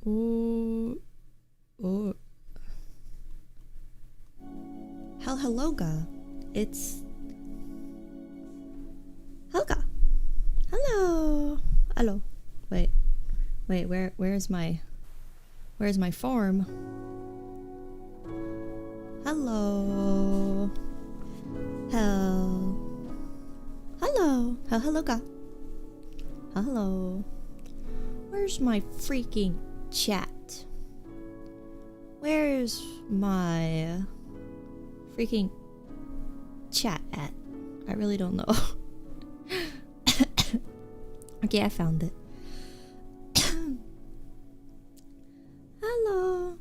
Ooh. Oh. Helloga. It's Helga. Hello. Hello. Wait, where's my form? Hello. Hello. Helloga. Hello. Where's my freaking chat? Where's my freaking chat at? I really don't know. Okay, I found it. Hello.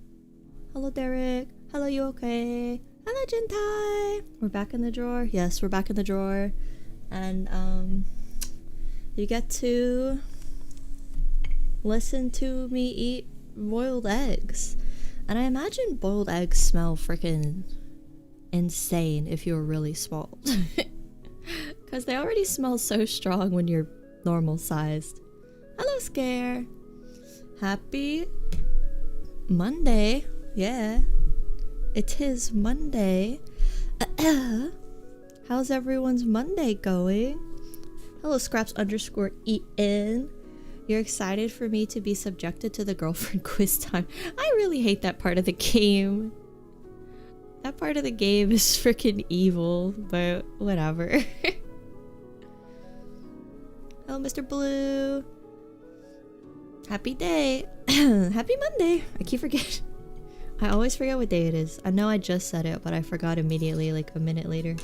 Hello, Derek. Hello, you okay? Hello, Jintai. We're back in the drawer. Yes, we're back in the drawer. And, you get to listen to me eat boiled eggs. And I imagine boiled eggs smell freaking insane if you're really small. Because they already smell so strong when you're normal sized. Hello, Scare. Happy Monday. Yeah. It is Monday. How's everyone's Monday going? Hello, Scraps_EN. You're excited for me to be subjected to the girlfriend quiz time. I really hate that part of the game. That part of the game is freaking evil, but whatever. Hello, Mr. Blue. Happy day. Happy Monday. I keep forgetting. I always forget what day it is. I know I just said it, but I forgot immediately, like a minute later.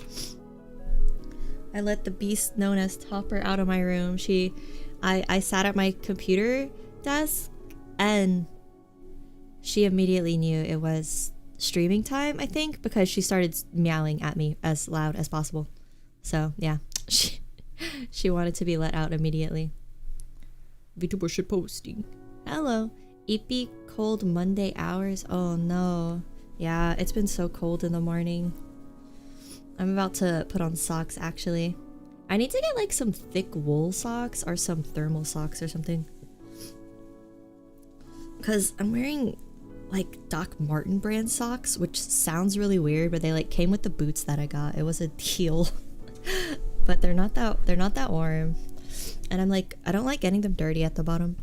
I let the beast known as Topper out of my room. I sat at my computer desk and she immediately knew it was streaming time, I think, because she started meowing at me as loud as possible. So yeah, she wanted to be let out immediately. VTuber shit posting. Hello. Ippy cold Monday hours. Oh no. Yeah, it's been so cold in the morning. I'm about to put on socks actually. I need to get like some thick wool socks or some thermal socks or something. Because I'm wearing like Doc Marten brand socks, which sounds really weird, but they like came with the boots that I got. It was a deal. But they're not that warm. And I'm like, I don't like getting them dirty at the bottom.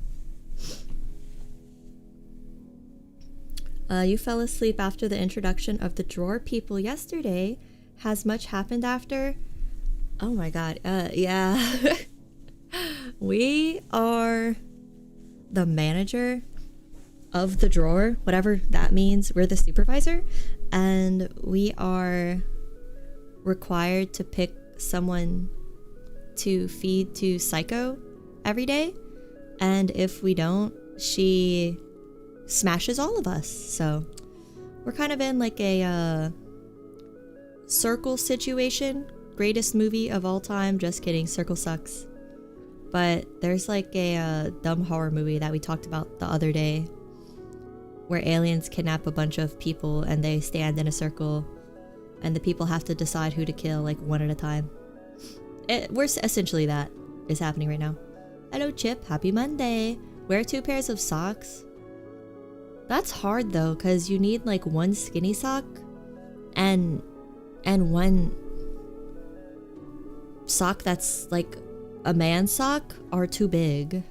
You fell asleep after the introduction of the drawer people yesterday. Has much happened after? Oh my god, yeah. We are the manager of the drawer, whatever that means. We're the supervisor, and we are required to pick someone to feed to Saeko every day, and if we don't, she smashes all of us. So we're kind of in like a circle situation. Greatest movie of all time. Just kidding, Circle sucks. But there's like a dumb horror movie that we talked about the other day where aliens kidnap a bunch of people and they stand in a circle and the people have to decide who to kill, like one at a time. We're essentially that is happening right now. Hello Chip, happy Monday. Wear 2 pairs of socks. That's hard though, because you need like one skinny sock and one sock that's like a man's sock are too big.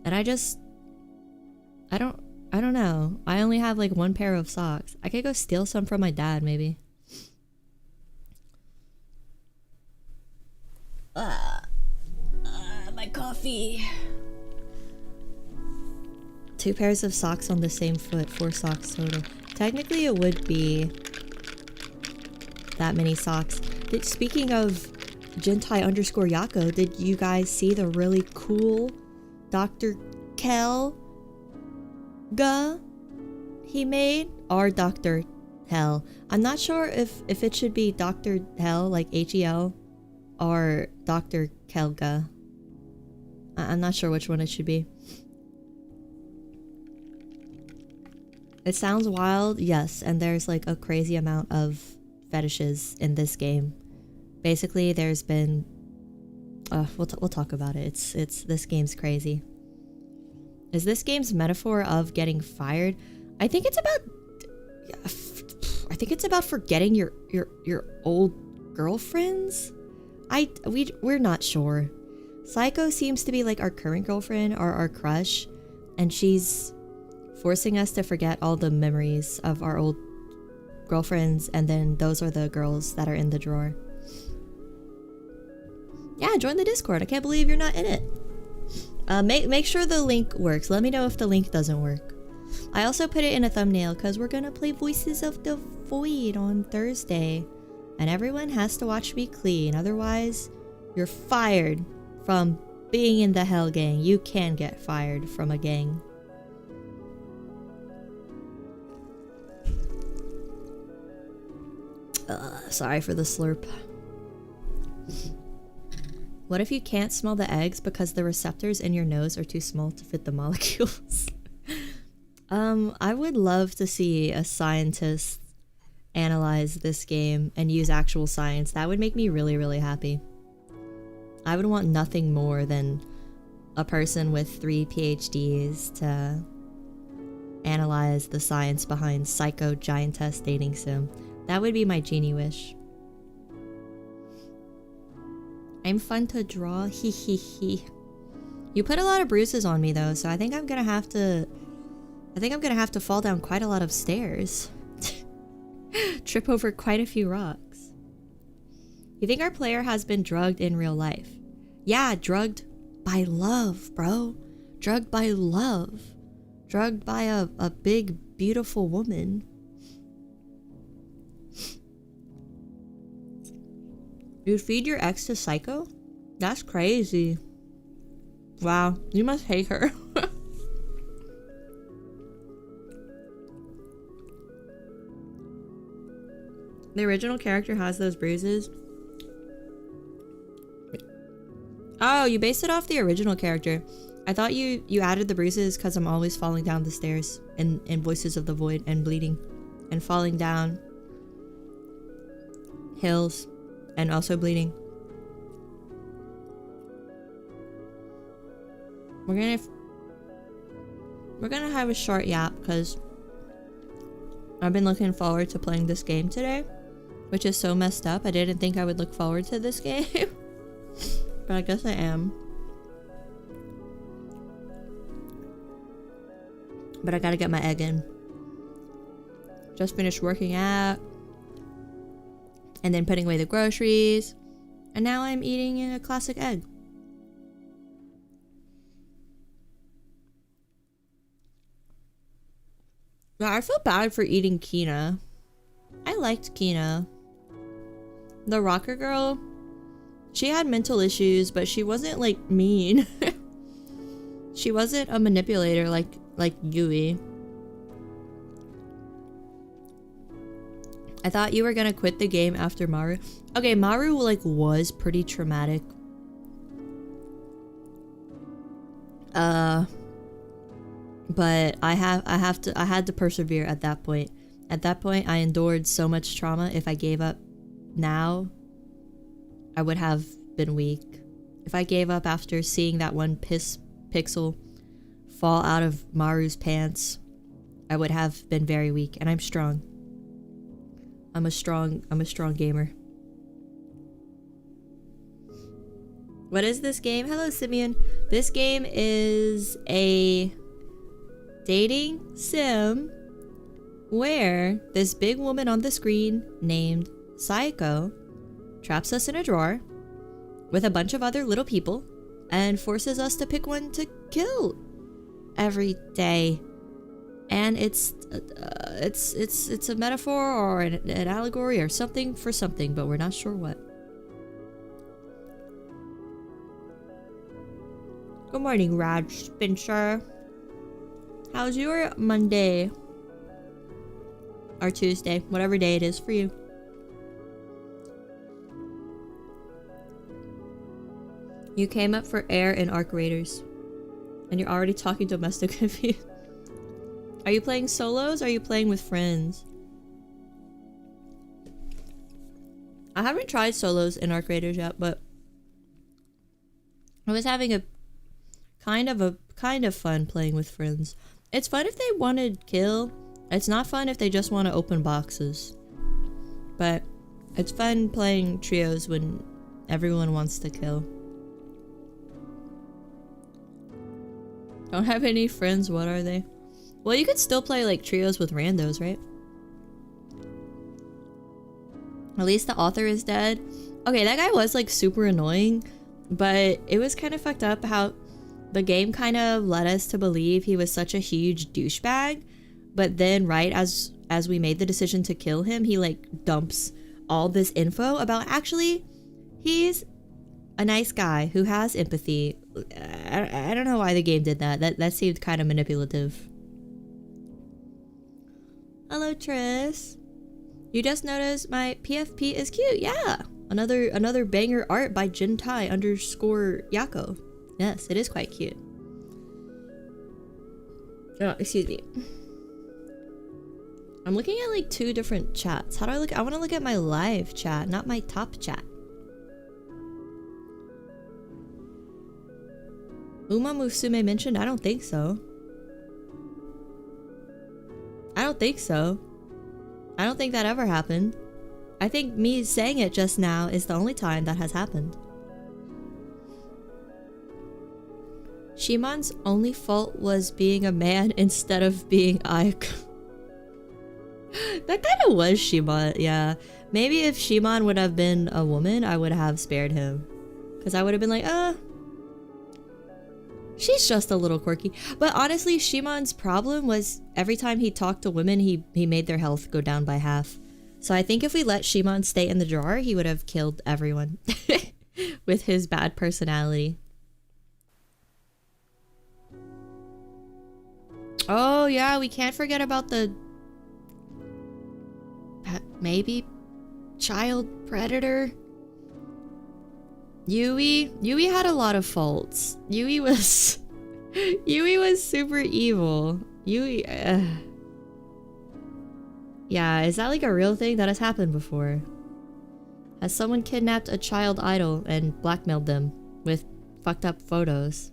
And I don't know. I only have like 1 pair of socks. I could go steal some from my dad maybe. My coffee. 2 pairs of socks on the same foot, 4 socks total. Technically it would be that many socks. Speaking of Gentai_Yako, did you guys see the really cool Dr. Kel he made? Or Dr. Hell. I'm not sure if it should be Dr. Hell, like H-E-L, or Dr. Kelga. I'm not sure which one it should be. It sounds wild, yes, and there's like a crazy amount of fetishes in this game. Basically, there's been we'll talk about it. It's this game's crazy. Is this game's metaphor of getting fired? I think it's about forgetting your old girlfriends. We're not sure. Saeko seems to be like our current girlfriend or our crush, and she's forcing us to forget all the memories of our old girlfriends, and then those are the girls that are in the drawer. Yeah, join the Discord. I can't believe you're not in it. Make sure the link works. Let me know if the link doesn't work. I also put it in a thumbnail because we're gonna play Voices of the Void on Thursday, and everyone has to watch me clean. Otherwise, you're fired from being in the Hell Gang. You can get fired from a gang. Sorry for the slurp. What if you can't smell the eggs because the receptors in your nose are too small to fit the molecules? I would love to see a scientist analyze this game and use actual science. That would make me really, really happy. I would want nothing more than a person with 3 PhDs to analyze the science behind Saeko Giantess Dating Sim. That would be my genie wish. I'm fun to draw, hee hee hee. You put a lot of bruises on me though, so I think I'm gonna have to fall down quite a lot of stairs. Trip over quite a few rocks. You think our player has been drugged in real life? Yeah, drugged by love, bro. Drugged by love. Drugged by a big, beautiful woman. You feed your ex to Saeko? That's crazy. Wow, you must hate her. The original character has those bruises. Oh, you based it off the original character. I thought you added the bruises because I'm always falling down the stairs in Voices of the Void and bleeding and falling down hills and also bleeding. We're gonna have a short yap because I've been looking forward to playing this game today, which is so messed up. I didn't think I would look forward to this game, but I guess I am. But I gotta get my egg in. Just finished working out and then putting away the groceries, and now I'm eating a classic egg. Yeah, I feel bad for eating Kina. I liked Kina. The rocker girl, she had mental issues, but she wasn't like mean. She wasn't a manipulator like Yui. I thought you were gonna quit the game after Maru. Okay, Maru like was pretty traumatic. But I had to persevere at that point. At that point, I endured so much trauma. If I gave up now, I would have been weak. If I gave up after seeing that one pixel fall out of Maru's pants, I would have been very weak. And I'm strong. I'm a strong gamer. What is this game? Hello, Simeon. This game is a dating sim where this big woman on the screen named Saeko traps us in a drawer with a bunch of other little people and forces us to pick one to kill every day. And it's a metaphor or an allegory or something for something, but we're not sure what. Good morning, Raj Spencer. How's your Monday? Or Tuesday, whatever day it is for you. You came up for air in Arc Raiders. And you're already talking domestic abuse. Are you playing solos or are you playing with friends? I haven't tried solos in Arc Raiders yet, but I was having a kind of fun playing with friends. It's fun if they want to kill. It's not fun if they just want to open boxes. But it's fun playing trios when everyone wants to kill. Don't have any friends, what are they? Well, you could still play like trios with randos, right? At least the author is dead. Okay, that guy was like super annoying, but it was kind of fucked up how the game kind of led us to believe he was such a huge douchebag, but then right as we made the decision to kill him, he like dumps all this info about actually he's a nice guy who has empathy. I don't know why the game did that. That seemed kind of manipulative. Hello, Triss. You just noticed my PFP is cute. Yeah, another banger art by Jintai _ Yako. Yes, it is quite cute. Oh, excuse me. I'm looking at like 2 different chats. How do I look? I want to look at my live chat, not my top chat. Uma Musume mentioned? I don't think so. I don't think so. I don't think that ever happened. I think me saying it just now is the only time that has happened. Shimon's only fault was being a man instead of being Ike. That kind of was Shimon, yeah. Maybe if Shimon would have been a woman, I would have spared him. Because I would have been like, she's just a little quirky. But honestly, Shimon's problem was every time he talked to women, he made their health go down by half. So I think if we let Shimon stay in the drawer, he would have killed everyone with his bad personality. Oh yeah, we can't forget about the maybe child predator. Yui had a lot of faults. Yui was super evil. Yui yeah, is that like a real thing that has happened before? Has someone kidnapped a child idol and blackmailed them with fucked up photos?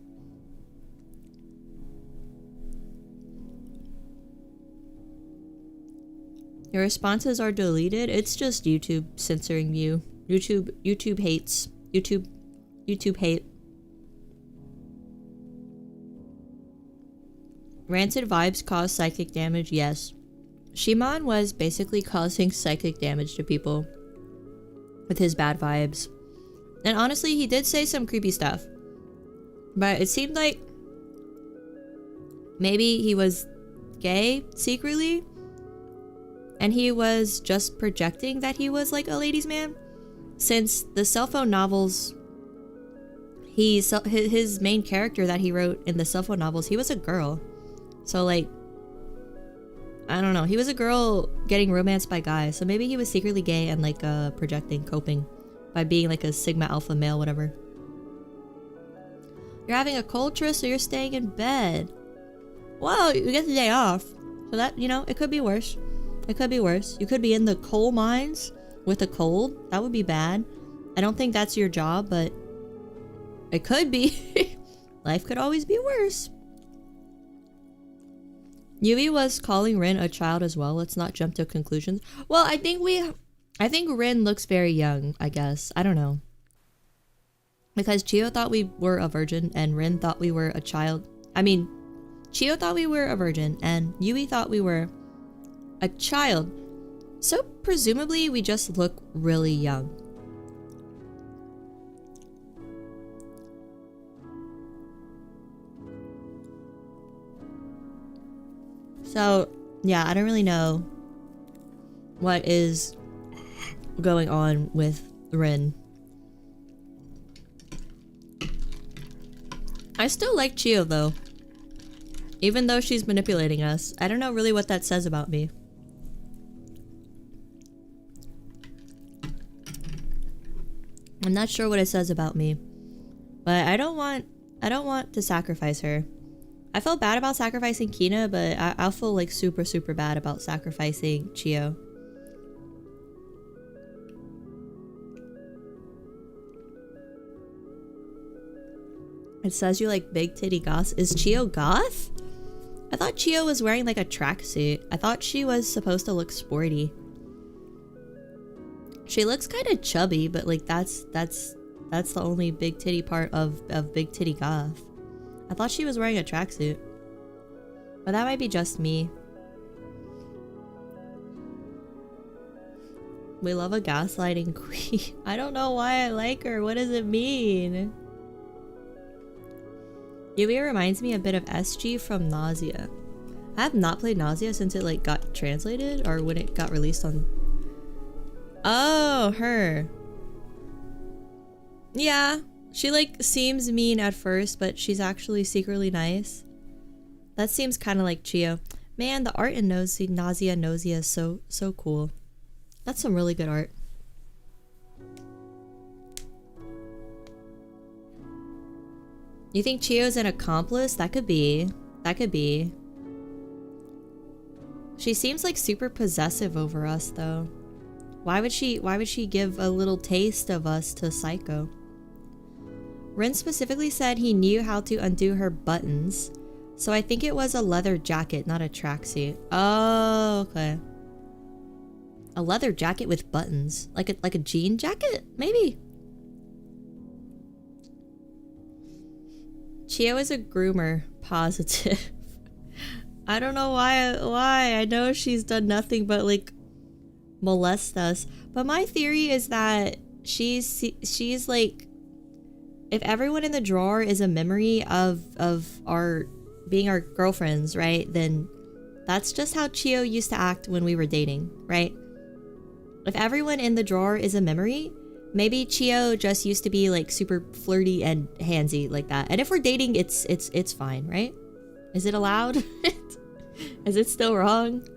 Your responses are deleted. It's just YouTube censoring you. YouTube hates. YouTube hate. Rancid vibes cause psychic damage. Yes. Shimon was basically causing psychic damage to people with his bad vibes. And honestly, he did say some creepy stuff. But it seemed like maybe he was gay secretly, and he was just projecting that he was like a ladies' man, since the cell phone novels, his main character that he wrote in the cell phone novels, he was a girl. So like, I don't know, he was a girl getting romanced by guys, so maybe he was secretly gay and like projecting, coping by being like a sigma alpha male, whatever. You're having a cold, Tris, so you're staying in bed. Well, you get the day off, so that, you know, it could be worse. It could be worse. You could be in the coal mines with a cold. That would be bad. I don't think that's your job, but it could be. Life could always be worse. Yui was calling Rin a child as well. Let's not jump to conclusions. Well, I think Rin looks very young, I guess. I don't know. Because Chio thought we were a virgin and Rin thought we were a child. I mean, Chio thought we were a virgin and Yui thought we were a child. So presumably we just look really young. So, yeah, I don't really know what is going on with Rin. I still like Chio though. Even though she's manipulating us. I don't know really what that says about me. I'm not sure what it says about me. But I don't want to sacrifice her. I felt bad about sacrificing Kina, but I'll feel like super bad about sacrificing Chio. It says you like big titty goths. Is Chio goth? I thought Chio was wearing like a tracksuit. I thought she was supposed to look sporty. She looks kind of chubby, but like that's the only big titty part of big titty goth. I thought she was wearing a tracksuit. But that might be just me. We love a gaslighting queen. I don't know why I like her. What does it mean? Yui reminds me a bit of SG from Nausea. I have not played Nausea since it like got translated or when it got released on... Oh, her. Yeah. She like seems mean at first, but she's actually secretly nice. That seems kind of like Chio. Man, the art in Nausea is so cool. That's some really good art. You think Chio's an accomplice? That could be. That could be. She seems like super possessive over us though. Why would she give a little taste of us to Saeko? Rin specifically said he knew how to undo her buttons, so I think it was a leather jacket, not a tracksuit. Oh, okay. A leather jacket with buttons, like a jean jacket, maybe. Chio is a groomer, positive. I don't know why. I know she's done nothing but like molest us, but my theory is that she's like, if everyone in the drawer is a memory of our being our girlfriends, right? Then that's just how Chio used to act when we were dating, right? If everyone in the drawer is a memory, maybe Chio just used to be like super flirty and handsy like that. And if we're dating, it's fine, right? Is it allowed? Is it still wrong?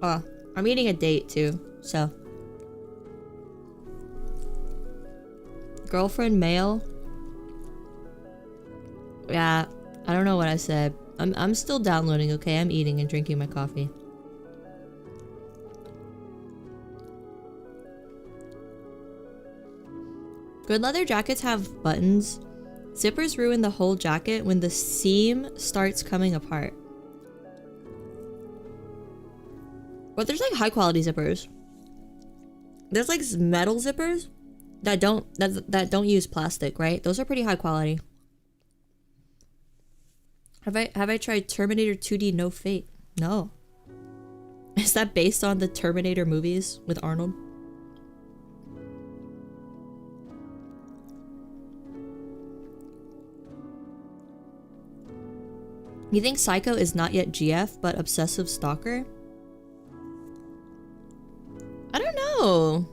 Oh, I'm eating a date too, so. Girlfriend male? Yeah, I don't know what I said. I'm still downloading, okay? I'm eating and drinking my coffee. Good leather jackets have buttons. Zippers ruin the whole jacket when the seam starts coming apart. But there's like high quality zippers. There's like metal zippers that don't use plastic, right? Those are pretty high quality. Have I tried Terminator 2D No Fate? No. Is that based on the Terminator movies with Arnold? You think Saeko is not yet GF, but obsessive stalker? I don't know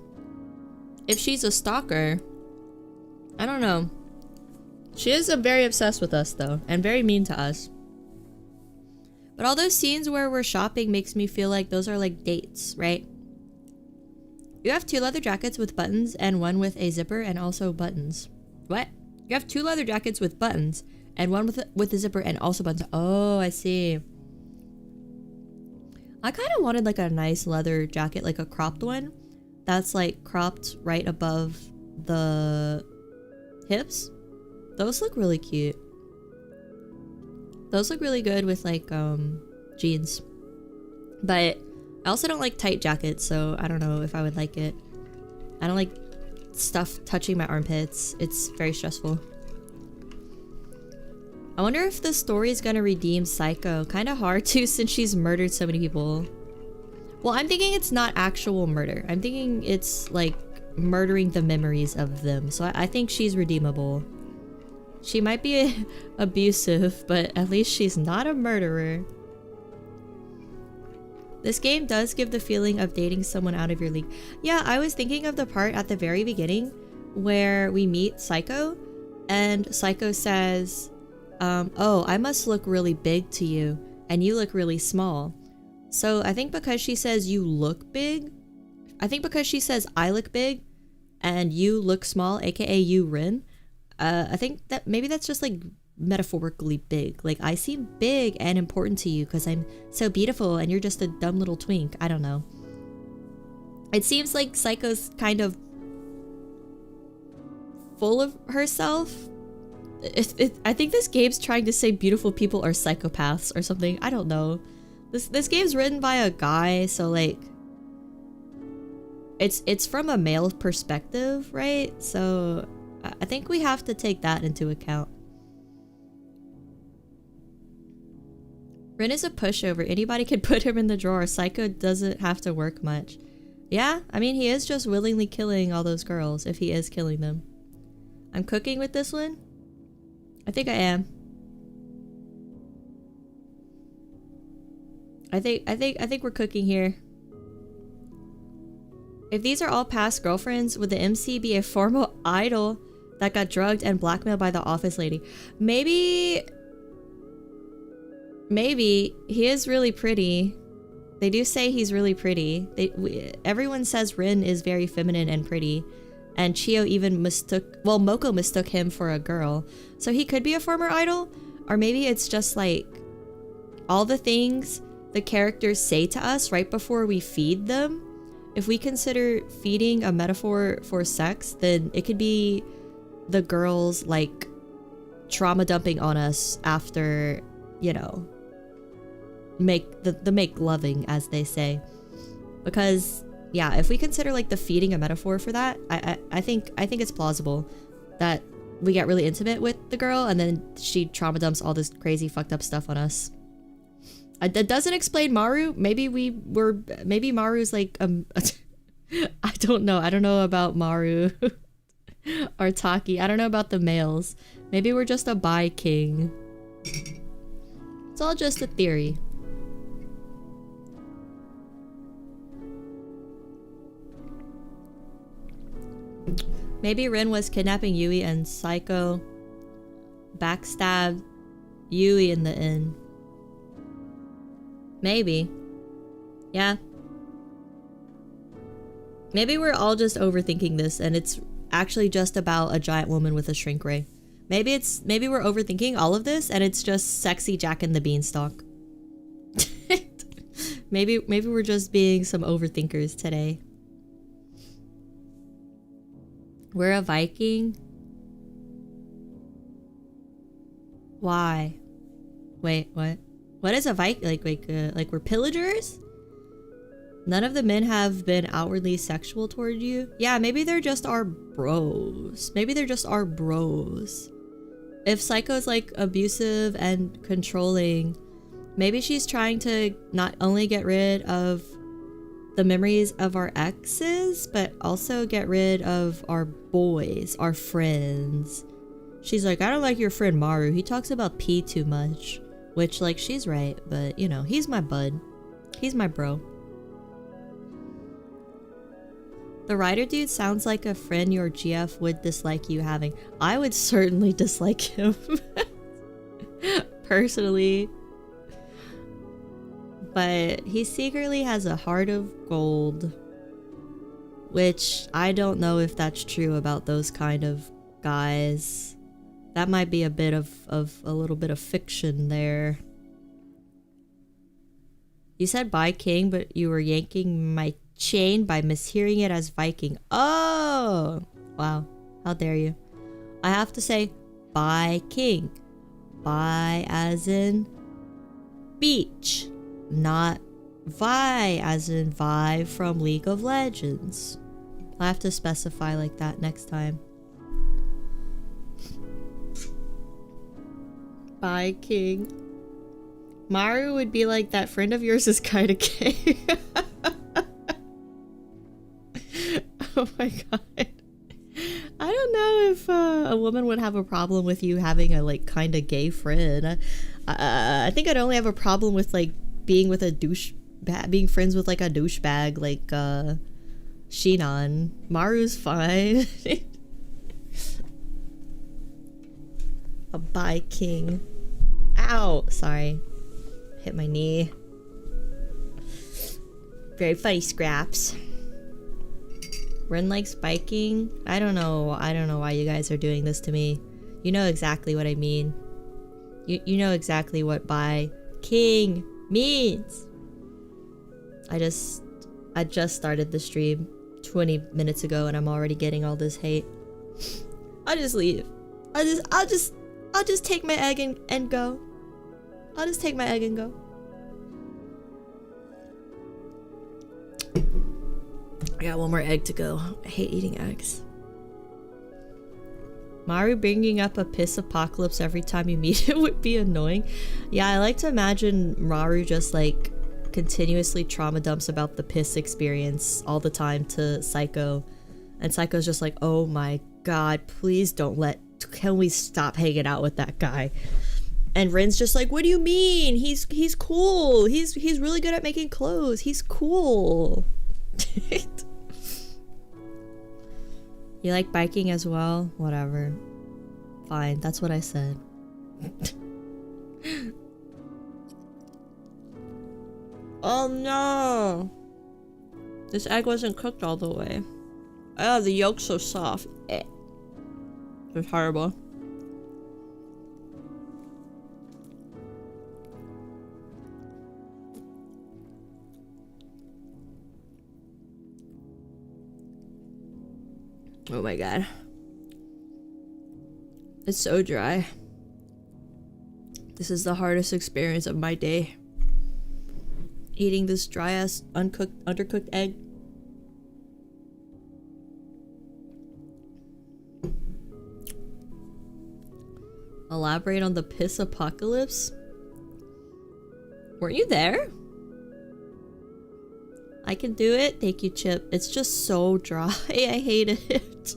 if she's a stalker. I don't know. She is very obsessed with us though, and very mean to us. But all those scenes where we're shopping makes me feel like those are like dates, right? You have 2 leather jackets with buttons and 1 with a zipper and also buttons. What? You have 2 leather jackets with buttons and 1 with a zipper and also buttons. Oh, I see. I kind of wanted like a nice leather jacket, like a cropped one. That's like cropped right above the hips. Those look really cute. Those look really good with like jeans. But I also don't like tight jackets, so I don't know if I would like it. I don't like stuff touching my armpits. It's very stressful. I wonder if the story is gonna redeem Saeko. Kinda hard to since she's murdered so many people. Well, I'm thinking it's not actual murder. I'm thinking it's like murdering the memories of them. So I think she's redeemable. She might be abusive, but at least she's not a murderer. This game does give the feeling of dating someone out of your league. Yeah, I was thinking of the part at the very beginning where we meet Saeko, and Saeko says, oh, I must look really big to you, and you look really small. So I think because she says you look big, I think because she says I look big, and you look small, aka you, Rin, I think that maybe that's just like metaphorically big. Like, I seem big and important to you because I'm so beautiful and you're just a dumb little twink. I don't know. It seems like Saeko's kind of full of herself. I think this game's trying to say beautiful people are psychopaths or something. I don't know. This game's written by a guy, so like it's from a male perspective, right? So I think we have to take that into account. Rin is a pushover. Anybody can put him in the drawer. Saeko doesn't have to work much. Yeah, I mean, he is just willingly killing all those girls if he is killing them. I'm cooking with this one? I think I am. I think we're cooking here. If these are all past girlfriends, would the MC be a former idol that got drugged and blackmailed by the office lady? Maybe he is really pretty. They do say he's really pretty. Everyone says Rin is very feminine and pretty. And Chio even Moko mistook him for a girl. So he could be a former idol. Or maybe it's just like all the things the characters say to us right before we feed them. If we consider feeding a metaphor for sex, then it could be the girls like trauma dumping on us after, you know, make loving, as they say. Because yeah, if we consider like the feeding a metaphor for that, I think it's plausible that we get really intimate with the girl and then she trauma dumps all this crazy fucked up stuff on us. That doesn't explain Maru. Maybe Maru's like I don't know about Maru or Taki. I don't know about the males. Maybe we're just a bi king. It's all just a theory. Maybe Rin was kidnapping Yui and Saeko backstabbed Yui in the inn. Maybe. Yeah. Maybe we're all just overthinking this and it's actually just about a giant woman with a shrink ray. Maybe we're overthinking all of this and it's just sexy Jack and the Beanstalk. Maybe we're just being some overthinkers today. We're a Viking? Why? Wait, what? What is a Viking? Like we're pillagers? None of the men have been outwardly sexual toward you? Yeah, maybe they're just our bros. Maybe they're just our bros. If Saeko's like abusive and controlling, maybe she's trying to not only get rid of the memories of our exes, but also get rid of our boys, our friends. She's like, I don't like your friend Maru. He talks about pee too much. Which, like, she's right, but, you know, he's my bud. He's my bro. The writer dude sounds like a friend your GF would dislike you having. I would certainly dislike him. Personally. But he secretly has a heart of gold. Which, I don't know if that's true about those kind of guys. That might be a bit of a little bit of fiction there. You said bye king, but you were yanking my chain by mishearing it as Viking. Oh! Wow. How dare you. I have to say bye king. Bye as in beach. Not Vi as in Vi from League of Legends. I have to specify like that next time. Bye, King. Maru would be like, that friend of yours is kinda gay. Oh my god. I don't know if a woman would have a problem with you having a like kinda gay friend. I think I'd only have a problem with like being with a being friends with like a douchebag like Shinon. Maru's fine. A bye king. Ow! Sorry. Hit my knee. Very funny, Scraps. Ren likes biking. I don't know why you guys are doing this to me. You know exactly what I mean. You know exactly what bye king means. I just started the stream 20 minutes ago and I'm already getting all this hate. I'll just leave. I'll just take my egg and go. I'll just take my egg and go. I got one more egg to go. I hate eating eggs. Maru bringing up a piss apocalypse every time you meet it would be annoying. Yeah, I like to imagine Maru just like continuously trauma dumps about the piss experience all the time to Saeko. And Saeko's just like, oh my god, please can we stop hanging out with that guy? And Rin's just like, what do you mean? He's cool. He's really good at making clothes. He's cool. You like biking as well? Whatever. Fine, that's what I said. Oh no! This egg wasn't cooked all the way. Oh, the yolk's so soft. It's horrible. Oh my god. It's so dry. This is the hardest experience of my day. Eating this dry ass undercooked egg. Elaborate on the piss apocalypse? Weren't you there? I can do it. Thank you, Chip. It's just so dry. I hate it.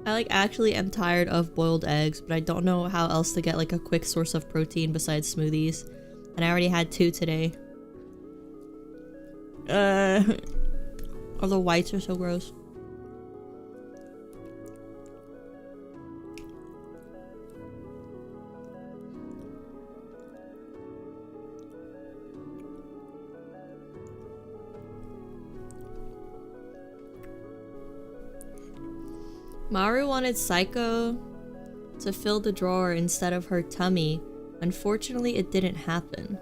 I like actually am tired of boiled eggs, but I don't know how else to get like a quick source of protein besides smoothies. And I already had 2 today. All the whites are so gross. Maru wanted Saeko to fill the drawer instead of her tummy. Unfortunately, it didn't happen.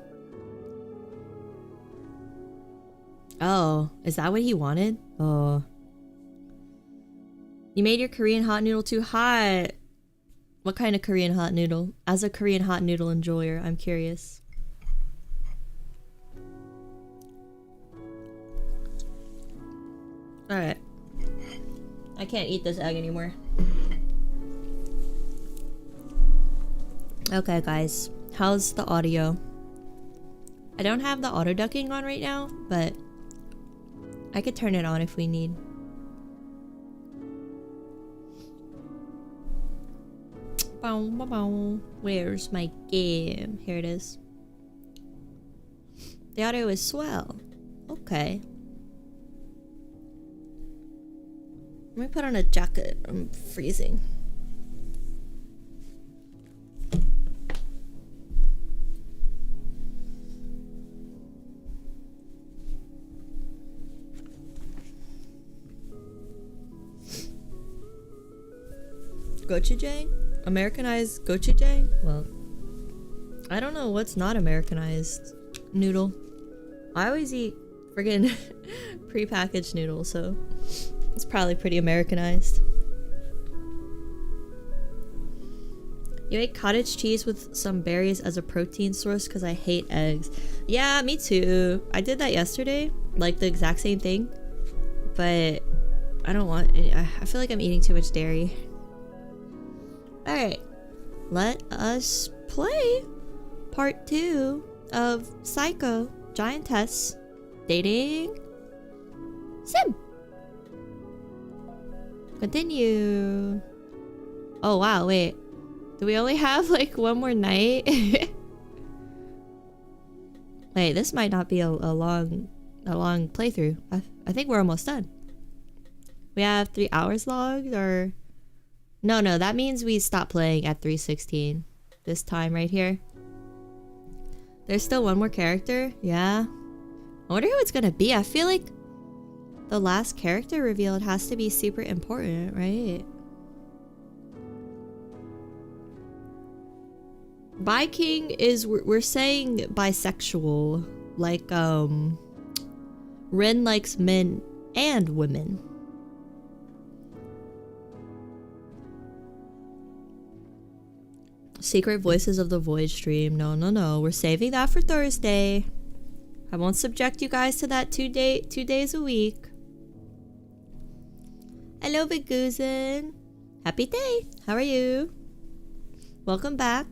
Oh, is that what he wanted? Oh. You made your Korean hot noodle too hot. What kind of Korean hot noodle? As a Korean hot noodle enjoyer, I'm curious. Alright. I can't eat this egg anymore. Okay, guys. How's the audio? I don't have the auto ducking on right now, but I could turn it on if we need. Where's my game? Here it is. The audio is swell. Okay. Let me put on a jacket. I'm freezing. Gochujang? Americanized gochujang? Well, I don't know what's not Americanized noodle. I always eat friggin' pre-packaged noodles, so it's probably pretty Americanized. You ate cottage cheese with some berries as a protein source because I hate eggs. Yeah, me too. I did that yesterday, like the exact same thing, but I don't want it. I feel like I'm eating too much dairy. Alright, let us play part 2 of Saeko, Giantess Dating Sim. Continue. Oh wow, wait. Do we only have like one more night? Wait, this might not be a long playthrough. I think we're almost done. We have 3 hours logged, or... No, that means we stop playing at 3:16. This time right here. There's still one more character? Yeah. I wonder who it's gonna be. I feel like the last character revealed has to be super important, right? Bi-king is, we're saying bisexual. Like, Ren likes men and women. Secret Voices of the Void stream. No. We're saving that for Thursday. I won't subject you guys to that 2 days a week. Hello, Big Goosen. Happy day. How are you? Welcome back.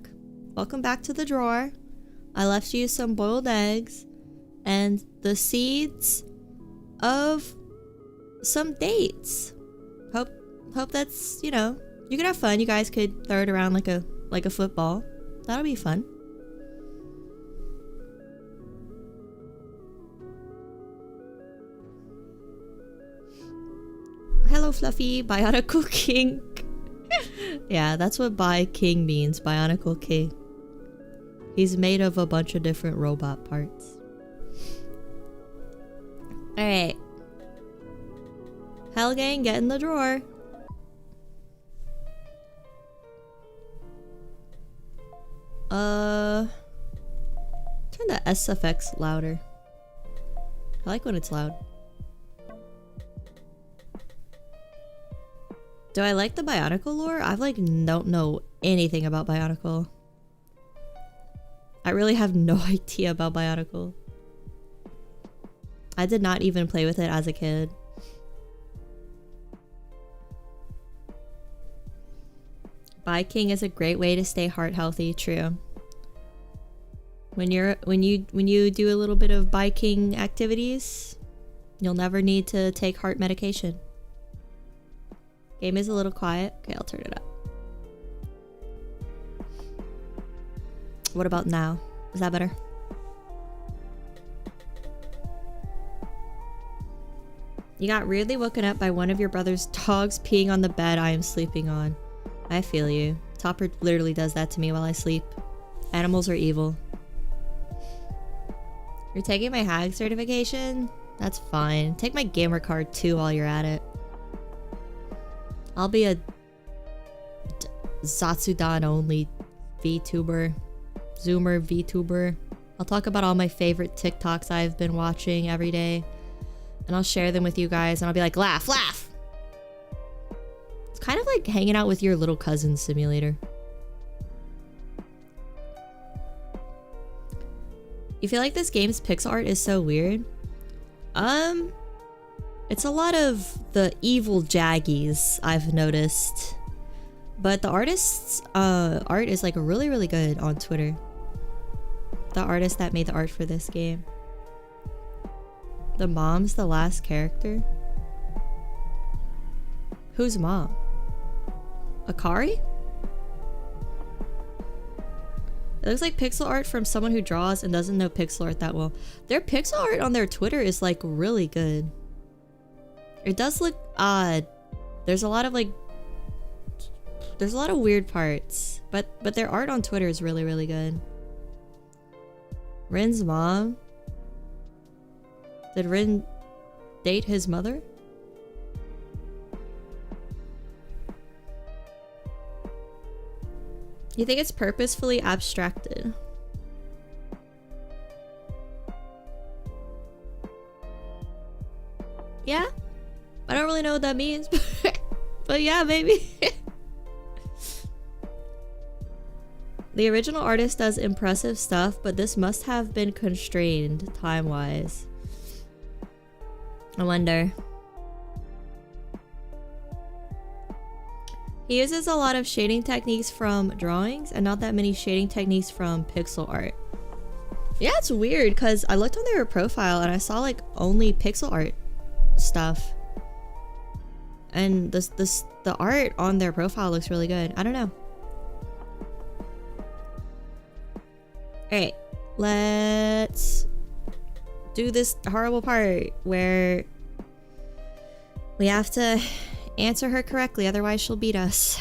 Welcome back to the drawer. I left you some boiled eggs and the seeds of some dates. Hope that's, you know, you can have fun. You guys could throw it around like a football. That'll be fun. Hello, Fluffy. Bionicle King. Yeah, that's what Bi-king means. Bionicle King. He's made of a bunch of different robot parts. Alright. Hell gang, get in the drawer. Turn the SFX louder. I like when it's loud. Do I like the Bionicle lore? I don't know anything about Bionicle. I really have no idea about Bionicle. I did not even play with it as a kid. Bi-king is a great way to stay heart healthy. True. When you do a little bit of Bi-king activities, you'll never need to take heart medication. Game is a little quiet. Okay, I'll turn it up. What about now? Is that better? You got weirdly woken up by one of your brother's dogs peeing on the bed I am sleeping on. I feel you. Topper literally does that to me while I sleep. Animals are evil. You're taking my hag certification? That's fine. Take my gamer card too while you're at it. I'll be a Zatsudan only VTuber. Zoomer VTuber. I'll talk about all my favorite TikToks I've been watching every day. And I'll share them with you guys and I'll be like, laugh, laugh! It's kind of like hanging out with your little cousin simulator. You feel like this game's pixel art is so weird? It's a lot of the evil jaggies, I've noticed. But the artist's art is like really, really good on Twitter. The artist that made the art for this game. The mom's the last character? Who's mom? Akari? That looks like pixel art from someone who draws and doesn't know pixel art that well. Their pixel art on their Twitter is like really good. It does look odd. There's a lot of like... There's a lot of weird parts. But their art on Twitter is really, really good. Rin's mom? Did Rin date his mother? You think it's purposefully abstracted? Yeah? I don't really know what that means, but yeah, maybe. The original artist does impressive stuff, but this must have been constrained time-wise. I wonder. He uses a lot of shading techniques from drawings and not that many shading techniques from pixel art. Yeah, it's weird because I looked on their profile and I saw like only pixel art stuff. And the art on their profile looks really good. I don't know. Alright, let's do this horrible part where we have to answer her correctly, otherwise she'll beat us.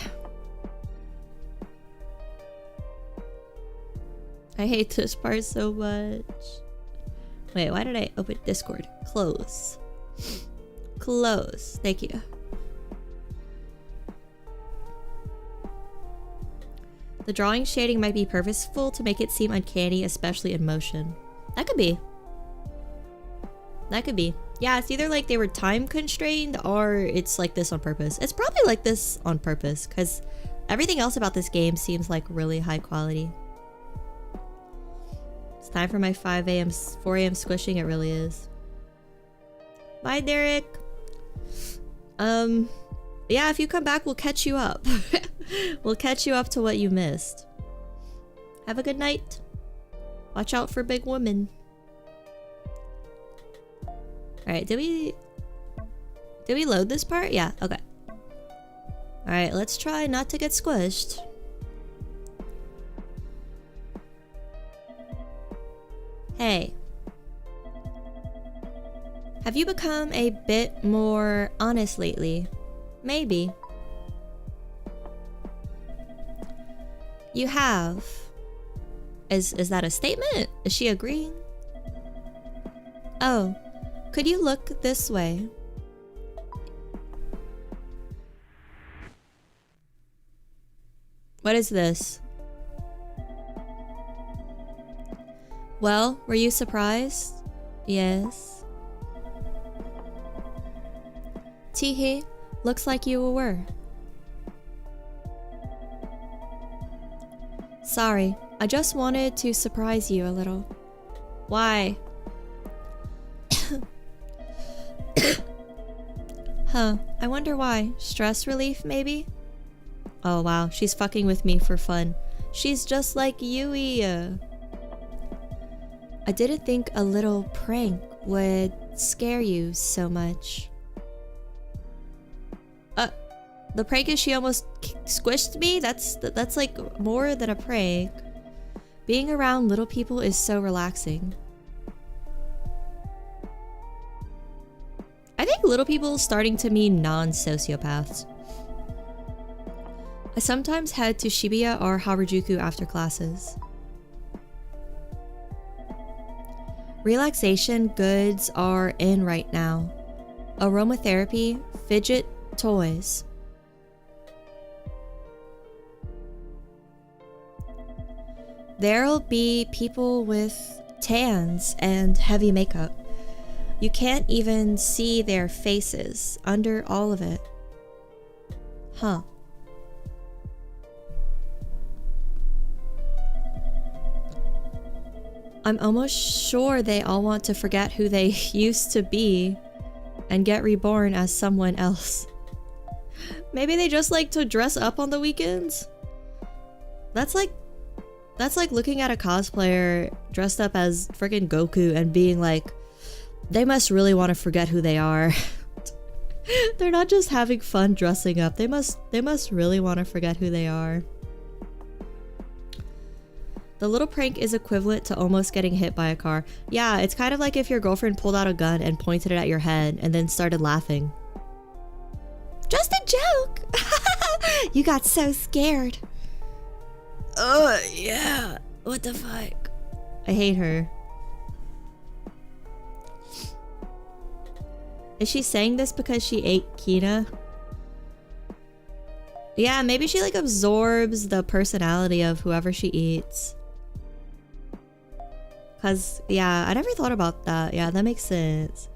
I hate this part so much. Wait, why did I open Discord? Close. Close. Thank you. The drawing shading might be purposeful to make it seem uncanny, especially in motion. That could be. That could be. Yeah, it's either like they were time constrained or it's like this on purpose. It's probably like this on purpose because everything else about this game seems like really high quality. It's time for my 5 a.m. 4 a.m. squishing. It really is. Bye, Derek. Yeah, if you come back, we'll catch you up. We'll catch you up to what you missed. Have a good night. Watch out for big women. Alright, did we load this part? Yeah, okay. Alright, let's try not to get squished. Hey. Have you become a bit more honest lately? Maybe. You have. Is that a statement? Is she agreeing? Oh. Could you look this way? What is this? Well, were you surprised? Yes. Teehee, looks like you were. Sorry, I just wanted to surprise you a little. Why? Huh, I wonder why. Stress relief, maybe? Oh wow, she's fucking with me for fun. She's just like Yui. I didn't think a little prank would scare you so much. The prank is she almost squished me? That's like more than a prank. Being around little people is so relaxing. I think little people is starting to mean non-sociopaths. I sometimes head to Shibuya or Harajuku after classes. Relaxation goods are in right now. Aromatherapy, fidget toys. There'll be people with tans and heavy makeup. You can't even see their faces under all of it. Huh. I'm almost sure they all want to forget who they used to be and get reborn as someone else. Maybe they just like to dress up on the weekends? That's like looking at a cosplayer dressed up as friggin' Goku and being like, they must really want to forget who they are. They're not just having fun dressing up. They must really want to forget who they are. The little prank is equivalent to almost getting hit by a car. Yeah, it's kind of like if your girlfriend pulled out a gun and pointed it at your head and then started laughing. Just a joke! You got so scared. Yeah. What the fuck? I hate her. Is she saying this because she ate Kina? Yeah, maybe she like absorbs the personality of whoever she eats. Cause yeah, I never thought about that. Yeah, that makes sense.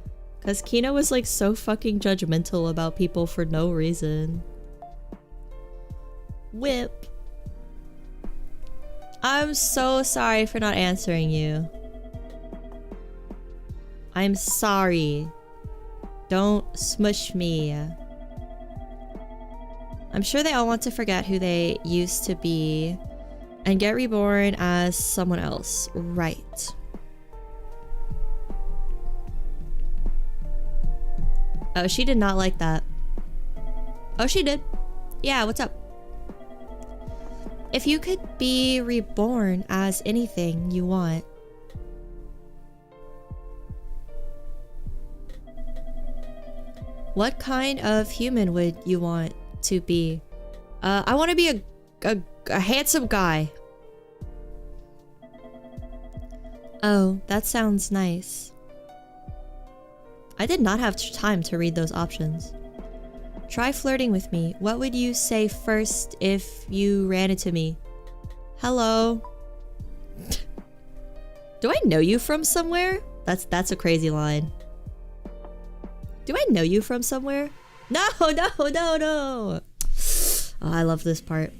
Cause Kina was like so fucking judgmental about people for no reason. Whip. I'm so sorry for not answering you. I'm sorry. Don't smush me. I'm sure they all want to forget who they used to be and get reborn as someone else. Right. Oh, she did not like that. Oh, she did. Yeah, what's up? If you could be reborn as anything you want. What kind of human would you want to be? I want to be a handsome guy. Oh, that sounds nice. I did not have time to read those options. Try flirting with me. What would you say first if you ran into me? Hello. Do I know you from somewhere? That's a crazy line. Do I know you from somewhere? No, no, no, no. Oh, I love this part.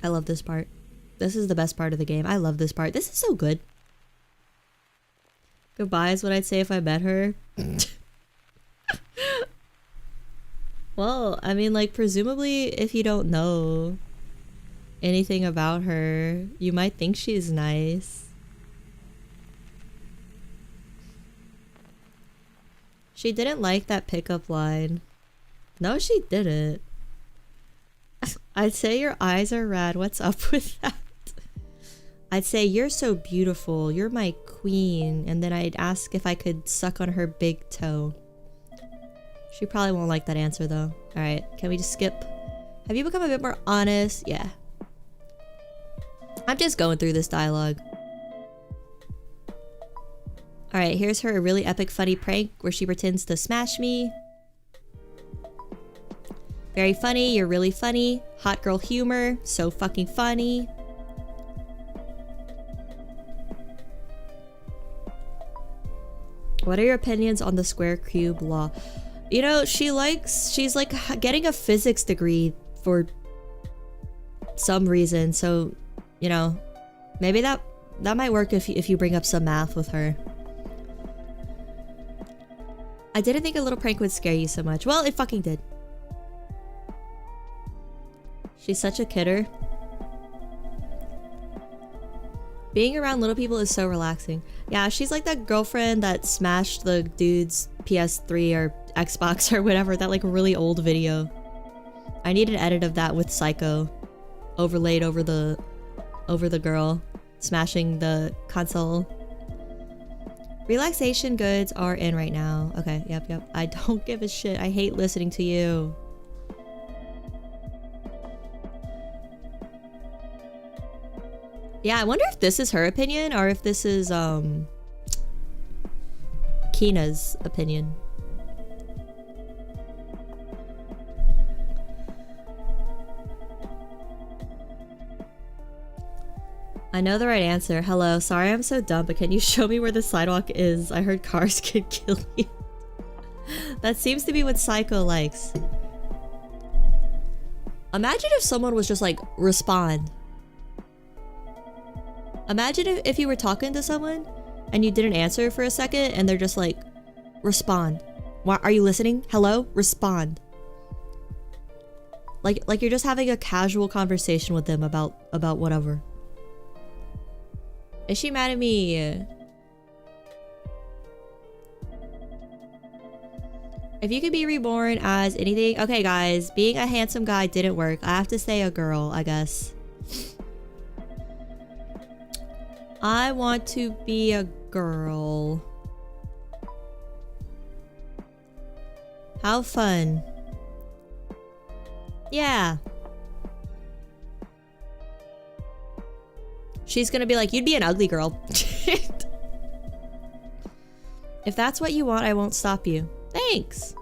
I love this part. This is the best part of the game. I love this part. This is so good. Goodbye is what I'd say if I met her. Well, I mean, like, presumably if you don't know anything about her, you might think she's nice. She didn't like that pickup line. No, she didn't. I'd say your eyes are rad. What's up with that? I'd say you're so beautiful. You're my queen. And then I'd ask if I could suck on her big toe. She probably won't like that answer though. Alright, can we just skip? Have you become a bit more honest? Yeah. I'm just going through this dialogue. Alright, here's her really epic funny prank where she pretends to smash me. Very funny, you're really funny. Hot girl humor, so fucking funny. What are your opinions on the square cube law? You know, she's like getting a physics degree for some reason. So, you know, maybe that might work if you bring up some math with her. I didn't think a little prank would scare you so much. Well, it fucking did. She's such a kidder. Being around little people is so relaxing. Yeah, she's like that girlfriend that smashed the dude's PS3 or Xbox or whatever, that like really old video. I need an edit of that with Saeko overlaid over the girl smashing the console. Relaxation goods are in right now. Okay, yep. I don't give a shit. I hate listening to you. Yeah, I wonder if this is her opinion or if this is Kina's opinion. I know the right answer. Hello, sorry I'm so dumb, but can you show me where the sidewalk is? I heard cars could kill you. That seems to be what Saeko likes. Imagine if someone was just like, respond. Imagine if you were talking to someone and you didn't answer for a second and they're just like, respond. Why, are you listening? Hello? Respond. Like you're just having a casual conversation with them about whatever. Is she mad at me? If If you could be reborn as anything... Okay, guys. Being a handsome guy didn't work. I have to say a girl, I guess. I want to be a girl. How fun. Yeah. She's gonna be like, you'd be an ugly girl. If that's what you want, I won't stop you. Thanks.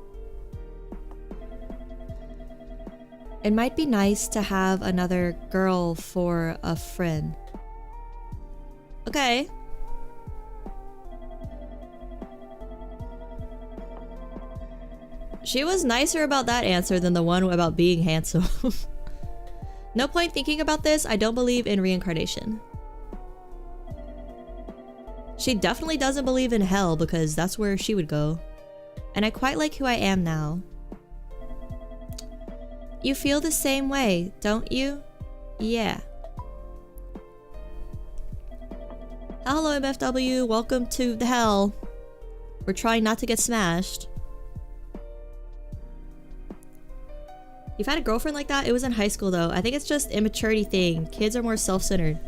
It might be nice to have another girl for a friend. Okay. She was nicer about that answer than the one about being handsome. No point thinking about this. I don't believe in reincarnation. She definitely doesn't believe in hell because that's where she would go. And I quite like who I am now. You feel the same way, don't you? Yeah. Hello MFW, welcome to the hell. We're trying not to get smashed. You've had a girlfriend like that? It was in high school though. I think it's just immaturity thing. Kids are more self-centered.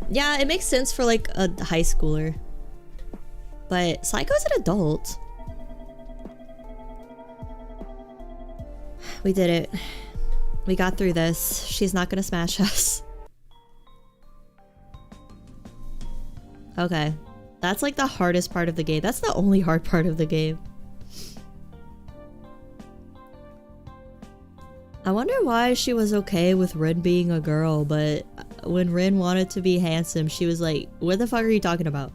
Yeah, it makes sense for like a high schooler. But Saeko's an adult. We did it. We got through this. She's not gonna smash us. Okay. That's like the hardest part of the game. That's the only hard part of the game. I wonder why she was okay with Rin being a girl, but when Rin wanted to be handsome, she was like, what the fuck are you talking about?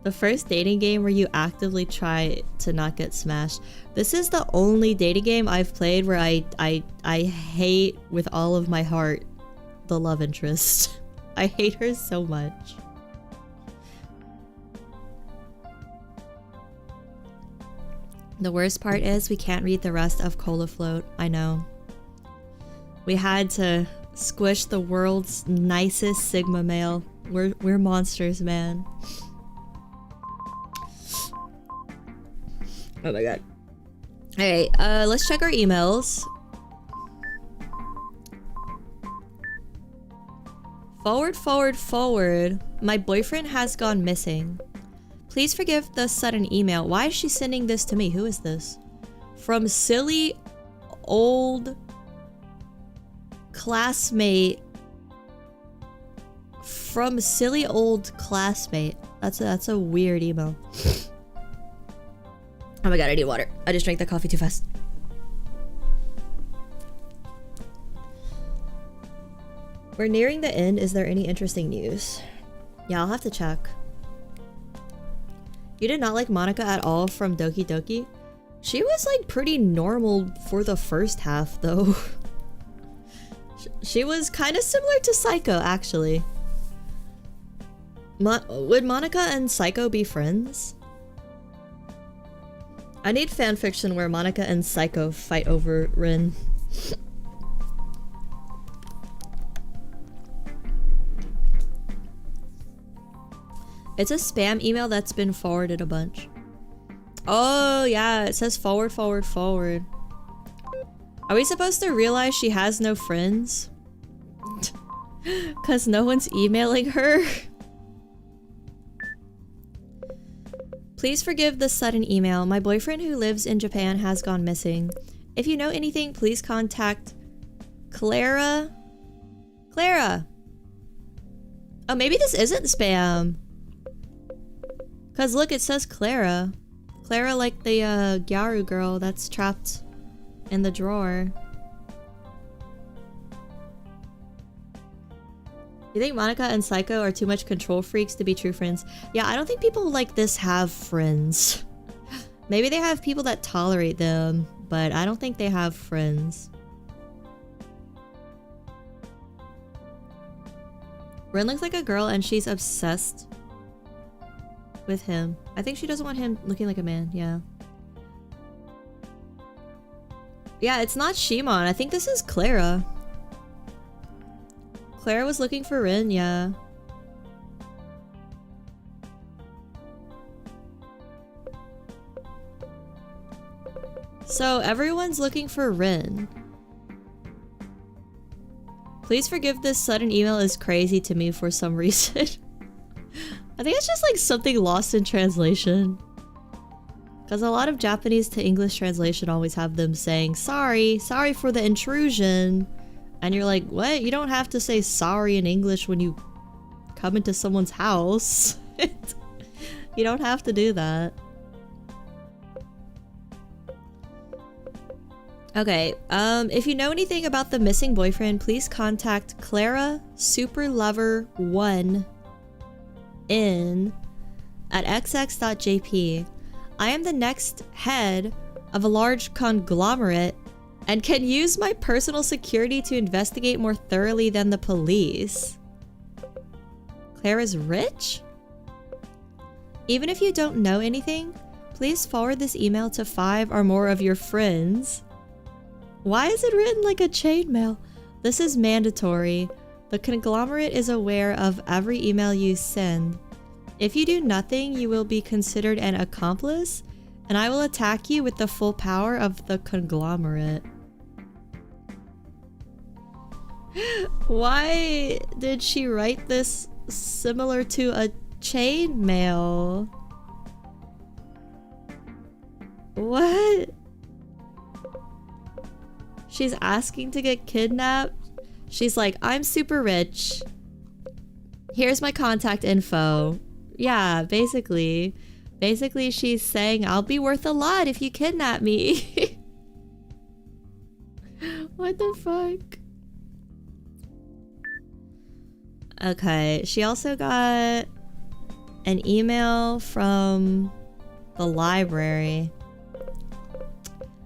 The first dating game where you actively try to not get smashed. This is the only dating game I've played where I hate with all of my heart the love interest. I hate her so much. The worst part is we can't read the rest of Cola Float. I know. We had to squish the world's nicest Sigma male. We're monsters, man. Oh my god. Alright, let's check our emails. Forward. My boyfriend has gone missing. Please forgive the sudden email. Why is she sending this to me? Who is this? From silly old classmate. From silly old classmate. That's a weird email. Oh my god, I need water. I just drank that coffee too fast. We're nearing the end. Is there any interesting news? Yeah, I'll have to check. You did not like Monica at all from Doki Doki? She was like pretty normal for the first half though. She was kind of similar to Saeko actually. Would Monica and Saeko be friends? I need fanfiction where Monica and Saeko fight over Rin. It's a spam email that's been forwarded a bunch. Oh yeah, it says forward. Are we supposed to realize she has no friends? Cause no one's emailing her? Please forgive the sudden email. My boyfriend who lives in Japan has gone missing. If you know anything, please contact Clara. Oh, maybe this isn't spam. Cause look, it says Clara. Clara like the Gyaru girl that's trapped in the drawer. You think Monica and Saeko are too much control freaks to be true friends? Yeah, I don't think people like this have friends. Maybe they have people that tolerate them, but I don't think they have friends. Rin looks like a girl and she's obsessed with him. I think she doesn't want him looking like a man, yeah. Yeah, it's not Shimon. I think this is Clara. Clara was looking for Rin, yeah. So everyone's looking for Rin. Please forgive this sudden email is crazy to me for some reason. I think it's just like something lost in translation. Because a lot of Japanese to English translation always have them saying, sorry for the intrusion. And you're like, what? You don't have to say sorry in English when you come into someone's house. You don't have to do that. Okay, if you know anything about the missing boyfriend, please contact Clara Superlover1 in at xx.jp. I am the next head of a large conglomerate and can use my personal security to investigate more thoroughly than the police. Clara's rich? Even if you don't know anything, please forward this email to 5 or more of your friends. Why is it written like a chainmail? This is mandatory. The conglomerate is aware of every email you send. If you do nothing, you will be considered an accomplice, and I will attack you with the full power of the conglomerate. Why did she write this similar to a chainmail? What? She's asking to get kidnapped? She's like, I'm super rich. Here's my contact info. Yeah, basically. Basically, she's saying, I'll be worth a lot if you kidnap me. What the fuck? Okay, she also got an email from the library.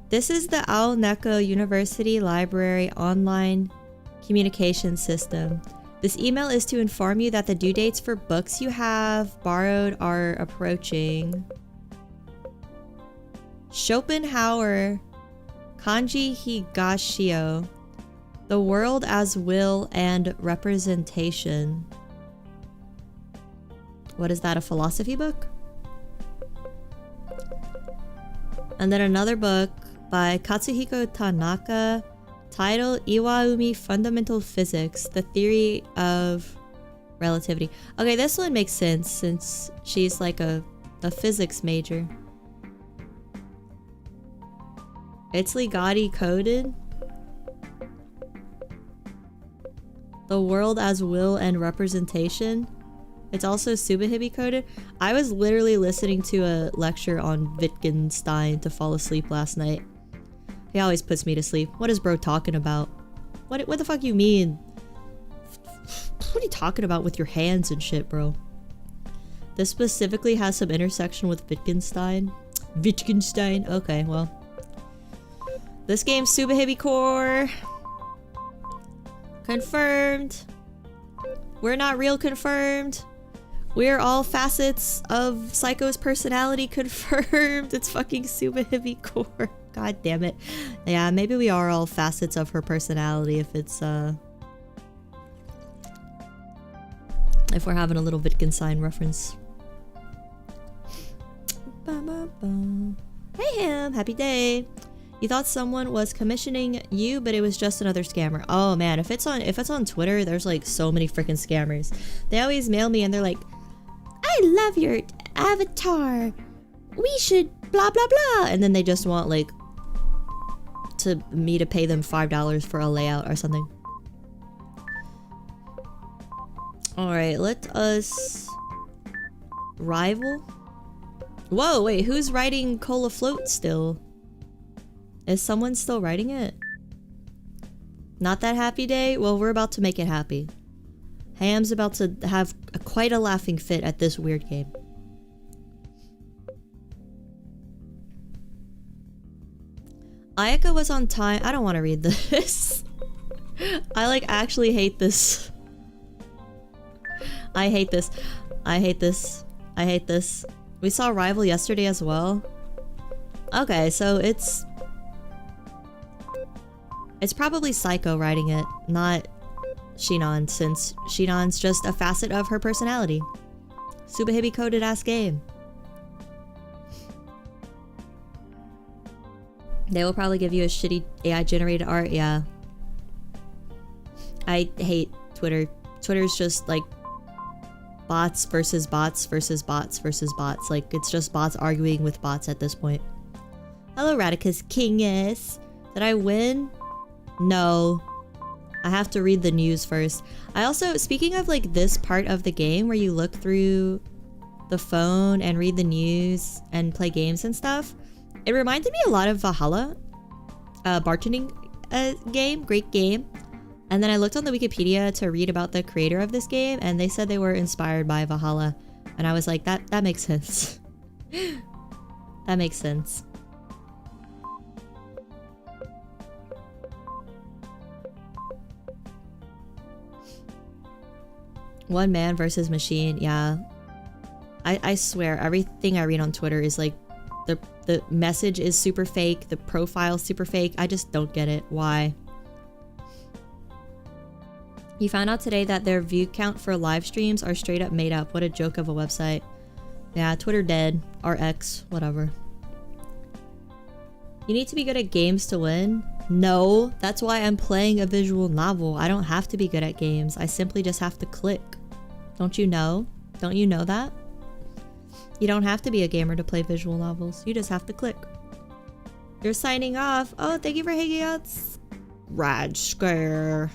This is the Ao Neko University Library online communication system. This email is to inform you that the due dates for books you have borrowed are approaching. Schopenhauer, Kanji Higashio, The World as Will and Representation. What is that, a philosophy book? And then another book by Katsuhiko Tanaka, title Iwaumi Fundamental Physics, The Theory of Relativity. Okay, this one makes sense since she's like a physics major. It's Ligati coded. The World as Will and Representation. It's also Subahibi coded. I was literally listening to a lecture on Wittgenstein to fall asleep last night. He always puts me to sleep. What is bro talking about? What the fuck you mean? What are you talking about with your hands and shit, bro? This specifically has some intersection with Wittgenstein. Wittgenstein. Okay, well. This game's Subahibi core. Confirmed. We're not real confirmed. We're all facets of Saeko's personality confirmed. It's fucking Subahibi core. God damn it. Yeah, maybe we are all facets of her personality if it's if we're having a little Wittgenstein reference. Hey Ham, happy day. You thought someone was commissioning you, but it was just another scammer. Oh man, if it's on Twitter, there's like so many freaking scammers. They always mail me and they're like, I love your avatar. We should blah blah blah, and then they just want like me to pay them $5 for a layout or something. Alright, let us rival. Whoa, wait, who's writing Cola Float still? Is someone still writing it? Not that happy day? Well, we're about to make it happy. Ham's about to have quite a laughing fit at this weird game. Ayaka was on time. I don't want to read this. I like actually hate this. I hate this. I hate this. I hate this. We saw Rival yesterday as well. Okay, so it's probably Saeko writing it, not Shinon, since Shinon's just a facet of her personality. Subahibi coded ass game. They will probably give you a shitty AI generated art. Yeah. I hate Twitter. Twitter's just like bots versus bots versus bots versus bots. Like, it's just bots arguing with bots at this point. Hello, Radicus Kingus. Did I win? No. I have to read the news first. I also, speaking of like this part of the game where you look through the phone and read the news and play games and stuff, it reminded me a lot of Valhalla, bartending game, great game. And then I looked on the Wikipedia to read about the creator of this game, and they said they were inspired by Valhalla. And I was like, that makes sense. That makes sense. One man versus machine, yeah. I swear, everything I read on Twitter is like, the message is super fake, the profile super fake. I just don't get it. Why? You found out today that their view count for live streams are straight up made up. What a joke of a website. Yeah, Twitter dead. Or X, whatever. You need to be good at games to win? No, that's why I'm playing a visual novel. I don't have to be good at games. I simply just have to click. Don't you know? Don't you know that? You don't have to be a gamer to play visual novels. You just have to click. You're signing off. Oh, thank you for hanging out. Rad Scare.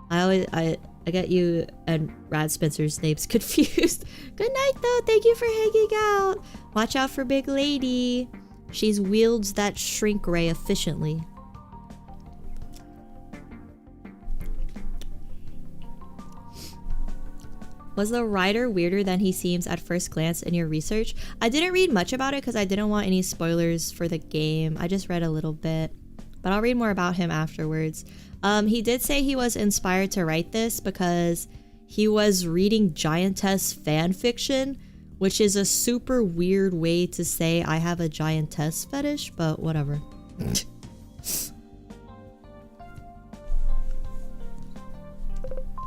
I get you and Rad Spencer's names confused. Good night though. Thank you for hanging out. Watch out for Big Lady. She wields that shrink ray efficiently. Was the writer weirder than he seems at first glance in your research? I didn't read much about it because I didn't want any spoilers for the game. I just read a little bit, but I'll read more about him afterwards. He did say he was inspired to write this because he was reading Giantess fan fiction, which is a super weird way to say I have a Giantess fetish, but whatever.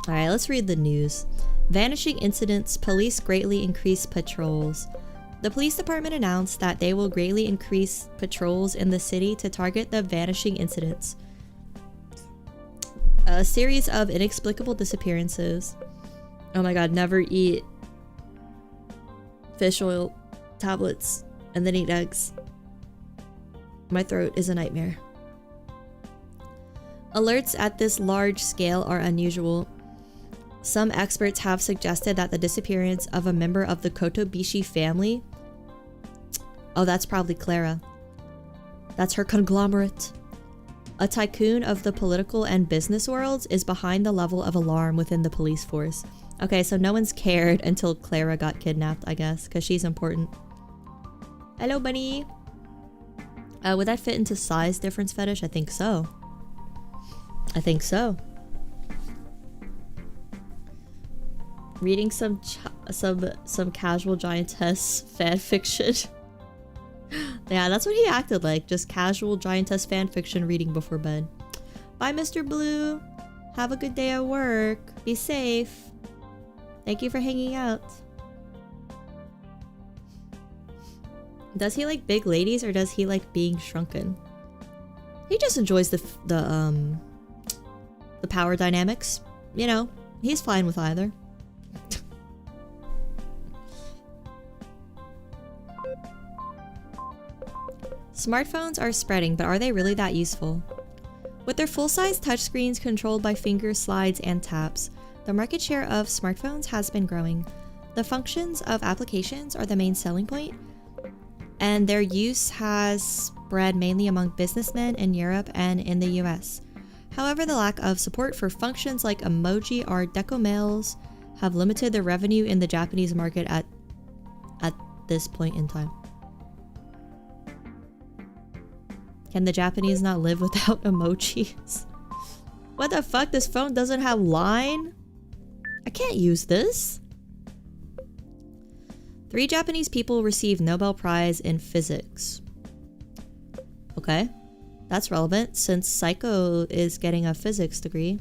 Alright, let's read the news. Vanishing incidents, police greatly increase patrols. The police department announced that they will greatly increase patrols in the city to target the vanishing incidents. A series of inexplicable disappearances. Oh my god, never eat fish oil tablets and then eat eggs. My throat is a nightmare. Alerts at this large scale are unusual. Some experts have suggested that the disappearance of a member of the Kotobishi family... Oh, that's probably Clara. That's her conglomerate. A tycoon of the political and business worlds is behind the level of alarm within the police force. Okay, so no one's cared until Clara got kidnapped, I guess, because she's important. Hello, bunny. Would that fit into size difference fetish? I think so. I think so. Reading some casual Giantess fan fiction. Yeah, that's what he acted like. Just casual Giantess fan fiction reading before bed. Bye, Mr. Blue. Have a good day at work. Be safe. Thank you for hanging out. Does he like big ladies or does he like being shrunken? He just enjoys the power dynamics. You know, he's fine with either. Smartphones are spreading, but are they really that useful? With their full-size touchscreens controlled by finger slides and taps, the market share of smartphones has been growing. The functions of applications are the main selling point, and their use has spread mainly among businessmen in Europe and in the US. However, the lack of support for functions like emoji or decomails have limited the revenue in the Japanese market at this point in time. Can the Japanese not live without emojis? What the fuck? This phone doesn't have line? I can't use this. 3 Japanese people received Nobel Prize in Physics. Okay, that's relevant since Saeko is getting a physics degree.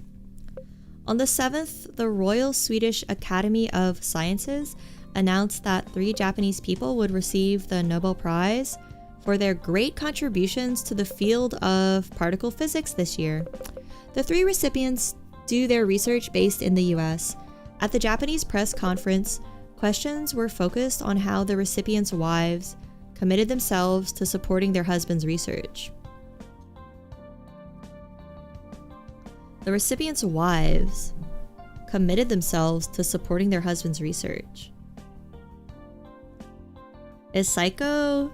On the 7th, the Royal Swedish Academy of Sciences announced that 3 Japanese people would receive the Nobel Prize for their great contributions to the field of particle physics this year. The 3 recipients do their research based in the US. At the Japanese press conference, questions were focused on how the recipients' wives committed themselves to supporting their husbands' research. The recipients' wives committed themselves to supporting their husband's research. Is Saeko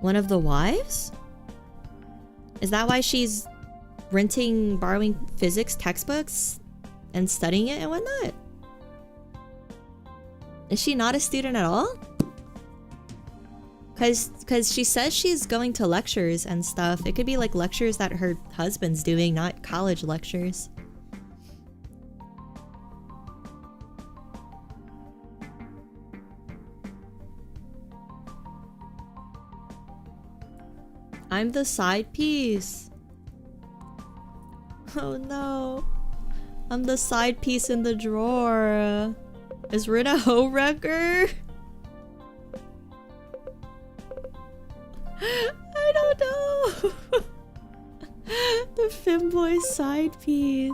one of the wives? Is that why she's borrowing physics textbooks and studying it and whatnot? Is she not a student at all? Because she says she's going to lectures and stuff. It could be like lectures that her husband's doing, not college lectures. I'm the side piece. Oh no. I'm the side piece in the drawer. Is Rin a hoe wrecker? I don't know. The femboy side piece.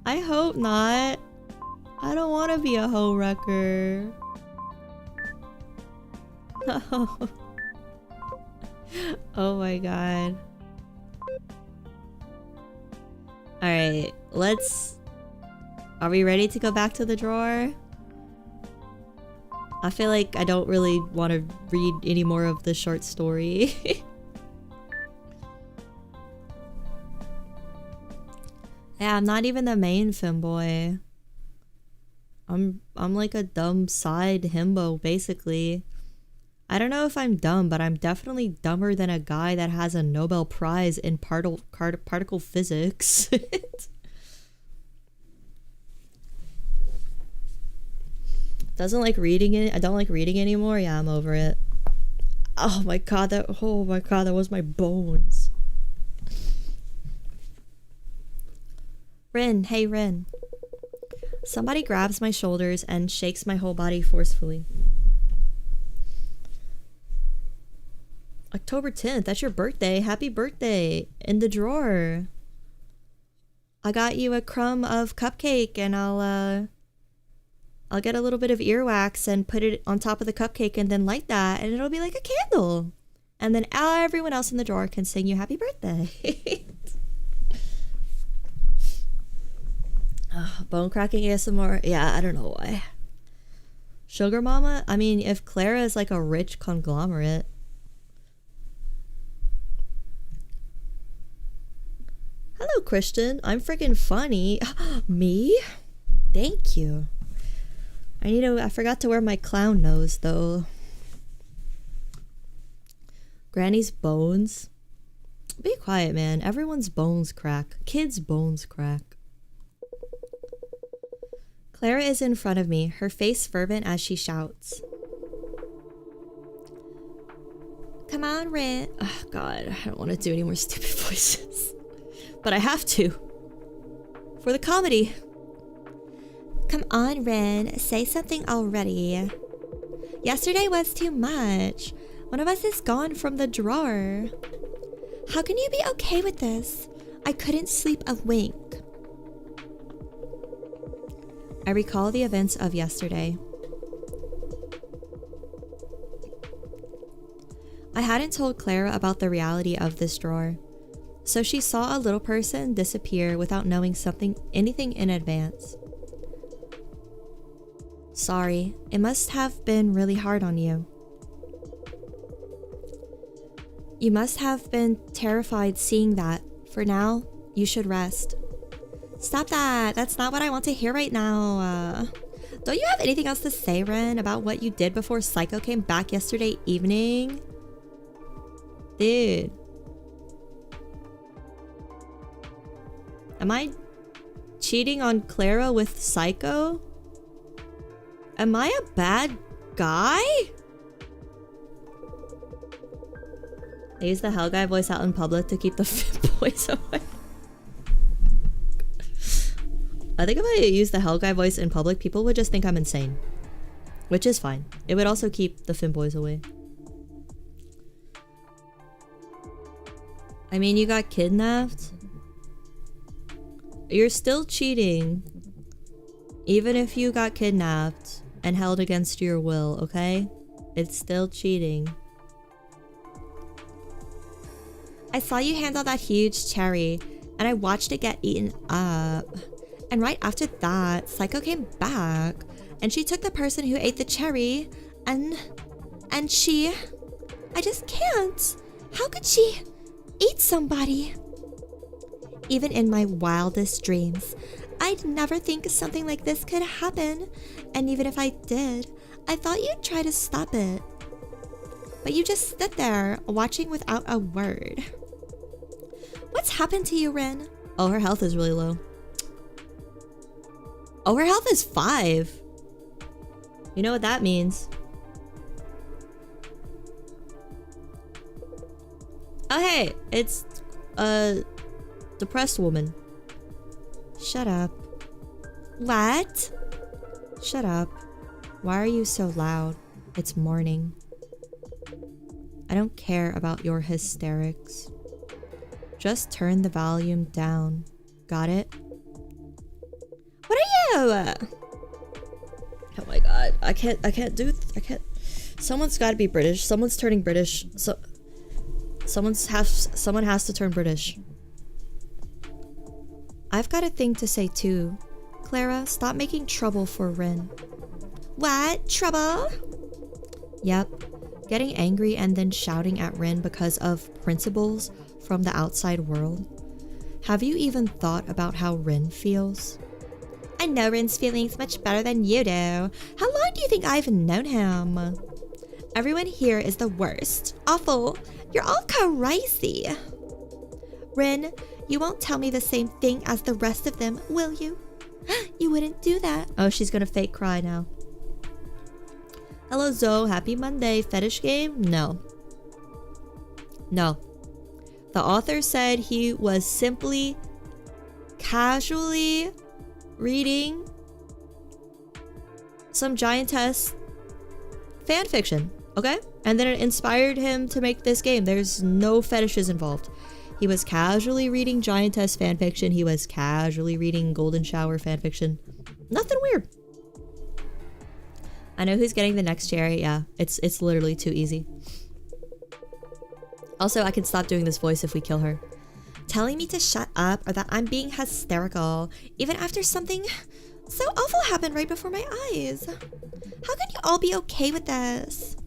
I hope not. I don't want to be a hoe wrecker. No. Oh my god. Alright, are we ready to go back to the drawer? I feel like I don't really want to read any more of the short story. Yeah, I'm not even the main femboy. I'm like a dumb side himbo, basically. I don't know if I'm dumb, but I'm definitely dumber than a guy that has a Nobel Prize in particle physics. Doesn't like reading it. I don't like reading anymore. Yeah, I'm over it. Oh my god, that was my bones. Rin, hey Rin. Somebody grabs my shoulders and shakes my whole body forcefully. October 10th, that's your birthday. Happy birthday. In the drawer. I got you a crumb of cupcake and I'll get a little bit of earwax and put it on top of the cupcake and then light that and it'll be like a candle. And then everyone else in the drawer can sing you happy birthday. Bone cracking ASMR. Yeah, I don't know why. Sugar mama? I mean, if Clara is like a rich conglomerate. Hello, Christian. I'm freaking funny. Me? Thank you. I forgot to wear my clown nose, though. Granny's bones. Be quiet, man. Everyone's bones crack. Kids' bones crack. Clara is in front of me, her face fervent as she shouts. Come on, Rin. Oh, God. I don't want to do any more stupid voices. But I have to. For the comedy. Come on, Rin. Say something already. Yesterday was too much. One of us is gone from the drawer. How can you be okay with this? I couldn't sleep a wink. I recall the events of yesterday. I hadn't told Clara about the reality of this drawer. So she saw a little person disappear without knowing anything in advance. Sorry, it must have been really hard on you. You must have been terrified seeing that. For now, you should rest. Stop that! That's not what I want to hear right now. Don't you have anything else to say, Ren, about what you did before Saeko came back yesterday evening? Dude. Am I cheating on Clara with Saeko? Am I a bad guy? I use the hell guy voice out in public to keep the fit boys away. I think if I use the hell guy voice in public, people would just think I'm insane. Which is fine. It would also keep the femboys away. I mean, you got kidnapped. You're still cheating. Even if you got kidnapped and held against your will, okay? It's still cheating. I saw you handle that huge cherry, and I watched it get eaten up. And right after that, Saeko came back, and she took the person who ate the cherry, and she... I just can't. How could she eat somebody? Even in my wildest dreams, I'd never think something like this could happen. And even if I did, I thought you'd try to stop it. But you just stood there, watching without a word. What's happened to you, Rin? Oh, her health is really low. Oh, her health is 5. You know what that means. Oh, hey, it's a depressed woman. Shut up. What? Shut up. Why are you so loud? It's morning. I don't care about your hysterics. Just turn the volume down. Got it? What are you? Oh my god. I can't. Someone's gotta be British. Someone's turning British. Someone has to turn British. I've got a thing to say too. Clara, stop making trouble for Rin. What? Trouble? Yep. Getting angry and then shouting at Rin because of principles from the outside world. Have you even thought about how Rin feels? I know Rin's feelings much better than you do. How long do you think I've known him? Everyone here is the worst. Awful. You're all crazy. Rin, you won't tell me the same thing as the rest of them, will you? You wouldn't do that. Oh, she's gonna fake cry now. Hello, Zoe. Happy Monday. Fetish game? No. No. The author said he was simply casually reading some Giantess fanfiction, okay? And then it inspired him to make this game. There's no fetishes involved. He was casually reading Giantess fanfiction. He was casually reading Golden Shower fanfiction. Nothing weird. I know who's getting the next cherry. Yeah, it's literally too easy. Also, I can stop doing this voice if we kill her. Telling me to shut up or that I'm being hysterical, even after something so awful happened right before my eyes. How can you all be okay with this?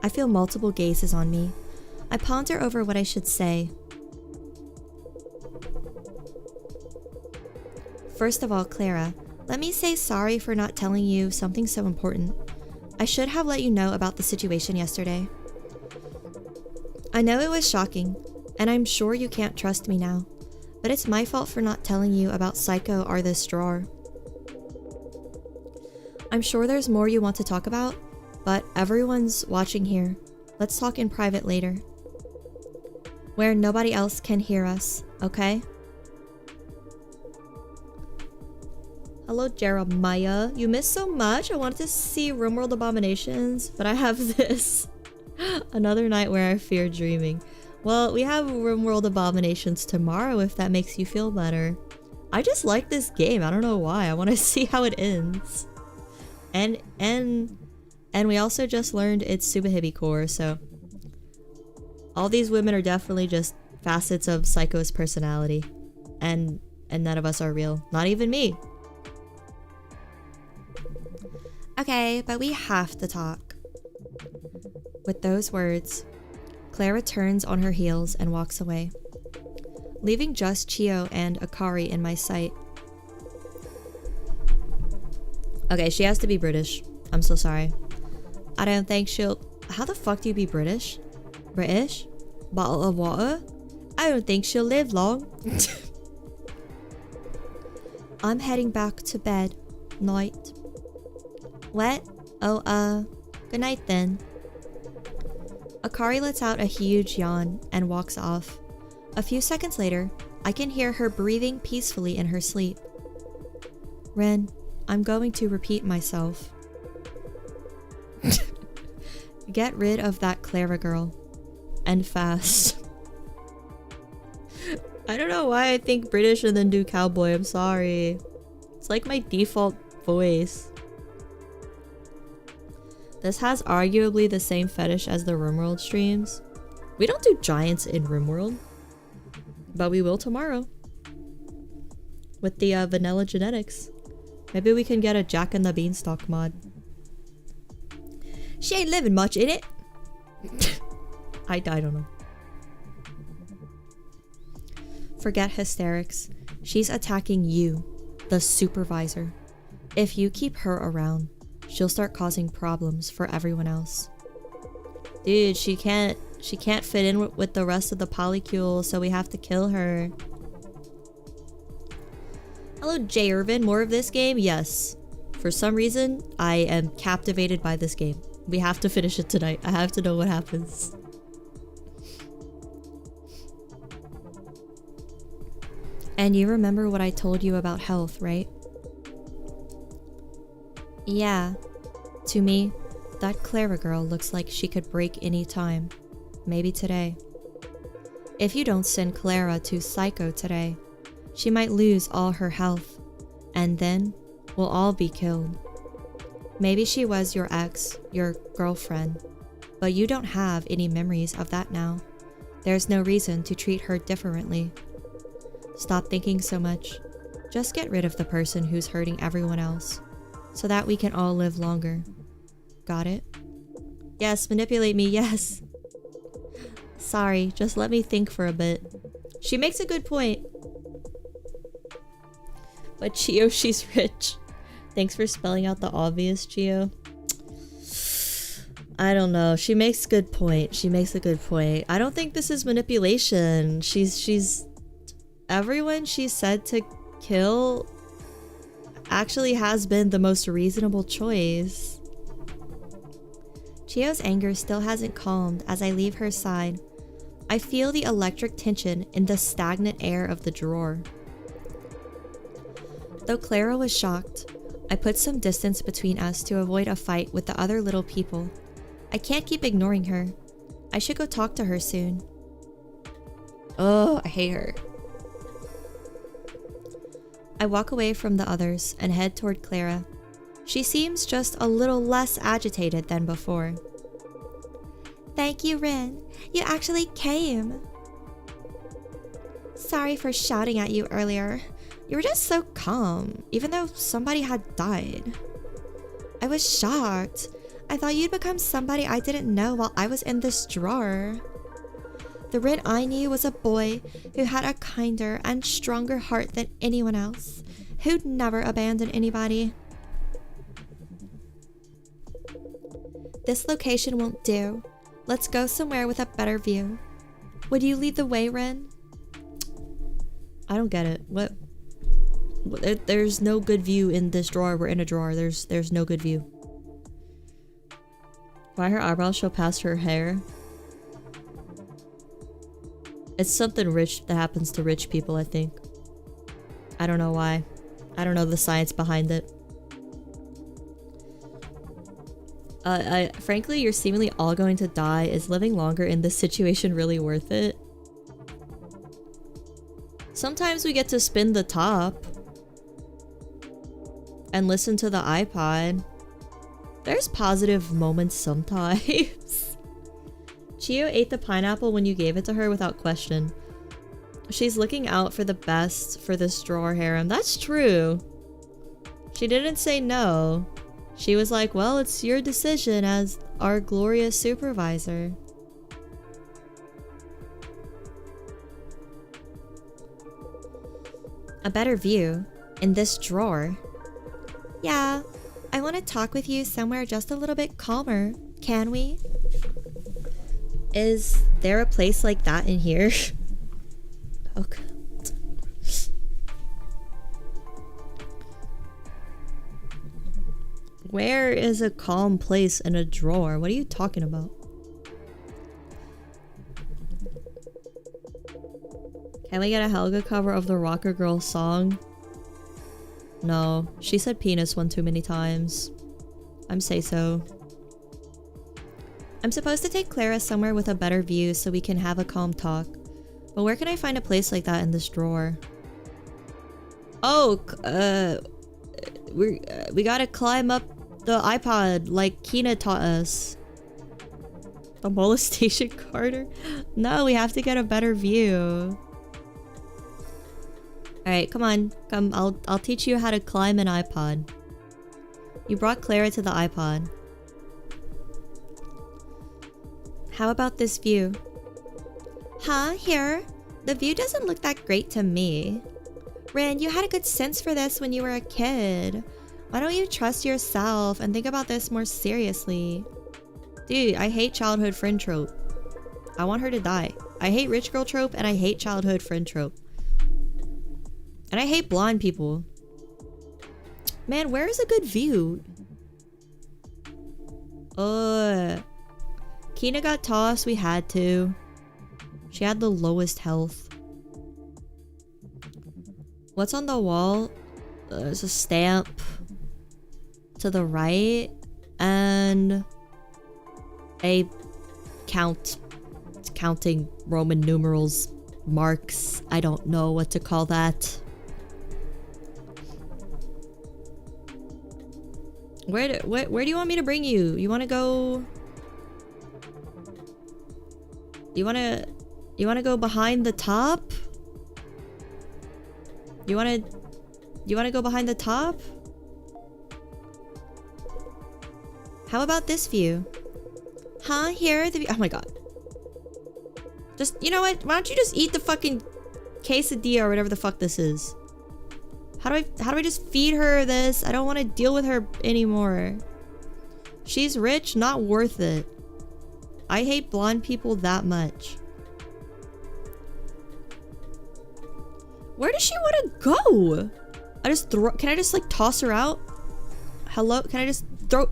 I feel multiple gazes on me. I ponder over what I should say. First of all, Clara, let me say sorry for not telling you something so important. I should have let you know about the situation yesterday. I know it was shocking, and I'm sure you can't trust me now, but it's my fault for not telling you about Saeko or this drawer. I'm sure there's more you want to talk about, but everyone's watching here. Let's talk in private later. Where nobody else can hear us, okay? Hello, Jeremiah. You missed so much. I wanted to see RimWorld Abominations, but I have this. Another night where I fear dreaming. Well, we have RimWorld Abominations tomorrow if that makes you feel better. I just like this game. I don't know why. I want to see how it ends. And we also just learned it's Subahibby core, so all these women are definitely just facets of Saeko's personality. And none of us are real. Not even me. Okay, but we have to talk. With those words, Clara turns on her heels and walks away, leaving just Chio and Akari in my sight. Okay, she has to be British. I'm so sorry. I don't think she'll... How the fuck do you be British? British? Bottle of water? I don't think she'll live long. I'm heading back to bed. Night. What? Oh, good night then. Akari lets out a huge yawn and walks off. A few seconds later, I can hear her breathing peacefully in her sleep. Ren, I'm going to repeat myself. Get rid of that Clara girl. And fast. I don't know why I think British and then do cowboy. I'm sorry. It's like my default voice. This has arguably the same fetish as the RimWorld streams. We don't do giants in RimWorld, but we will tomorrow with the vanilla genetics. Maybe we can get a Jack and the Beanstalk mod. She ain't living much in it. I don't know. Forget hysterics. She's attacking you, the supervisor. If you keep her around, she'll start causing problems for everyone else. Dude, she can't fit in with the rest of the polycule, so we have to kill her. Hello, J. Irvin. More of this game? Yes. For some reason, I am captivated by this game. We have to finish it tonight. I have to know what happens. And you remember what I told you about health, right? Yeah. To me, that Clara girl looks like she could break any time. Maybe today. If you don't send Clara to Saeko today, she might lose all her health, and then we'll all be killed. Maybe she was your ex, your girlfriend, but you don't have any memories of that now. There's no reason to treat her differently. Stop thinking so much. Just get rid of the person who's hurting everyone else, so that we can all live longer. Got it? Yes, manipulate me, yes. Sorry, just let me think for a bit. She makes a good point. But Chio, she's rich. Thanks for spelling out the obvious, Chio. I don't know. She makes a good point. She makes a good point. I don't think this is manipulation. She's everyone she said to kill actually has been the most reasonable choice. Chio's anger still hasn't calmed as I leave her side. I feel the electric tension in the stagnant air of the drawer. Though Clara was shocked, I put some distance between us to avoid a fight with the other little people. I can't keep ignoring her. I should go talk to her soon. Oh, I hate her. I walk away from the others and head toward Clara. She seems just a little less agitated than before. Thank you, Rin. You actually came. Sorry for shouting at you earlier. You were just so calm, even though somebody had died. I was shocked. I thought you'd become somebody I didn't know while I was in this drawer. The Rin I knew was a boy who had a kinder and stronger heart than anyone else, who'd never abandon anybody. This location won't do. Let's go somewhere with a better view. Would you lead the way, Rin? I don't get it. What? There's no good view in this drawer. We're in a drawer. There's no good view. Why her eyebrows show past her hair? It's something rich that happens to rich people, I think. I don't know why. I don't know the science behind it. Frankly, you're seemingly all going to die. Is living longer in this situation really worth it? Sometimes we get to spin the top and listen to the iPod. There's positive moments sometimes. Chio ate the pineapple when you gave it to her without question. She's looking out for the best for this drawer harem. That's true. She didn't say no. She was like, well, it's your decision as our glorious supervisor. A better view? In this drawer? Yeah, I want to talk with you somewhere just a little bit calmer. Can we? Is there a place like that in here? Okay. Where is a calm place in a drawer? What are you talking about? Can we get a Helga cover of the Rocker Girl song? No, she said penis one too many times. I'm say so. I'm supposed to take Clara somewhere with a better view so we can have a calm talk. But where can I find a place like that in this drawer? Oh, we gotta climb up the iPod like Kina taught us. The molestation Carter? No, we have to get a better view. Alright, come on. Come, I'll teach you how to climb an iPod. You brought Clara to the iPod. How about this view? Huh? Here? The view doesn't look that great to me. Rin, you had a good sense for this when you were a kid. Why don't you trust yourself and think about this more seriously? Dude, I hate childhood friend trope. I want her to die. I hate rich girl trope and I hate childhood friend trope. And I hate blonde people. Man, where is a good view? Kina got tossed, we had to. She had the lowest health. What's on the wall? There's a stamp to the right and a counting Roman numerals, marks. I don't know what to call that. Where do you want me to bring you? You want to go? You want to go behind the top? You want to go behind the top? How about this view? Huh? Here? The view? Oh my god. Just, you know what? Why don't you just eat the fucking quesadilla or whatever the fuck this is? How do I just feed her this? I don't want to deal with her anymore. She's rich, not worth it. I hate blonde people that much. Where does she want to go? Can I just like toss her out? Hello? Can I just throw?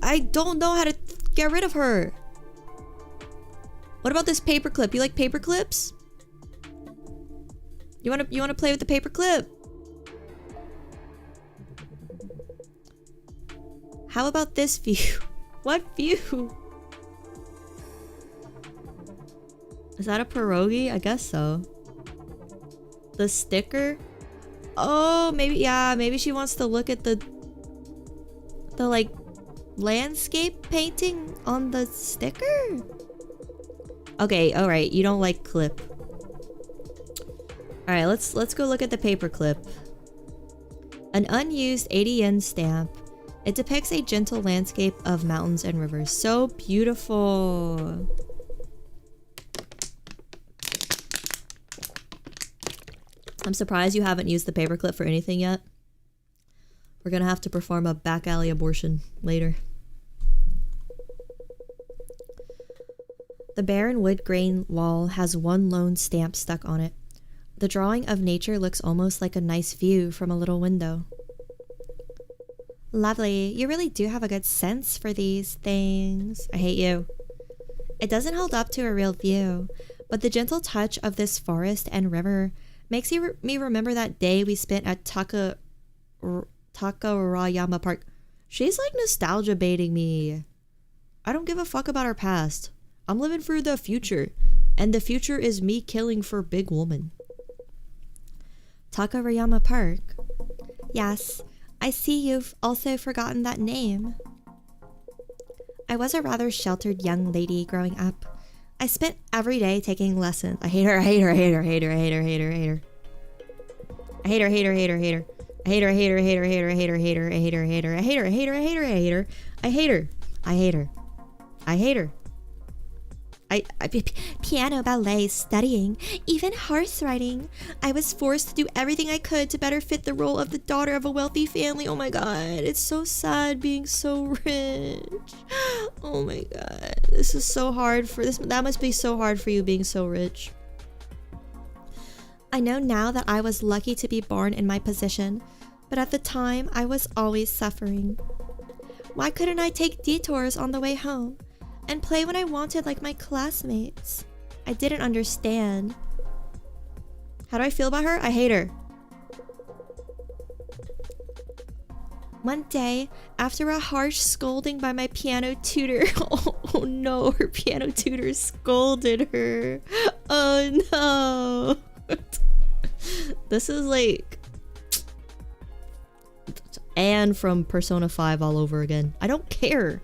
I don't know how to get rid of her. What about this paperclip? You like paperclips? You wanna play with the paperclip? How about this view? What view? Is that a pierogi? I guess so. The sticker? Oh, maybe, yeah, maybe she wants to look at the like landscape painting on the sticker? Okay, alright, you don't like clip. Alright, let's go look at the paperclip. An unused 80 yen stamp. It depicts a gentle landscape of mountains and rivers. So beautiful. I'm surprised you haven't used the paperclip for anything yet. We're gonna have to perform a back alley abortion later. The barren wood grain wall has one lone stamp stuck on it. The drawing of nature looks almost like a nice view from a little window. Lovely. You really do have a good sense for these things. I hate you. It doesn't hold up to a real view, but the gentle touch of this forest and river makes me remember that day we spent at Takarayama Park. She's like nostalgia baiting me. I don't give a fuck about our past. I'm living for the future, and the future is me killing for big woman. Takarayama Park. Yes, I see you've also forgotten that name. I was a rather sheltered young lady growing up. I spent every day taking lessons. I hate her, I hate her, I hate her, I hate her, I hate her, I hate her, I hate her. I hate her, I hate her, I hate her, I hate her. I hate her, I hate her, I hate her, I hate her, I hate her, I hate her, I hate her, I hate her, I hate her, I hate her, I hate her, I hate her, I hate her, I hate her, I hate her. Piano, ballet, studying, even horse riding. I was forced to do everything I could to better fit the role of the daughter of a wealthy family. Oh my god, it's so sad being so rich. Oh my god, this is so hard for this. That must be so hard for you being so rich. I know now that I was lucky to be born in my position, but at the time I was always suffering. Why couldn't I take detours on the way home and play when I wanted like my classmates? I didn't understand. How do I feel about her? I hate her. One day, after a harsh scolding by my piano tutor, oh no, her piano tutor scolded her. Oh no. This is like Anne from Persona 5 all over again. I don't care.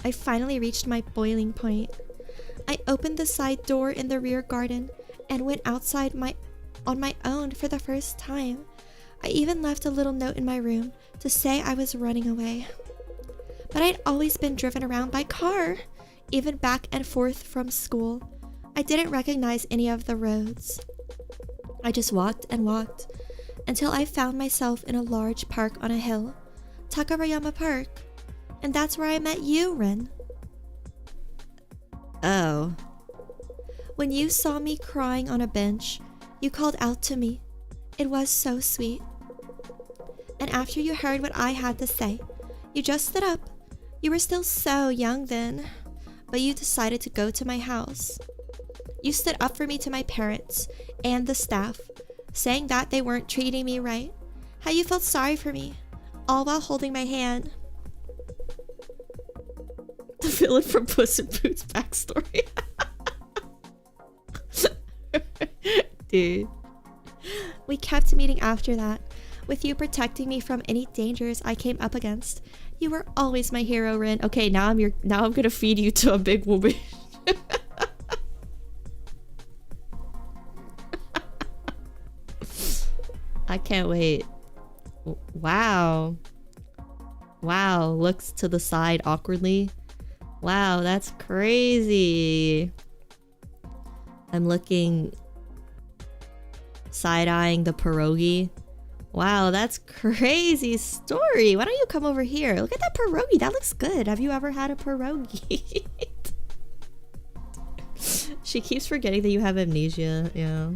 I finally reached my boiling point. I opened the side door in the rear garden and went outside on my own for the first time. I even left a little note in my room to say I was running away. But I'd always been driven around by car, even back and forth from school. I didn't recognize any of the roads. I just walked and walked until I found myself in a large park on a hill, Takarayama Park. And that's where I met you, Ren. Oh. When you saw me crying on a bench, you called out to me. It was so sweet. And after you heard what I had to say, you just stood up. You were still so young then, but you decided to go to my house. You stood up for me to my parents and the staff, saying that they weren't treating me right, how you felt sorry for me, all while holding my hand. The villain from Puss in Boots backstory. Dude. We kept meeting after that, with you protecting me from any dangers I came up against. You were always my hero, Rin. Okay, now I'm gonna feed you to a big woman. I can't wait. Wow. Wow, looks to the side awkwardly. Wow, that's crazy. I'm looking, side-eyeing the pierogi. Wow, that's crazy story. Why don't you come over here? Look at that pierogi. That looks good. Have you ever had a pierogi? She keeps forgetting that you have amnesia. Yeah.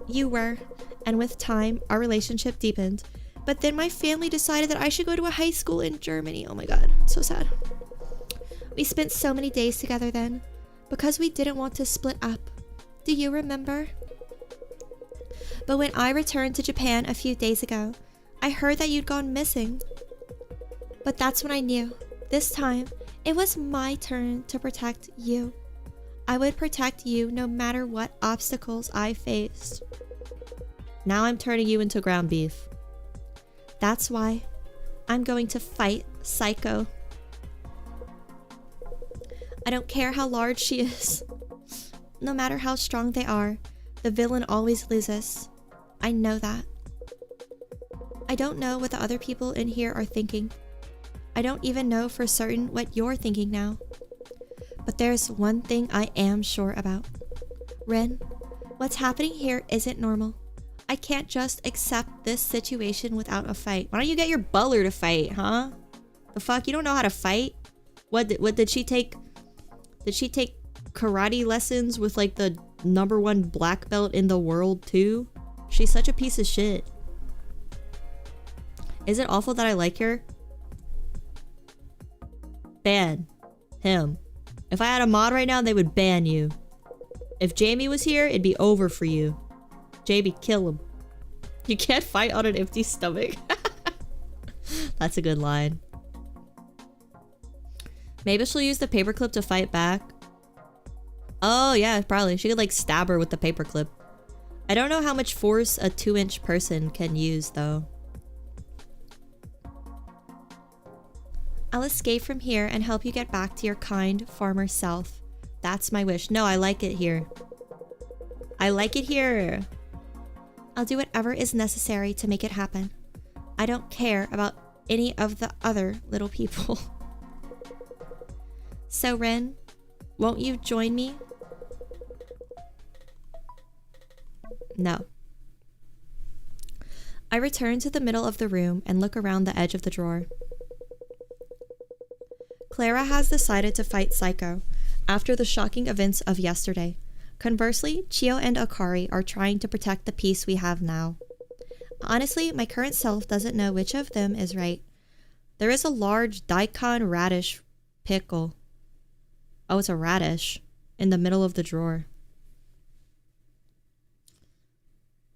You were, and with time, our relationship deepened. But then my family decided that I should go to a high school in Germany. Oh my god, so sad. We spent so many days together then, because we didn't want to split up. Do you remember? But when I returned to Japan a few days ago, I heard that you'd gone missing. But that's when I knew, this time, it was my turn to protect you. I would protect you no matter what obstacles I faced. Now I'm turning you into ground beef. That's why I'm going to fight Saeko. I don't care how large she is. No matter how strong they are, the villain always loses. I know that. I don't know what the other people in here are thinking. I don't even know for certain what you're thinking now. But there's one thing I am sure about. Ren, what's happening here isn't normal. I can't just accept this situation without a fight. Why don't you get your butler to fight, huh? The fuck? You don't know how to fight? What did she take? Did she take karate lessons with like the #1 black belt in the world too? She's such a piece of shit. Is it awful that I like her? Ban him. If I had a mod right now, they would ban you. If Jamie was here, it'd be over for you. Jamie, kill him. You can't fight on an empty stomach. That's a good line. Maybe she'll use the paperclip to fight back. Oh yeah, probably. She could like stab her with the paperclip. I don't know how much force a 2-inch person can use though. I'll escape from here and help you get back to your kind farmer self. That's my wish. No, I like it here. I like it here. I'll do whatever is necessary to make it happen. I don't care about any of the other little people. So Ren, won't you join me? No. I return to the middle of the room and look around the edge of the drawer. Clara has decided to fight Saeko after the shocking events of yesterday. Conversely, Chio and Akari are trying to protect the peace we have now. Honestly, my current self doesn't know which of them is right. There is a large daikon radish pickle. Oh, it's a radish in the middle of the drawer.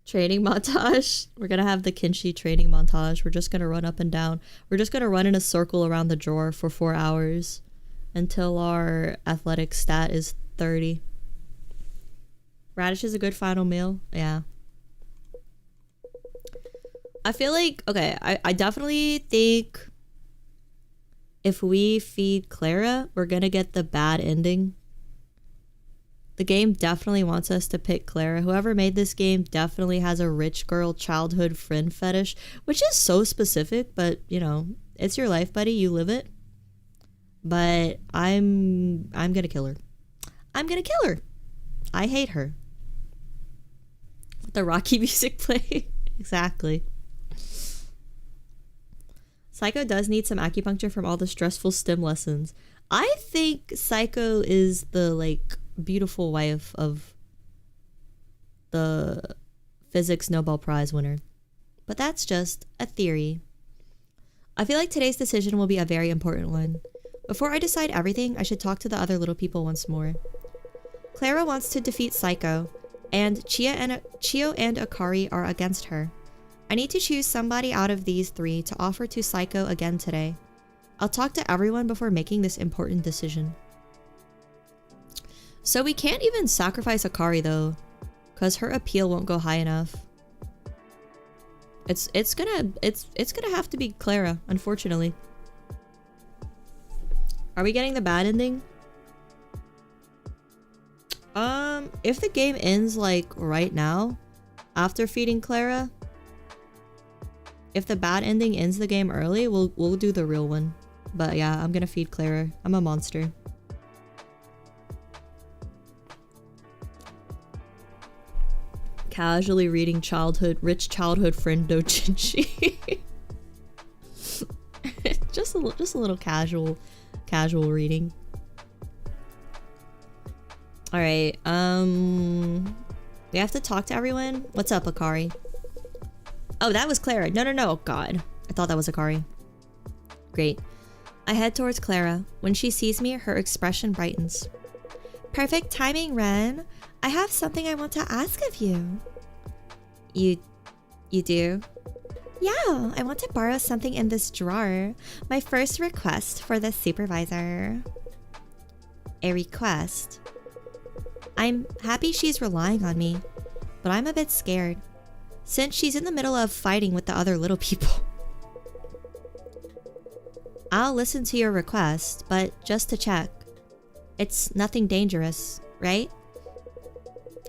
Training montage. We're gonna have the Kinshi training montage. We're just gonna run up and down. We're just gonna run in a circle around the drawer for 4 hours until our athletic stat is 30. Radish is a good final meal. Yeah. I feel like, okay, I definitely think if we feed Clara, we're gonna get the bad ending. The game definitely wants us to pick Clara. Whoever made this game definitely has a rich girl childhood friend fetish, which is so specific, but you know, it's your life, buddy. You live it. But I'm gonna kill her. I'm gonna kill her. I hate her. The Rocky music play. Exactly. Saeko does need some acupuncture from all the stressful STEM lessons. I think Saeko is the like beautiful wife of the physics Nobel Prize winner. But that's just a theory. I feel like today's decision will be a very important one. Before I decide everything, I should talk to the other little people once more. Clara wants to defeat Saeko, and Chio and Akari are against her. I need to choose somebody out of these three to offer to Saeko again today. I'll talk to everyone before making this important decision. So we can't even sacrifice Akari though, because her appeal won't go high enough. It's gonna have to be Clara, unfortunately. Are we getting the bad ending? If the game ends like right now, after feeding Clara, if the bad ending ends the game early, we'll do the real one. But yeah, I'm gonna feed Clara. I'm a monster. Casually reading rich childhood friend doujinshi. just a little casual reading. All right. We have to talk to everyone. What's up, Akari? Oh, that was Clara. No. Oh, God. I thought that was Akari. Great. I head towards Clara. When she sees me, her expression brightens. Perfect timing, Ren. I have something I want to ask of you. You do? Yeah, I want to borrow something in this drawer. My first request for the supervisor. A request? I'm happy she's relying on me, but I'm a bit scared, since she's in the middle of fighting with the other little people. I'll listen to your request, but just to check. It's nothing dangerous, right?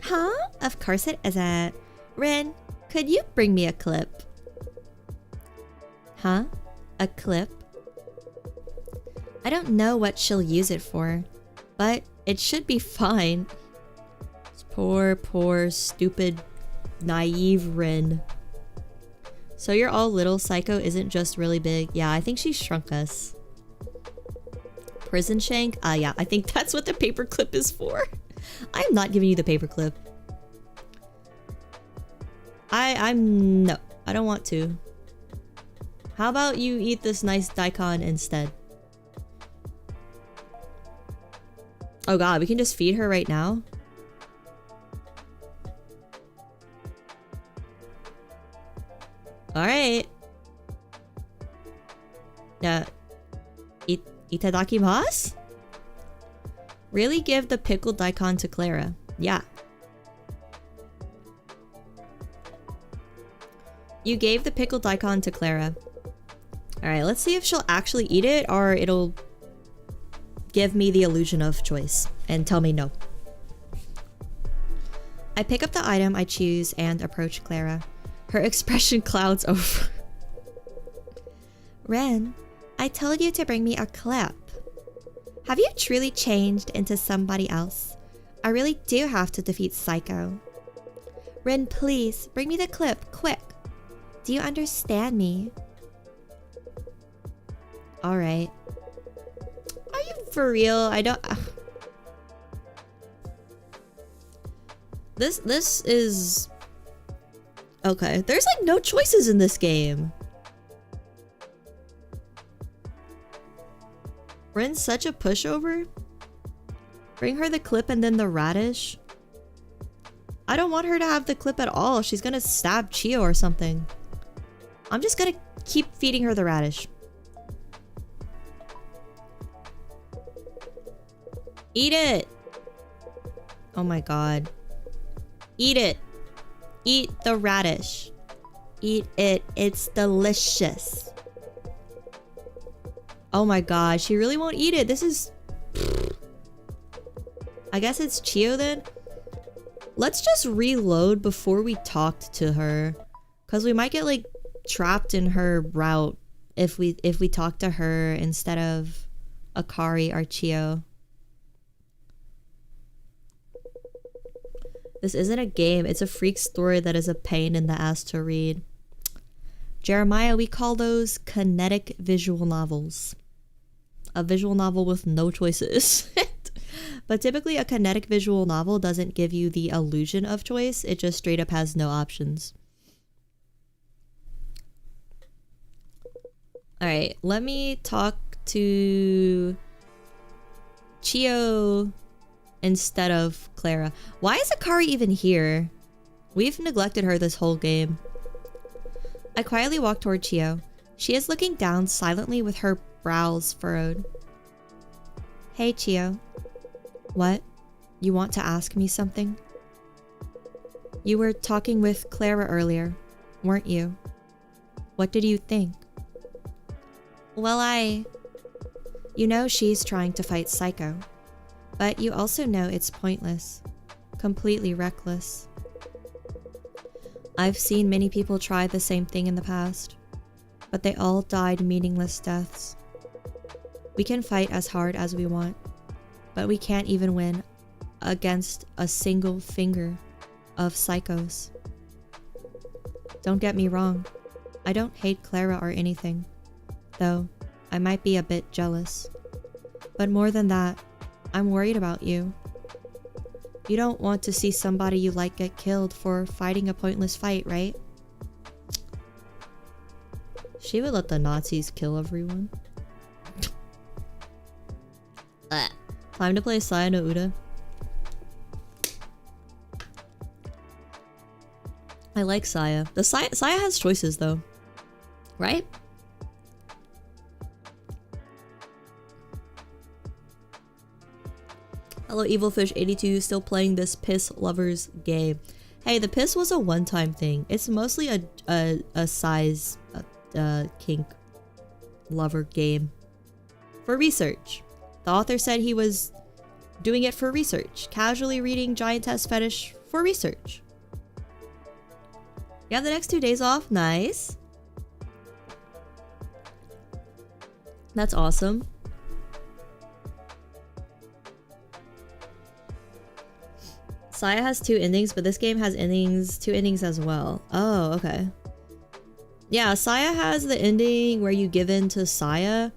Huh? Of course it isn't. Rin, could you bring me a clip? Huh? A clip? I don't know what she'll use it for, but it should be fine. Poor, stupid, naive Rin. So you're all little. Saeko isn't just really big. Yeah, I think she shrunk us. Prison shank? Yeah, I think that's what the paperclip is for. I am not giving you the paperclip. No, I don't want to. How about you eat this nice daikon instead? Oh God, we can just feed her right now? Alright. Itadakimasu? Really give the pickled daikon to Clara. Yeah. You gave the pickled daikon to Clara. Alright, let's see if she'll actually eat it or it'll give me the illusion of choice and tell me no. I pick up the item I choose and approach Clara. Her expression clouds over. Ren, I told you to bring me a clip. Have you truly changed into somebody else? I really do have to defeat Saeko. Ren, please, bring me the clip, quick. Do you understand me? Alright. Are you for real? I don't... This is... Okay, there's like no choices in this game. Ren's such a pushover. Bring her the clip and then the radish. I don't want her to have the clip at all. She's gonna stab Chio or something. I'm just gonna keep feeding her the radish. Eat it! Oh my god. Eat it! Eat the radish. Eat it. It's delicious. Oh my god, she really won't eat it. This is... I guess it's Chio then? Let's just reload before we talked to her. Because we might get like trapped in her route if we talk to her instead of Akari or Chio. This isn't a game, it's a freak story that is a pain in the ass to read. Jeremiah, we call those kinetic visual novels. A visual novel with no choices. But typically a kinetic visual novel doesn't give you the illusion of choice, it just straight up has no options. Alright, let me talk to Chio instead of Clara. Why is Akari even here? We've neglected her this whole game. I quietly walk toward Chio. She is looking down silently with her brows furrowed. Hey, Chio. What? You want to ask me something? You were talking with Clara earlier, weren't you? What did you think? Well, You know she's trying to fight Saeko. But you also know it's pointless. Completely reckless. I've seen many people try the same thing in the past, but they all died meaningless deaths. We can fight as hard as we want, but we can't even win against a single finger of Saeko's. Don't get me wrong, I don't hate Clara or anything, though I might be a bit jealous. But more than that, I'm worried about you. You don't want to see somebody you like get killed for fighting a pointless fight, right? She would let the Nazis kill everyone. Time to play Saya no Uda. I like Saya. The Saya has choices though. Right? Hello Evilfish82, still playing this piss lovers game. Hey, the piss was a one-time thing. It's mostly a size kink lover game. For research. The author said he was doing it for research. Casually reading Giantess fetish for research. You have the next 2 days off? Nice. That's awesome. Saya has 2 endings, but this game has endings, 2 endings as well. Oh, okay. Yeah, Saya has the ending where you give in to Saya,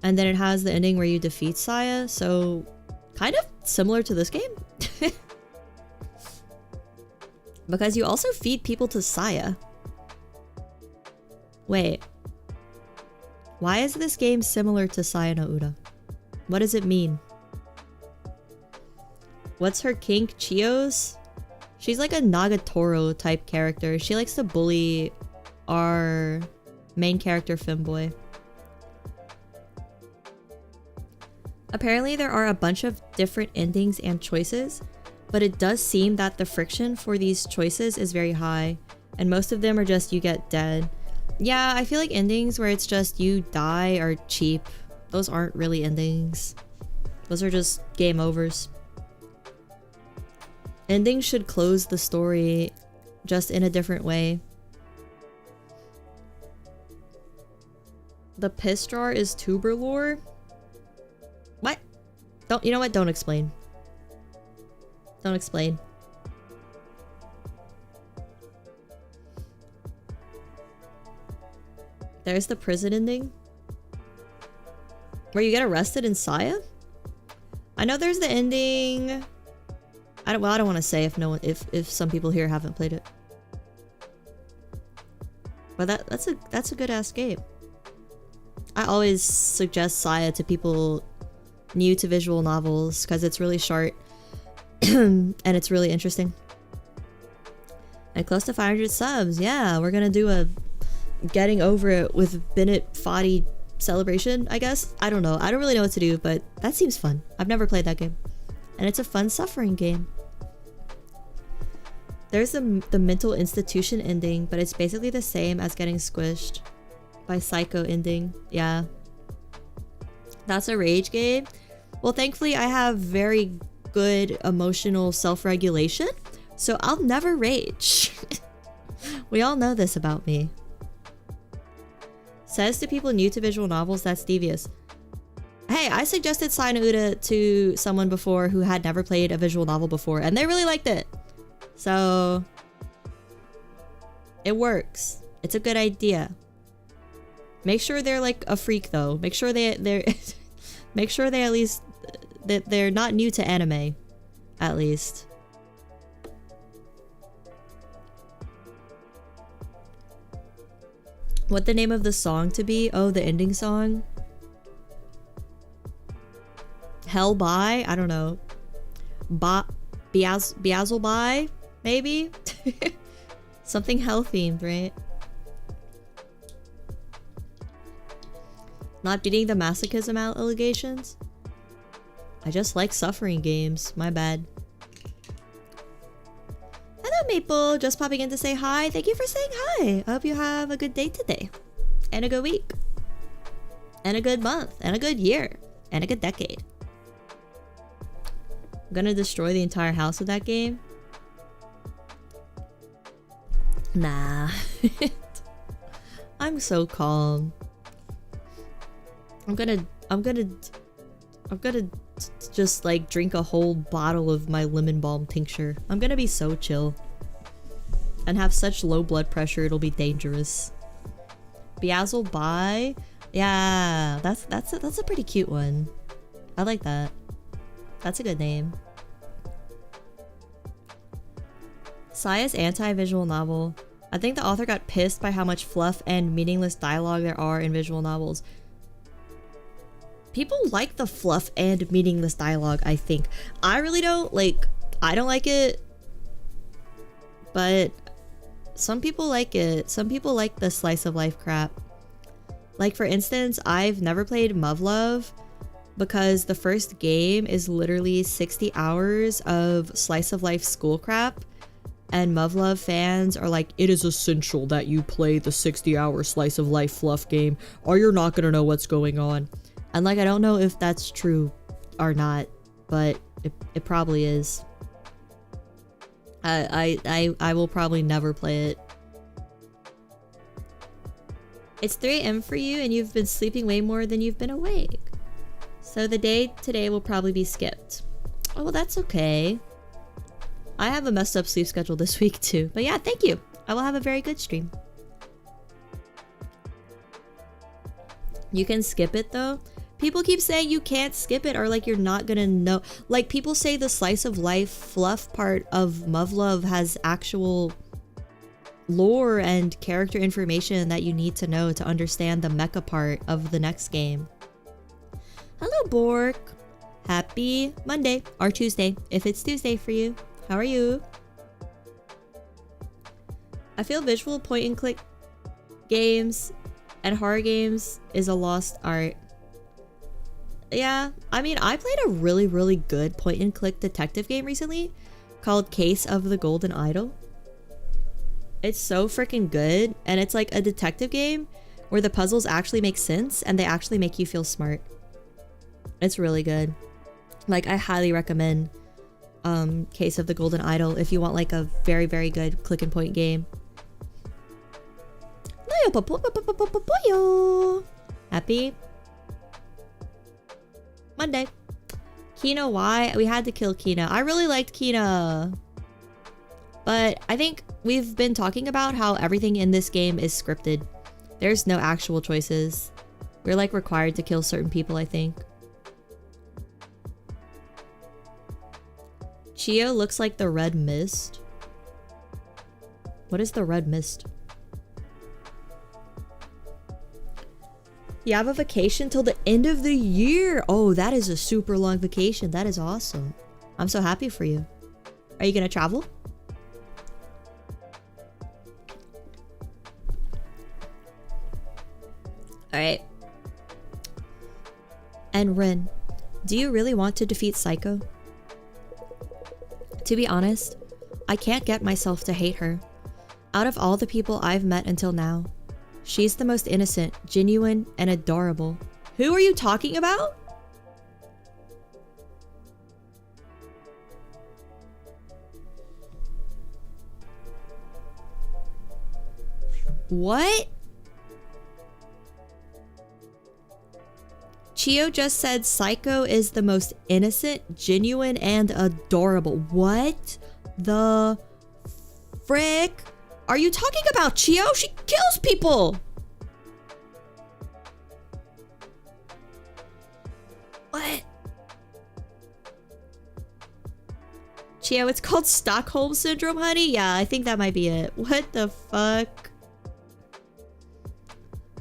and then it has the ending where you defeat Saya, so kind of similar to this game. Because you also feed people to Saya. Wait. Why is this game similar to Saya no Uda? What does it mean? What's her kink? Chio's? She's like a Nagatoro type character. She likes to bully our main character, Femboy. Apparently there are a bunch of different endings and choices, but it does seem that the friction for these choices is very high, and most of them are just you get dead. Yeah, I feel like endings where it's just you die are cheap. Those aren't really endings. Those are just game overs. Endings should close the story just in a different way. The piss jar is tuber lore? What? Don't, you know what? Don't explain. Don't explain. There's the prison ending. Where you get arrested in Saya? I know there's the ending. I don't want to say if some people here haven't played it. But that's a good ass game. I always suggest Saya to people new to visual novels because it's really short and it's really interesting. And close to 500 subs. Yeah, we're gonna do a getting over it with Bennett Foddy celebration, I guess. I don't know. I don't really know what to do, but that seems fun. I've never played that game. And it's a fun suffering game. There's the mental institution ending, but it's basically the same as getting squished by Saeko ending. Yeah. That's a rage game. Well, thankfully I have very good emotional self-regulation, so I'll never rage. We all know this about me. Says to people new to visual novels, that's devious. Hey, I suggested Sainouda to someone before who had never played a visual novel before, and they really liked it. So it works. It's a good idea. Make sure they're like a freak though. Make sure they're make sure they at least that they're not new to anime, at least. What the name of the song to be? Oh, the ending song. Hell by? I don't know. Beazzle by? Maybe? Something hell themed, right? Not beating the masochism allegations? I just like suffering games. My bad. Hello, Maple. Just popping in to say hi. Thank you for saying hi. I hope you have a good day today. And a good week. And a good month. And a good year. And a good decade. I'm gonna destroy the entire house with that game. Nah. I'm so calm. I'm gonna just like drink a whole bottle of my lemon balm tincture. I'm gonna be so chill. And have such low blood pressure it'll be dangerous. Beazzle by? Yeah, that's a pretty cute one. I like that. That's a good name. Saya's anti-visual novel. I think the author got pissed by how much fluff and meaningless dialogue there are in visual novels. People like the fluff and meaningless dialogue, I think. I really don't. Like, I don't like it. But some people like it. Some people like the slice of life crap. Like, for instance, I've never played Muv-Luv because the first game is literally 60 hours of slice of life school crap. And Muv-Luv fans are like, it is essential that you play the 60-hour slice of life fluff game or you're not gonna know what's going on. And like, I don't know if that's true or not, but it probably is. I will probably never play it. It's 3 AM for you and you've been sleeping way more than you've been awake. So the day today will probably be skipped. Oh, well, that's okay. I have a messed up sleep schedule this week too. But yeah, thank you. I will have a very good stream. You can skip it though. People keep saying you can't skip it or like you're not gonna know. Like people say the slice of life fluff part of Muv-Luv has actual lore and character information that you need to know to understand the mecha part of the next game. Hello, Bork. Happy Monday or Tuesday if it's Tuesday for you. How are you? I feel visual point and click games and horror games is a lost art. Yeah, I mean, I played a really, really good point and click detective game recently called Case of the Golden Idol. It's so freaking good, and it's like a detective game where the puzzles actually make sense and they actually make you feel smart. It's really good. Like, I highly recommend Case of the Golden Idol if you want like a very, very good click and point game. Happy Monday. Kina, why? We had to kill Kina. I really liked Kina. But I think we've been talking about how everything in this game is scripted. There's no actual choices. We're like required to kill certain people, I think. Chio looks like the red mist. What is the red mist? You have a vacation till the end of the year. Oh, that is a super long vacation. That is awesome. I'm so happy for you. Are you gonna travel? Alright. And Rin, do you really want to defeat Saeko? To be honest, I can't get myself to hate her. Out of all the people I've met until now, she's the most innocent, genuine, and adorable. Who are you talking about? What? Chio just said Saeko is the most innocent, genuine, and adorable. What the frick? Are you talking about Chio? She kills people! What? Chio, it's called Stockholm Syndrome, honey? Yeah, I think that might be it. What the fuck?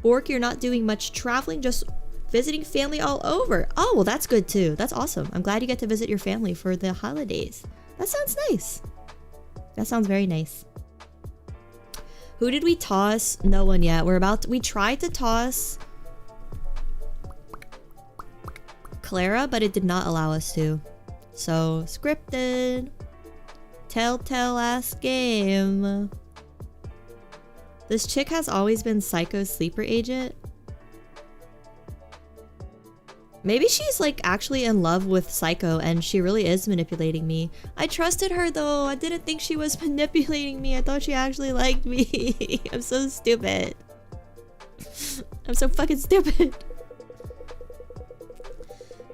Orc, you're not doing much traveling, just visiting family all over. Oh, well, that's good too. That's awesome. I'm glad you get to visit your family for the holidays. That sounds nice. That sounds very nice. Who did we toss? No one yet. We tried to toss Clara, but it did not allow us to. So, scripted. Telltale ass game. This chick has always been Saeko's sleeper agent. Maybe she's like actually in love with Saeko and she really is manipulating me. I trusted her though. I didn't think she was manipulating me. I thought she actually liked me. I'm so stupid. I'm so fucking stupid.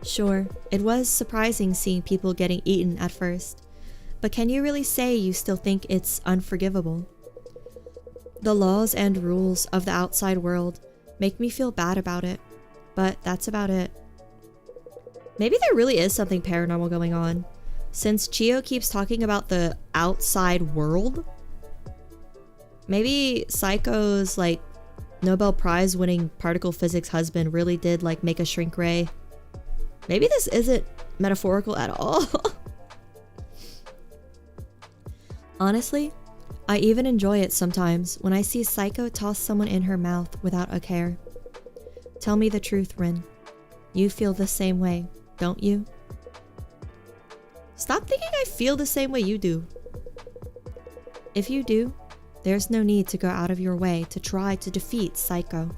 Sure, it was surprising seeing people getting eaten at first. But can you really say you still think it's unforgivable? The laws and rules of the outside world make me feel bad about it. But that's about it. Maybe there really is something paranormal going on. Since Chio keeps talking about the outside world. Maybe Saeko's like Nobel Prize winning particle physics husband really did like make a shrink ray. Maybe this isn't metaphorical at all. Honestly, I even enjoy it sometimes when I see Saeko toss someone in her mouth without a care. Tell me the truth, Rin. You feel the same way, don't you? Stop thinking I feel the same way you do. If you do, there's no need to go out of your way to try to defeat Saeko.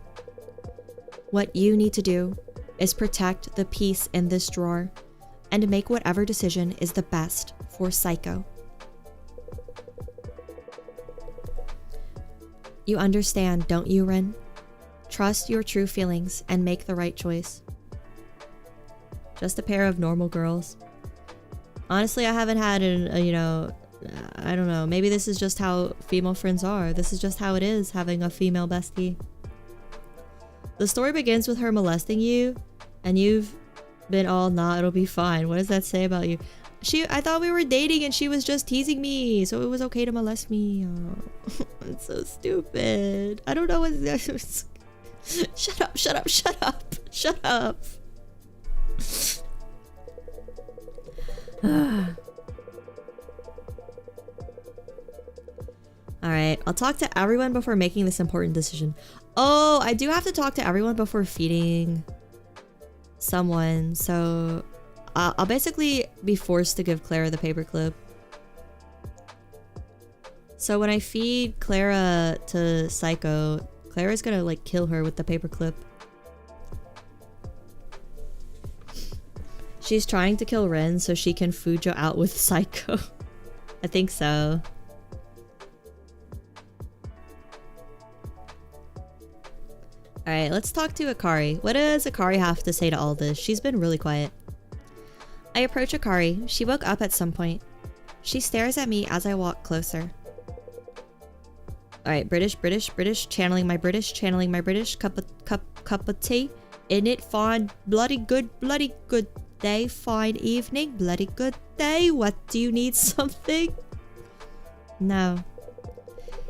What you need to do is protect the peace in this drawer and make whatever decision is the best for Saeko. You understand, don't you, Rin? Trust your true feelings and make the right choice. Just a pair of normal girls. Honestly, I haven't had I don't know. Maybe this is just how female friends are. This is just how it is having a female bestie. The story begins with her molesting you, and you've been all, nah, it'll be fine. What does that say about you? I thought we were dating and she was just teasing me, so it was okay to molest me. Oh, it's so stupid. I don't know what... Shut up, shut up, shut up, shut up. Alright, I'll talk to everyone before making this important decision. Oh, I do have to talk to everyone before feeding someone, so I'll basically be forced to give Clara the paperclip. So when I feed Clara to Saeko, Clara's gonna like kill her with the paperclip. She's trying to kill Ren so she can Fujo out with Saeko. I think so. Alright, let's talk to Akari. What does Akari have to say to all this? She's been really quiet. I approach Akari. She woke up at some point. She stares at me as I walk closer. Alright, British, channeling my British, cup of tea. In it, fine, bloody good day, fine evening, bloody good day. What, do you need something? No.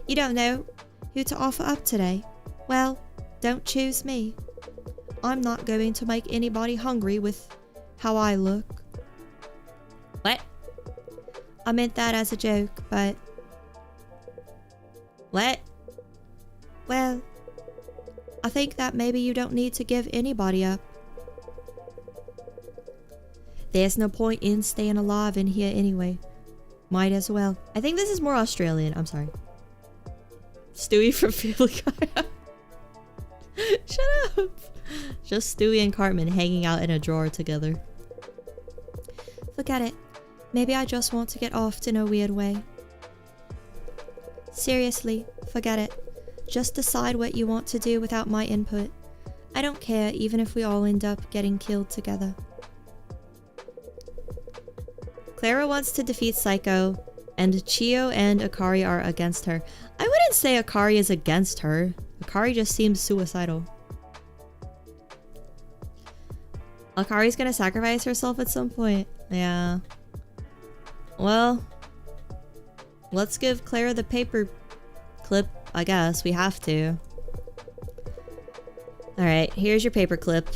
You don't know who to offer up today? Well, don't choose me. I'm not going to make anybody hungry with how I look. What? I meant that as a joke, but... What? Well, I think think that maybe you don't need to give anybody up. There's no point in staying alive in here anyway. Might as well. I think this is more Australian. I'm sorry. Stewie from Family Guy. Shut up. Just Stewie and Cartman hanging out in a drawer together. Forget it. Maybe I just want to get off in a weird way. Seriously, forget it. Just decide what you want to do without my input. I don't care even if we all end up getting killed together. Clara wants to defeat Saeko, and Chiyo and Akari are against her. I wouldn't say Akari is against her. Akari just seems suicidal. Akari's gonna sacrifice herself at some point. Yeah. Well, let's give Clara the paper clip, I guess. We have to. Alright, here's your paper clip.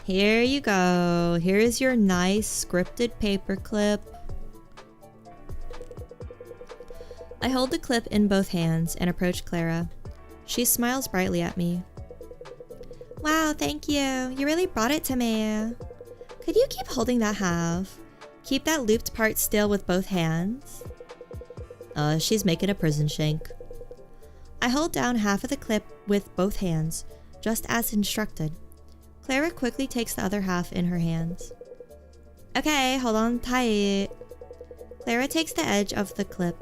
Here you go. Here's your nice scripted paper clip. I hold the clip in both hands and approach Clara. She smiles brightly at me. Wow, thank you. You really brought it to me. Could you keep holding that half? Keep that looped part still with both hands. She's making a prison shank. I hold down half of the clip with both hands, just as instructed. Clara quickly takes the other half in her hands. Okay, hold on tight. Clara takes the edge of the clip,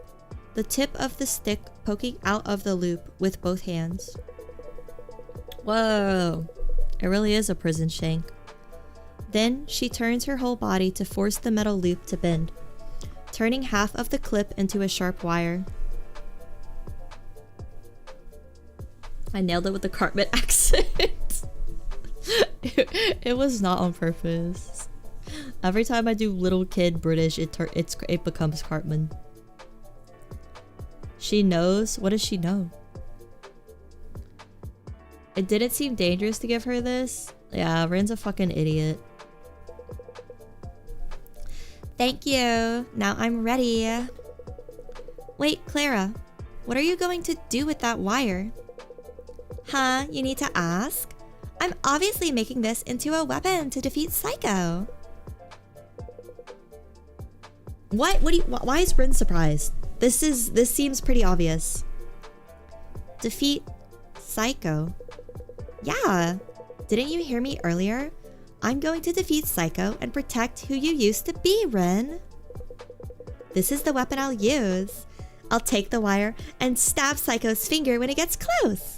the tip of the stick poking out of the loop with both hands. Whoa, it really is a prison shank. Then she turns her whole body to force the metal loop to bend, turning half of the clip into a sharp wire. I nailed it with the Cartman accent. It was not on purpose. Every time I do little kid British, it becomes Cartman. She knows? What does she know? It didn't seem dangerous to give her this. Yeah, Rin's a fucking idiot. Thank you. Now I'm ready. Wait, Clara. What are you going to do with that wire? Huh? You need to ask? I'm obviously making this into a weapon to defeat Saeko. What? Why is Rin surprised? This seems pretty obvious. Defeat Saeko? Yeah. Didn't you hear me earlier? I'm going to defeat Saeko and protect who you used to be, Rin. This is the weapon I'll use. I'll take the wire and stab Saiko's finger when it gets close.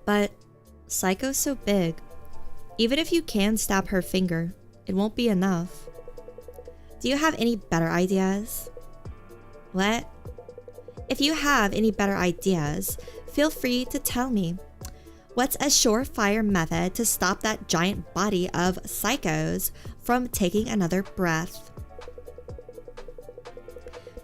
But Saiko's so big. Even if you can stab her finger, it won't be enough. Do you have any better ideas? What? If you have any better ideas, feel free to tell me. What's a surefire method to stop that giant body of Saiko's from taking another breath?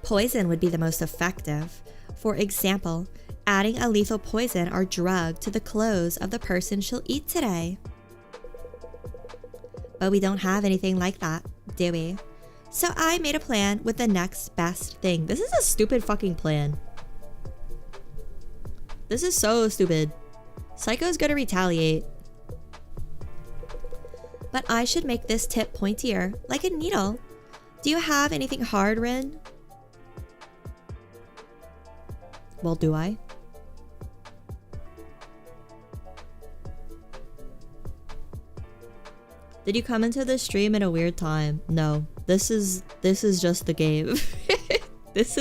Poison would be the most effective. For example, adding a lethal poison or drug to the clothes of the person she'll eat today. But we don't have anything like that, do we? So I made a plan with the next best thing. This is a stupid fucking plan. This is so stupid. Saiko's gonna retaliate. But I should make this tip pointier, like a needle. Do you have anything hard, Rin? Well, do I? Did you come into this stream at a weird time? No. This is just the game. This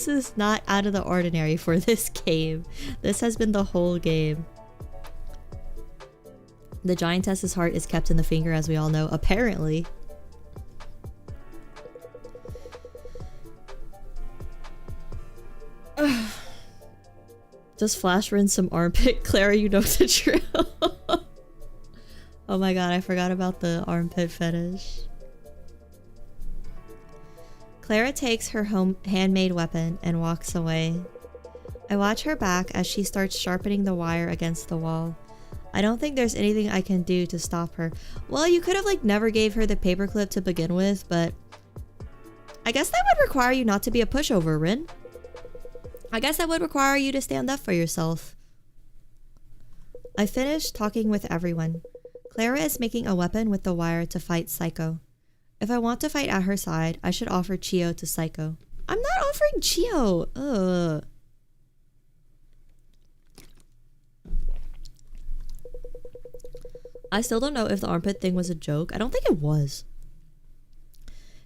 is not out of the ordinary for this game. This has been the whole game. The giantess's heart is kept in the finger, as we all know, apparently. Just flash rinse some armpit. Clara, you know the drill. Oh my god, I forgot about the armpit fetish. Clara takes her handmade weapon and walks away. I watch her back as she starts sharpening the wire against the wall. I don't think there's anything I can do to stop her. Well, you could have like never gave her the paperclip to begin with, but I guess that would require you not to be a pushover, Rin. I guess that would require you to stand up for yourself. I finished talking with everyone. Clara is making a weapon with the wire to fight Saeko. If I want to fight at her side, I should offer Chio to Saeko. I'm not offering Chio! Ugh. I still don't know if the armpit thing was a joke. I don't think it was.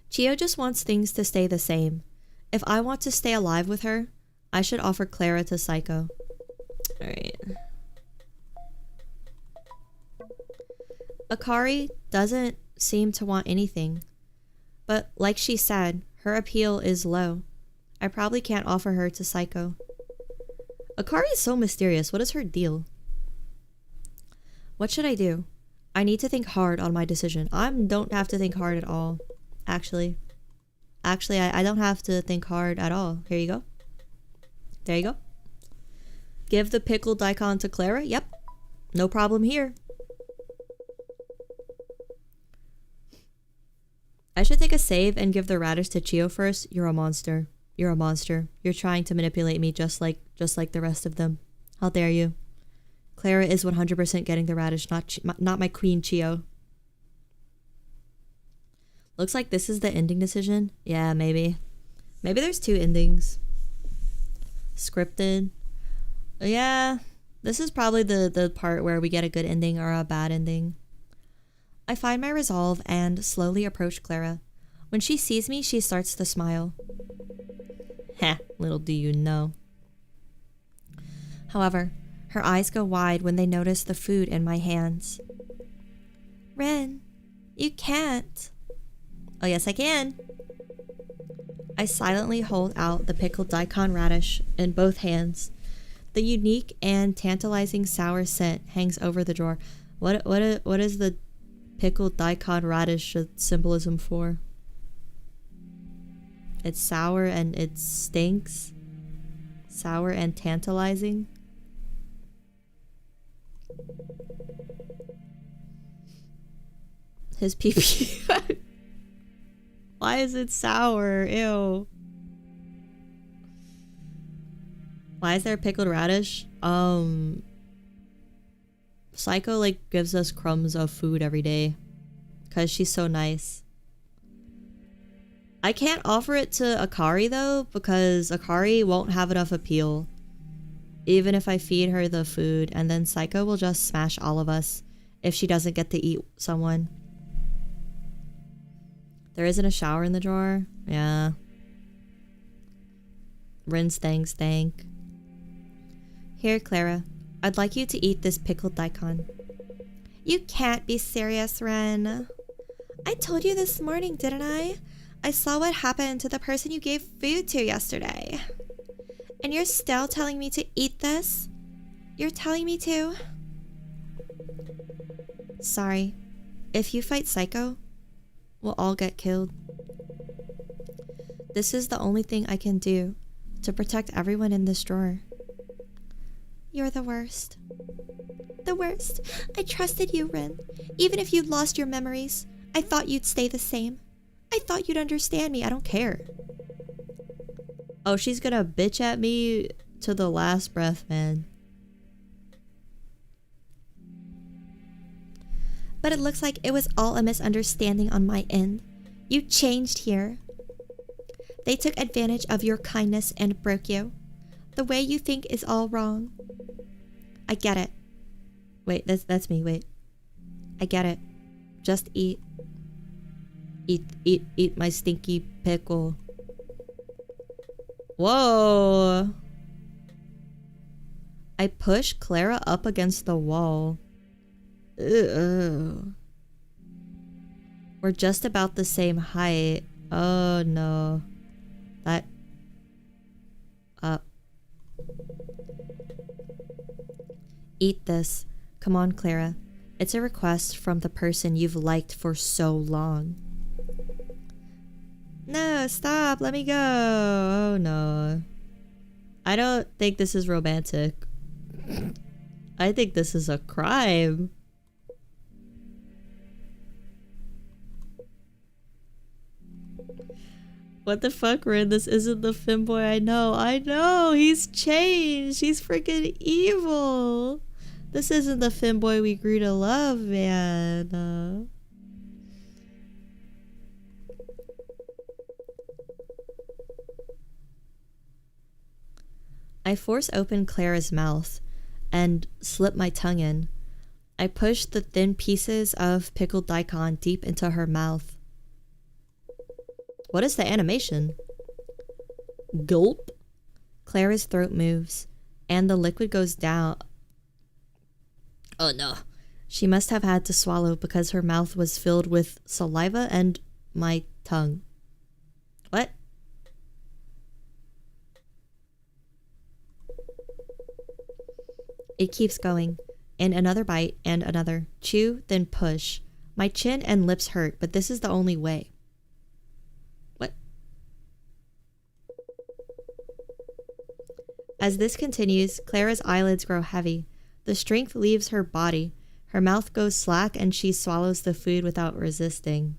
Chio just wants things to stay the same. If I want to stay alive with her, I should offer Clara to Saeko. Alright. Akari doesn't seem to want anything. But like she said, her appeal is low. I probably can't offer her to Saeko. Akari is so mysterious. What is her deal? What should I do? I need to think hard on my decision. I don't have to think hard at all. Actually, I don't have to think hard at all. Here you go. There you go. Give the pickled daikon to Clara? Yep. No problem here. I should take a save and give the radish to Chio first. You're a monster. You're a monster. You're trying to manipulate me just like the rest of them. How dare you? Clara is 100% getting the radish, not my queen Chio. Looks like this is the ending decision. Yeah, maybe. Maybe there's two endings. Scripted. Yeah, this is probably the part where we get a good ending or a bad ending. I find my resolve and slowly approach Clara. When she sees me, she starts to smile. Heh, little do you know. However, her eyes go wide when they notice the food in my hands. Ren, you can't. Oh yes, I can. I silently hold out the pickled daikon radish in both hands. The unique and tantalizing sour scent hangs over the drawer. What is the pickled daikon radish symbolism for? It's sour and it stinks. Sour and tantalizing. His pee-pee. Why is it sour? Ew. Why is there pickled radish? Saeko like gives us crumbs of food every day. Cause she's so nice. I can't offer it to Akari though, because Akari won't have enough appeal. Even if I feed her the food, and then Saeko will just smash all of us if she doesn't get to eat someone. There isn't a shower in the drawer? Yeah. Rinse stank. Here, Clara. I'd like you to eat this pickled daikon. You can't be serious, Ren. I told you this morning, didn't I? I saw what happened to the person you gave food to yesterday. And you're still telling me to eat this? You're telling me to? Sorry. If you fight Saeko, we'll all get killed. This is the only thing I can do to protect everyone in this drawer. You're the worst. The worst. I trusted you, Rin. Even if you'd lost your memories, I thought you'd stay the same. I thought you'd understand me. I don't care. Oh, she's gonna bitch at me to the last breath, man. But it looks like it was all a misunderstanding on my end. You changed here. They took advantage of your kindness and broke you. The way you think is all wrong. I get it. Wait, that's me. Wait. I get it. Just eat. Eat my stinky pickle. Whoa. I push Clara up against the wall. Ugh. We're just about the same height. Oh no. That... Eat this. Come on, Clara. It's a request from the person you've liked for so long. No, stop. Let me go. Oh no. I don't think this is romantic. I think this is a crime. What the fuck, Rin? This isn't the femboy I know. I know! He's changed! He's freaking evil! This isn't the femboy we grew to love, man. I force open Clara's mouth and slip my tongue in. I push the thin pieces of pickled daikon deep into her mouth. What is the animation? Gulp. Clara's throat moves, and the liquid goes down. Oh no. She must have had to swallow because her mouth was filled with saliva and my tongue. What? It keeps going, and another bite, and another. Chew, then push. My chin and lips hurt, but this is the only way. What? As this continues, Clara's eyelids grow heavy. The strength leaves her body. Her mouth goes slack, and she swallows the food without resisting.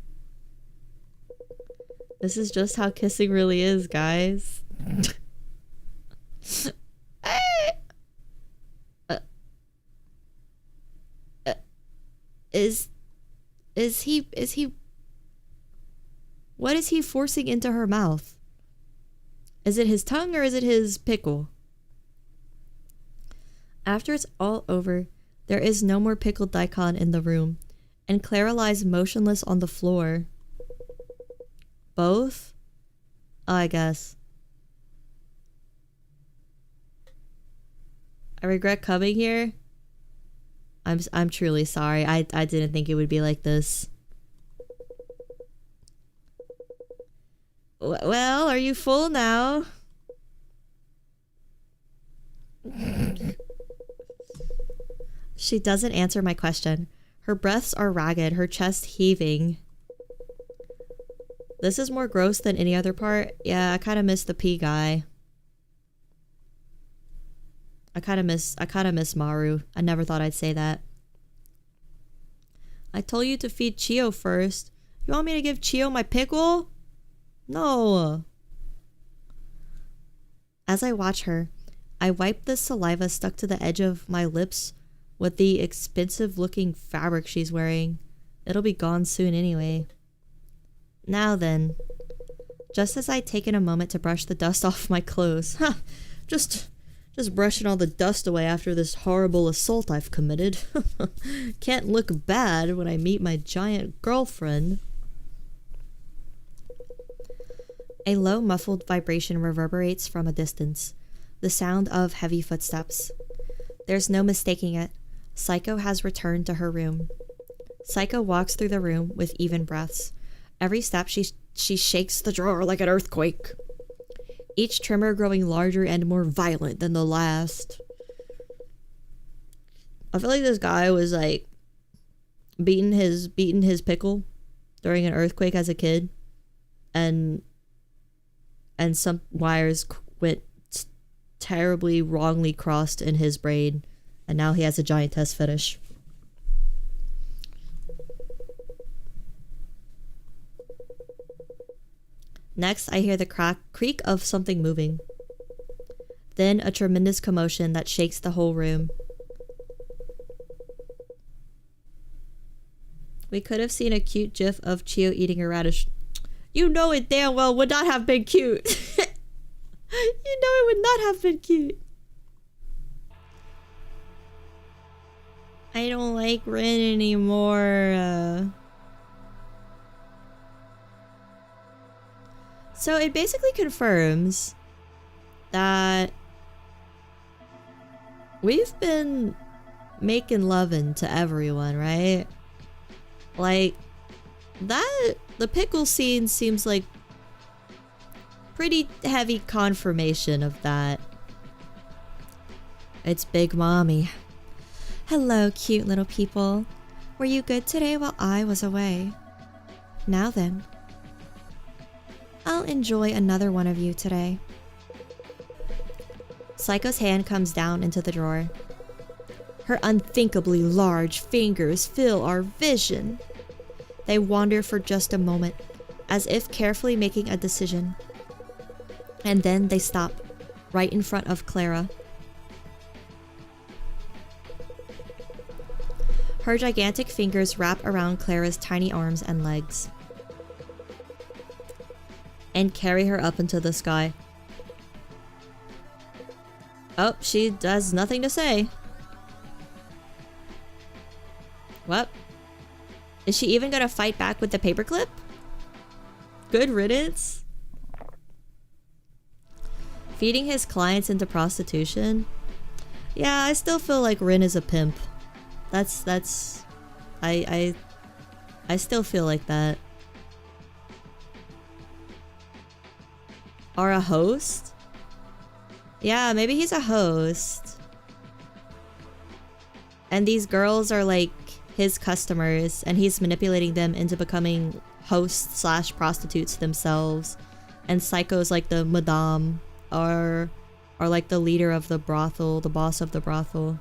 This is just how kissing really is, guys. Is he what is he forcing into her mouth? Is it his tongue or is it his pickle? After it's all over, there is no more pickled daikon in the room, and Clara lies motionless on the floor. Both? I guess. I regret coming here. I'm truly sorry. I didn't think it would be like this. Well, are you full now? She doesn't answer my question. Her breaths are ragged, her chest heaving. This is more gross than any other part. Yeah, I kind of miss the pee guy. I kind of miss Maru. I never thought I'd say that. I told you to feed Chio first. You want me to give Chio my pickle? No. As I watch her, I wipe the saliva stuck to the edge of my lips with the expensive looking fabric she's wearing. It'll be gone soon anyway. Now then. Just as I'd taken a moment to brush the dust off my clothes. Ha! Just brushing all the dust away after this horrible assault I've committed. Can't look bad when I meet my giant girlfriend. A low muffled vibration reverberates from a distance. The sound of heavy footsteps. There's no mistaking it. Saeko has returned to her room. Saeko walks through the room with even breaths. Every step she shakes the drawer like an earthquake. Each tremor growing larger and more violent than the last. I feel like this guy was like beating his pickle during an earthquake as a kid, and some wires went terribly wrongly crossed in his brain, and now he has a giantess fetish. Next, I hear the creak of something moving. Then a tremendous commotion that shakes the whole room. We could have seen a cute gif of Chio eating a radish. You know it damn well would not have been cute. You know it would not have been cute. I don't like Rin anymore. So it basically confirms that we've been making lovin' to everyone, right? Like, that, the pickle scene seems like pretty heavy confirmation of that. It's Big Mommy. Hello, cute little people. Were you good today while I was away? Now then. I'll enjoy another one of you today. Saiko's hand comes down into the drawer. Her unthinkably large fingers fill our vision. They wander for just a moment as if carefully making a decision. And then they stop, right in front of Clara. Her gigantic fingers wrap around Clara's tiny arms and legs. And carry her up into the sky. Oh, she has nothing to say. What? Is she even gonna fight back with the paperclip? Good riddance. Feeding his clients into prostitution? Yeah, I still feel like Rin is a pimp. I still feel like that. Or a host? Yeah, maybe he's a host. And these girls are like his customers and he's manipulating them into becoming hosts slash prostitutes themselves. And Saeko's like the madame or like the leader of the brothel, the boss of the brothel.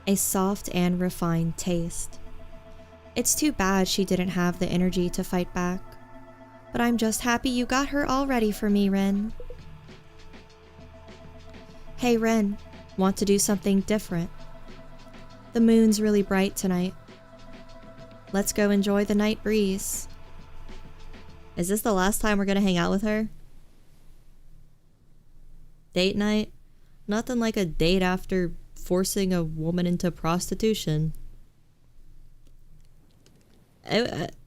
A soft and refined taste. It's too bad she didn't have the energy to fight back. But I'm just happy you got her all ready for me, Ren. Hey Ren, want to do something different? The moon's really bright tonight. Let's go enjoy the night breeze. Is this the last time we're gonna hang out with her? Date night? Nothing like a date after forcing a woman into prostitution.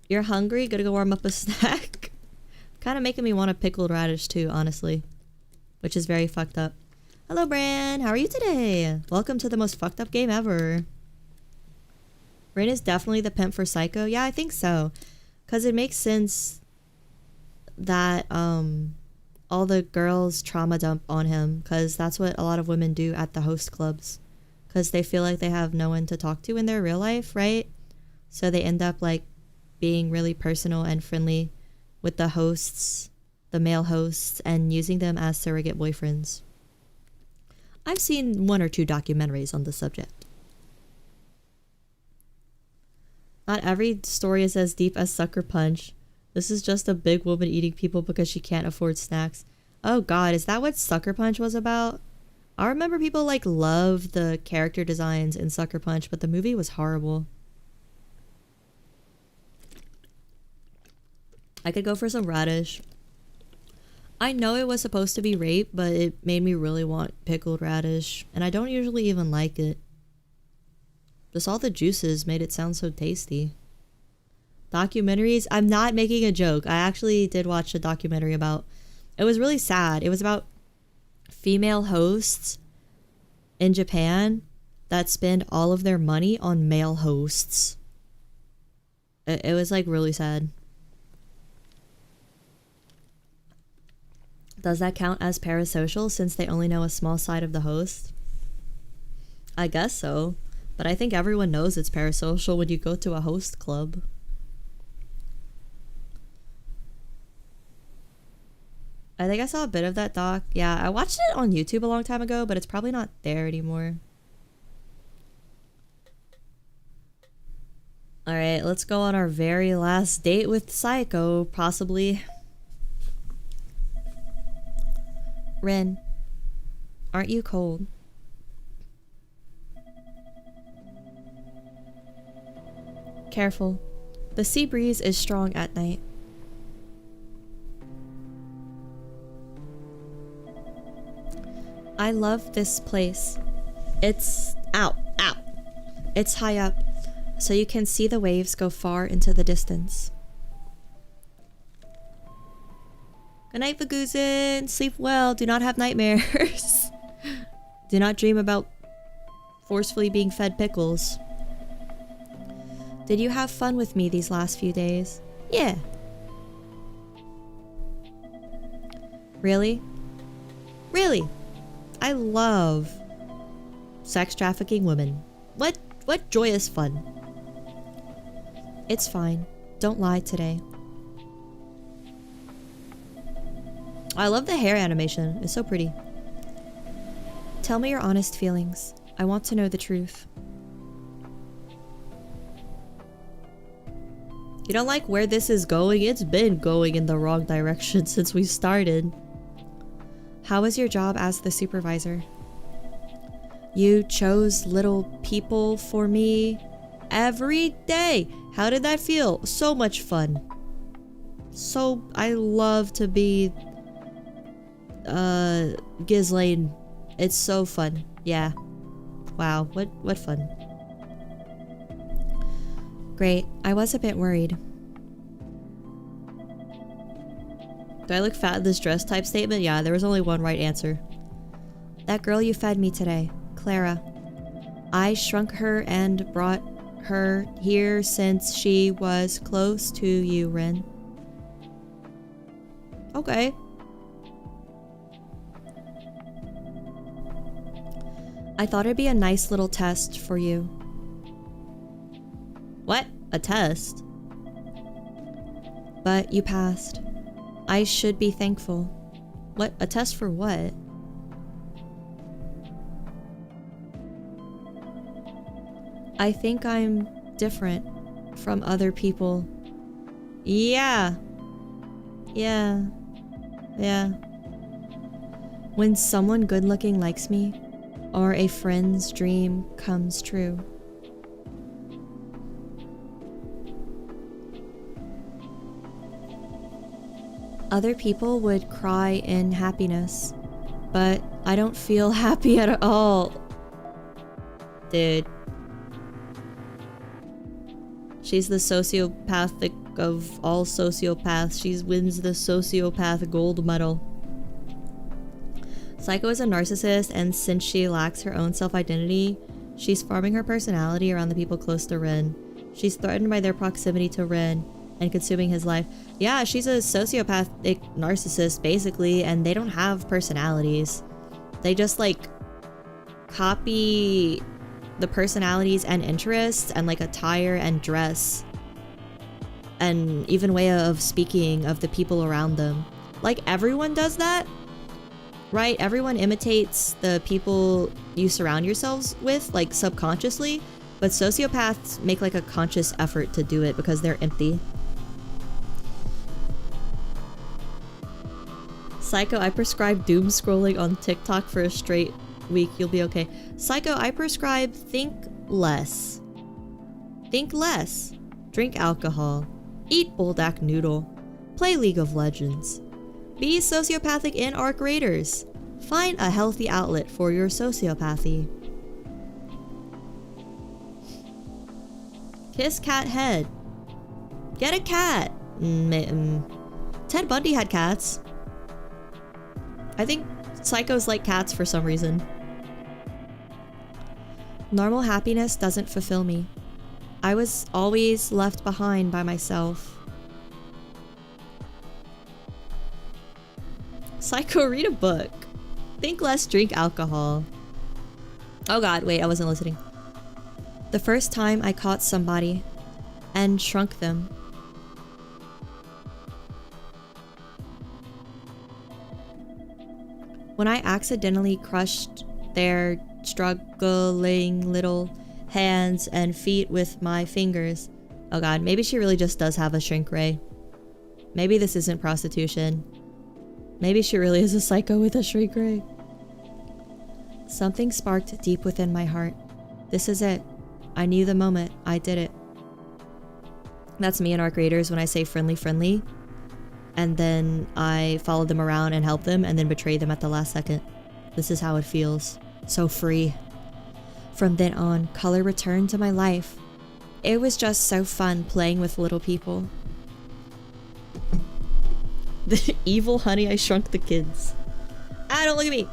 You're hungry? Gonna go warm up a snack? Kind of making me want a pickled radish too, honestly. Which is very fucked up. Hello, Bran. How are you today? Welcome to the most fucked up game ever. Rin is definitely the pimp for Saeko. Yeah, I think so. Because it makes sense that all the girls trauma dump on him. Because that's what a lot of women do at the host clubs. Because they feel like they have no one to talk to in their real life, right? So they end up like being really personal and friendly with the hosts, the male hosts, and using them as surrogate boyfriends. I've seen 1 or 2 documentaries on the subject. Not every story is as deep as Sucker Punch. This is just a big woman eating people because she can't afford snacks. Oh god, is that what Sucker Punch was about? I remember people like loved the character designs in Sucker Punch, but the movie was horrible. I could go for some radish. I know it was supposed to be rape, but it made me really want pickled radish. And I don't usually even like it. Just all the juices made it sound so tasty. Documentaries? I'm not making a joke. I actually did watch a documentary about... It was really sad. It was about female hosts in Japan that spend all of their money on male hosts. It was like really sad. Does that count as parasocial since they only know a small side of the host? I guess so, but I think everyone knows it's parasocial when you go to a host club. I think I saw a bit of that doc. Yeah, I watched it on YouTube a long time ago, but it's probably not there anymore. Alright, let's go on our very last date with Saeko, possibly. Ren, aren't you cold? Careful. The sea breeze is strong at night. I love this place. It's... Ow! Ow! It's high up, so you can see the waves go far into the distance. Good night, Vaguzin. Sleep well. Do not have nightmares. Do not dream about forcefully being fed pickles. Did you have fun with me these last few days? Yeah. Really? Really? I love sex trafficking women. What joyous fun. It's fine. Don't lie today. I love the hair animation. It's so pretty. Tell me your honest feelings. I want to know the truth. You don't like where this is going? It's been going in the wrong direction since we started. How was your job as the supervisor? You chose little people for me every day. How did that feel? So much fun. So I love to be Ghislaine. It's so fun. Yeah. Wow, what fun. Great. I was a bit worried. Do I look fat in this dress type statement? Yeah, there was only one right answer. That girl you fed me today, Clara. I shrunk her and brought her here since she was close to you, Ren. Okay. I thought it'd be a nice little test for you. What? A test? But you passed. I should be thankful. What? A test for what? I think I'm different from other people. Yeah. Yeah. Yeah. When someone good-looking likes me, or a friend's dream comes true. Other people would cry in happiness, but I don't feel happy at all. Dude. She's the sociopathic of all sociopaths. She wins the sociopath gold medal. Saeko is a narcissist, and since she lacks her own self-identity, she's forming her personality around the people close to Ren. She's threatened by their proximity to Ren and consuming his life. Yeah, she's a sociopathic narcissist, basically, and they don't have personalities. They just, like, copy the personalities and interests and, like, attire and dress and even way of speaking of the people around them. Like, everyone does that, right? Everyone imitates the people you surround yourselves with, like, subconsciously, but sociopaths make, like, a conscious effort to do it because they're empty. Saeko, I prescribe doom scrolling on TikTok for a straight week. You'll be okay. Saeko, I prescribe think less. Think less. Drink alcohol. Eat buldak noodle. Play League of Legends. Be sociopathic in Arc Raiders. Find a healthy outlet for your sociopathy. Kiss cat head. Get a cat. Ted Bundy had cats. I think psychos like cats for some reason. Normal happiness doesn't fulfill me. I was always left behind by myself. Saeko, read a book. Think less, drink alcohol. Oh god, wait, I wasn't listening. The first time I caught somebody and shrunk them. When I accidentally crushed their struggling little hands and feet with my fingers. Oh god, maybe she really just does have a shrink ray. Maybe this isn't prostitution. Maybe she really is a psycho with a shrink ray. Something sparked deep within my heart. This is it. I knew the moment I did it. That's me in Arc Raiders when I say friendly friendly. And then I follow them around and help them and then betray them at the last second. This is how it feels. So free. From then on, color returned to my life. It was just so fun playing with little people. The evil honey, I shrunk the kids. Ah, don't look at me!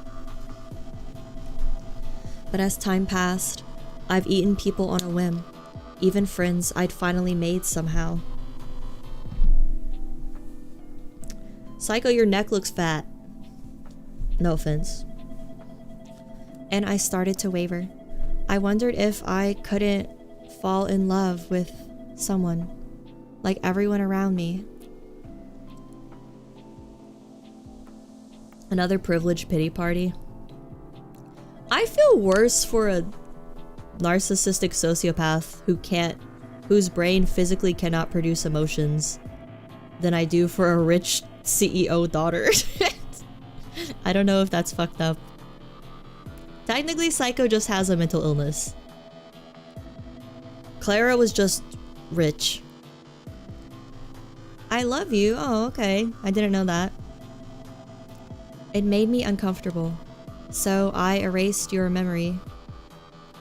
But as time passed, I've eaten people on a whim. Even friends I'd finally made somehow. Saeko, your neck looks fat. No offense. And I started to waver. I wondered if I couldn't fall in love with someone, like everyone around me. Another privileged pity party. I feel worse for a narcissistic sociopath who can't whose brain physically cannot produce emotions than I do for a rich CEO daughter. I don't know if that's fucked up. Technically, Saeko just has a mental illness. Clara was just rich. I love you. Oh, okay. I didn't know that. It made me uncomfortable, so I erased your memory.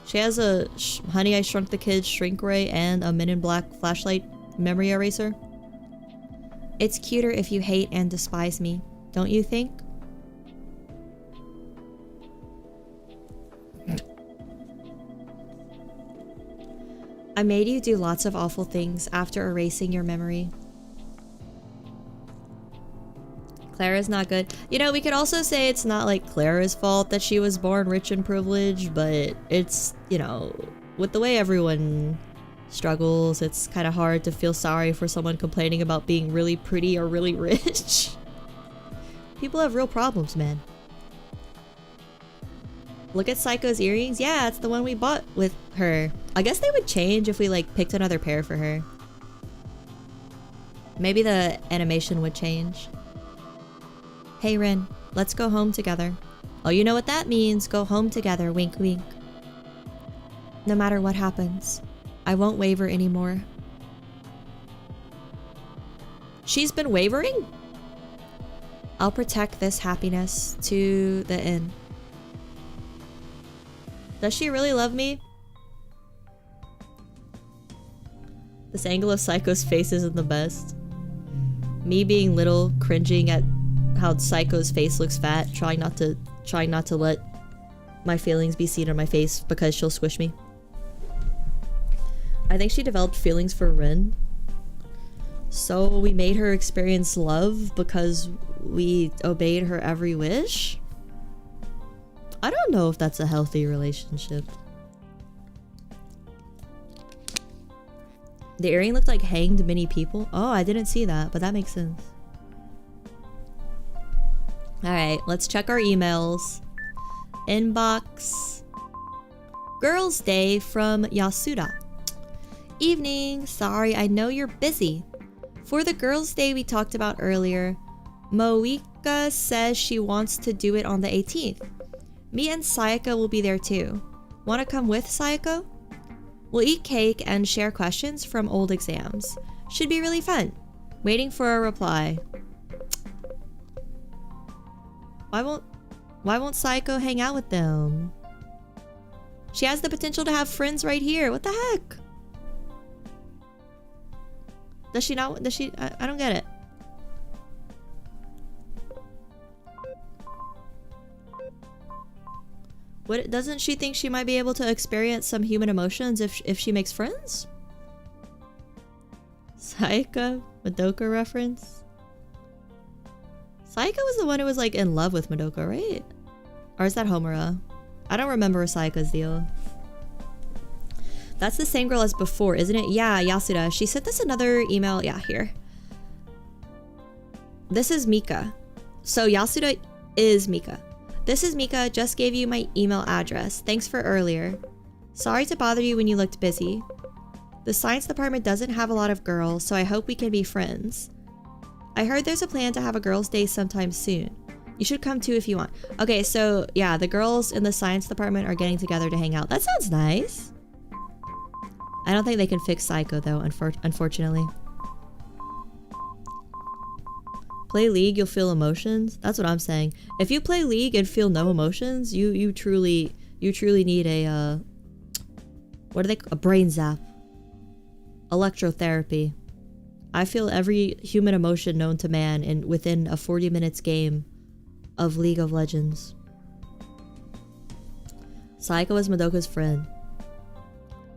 She has a Honey, I Shrunk the Kids shrink ray and a Men in Black flashlight memory eraser. It's cuter if you hate and despise me, don't you think? I made you do lots of awful things after erasing your memory. Clara's not good. You know, we could also say it's not like Clara's fault that she was born rich and privileged, but it's, you know, with the way everyone struggles, it's kind of hard to feel sorry for someone complaining about being really pretty or really rich. People have real problems, man. Look at Saiko's earrings. Yeah, it's the one we bought with her. I guess they would change if we like picked another pair for her. Maybe the animation would change. Hey Rin, let's go home together. Oh, you know what that means. Go home together, wink wink. No matter what happens, I won't waver anymore. She's been wavering? I'll protect this happiness to the end. Does she really love me? This angle of Saiko's face isn't the best. Me being little, cringing at how Saiko's face looks fat, trying not to let my feelings be seen on my face because she'll squish me. I think she developed feelings for Rin. So we made her experience love because we obeyed her every wish? I don't know if that's a healthy relationship. The earring looked like hanged many people. Oh, I didn't see that, but that makes sense. Alright, let's check our emails. Inbox. Girls' Day from Yasuda. Evening. Sorry, I know you're busy. For the Girls' Day we talked about earlier, Moika says she wants to do it on the 18th. Me and Saeko will be there too. Want to come with, Saeko? We'll eat cake and share questions from old exams. Should be really fun. Waiting for a reply. Why won't Saeko hang out with them? She has the potential to have friends right here. What the heck? Does she not? Does she? I don't get it. What, doesn't she think she might be able to experience some human emotions if she makes friends? Saeko? Madoka reference? Saeko was the one who was like in love with Madoka, right? Or is that Homura? I don't remember Saiko's deal. That's the same girl as before, isn't it? Yeah, Yasuda. She sent us another email. Yeah, here. This is Mika. So Yasuda is Mika. This is Mika. Just gave you my email address. Thanks for earlier. Sorry to bother you when you looked busy. The science department doesn't have a lot of girls, so I hope we can be friends. I heard there's a plan to have a girls' day sometime soon. You should come too if you want. Okay, so yeah, the girls in the science department are getting together to hang out. That sounds nice. I don't think they can fix Saeko though, unfortunately. Play League, you'll feel emotions. That's what I'm saying. If you play League and feel no emotions, you truly need a what are they? A brain zap. Electrotherapy. I feel every human emotion known to man within a 40 minutes game of League of Legends. Saeko is Madoka's friend.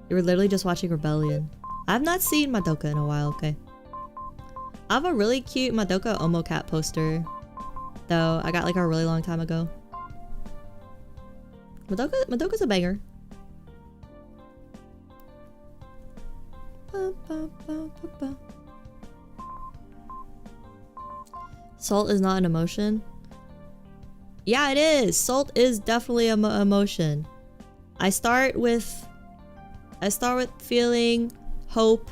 You were literally just watching Rebellion. I've not seen Madoka in a while, okay? I have a really cute Madoka Omo Cat poster, though I got like a really long time ago. Madoka's a banger. Salt is not an emotion. Yeah, it is. Salt is definitely an emotion. I start with feeling hope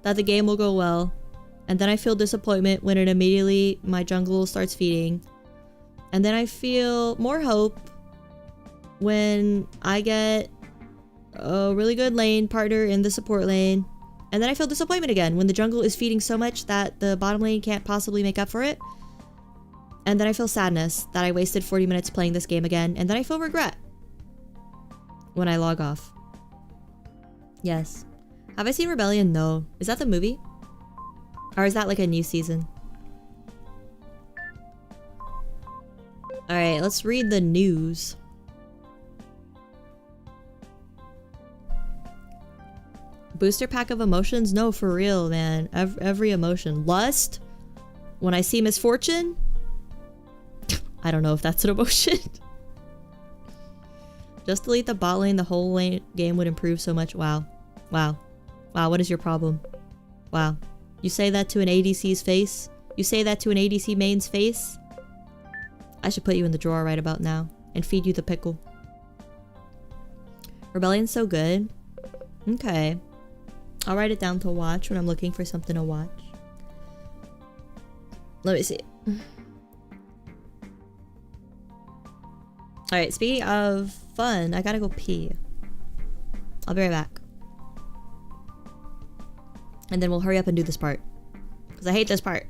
that the game will go well, and then I feel disappointment when it immediately my jungle starts feeding, and then I feel more hope when I get a really good lane partner in the support lane, and then I feel disappointment again when the jungle is feeding so much that the bottom lane can't possibly make up for it, and then I feel sadness that I wasted 40 minutes playing this game again, and then I feel regret when I log off. Yes. Have I seen Rebellion? No. Is that the movie? Or is that like a new season? Alright, let's read the news. Booster pack of emotions? No, for real, man. Every emotion. Lust? When I see misfortune? I don't know if that's an emotion. Just delete the bot lane, the whole lane game would improve so much. Wow. Wow. Wow, what is your problem? Wow. You say that to an ADC's face? You say that to an ADC main's face? I should put you in the drawer right about now and feed you the pickle. Rebellion's so good. Okay. I'll write it down to watch when I'm looking for something to watch. Let me see. Alright, speaking of fun, I gotta go pee. I'll be right back. And then we'll hurry up and do this part. Because I hate this part.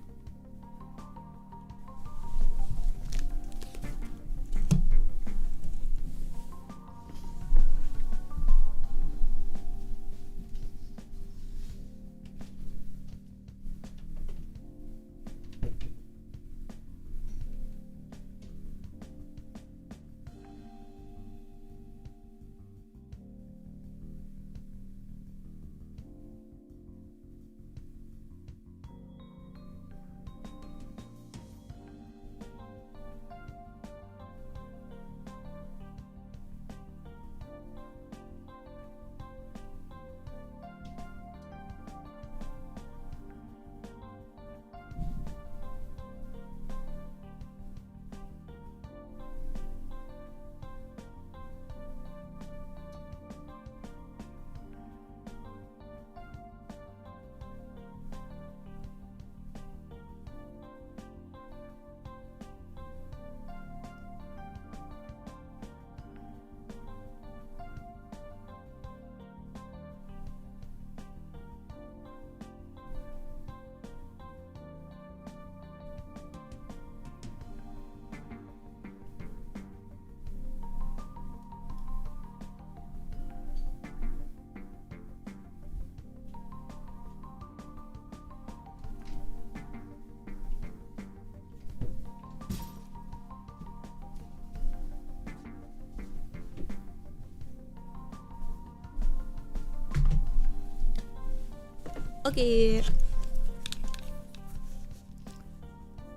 Okay.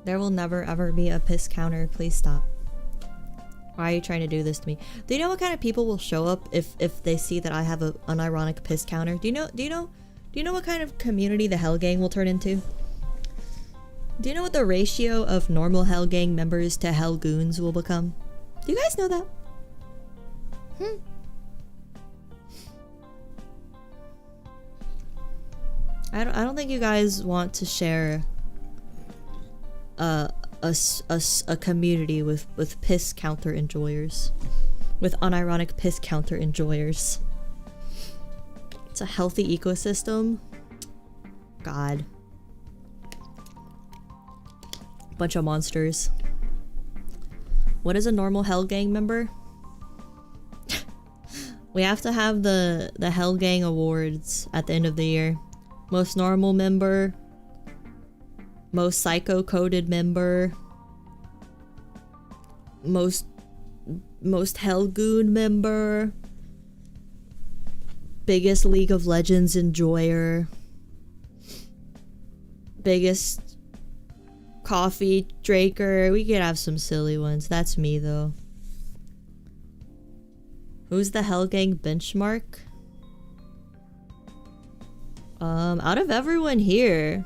There will never ever be a piss counter. Please stop. Why are you trying to do this to me? Do you know what kind of people will show up if they see that I have an unironic piss counter? Do you know what kind of community the Hell Gang will turn into? Do you know what the ratio of normal Hell Gang members to Hell Goons will become? Do you guys know that? I don't think you guys want to share a community with piss counter enjoyers, with unironic piss counter enjoyers. It's a healthy ecosystem. God, bunch of monsters. What is a normal Hell Gang member? We have to have the Hell Gang awards at the end of the year. Most normal member, most psycho coded member, most Hellgoon member, biggest League of Legends enjoyer, biggest coffee drinker. We could have some silly ones. That's me though. Who's the Hell Gang benchmark? Out of everyone here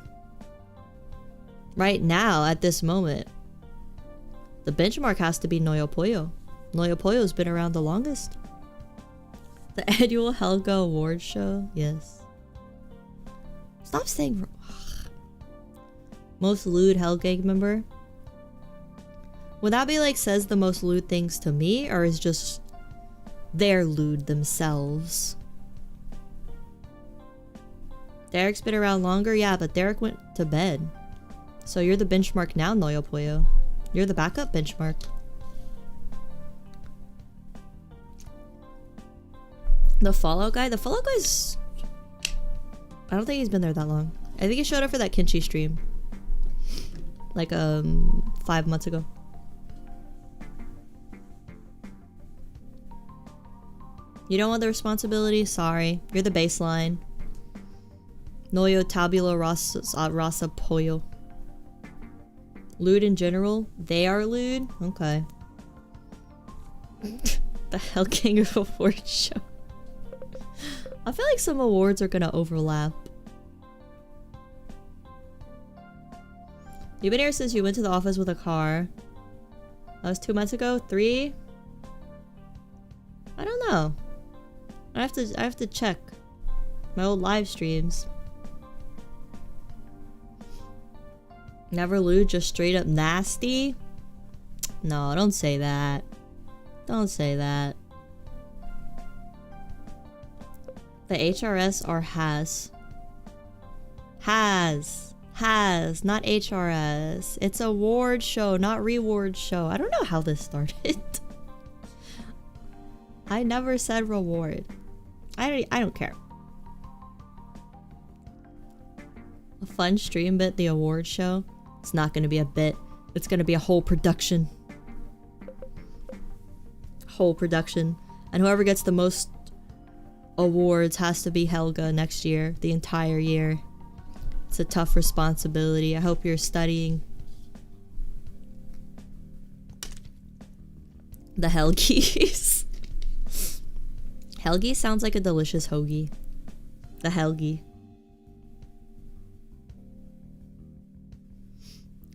right now at this moment, the benchmark has to be Noyo Pollo. Noyo Pollo's been around the longest. The annual Helga Award show? Yes. Stop saying... Most lewd Hell Gang member? Would that be like says the most lewd things to me, or is just they're lewd themselves? Derek's been around longer? Yeah, but Derek went to bed. So you're the benchmark now, Noyo Poyo. You're the backup benchmark. The Fallout guy? The Fallout guy's... I don't think he's been there that long. I think he showed up for that Kinchi stream. Like, 5 months ago. You don't want the responsibility? Sorry. You're the baseline. Noyo tabula rasa pollo. Lewd in general? They are lewd? Okay. The Hell King Award show. I feel like some awards are gonna overlap. You've been here since you went to the office with a car. That was 2 months ago? 3? I don't know. I have to check my old live streams. Never lewd, just straight up nasty? No, don't say that. Don't say that. The HRS or has? Has, not HRS. It's a award show, not reward show. I don't know how this started. I never said reward. I don't care. A fun stream bit, the award show. It's not gonna be a bit. It's gonna be a whole production. Whole production. And whoever gets the most awards has to be Helga next year. The entire year. It's a tough responsibility. I hope you're studying. The Helgies. Helgi sounds like a delicious hoagie. The Helgi.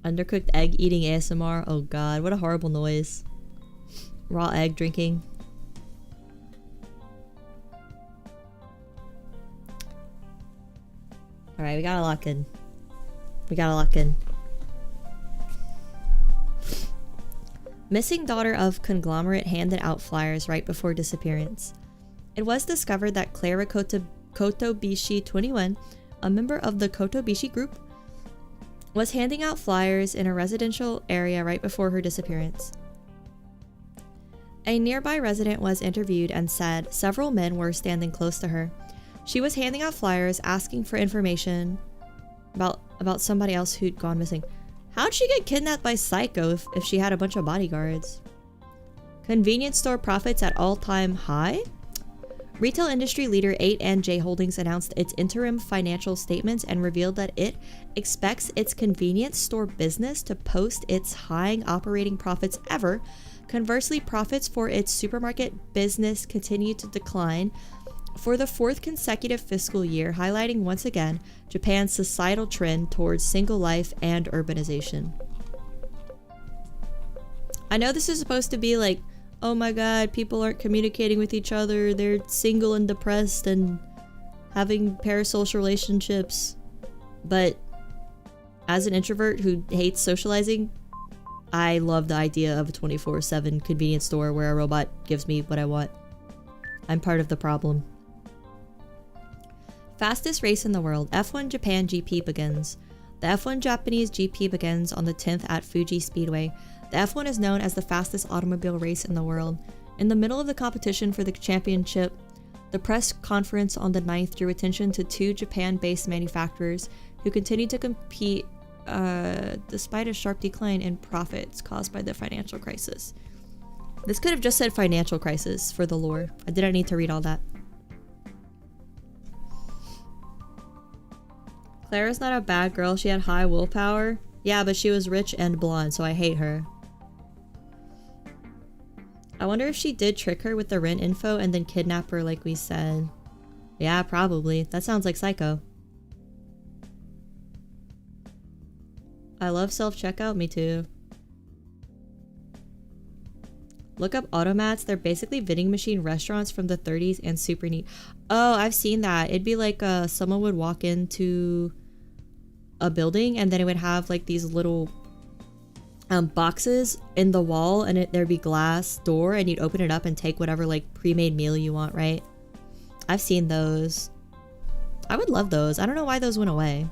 Undercooked egg eating ASMR. Oh god, what a horrible noise. Raw egg drinking. Alright, we gotta lock in. We gotta lock in. Missing daughter of conglomerate handed out flyers right before disappearance. It was discovered that Clara Kotobishi 21, a member of the Kotobishi group, was handing out flyers in a residential area right before her disappearance. A nearby resident was interviewed and said several men were standing close to her. She was handing out flyers asking for information about somebody else who'd gone missing. How'd she get kidnapped by Saeko if she had a bunch of bodyguards? Convenience store profits at all-time high? Retail industry leader 8&J Holdings announced its interim financial statements and revealed that it expects its convenience store business to post its highest operating profits ever. Conversely, profits for its supermarket business continued to decline for the 4th consecutive fiscal year, highlighting once again Japan's societal trend towards single life and urbanization. I know this is supposed to be like, oh my god, people aren't communicating with each other, they're single and depressed and having parasocial relationships, but as an introvert who hates socializing, I love the idea of a 24/7 convenience store where a robot gives me what I want. I'm part of the problem. Fastest race in the world. F1 Japan GP begins. The F1 Japanese GP begins on the 10th at Fuji Speedway. The F1 is known as the fastest automobile race in the world. In the middle of the competition for the championship, the press conference on the 9th drew attention to 2 Japan-based manufacturers who continued to compete despite a sharp decline in profits caused by the financial crisis. This could have just said financial crisis for the lore. I didn't need to read all that. Clara's not a bad girl. She had high willpower. Yeah, but she was rich and blonde, so I hate her. I wonder if she did trick her with the rent info and then kidnap her like we said. Yeah, probably. That sounds like Saeko. I love self-checkout. Me too. Look up automats. They're basically vending machine restaurants from the 30s and super neat. Oh, I've seen that. It'd be like someone would walk into a building and then it would have like these little boxes in the wall, and there'd be glass door, and you'd open it up and take whatever like pre-made meal you want, right? I've seen those. I would love those. I don't know why those went away.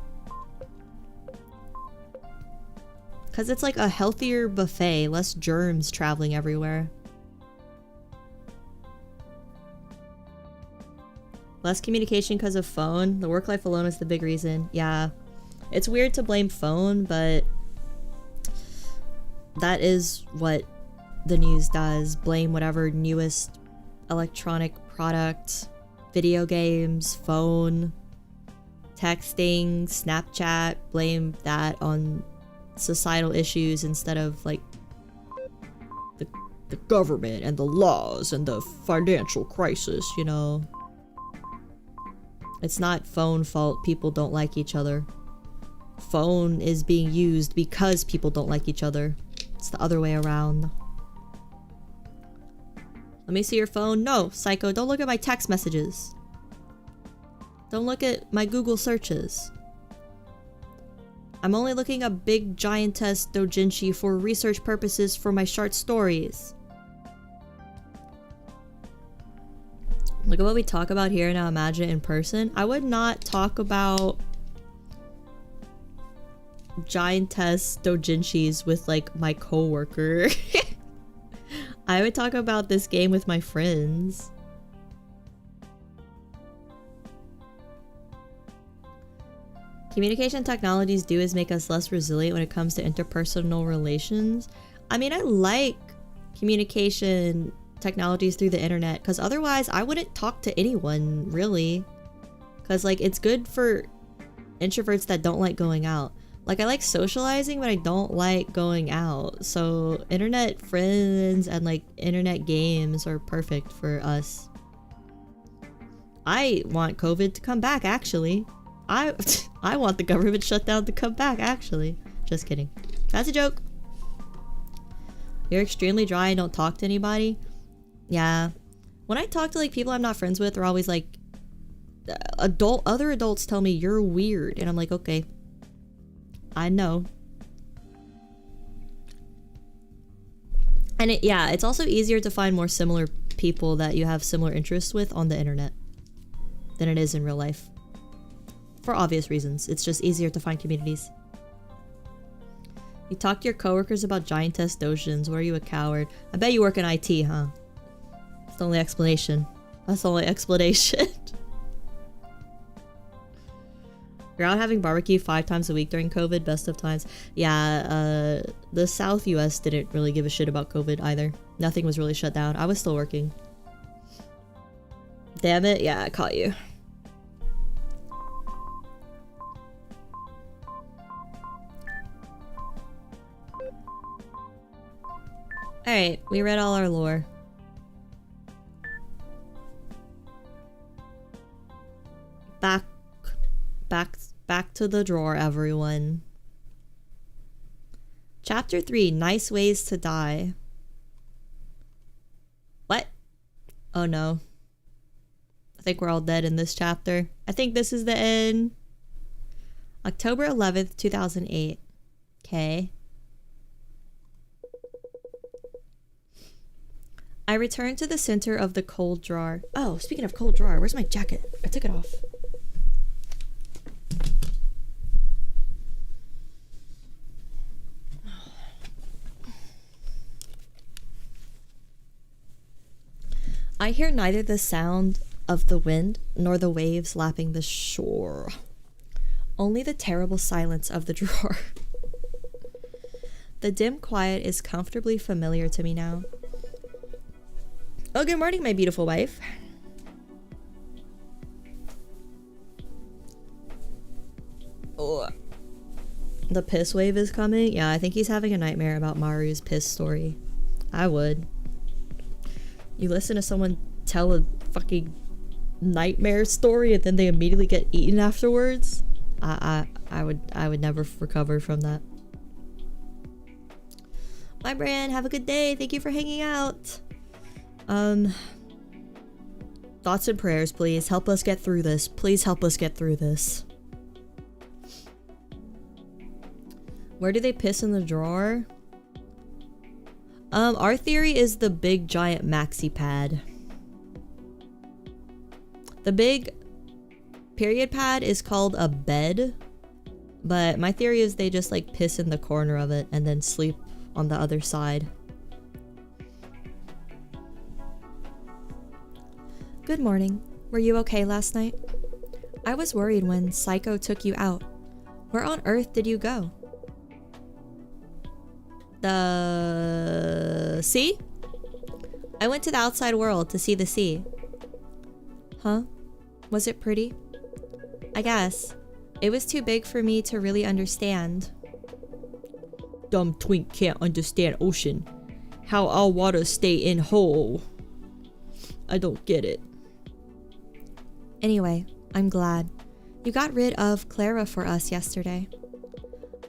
Because it's like a healthier buffet, less germs traveling everywhere. Less communication because of phone. The work life alone is the big reason. Yeah. It's weird to blame phone, but that is what the news does. Blame whatever newest electronic product, video games, phone, texting, Snapchat. Blame that on societal issues instead of like the government and the laws and the financial crisis, you know. It's not phone fault people don't like each other. Phone is being used because people don't like each other. It's the other way around. Let me see your phone. No, Saeko, don't look at my text messages. Don't look at my Google searches. I'm only looking up big giantess doujinshi for research purposes for my short stories. Look at what we talk about here, now imagine it in person. I would not talk about giantess doujinshis with like my coworker. I would talk about this game with my friends. Communication technologies do is make us less resilient when it comes to interpersonal relations. I mean, I like communication technologies through the internet because otherwise I wouldn't talk to anyone really, because like it's good for introverts that don't like going out. Like I like socializing, but I don't like going out. So internet friends and like internet games are perfect for us. I want COVID to come back, actually. I want the government shutdown to come back, actually. Just kidding. That's a joke. You're extremely dry and don't talk to anybody. Yeah. When I talk to like people I'm not friends with, they're always like, other adults tell me you're weird, and I'm like, okay, I know. And it's also easier to find more similar people that you have similar interests with on the internet than it is in real life. For obvious reasons. It's just easier to find communities. You talk to your coworkers about giantess doujins. What are you, a coward? I bet you work in IT, huh? That's the only explanation. That's the only explanation. You're out having barbecue 5 times a week during COVID. Best of times. Yeah, the South US didn't really give a shit about COVID either. Nothing was really shut down. I was still working. Damn it. Yeah, I caught you. Alright, we read all our lore. Back to the drawer, everyone. Chapter 3, Nice Ways to Die. What? Oh no. I think we're all dead in this chapter. I think this is the end. October 11th, 2008. Okay. I returned to the center of the cold drawer. Oh, speaking of cold drawer, where's my jacket? I took it off. I hear neither the sound of the wind nor the waves lapping the shore. Only the terrible silence of the drawer. The dim quiet is comfortably familiar to me now. Oh, good morning, my beautiful wife. Oh. The piss wave is coming? Yeah, I think he's having a nightmare about Maru's piss story. I would. You listen to someone tell a fucking nightmare story and then they immediately get eaten afterwards? I would never recover from that. My Bran, have a good day. Thank you for hanging out. Thoughts and prayers, please. Help us get through this. Please help us get through this. Where do they piss in the drawer? Our theory is the big giant maxi pad. The big period pad is called a bed, but my theory is they just like piss in the corner of it and then sleep on the other side. Good morning. Were you okay last night? I was worried when Saeko took you out. Where on earth did you go? The sea? I went to the outside world to see the sea. Huh? Was it pretty? I guess. It was too big for me to really understand. Dumb twink can't understand ocean. How all water stay in hole. I don't get it. Anyway, I'm glad. You got rid of Clara for us yesterday.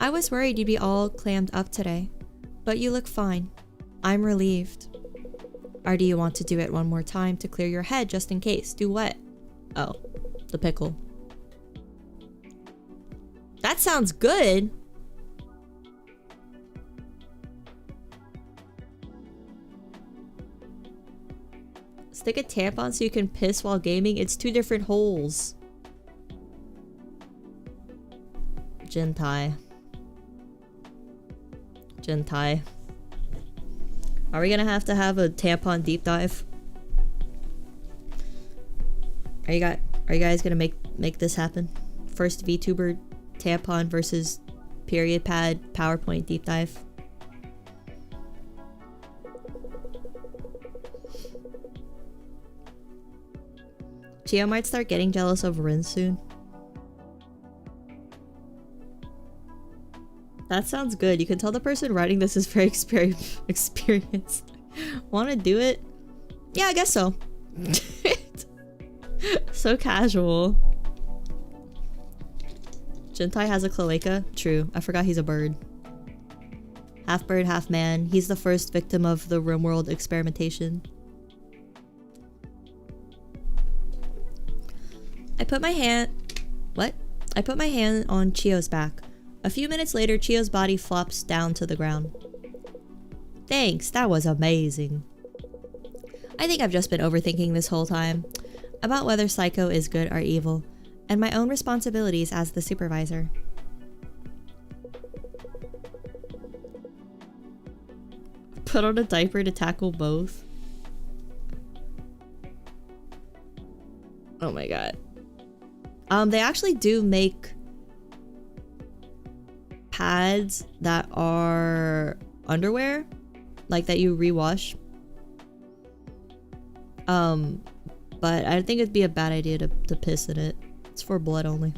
I was worried you'd be all clammed up today, but you look fine. I'm relieved. Or do you want to do it one more time to clear your head just in case? Do what? Oh, the pickle. That sounds good! Stick a tampon so you can piss while gaming? It's 2 different holes. Gentai. Gentai. Are we gonna have to have a tampon deep dive? Are you guys gonna make this happen? First VTuber tampon versus period pad PowerPoint deep dive. Chio might start getting jealous of Rin soon. That sounds good. You can tell the person writing this is very experienced. Wanna do it? Yeah, I guess so. So casual. Gentai has a cloaca? True. I forgot he's a bird. Half bird, half man. He's the first victim of the RimWorld experimentation. I put my hand on Chio's back. A few minutes later, Chio's body flops down to the ground. Thanks, that was amazing. I think I've just been overthinking this whole time. About whether Saeko is good or evil, and my own responsibilities as the supervisor. Put on a diaper to tackle both. Oh my god. They actually do make pads that are underwear, like that you rewash. But I think it'd be a bad idea to piss in it. It's for blood only.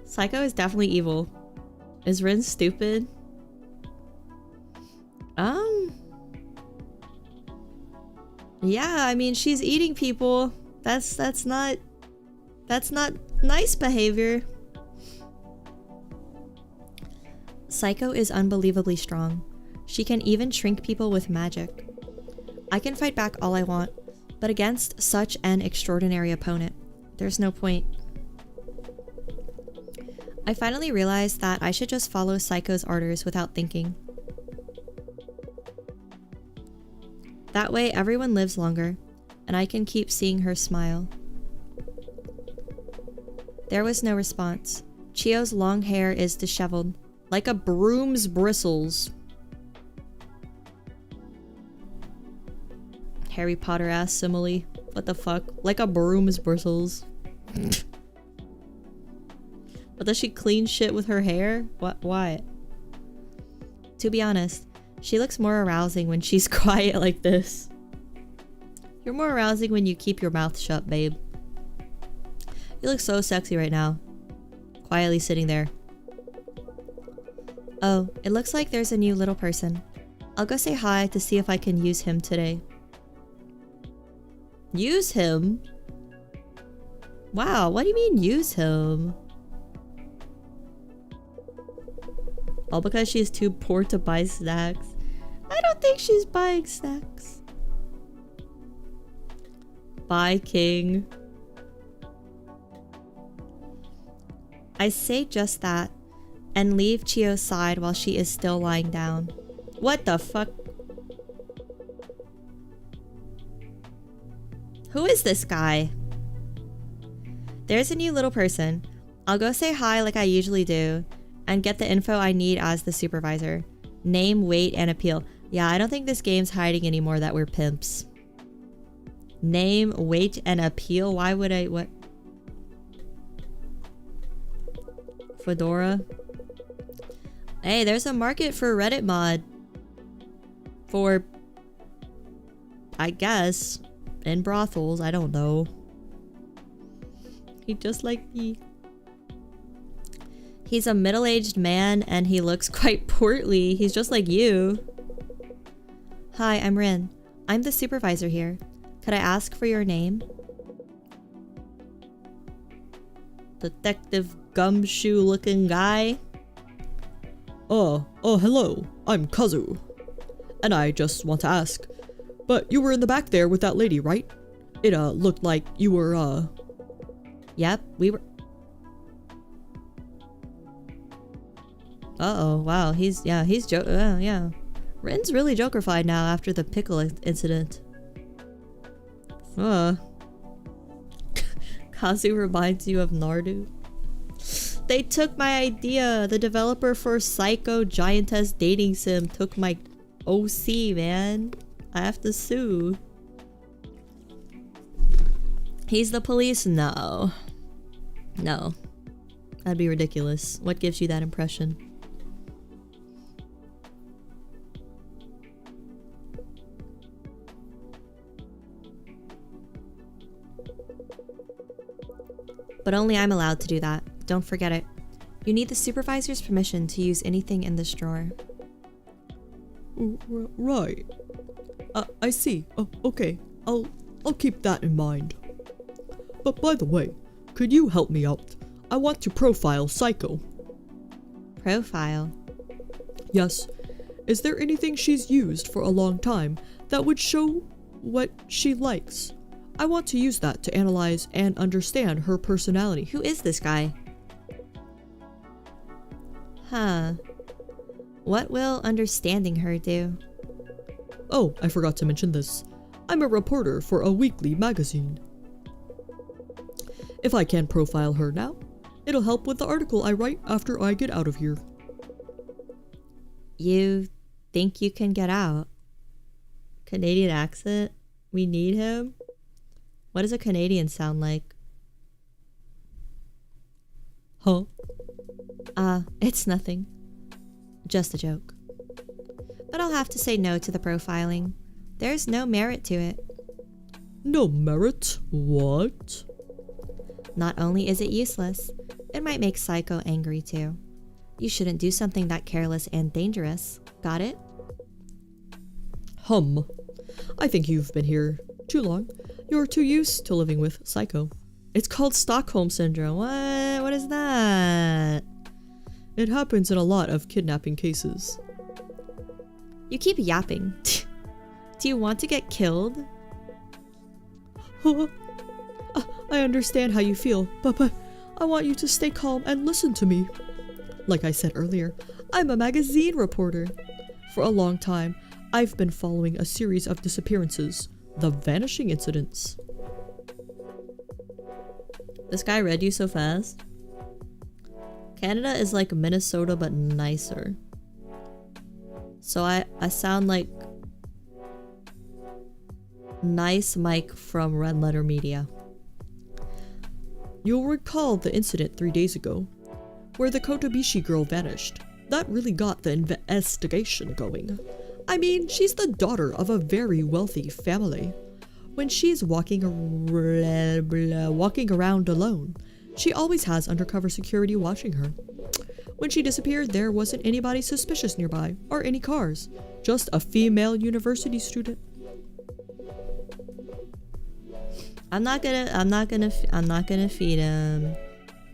Saeko is definitely evil. Is Rin stupid? Yeah, I mean, she's eating people. That's not nice behavior. Saeko is unbelievably strong. She can even shrink people with magic. I can fight back all I want, but against such an extraordinary opponent, there's no point. I finally realized that I should just follow Saiko's orders without thinking. That way everyone lives longer, and I can keep seeing her smile. There was no response. Chio's long hair is disheveled, like a broom's bristles. Harry Potter ass simile. What the fuck? Like a broom's bristles. But does she clean shit with her hair? What? Why? To be honest, she looks more arousing when she's quiet like this. You're more arousing when you keep your mouth shut, babe. You look so sexy right now. Quietly sitting there. Oh, it looks like there's a new little person. I'll go say hi to see if I can use him today. Use him? Wow, what do you mean use him? All because she's too poor to buy snacks. I don't think she's buying snacks. Bye, King. I say just that and leave Chio's side while she is still lying down. What the fuck? Who is this guy? There's a new little person. I'll go say hi like I usually do and get the info I need as the supervisor. Name, weight, and appeal. Yeah, I don't think this game's hiding anymore that we're pimps. Name, weight, and appeal? Why would I... what? Fedora? Hey, there's a market for Reddit mod. For... I guess... in brothels, I don't know. He just like me. He's a middle-aged man and he looks quite portly. He's just like you. Hi, I'm Rin. I'm the supervisor here. Could I ask for your name? Detective Gumshoe-looking guy. Hello. I'm Kazu. And I just want to ask, but you were in the back there with that lady, right? It, looked like you were, Yep, we were... Uh-oh, wow, he's yeah. Rin's really jokerfied now after the pickle incident. Kazu reminds you of Nardu. They took my idea. The developer for Saeko Giantess Dating Sim took my OC, man. I have to sue. He's the police? No. No. That'd be ridiculous. What gives you that impression? But only I'm allowed to do that. Don't forget it. You need the supervisor's permission to use anything in this drawer. Right. I see. Okay. I'll keep that in mind. But by the way, could you help me out? I want to profile Saeko. Profile? Yes. Is there anything she's used for a long time that would show what she likes? I want to use that to analyze and understand her personality. Who is this guy? Huh. What will understanding her do? Oh, I forgot to mention this. I'm a reporter for a weekly magazine. If I can profile her now, it'll help with the article I write after I get out of here. You think you can get out? Canadian accent? We need him? What does a Canadian sound like? Huh? It's nothing. Just a joke. But I'll have to say no to the profiling. There's no merit to it. No merit? What? Not only is it useless, it might make Saeko angry too. You shouldn't do something that careless and dangerous. Got it? I think you've been here too long. You're too used to living with Saeko. It's called Stockholm Syndrome. What is that? It happens in a lot of kidnapping cases. You keep yapping. Do you want to get killed? I understand how you feel, but I want you to stay calm and listen to me. Like I said earlier, I'm a magazine reporter. For a long time, I've been following a series of disappearances, the vanishing incidents. This guy read you so fast. Canada is like Minnesota but nicer. So I sound like nice Mike from Red Letter Media. You'll recall the incident 3 days ago, where the Kotobishi girl vanished. That really got the investigation going. I mean, she's the daughter of a very wealthy family. When she's walking around alone, she always has undercover security watching her. When she disappeared, there wasn't anybody suspicious nearby, or any cars. Just a female university student. I'm not gonna feed him.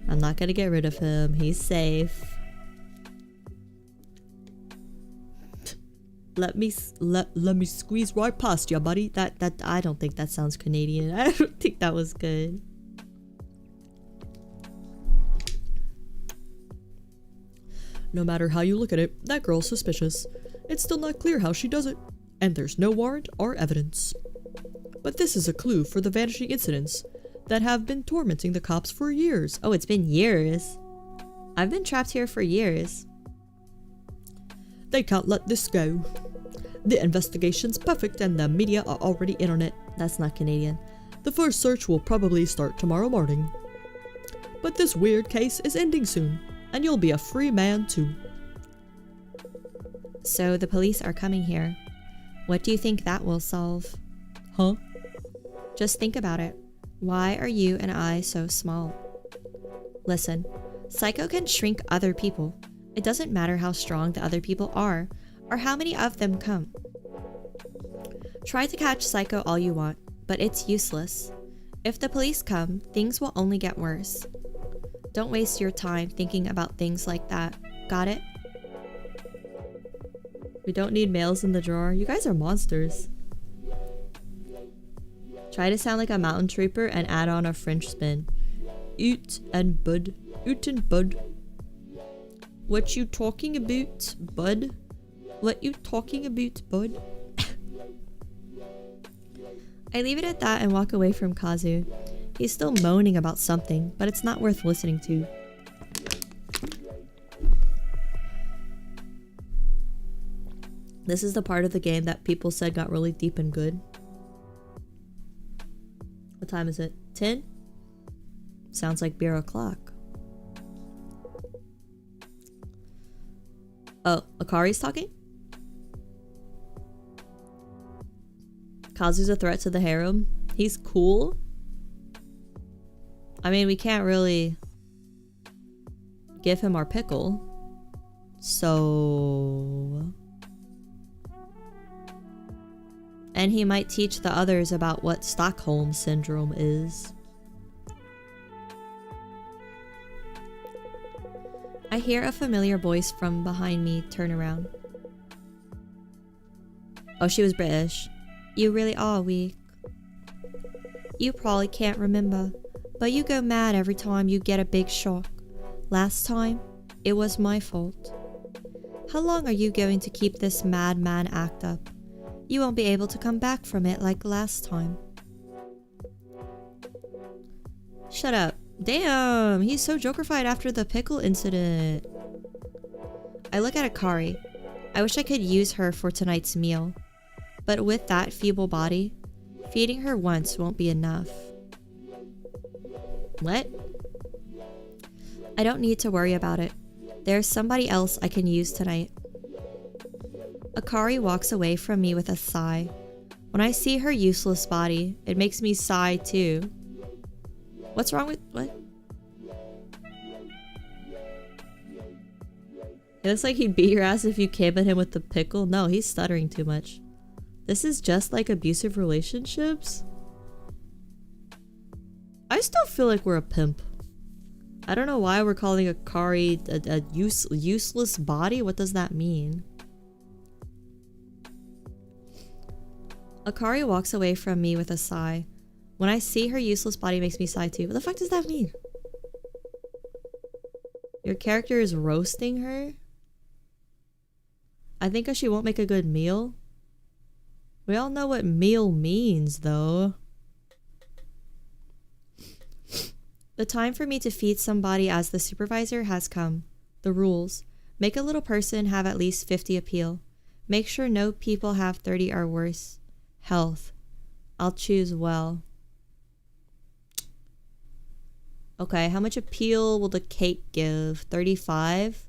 I'm not gonna get rid of him. He's safe. Let me squeeze right past you, buddy. That I don't think that sounds Canadian. I don't think that was good. No matter how you look at it, that girl's suspicious. It's still not clear how she does it, and there's no warrant or evidence. But this is a clue for the vanishing incidents that have been tormenting the cops for years. Oh, it's been years. I've been trapped here for years. They can't let this go. The investigation's perfect and the media are already in on it. That's not Canadian. The first search will probably start tomorrow morning. But this weird case is ending soon, and you'll be a free man too. So the police are coming here. What do you think that will solve? Huh? Just think about it. Why are you and I so small? Listen, Saeko can shrink other people. It doesn't matter how strong the other people are, or how many of them come. Try to catch Saeko all you want, but it's useless. If the police come, things will only get worse. Don't waste your time thinking about things like that. Got it? We don't need males in the drawer. You guys are monsters. Try to sound like a mountain trooper and add on a French spin. Oot and bud. Oot and bud. What you talking about, bud? What you talking about, bud? I leave it at that and walk away from Kazu. He's still moaning about something, but it's not worth listening to. This is the part of the game that people said got really deep and good. What time is it? 10? Sounds like beer o'clock. Oh, Akari's talking? Kazu's a threat to the harem. He's cool. I mean, we can't really give him our pickle. So... And he might teach the others about what Stockholm Syndrome is. I hear a familiar voice from behind me turn around. Oh, she was British. You really are weak. You probably can't remember, but you go mad every time you get a big shock. Last time, it was my fault. How long are you going to keep this madman act up? You won't be able to come back from it like last time. Shut up. Damn, he's so jokerfied after the pickle incident. I look at Akari. I wish I could use her for tonight's meal. But with that feeble body, feeding her once won't be enough. What? I don't need to worry about it. There's somebody else I can use tonight. Akari walks away from me with a sigh. When I see her useless body, it makes me sigh too. What's wrong with... what? It looks like he'd beat your ass if you came at him with the pickle. No, he's stuttering too much. This is just like abusive relationships? I still feel like we're a pimp. I don't know why we're calling Akari a useless body. What does that mean? Akari walks away from me with a sigh. When I see her useless body, it makes me sigh too. What the fuck does that mean? Your character is roasting her? I think she won't make a good meal. We all know what meal means, though. The time for me to feed somebody as the supervisor has come. The rules. Make a little person have at least 50 appeal. Make sure no people have 30 or worse. Health. I'll choose well. Okay, how much appeal will the cake give? 35?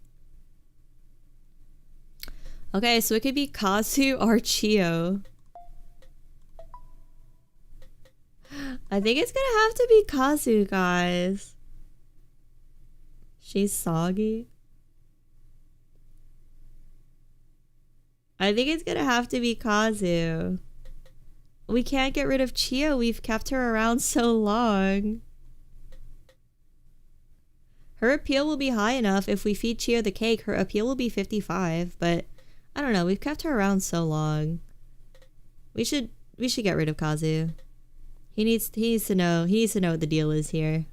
Okay, so it could be Kazu or Chio. I think it's gonna have to be Kazu, guys. She's soggy. I think it's gonna have to be Kazu. We can't get rid of Chia. We've kept her around so long. Her appeal will be high enough if we feed Chia the cake. Her appeal will be 55, but I don't know. We've kept her around so long. We should get rid of Kazu. He needs to know what the deal is here.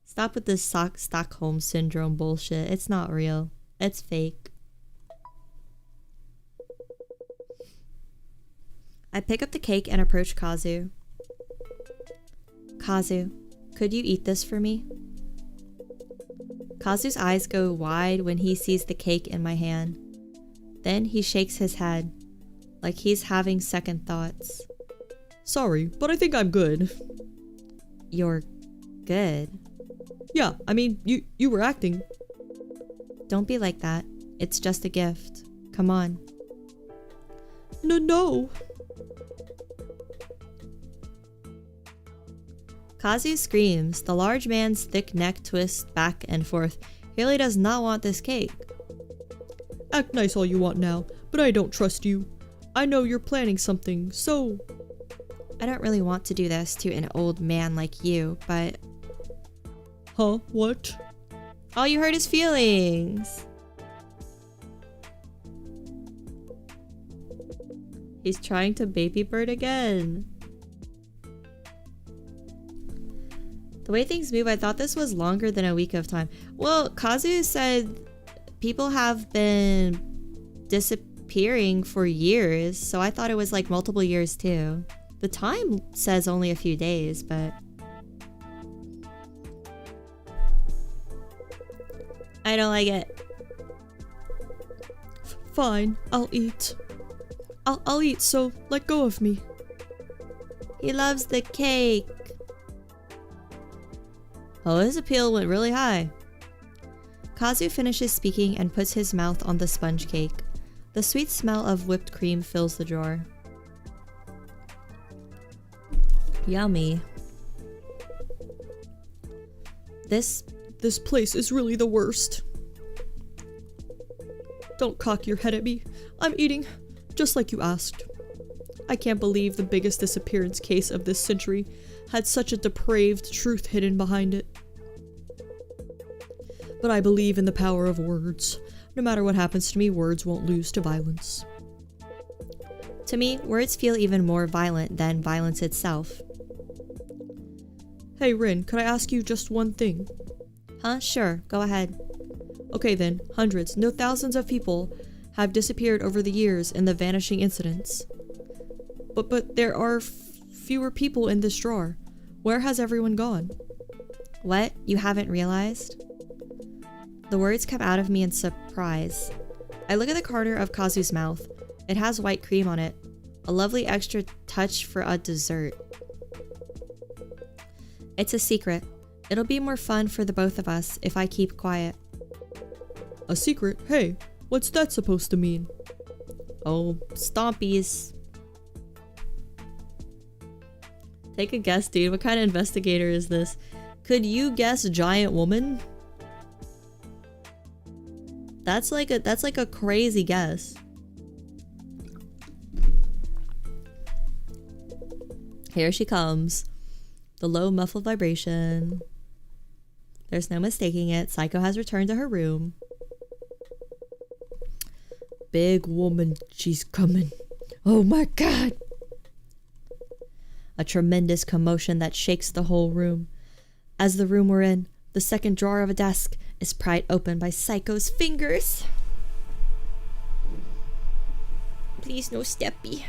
Stop with this Stockholm syndrome bullshit. It's not real. It's fake. I pick up the cake and approach Kazu. Kazu, could you eat this for me? Kazu's eyes go wide when he sees the cake in my hand. Then he shakes his head, like he's having second thoughts. Sorry, but I think I'm good. You're good? Yeah, I mean, you were acting. Don't be like that. It's just a gift. Come on. No. Kazu screams. The large man's thick neck twists back and forth. He really does not want this cake. Act nice all you want now, but I don't trust you. I know you're planning something, so... I don't really want to do this to an old man like you, but... Huh? What? All you heard is feelings. He's trying to baby bird again. The way things move, I thought this was longer than a week of time. Well, Kazu said people have been disappearing for years, so I thought it was like multiple years too. The time says only a few days, but... I don't like it. Fine, I'll eat. I'll eat, so let go of me. He loves the cake. Oh, his appeal went really high. Kazu finishes speaking and puts his mouth on the sponge cake. The sweet smell of whipped cream fills the drawer. Yummy. This place is really the worst. Don't cock your head at me. I'm eating, just like you asked. I can't believe the biggest disappearance case of this century had such a depraved truth hidden behind it. But I believe in the power of words. No matter what happens to me, words won't lose to violence. To me, words feel even more violent than violence itself. Hey Rin, could I ask you just one thing? Huh? Sure, go ahead. Okay then, hundreds, no thousands of people have disappeared over the years in the vanishing incidents. But there are fewer people in this drawer. Where has everyone gone? What? You haven't realized? The words come out of me in surprise. I look at the corner of Kazu's mouth. It has white cream on it. A lovely extra touch for a dessert. It's a secret. It'll be more fun for the both of us if I keep quiet. A secret? Hey, what's that supposed to mean? Oh, stompies. Take a guess, dude. What kind of investigator is this? Could you guess giant woman? That's like a crazy guess. Here she comes. The low muffled vibration. There's no mistaking it. Saeko has returned to her room. Big woman, she's coming. Oh my god! A tremendous commotion that shakes the whole room. As the room we're in, the second drawer of a desk is pried open by Saeko's fingers. Please no steppy.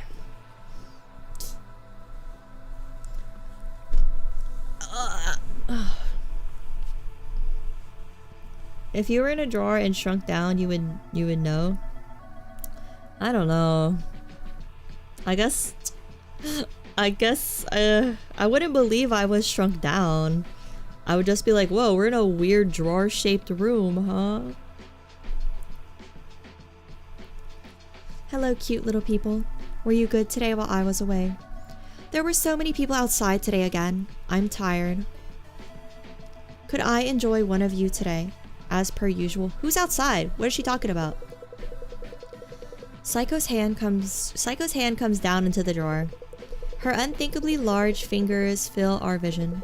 If you were in a drawer and shrunk down, you would know. I don't know. I guess I wouldn't believe I was shrunk down. I would just be like, whoa, we're in a weird drawer-shaped room, huh? Hello, cute little people. Were you good today while I was away? There were so many people outside today again. I'm tired. Could I enjoy one of you today? As per usual. Who's outside? What is she talking about? Saeko's hand comes down into the drawer. Her unthinkably large fingers fill our vision.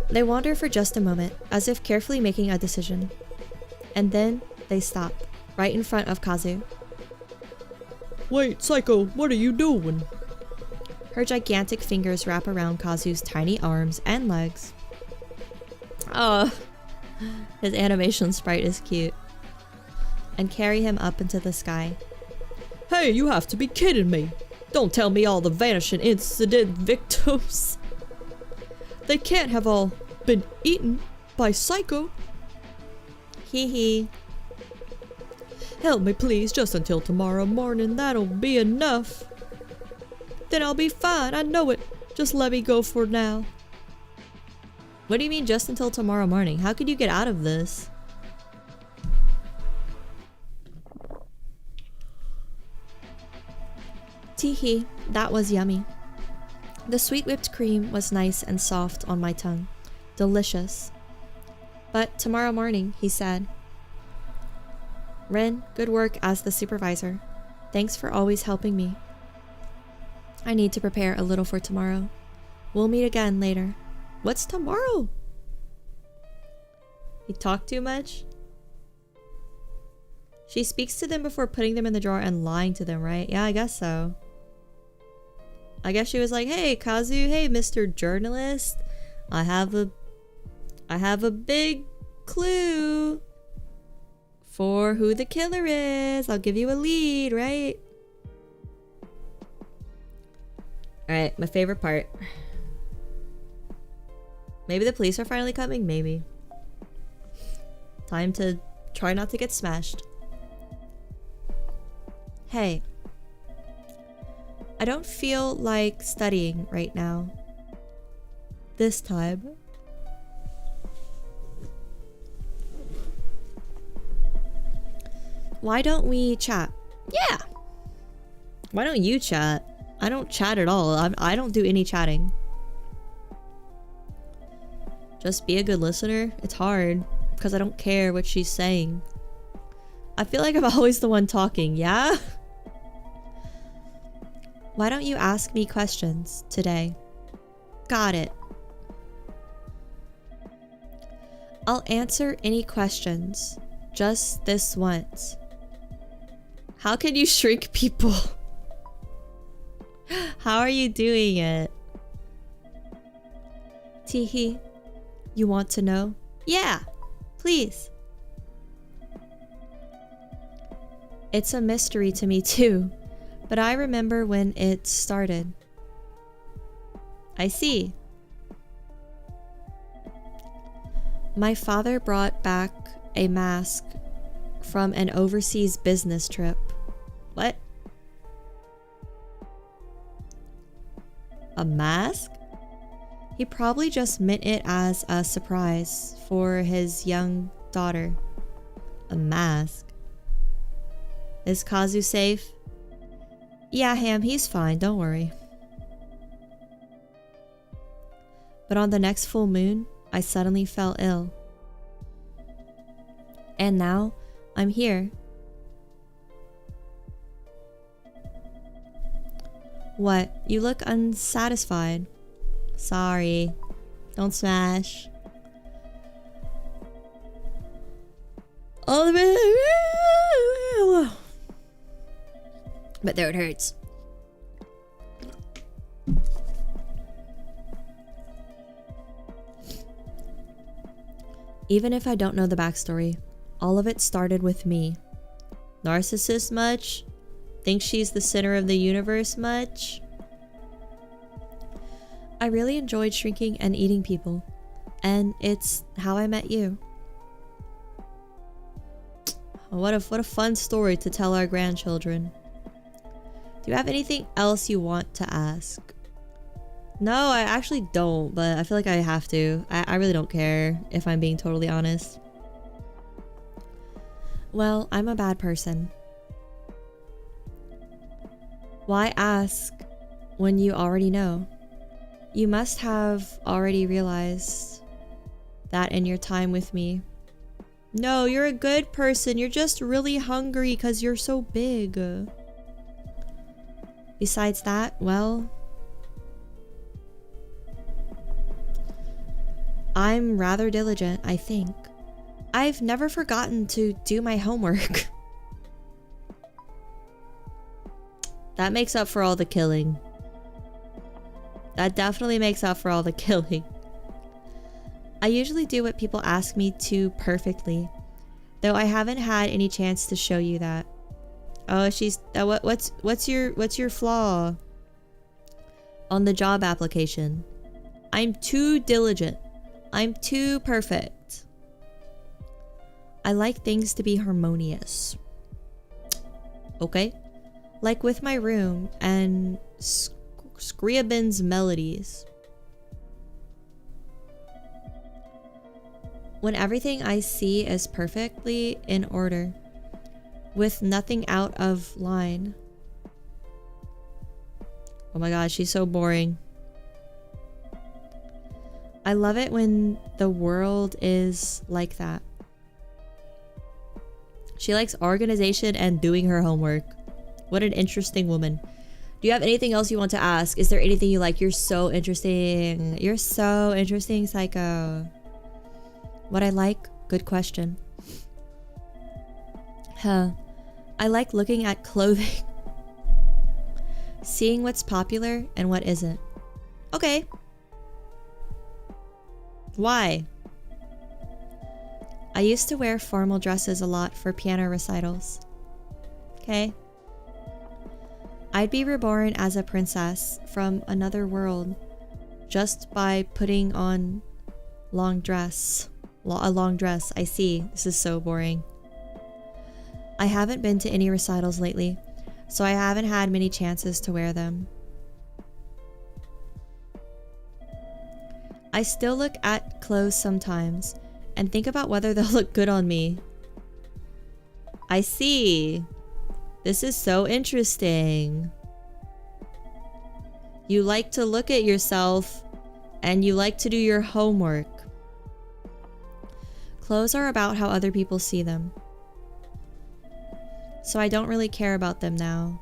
They wander for just a moment, as if carefully making a decision. And then they stop, right in front of Kazu. Wait, Saeko, what are you doing? Her gigantic fingers wrap around Kazu's tiny arms and legs. Oh, his animation sprite is cute. And carry him up into the sky. Hey, you have to be kidding me. Don't tell me all the vanishing incident victims. They can't have all been eaten by Saeko. Hee hee. Help me please, just until tomorrow morning, that'll be enough. Then I'll be fine, I know it. Just let me go for now. What do you mean just until tomorrow morning? How could you get out of this? Teehee, that was yummy. The sweet whipped cream was nice and soft on my tongue. Delicious. But tomorrow morning, he said. Ren, good work as the supervisor. Thanks for always helping me. I need to prepare a little for tomorrow. We'll meet again later. What's tomorrow? He talked too much? She speaks to them before putting them in the drawer and lying to them, right? Yeah, I guess so. I guess she was like, hey, Kazu, hey, Mr. Journalist. I have a big clue for who the killer is. I'll give you a lead, right? Alright, my favorite part. Maybe the police are finally coming? Maybe. Time to try not to get smashed. Hey. I don't feel like studying right now. This time. Why don't we chat? Yeah! Why don't you chat? I don't chat at all. I don't do any chatting. Just be a good listener. It's hard because I don't care what she's saying. I feel like I'm always the one talking, yeah? Why don't you ask me questions today? Got it. I'll answer any questions. Just this once. How can you shrink people? How are you doing it? Teehee, you want to know? Yeah, please. It's a mystery to me too, but I remember when it started. I see. My father brought back a mask from an overseas business trip. What? A mask? He probably just meant it as a surprise for his young daughter. A mask? Is Kazu safe? Yeah, Ham, he's fine, don't worry. But on the next full moon, I suddenly fell ill. And now, I'm here. What? You look unsatisfied. Sorry. Don't smash. All the but there it hurts. Even if I don't know the backstory, all of it started with me. Narcissist much? Think she's the center of the universe much? I really enjoyed shrinking and eating people, and it's how I met you. What a fun story to tell our grandchildren. Do you have anything else you want to ask? No, I actually don't, but I feel like I have to. I really don't care, if I'm being totally honest. Well, I'm a bad person. Why ask when you already know? You must have already realized that in your time with me. No, you're a good person. You're just really hungry because you're so big. Besides that, well, I'm rather diligent, I think. I've never forgotten to do my homework. That makes up for all the killing. That definitely makes up for all the killing. I usually do what people ask me to perfectly, though I haven't had any chance to show you that. Oh, she's what's your flaw on the job application? I'm too diligent. I'm too perfect. I like things to be harmonious. Okay? Like with my room and Scriabin's melodies. When everything I see is perfectly in order, with nothing out of line. Oh my god, she's so boring. I love it when the world is like that. She likes organization and doing her homework. What an interesting woman. Do you have anything else you want to ask? Is there anything you like? You're so interesting. You're so interesting, Saeko. What I like? Good question. I like looking at clothing. Seeing what's popular and what isn't. Okay. Why? I used to wear formal dresses a lot for piano recitals. Okay. I'd be reborn as a princess from another world just by putting on a long dress. I see. This is so boring. I haven't been to any recitals lately, so I haven't had many chances to wear them. I still look at clothes sometimes and think about whether they'll look good on me. I see. This is so interesting. You like to look at yourself and you like to do your homework. Clothes are about how other people see them. So I don't really care about them now.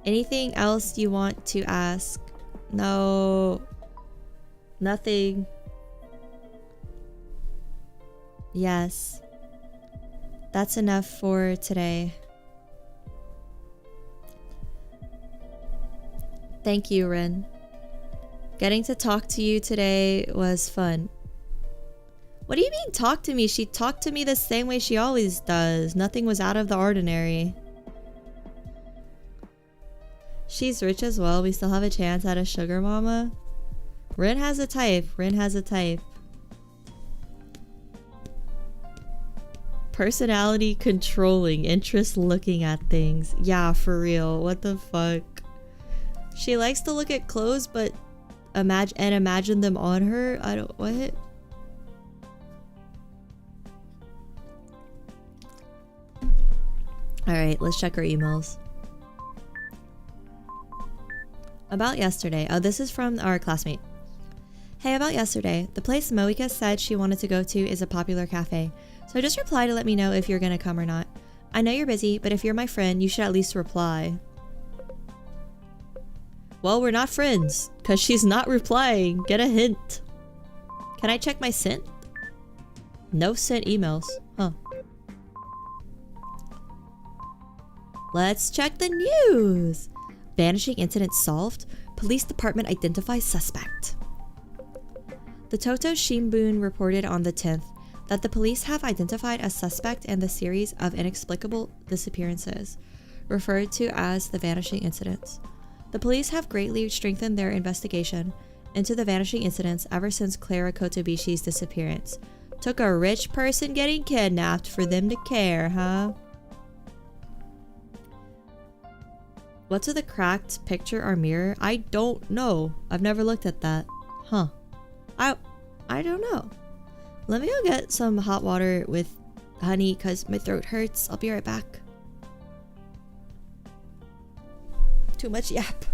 Anything else you want to ask? No. Nothing. Yes. That's enough for today. Thank you, Rin. Getting to talk to you today was fun. What do you mean talk to me? She talked to me the same way she always does. Nothing was out of the ordinary. She's rich as well. We still have a chance at a sugar mama. Rin has a type. Rin has a type. Personality controlling. Interest looking at things. Yeah, for real. What the fuck? She likes to look at clothes, but imagine them on her. I don't... What? Alright, let's check our emails. About yesterday. Oh, this is from our classmate. Hey, about yesterday. The place Moika said she wanted to go to is a popular cafe. So just reply to let me know if you're gonna come or not. I know you're busy, but if you're my friend, you should at least reply. Well, we're not friends, because she's not replying. Get a hint. Can I check my sent? No sent emails. Huh. Let's check the news. Vanishing incident solved. Police department identifies suspect. The Toto Shimbun reported on the 10th that the police have identified a suspect in the series of inexplicable disappearances, referred to as the vanishing incidents. The police have greatly strengthened their investigation into the vanishing incidents ever since Clara Kotobishi's disappearance. Took a rich person getting kidnapped for them to care, huh? What's with the cracked picture or mirror? I don't know. I've never looked at that. Huh. I don't know. Let me go get some hot water with honey because my throat hurts. I'll be right back. Too much yap.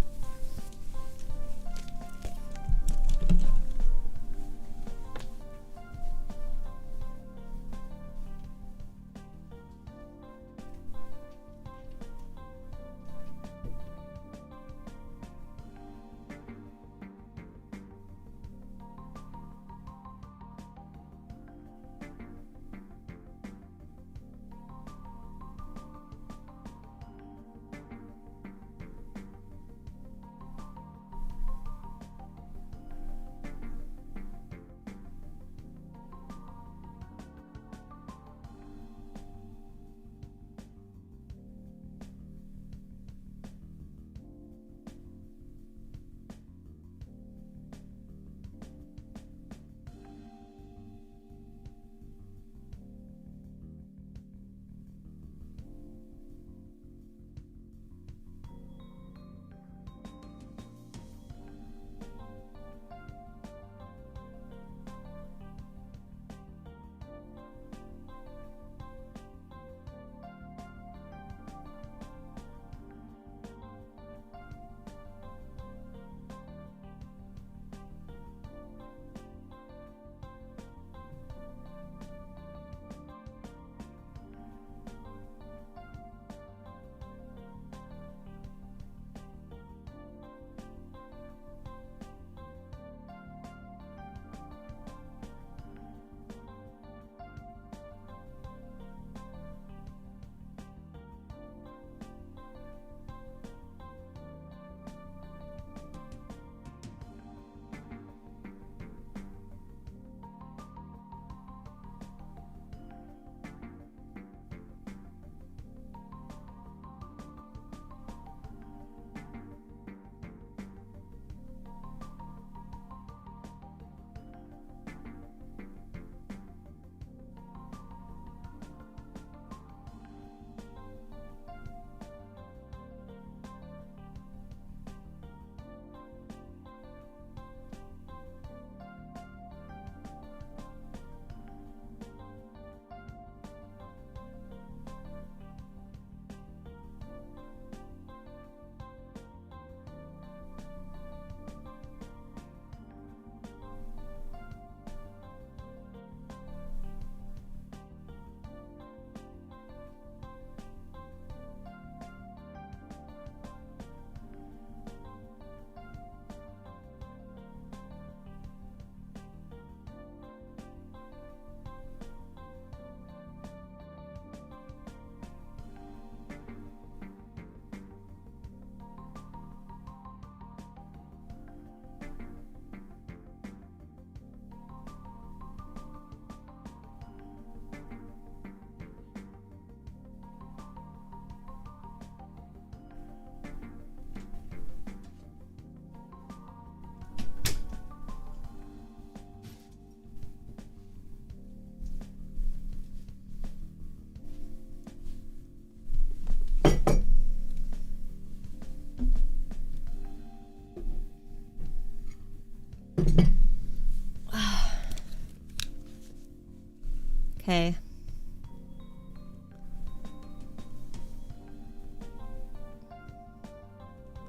Hey.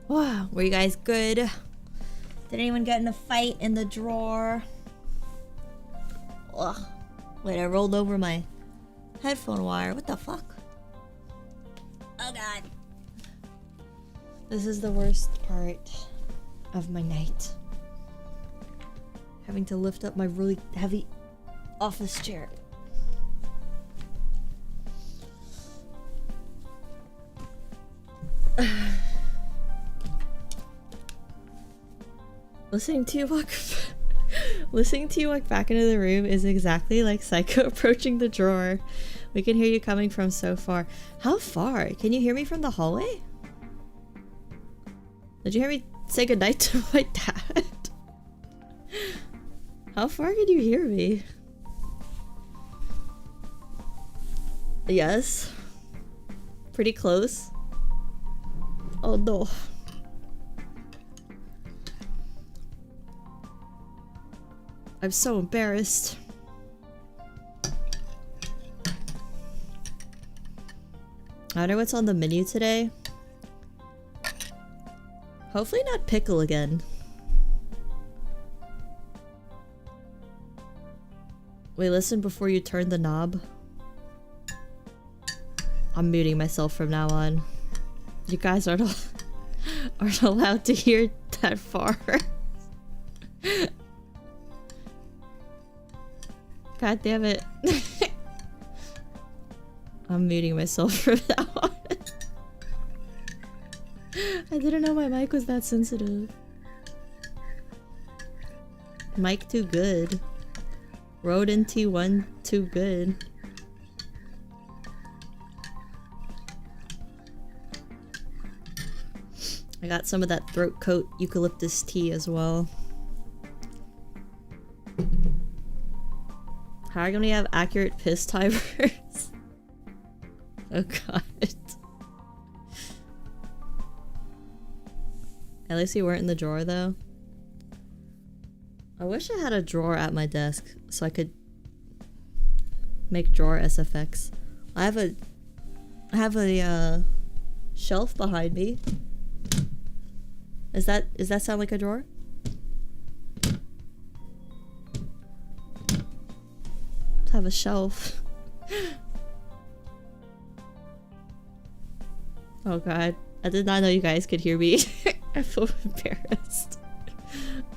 Wow, were you guys good? Did anyone get in a fight in the drawer? Ugh. Wait, I rolled over my headphone wire. What the fuck? Oh god. This is the worst part of my night. Having to lift up my really heavy office chair. Listening to you walk back into the room is exactly like Saeko approaching the drawer. We can hear you coming from so far. How far? Can you hear me from the hallway? Did you hear me say goodnight to my dad? How far can you hear me? Yes. Pretty close. Oh no. I'm so embarrassed. I wonder what's on the menu today. Hopefully not pickle again. Wait, listen before you turn the knob. I'm muting myself from now on. You guys aren't allowed to hear that far. God damn it. I'm muting myself from now on. I didn't know my mic was that sensitive. Mic too good. Rode in T1 too good. I got some of that throat coat eucalyptus tea as well. How are you gonna have accurate piss timers? Oh god. At least you weren't in the drawer though. I wish I had a drawer at my desk so I could make drawer SFX. I have a shelf behind me. Does that sound like a drawer? Have a shelf. Oh god, I did not know you guys could hear me. I feel embarrassed.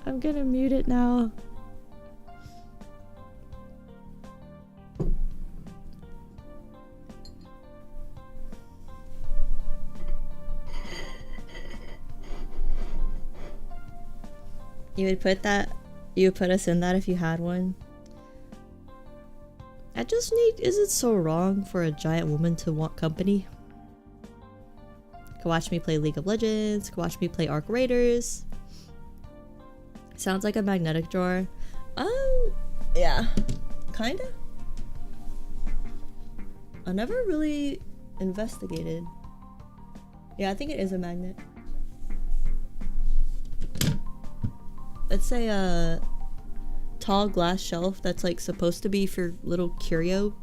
I'm gonna mute it now. You would put us in that if you had one? Is it so wrong for a giant woman to want company? Could watch me play League of Legends, could watch me play Arc Raiders. Sounds like a magnetic drawer. Yeah. Kinda? I never really investigated. Yeah, I think it is a magnet. Let's say a tall glass shelf that's like supposed to be for little curio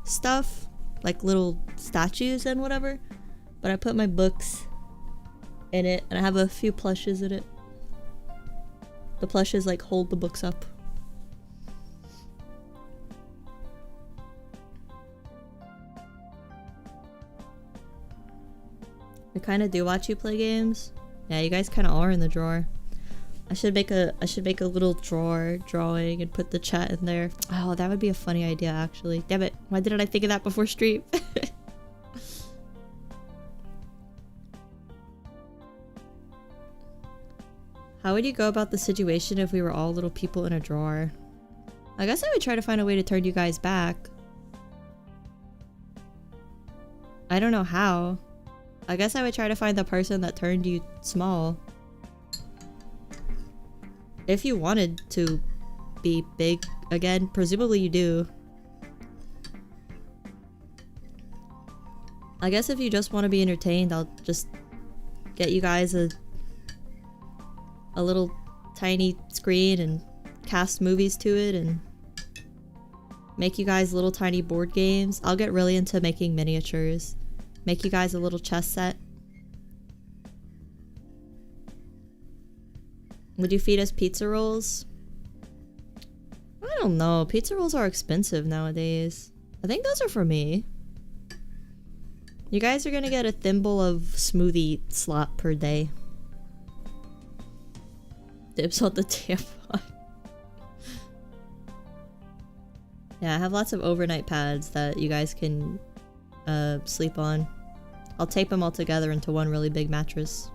stuff, like little statues and whatever, but I put my books in it and I have a few plushes in it. The plushes like hold the books up. I kind of do watch you play games. Yeah, you guys kind of are in the drawer. I should make a little drawer drawing and put the chat in there. Oh, that would be a funny idea actually. Damn it. Why didn't I think of that before stream? How would you go about the situation if we were all little people in a drawer? I guess I would try to find a way to turn you guys back. I don't know how. I guess I would try to find the person that turned you small. If you wanted to be big again, presumably you do. I guess if you just want to be entertained, I'll just get you guys a little tiny screen and cast movies to it and Make you guys little tiny board games. I'll get really into making miniatures. Make you guys a little chess set. Would you feed us pizza rolls? I don't know. Pizza rolls are expensive nowadays. I think those are for me. You guys are gonna get a thimble of smoothie slop per day. Dibs on the tampon. Yeah, I have lots of overnight pads that you guys can sleep on. I'll tape them all together into one really big mattress.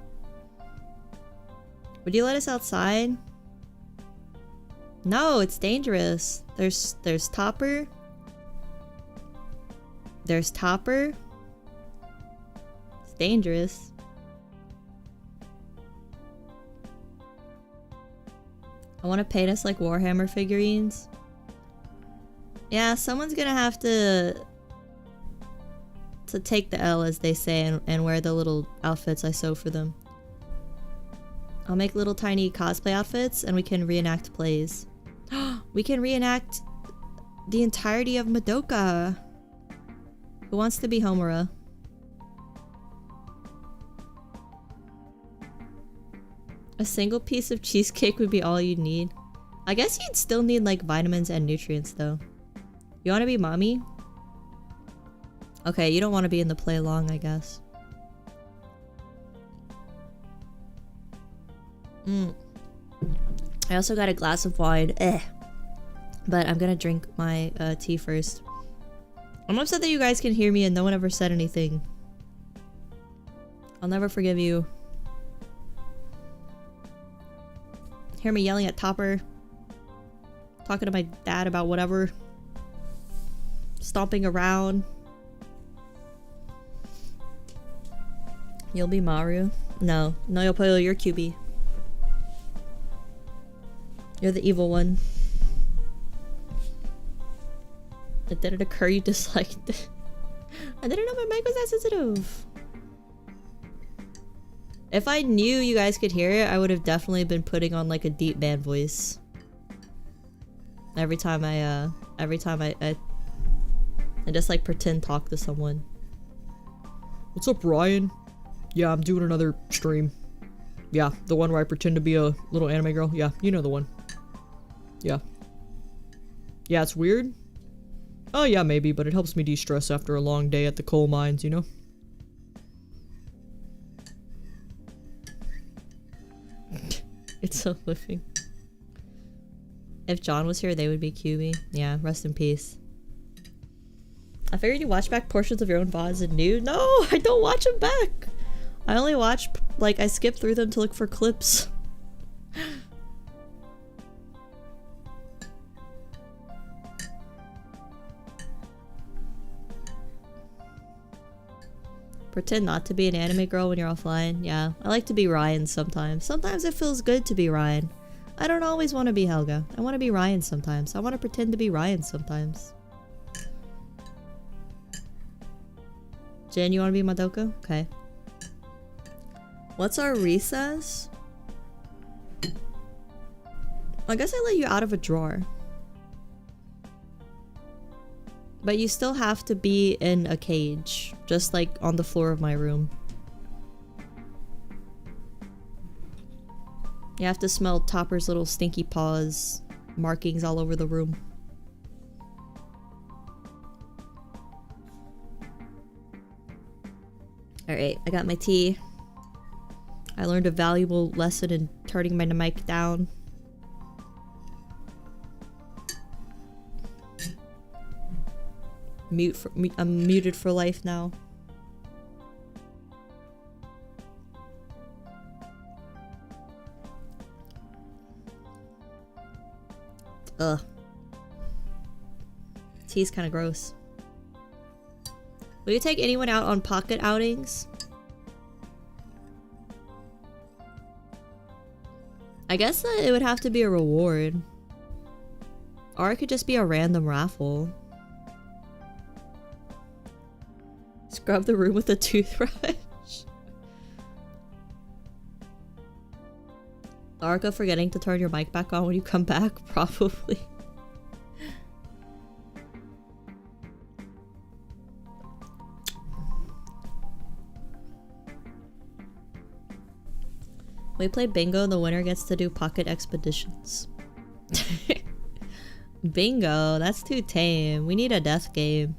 Would you let us outside? No, it's dangerous. There's Topper. There's Topper. It's dangerous. I want to paint us like Warhammer figurines. Yeah, someone's gonna have to take the L, as they say, and wear the little outfits I sew for them. I'll make little tiny cosplay outfits and we can reenact plays. We can reenact the entirety of Madoka. Who wants to be Homura? A single piece of cheesecake would be all you'd need. I guess you'd still need like vitamins and nutrients though. You want to be mommy? Okay, you don't want to be in the play long, I guess. I also got a glass of wine. But I'm gonna drink my tea first. I'm upset that you guys can hear me and no one ever said anything. I'll never forgive you. Hear me yelling at Topper. Talking to my dad about whatever. Stomping around. You'll be Maru? No. No, you're QB. You're the evil one. It didn't occur you disliked it. I didn't know my mic was that sensitive. If I knew you guys could hear it, I would have definitely been putting on like a deep man voice. Every time I just like pretend talk to someone. What's up, Ryan? Yeah, I'm doing another stream. Yeah, the one where I pretend to be a little anime girl. Yeah, you know the one. Yeah. Yeah, it's weird. Oh yeah, maybe, but it helps me de-stress after a long day at the coal mines, you know? It's a living. If John was here, they would be QB. Yeah, rest in peace. I figured you watch back portions of your own VODs and knew. No, I don't watch them back. I only watch, like, I skip through them to look for clips. Pretend not to be an anime girl when you're offline. Yeah, I like to be Ryan sometimes. Sometimes it feels good to be Ryan. I don't always want to be Helga. I want to be Ryan sometimes. I want to pretend to be Ryan sometimes. Jen, you want to be Madoka? Okay. What's our recess? I guess I let you out of a drawer. But you still have to be in a cage, just like on the floor of my room. You have to smell Topper's little stinky paws, markings all over the room. Alright, I got my tea. I learned a valuable lesson in turning my mic down. I'm muted for life now. Ugh. Tea's kind of gross. Will you take anyone out on pocket outings? I guess that it would have to be a reward. Or it could just be a random raffle. Scrub the room with a toothbrush. Arca forgetting to turn your mic back on when you come back? Probably. We play bingo, the winner gets to do pocket expeditions. Bingo, that's too tame. We need a death game.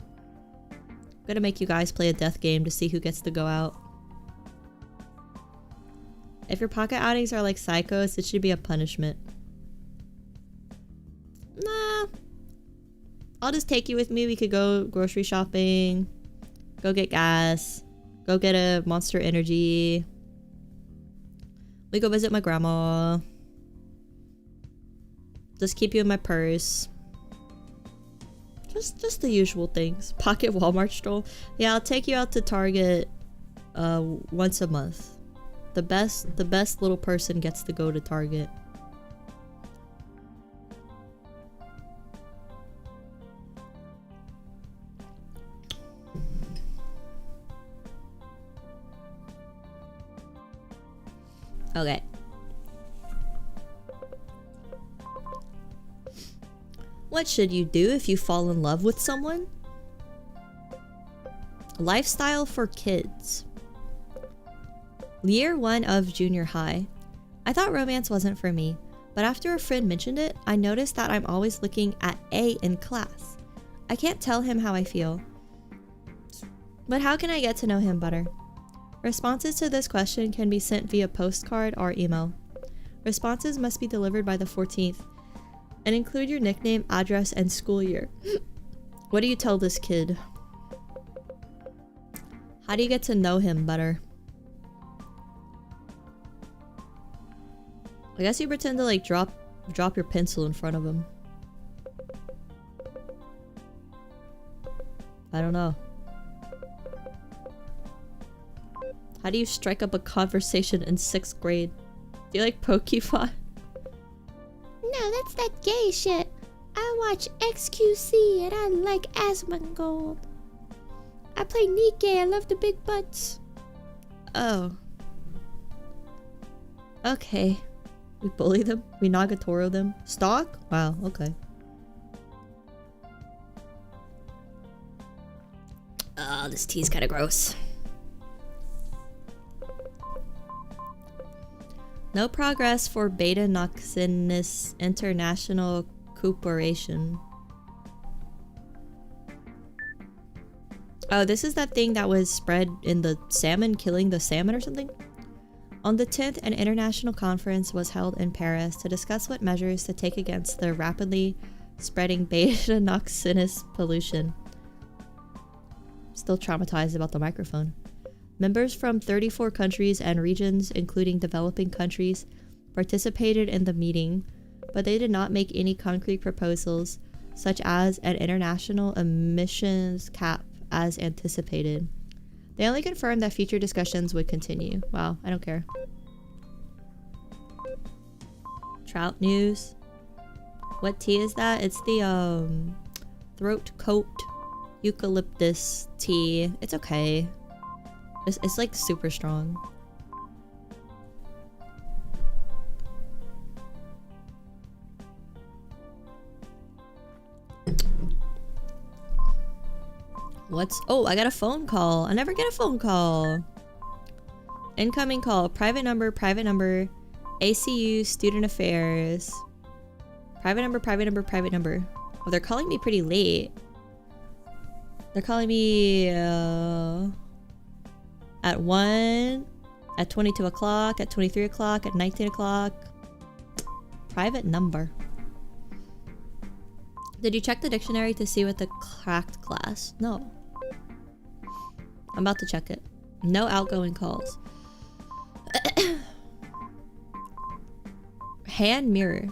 I'm gonna make you guys play a death game to see who gets to go out. If your pocket outings are like Saeko's, it should be a punishment. Nah. I'll just take you with me. We could go grocery shopping, go get gas, go get a Monster Energy. We go visit my grandma. Just keep you in my purse. Just the usual things. Pocket Walmart stroll. Yeah, I'll take you out to Target once a month. The best little person gets to go to Target. Okay. What should you do if you fall in love with someone? Lifestyle for kids. Year 1 of junior high. I thought romance wasn't for me, but after a friend mentioned it, I noticed that I'm always looking at A in class. I can't tell him how I feel. But how can I get to know him better? Responses to this question can be sent via postcard or email. Responses must be delivered by the 14th and include your nickname, address, and school year. What do you tell this kid? How do you get to know him better? I guess you pretend to like drop your pencil in front of him. I don't know. How do you strike up a conversation in 6th grade? Do you like Pokemon? No, that's that gay shit. I watch XQC and I like Asmongold. I play Nikkei, I love the big butts. Oh. Okay. We bully them? We Nagatoro them? Stalk? Wow, okay. Oh, this tea's kinda gross. No progress for Beta Noxinus International Corporation. Oh, this is that thing that was spread in the salmon, killing the salmon or something? On the 10th, an international conference was held in Paris to discuss what measures to take against the rapidly spreading Beta Noxinus pollution. Still traumatized about the microphone. Members from 34 countries and regions, including developing countries, participated in the meeting, but they did not make any concrete proposals, such as an international emissions cap as anticipated. They only confirmed that future discussions would continue. Wow, I don't care. Trout news. What tea is that? It's the throat coat eucalyptus tea. It's okay. It's like super strong. Oh, I got a phone call. I never get a phone call. Incoming call. Private number, private number. ACU, student affairs. Private number, private number, private number. Oh, they're calling me pretty late. They're calling me at 1, at 22 o'clock, at 23 o'clock, at 19 o'clock. Private number. Did you check the dictionary to see what the cracked class? No. I'm about to check it. No outgoing calls. Hand mirror.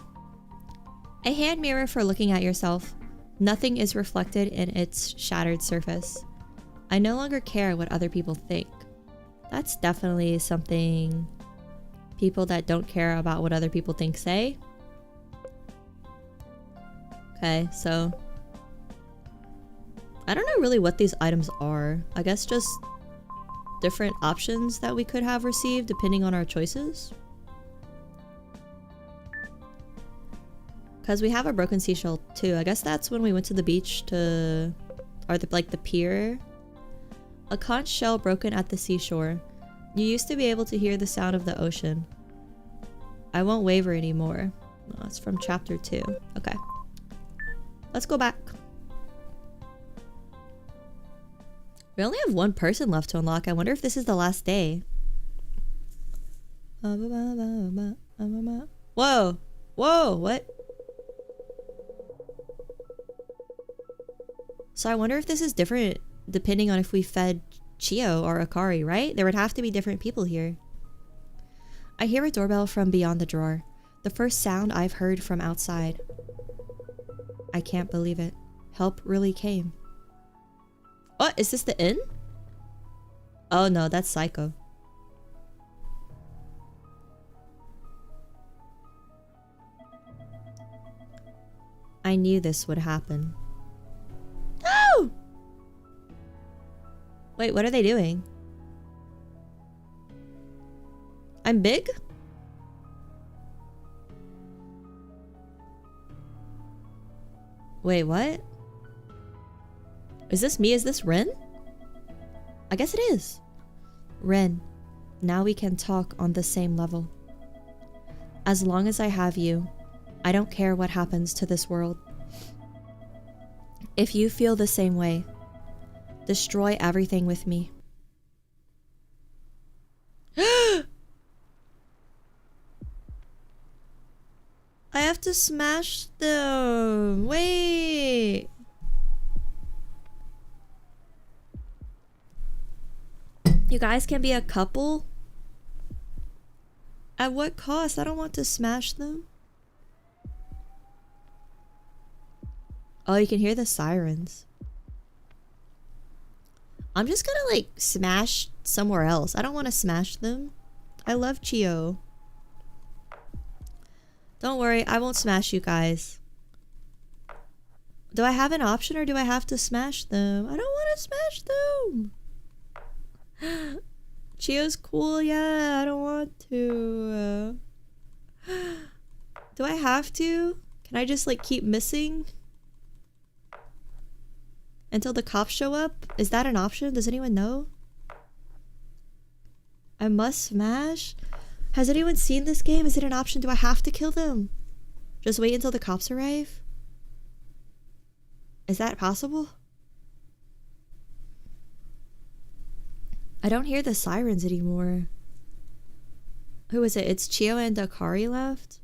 A hand mirror for looking at yourself. Nothing is reflected in its shattered surface. I no longer care what other people think. That's definitely something people that don't care about what other people think say. Okay, so I don't know really what these items are. I guess just different options that we could have received depending on our choices. Because we have a broken seashell too. I guess that's when we went to the beach to... or the pier. A conch shell broken at the seashore. You used to be able to hear the sound of the ocean. I won't waver anymore. Oh, it's from chapter 2. Okay. Let's go back. We only have one person left to unlock. I wonder if this is the last day. Whoa! Whoa! What? So I wonder if this is different depending on if we fed Chio or Akari, right? There would have to be different people here. I hear a doorbell from beyond the drawer. The first sound I've heard from outside. I can't believe it. Help really came. Oh, is this the inn? Oh no, that's Saeko. I knew this would happen. No! Wait, what are they doing? I'm big? Wait, what? Is this me? Is this Ren? I guess it is. Ren, now we can talk on the same level. As long as I have you, I don't care what happens to this world. If you feel the same way, destroy everything with me. I have to smash them. Wait. You guys can be a couple? At what cost? I don't want to smash them. Oh, you can hear the sirens. I'm just gonna like smash somewhere else. I don't want to smash them. I love Chio. Don't worry, I won't smash you guys. Do I have an option or do I have to smash them? I don't want to smash them. Chio's cool, yeah, I don't want to. Do I have to? Can I just like keep missing? Until the cops show up? Is that an option? Does anyone know? I must smash? Has anyone seen this game? Is it an option? Do I have to kill them? Just wait until the cops arrive? Is that possible? I don't hear the sirens anymore. Who is it? It's Chio and Akari left?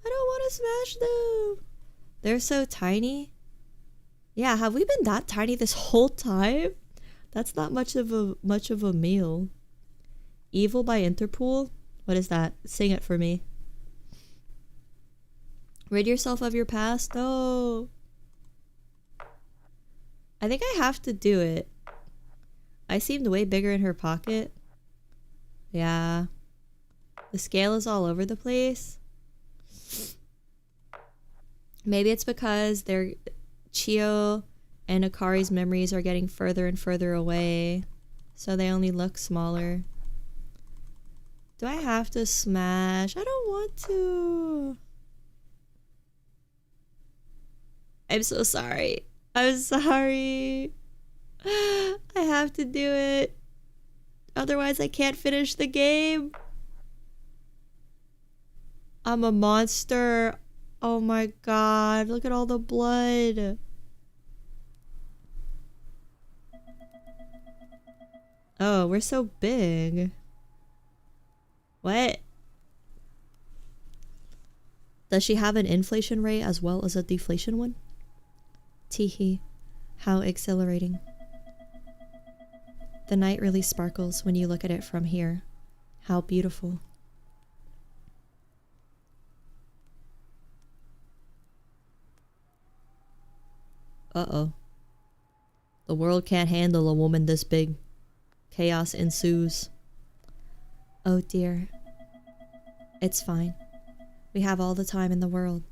I don't want to smash them. They're so tiny. Yeah, have we been that tiny this whole time? That's not much of a meal. Evil by Interpol? What is that? Sing it for me. Rid yourself of your past? No. I think I have to do it. I seemed way bigger in her pocket. Yeah. The scale is all over the place. Maybe it's because they're... Chio and Akari's memories are getting further and further away, so they only look smaller. Do I have to smash? I don't want to. I'm so sorry. I'm sorry. I have to do it. Otherwise I can't finish the game. I'm a monster. Oh my god, look at all the blood. Oh, we're so big. What? Does she have an inflation rate as well as a deflation one? Teehee, how exhilarating. The night really sparkles when you look at it from here. How beautiful. Uh-oh. The world can't handle a woman this big. Chaos ensues. Oh dear. It's fine. We have all the time in the world.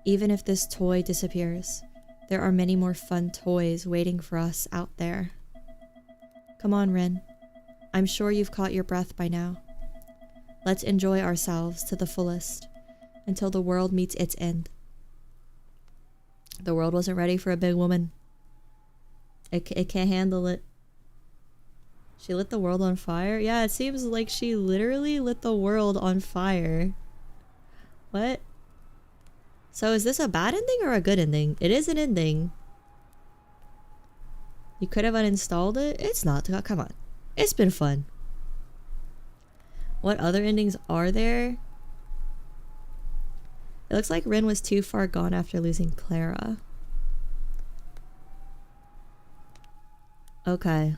Even if this toy disappears, there are many more fun toys waiting for us out there. Come on, Ren. I'm sure you've caught your breath by now. Let's enjoy ourselves to the fullest until the world meets its end. The world wasn't ready for a big woman. It can't handle it. She lit the world on fire? Yeah, it seems like she literally lit the world on fire. What? So is this a bad ending or a good ending? It is an ending. You could have uninstalled it? It's not. Come on. It's been fun. What other endings are there? It looks like Rin was too far gone after losing Clara. Okay.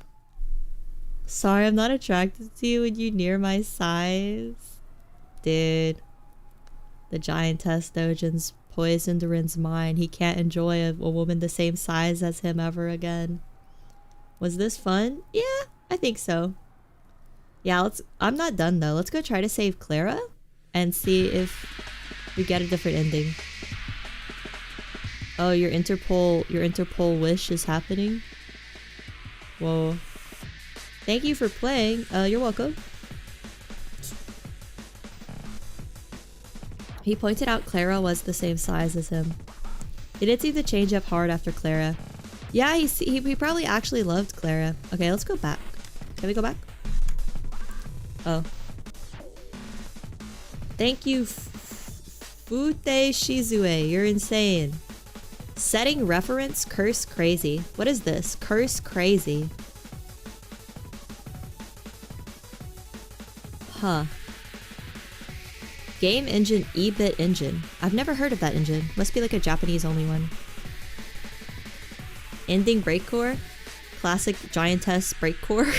Sorry, I'm not attracted to you when you near my size. Dude. The Giantess Dojin's poisoned Rin's mind. He can't enjoy a woman the same size as him ever again. Was this fun? Yeah, I think so. Yeah, I'm not done though. Let's go try to save Clara and see if we get a different ending. Oh, your Interpol wish is happening? Whoa. Thank you for playing. You're welcome. He pointed out Clara was the same size as him. He did seem to change up hard after Clara. Yeah, he probably actually loved Clara. Okay, let's go back. Can we go back? Oh. Thank you, Fute Shizue. You're insane. Setting reference curse crazy. What is this? Curse crazy. Huh. Game engine E-bit engine. I've never heard of that engine. Must be like a Japanese only one. Ending breakcore. Classic Giantess breakcore.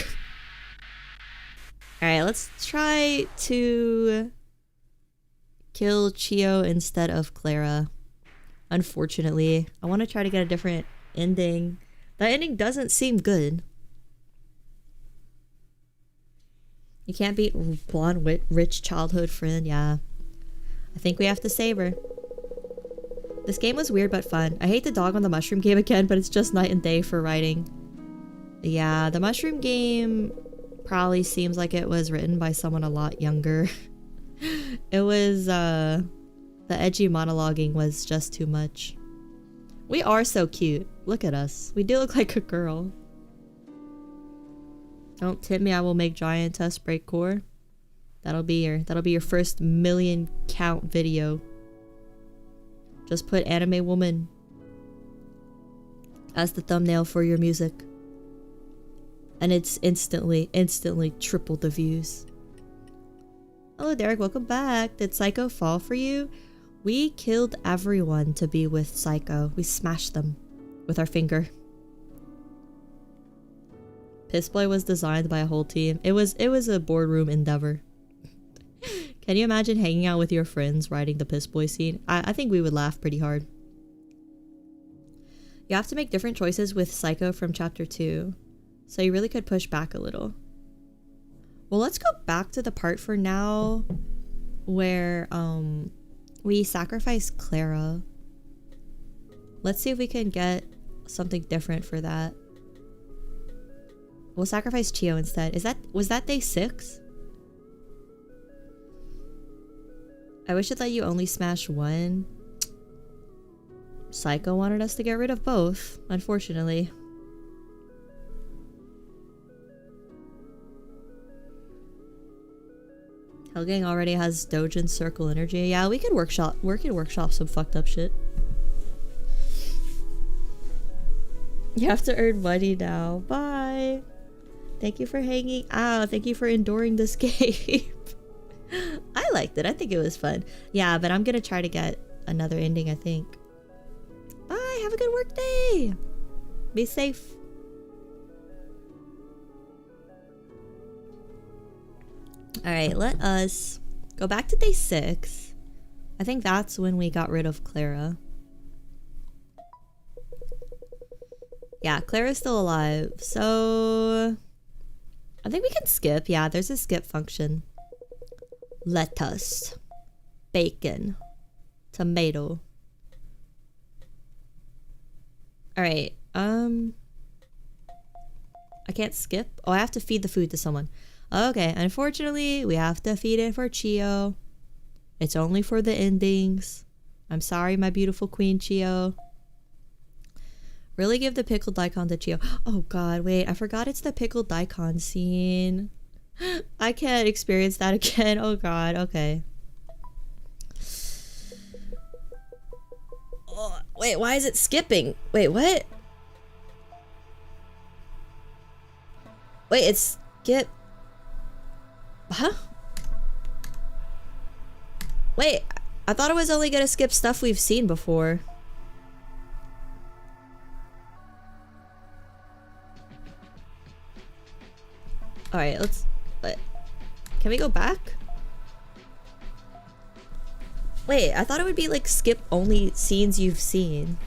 Alright, let's try to kill Chio instead of Clara. Unfortunately. I want to try to get a different ending. That ending doesn't seem good. You can't beat blonde, rich childhood friend. Yeah. I think we have to save her. This game was weird but fun. I hate the dog on the mushroom game again, but it's just night and day for writing. Yeah, the mushroom game probably seems like it was written by someone a lot younger. It was, the edgy monologuing was just too much. We are so cute. Look at us. We do look like a girl. Don't tip me, I will make Giantess breakcore. That'll be your first million count video. Just put anime woman as the thumbnail for your music. And it's instantly triple the views. Hello Derek, welcome back. Did Saeko fall for you? We killed everyone to be with Saeko. We smashed them with our finger. Pissboy was designed by a whole team. It was a boardroom endeavor. Can you imagine hanging out with your friends writing the Pissboy scene? I think we would laugh pretty hard. You have to make different choices with Saeko from chapter 2. So you really could push back a little. Well, let's go back to the part for now where we sacrifice Clara. Let's see if we can get something different for that. We'll sacrifice Chio instead. Was that day 6? I wish it let you only smash one. Saeko wanted us to get rid of both, unfortunately. Hellgang already has Dojin circle energy. Yeah, we could workshop some fucked up shit. You have to earn money now. Bye. Thank you for hanging out. Thank you for enduring this game. I liked it. I think it was fun. Yeah, but I'm gonna try to get another ending, I think. Bye. Have a good work day. Be safe. Alright, let us go back to day 6. I think that's when we got rid of Clara. Yeah, Clara's still alive. So I think we can skip. Yeah, there's a skip function. Lettuce. Bacon. Tomato. Alright, I can't skip. Oh, I have to feed the food to someone. Okay, unfortunately, we have to feed it for Chio. It's only for the endings. I'm sorry, my beautiful queen Chio. Really give the pickled daikon to Chio. Oh god, wait, I forgot it's the pickled daikon scene. I can't experience that again. Oh god, okay. Oh, wait, why is it skipping? Wait, what? Wait, it's skip. Huh? Wait, I thought it was only gonna skip stuff we've seen before. Alright, can we go back? Wait, I thought it would be like skip only scenes you've seen.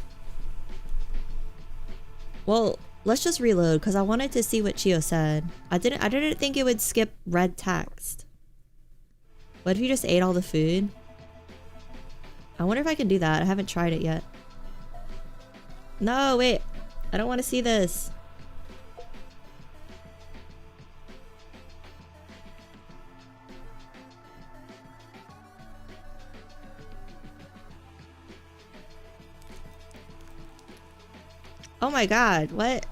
Well, let's just reload because I wanted to see what Chio said. I didn't think it would skip red text. What if you just ate all the food? I wonder if I can do that. I haven't tried it yet. No, wait. I don't want to see this. Oh my god, what?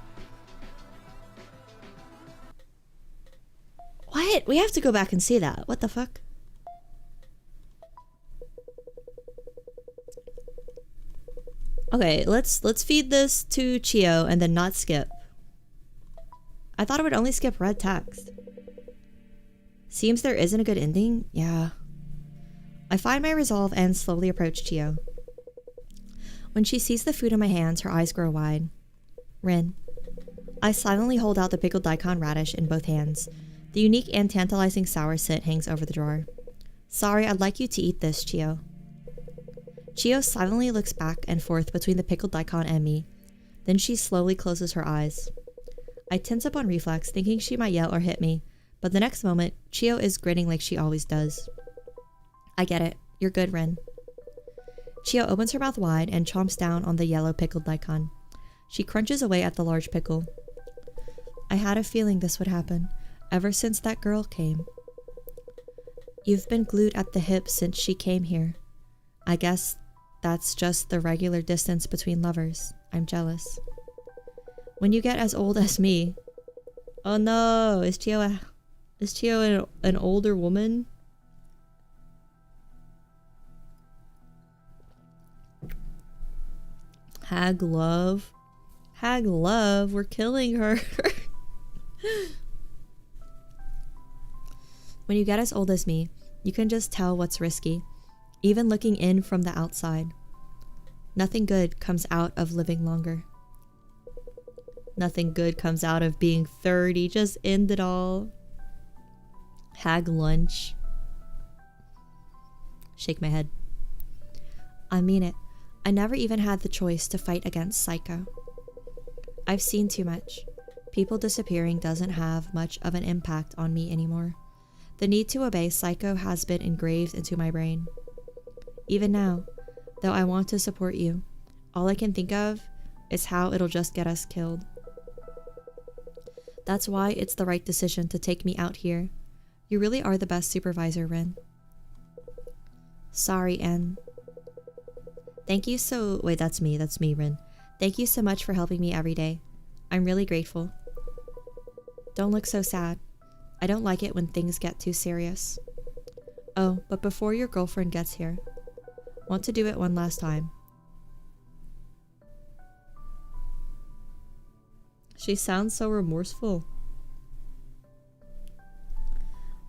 What? We have to go back and see that. What the fuck? Okay, let's feed this to Chio and then not skip. I thought it would only skip red text. Seems there isn't a good ending? Yeah. I find my resolve and slowly approach Chio. When she sees the food in my hands, her eyes grow wide. Rin. I silently hold out the pickled daikon radish in both hands. The unique and tantalizing sour scent hangs over the drawer. Sorry, I'd like you to eat this, Chio. Chio silently looks back and forth between the pickled daikon and me. Then she slowly closes her eyes. I tense up on reflex, thinking she might yell or hit me, but the next moment, Chio is grinning like she always does. I get it. You're good, Rin. Chio opens her mouth wide and chomps down on the yellow pickled daikon. She crunches away at the large pickle. I had a feeling this would happen, ever since that girl came. You've been glued at the hip since she came here. I guess that's just the regular distance between lovers. I'm jealous. When you get as old as me... Oh no, is Chio an older woman? Hag love. Hag love, we're killing her. When you get as old as me, you can just tell what's risky, even looking in from the outside. Nothing good comes out of living longer. Nothing good comes out of being 30. Just end it all. Hag lunch. Shake my head. I mean it. I never even had the choice to fight against Saeko. I've seen too much. People disappearing doesn't have much of an impact on me anymore. The need to obey Saeko has been engraved into my brain. Even now, though I want to support you, all I can think of is how it'll just get us killed. That's why it's the right decision to take me out here. You really are the best supervisor, Rin. Sorry, N. Thank you so... Wait, that's me, Rin. Thank you so much for helping me every day. I'm really grateful. Don't look so sad. I don't like it when things get too serious. Oh, but before your girlfriend gets here, want to do it one last time. She sounds so remorseful.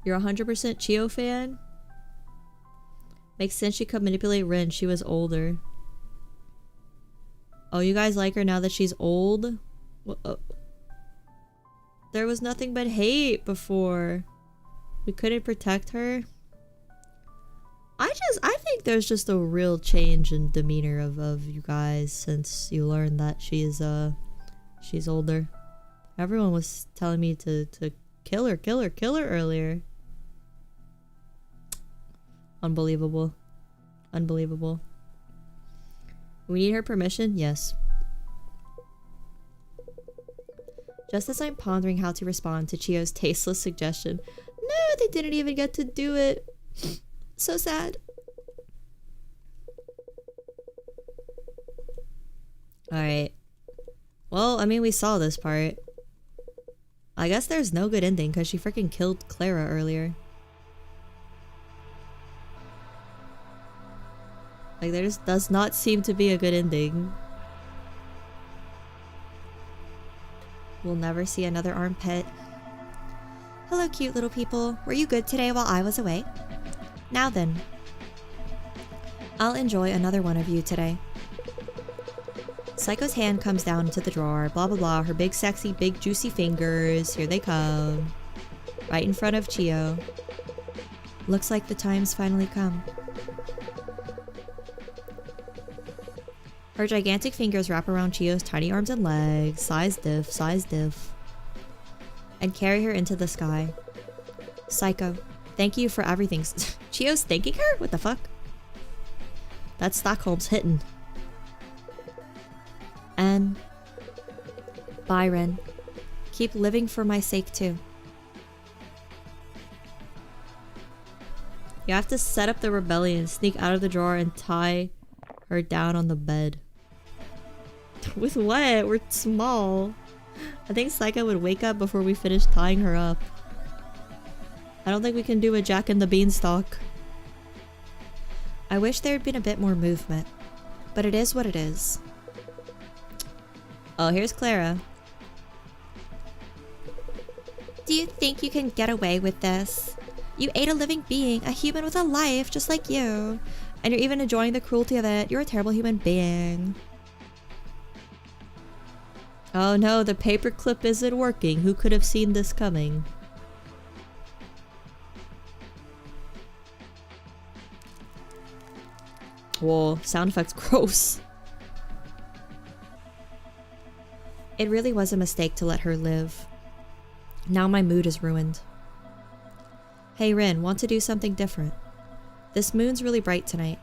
You're 100% Chio fan? Makes sense she could manipulate Rin. She was older. Oh, you guys like her now that she's old? There was nothing but hate before. We couldn't protect her. I think there's just a real change in demeanor of you guys since you learned that she's older. Everyone was telling me to kill her earlier. Unbelievable. Unbelievable. We need her permission? Yes. Just as I'm pondering how to respond to Chio's tasteless suggestion, no, they didn't even get to do it. So sad. Alright. Well, I mean, we saw this part. I guess there's no good ending because she freaking killed Clara earlier. Like, there just does not seem to be a good ending. We'll never see another armpit. Hello, cute little people. Were you good today while I was away? Now then, I'll enjoy another one of you today. Saeko's hand comes down into the drawer, blah blah blah, her big sexy, big juicy fingers, here they come. Right in front of Chio. Looks like the time's finally come. Her gigantic fingers wrap around Chio's tiny arms and legs, size diff, and carry her into the sky. Saeko, thank you for everything. Chio's thanking her? What the fuck? That's Stockholm's hitting. And Byron, keep living for my sake too. You have to set up the rebellion, sneak out of the drawer, and tie her down on the bed. With what? We're small. I think Saeko would wake up before we finish tying her up. I don't think we can do a Jack and the Beanstalk. I wish there had been a bit more movement, but it is what it is. Oh, here's Clara. do you think you can get away with this? You ate a living being, a human with a life, just like you. And you're even enjoying the cruelty of it. You're a terrible human being. Oh no, the paperclip isn't working. Who could have seen this coming? Whoa, sound effects gross. It really was a mistake to let her live. Now my mood is ruined. Hey Rin, want to do something different? This moon's really bright tonight.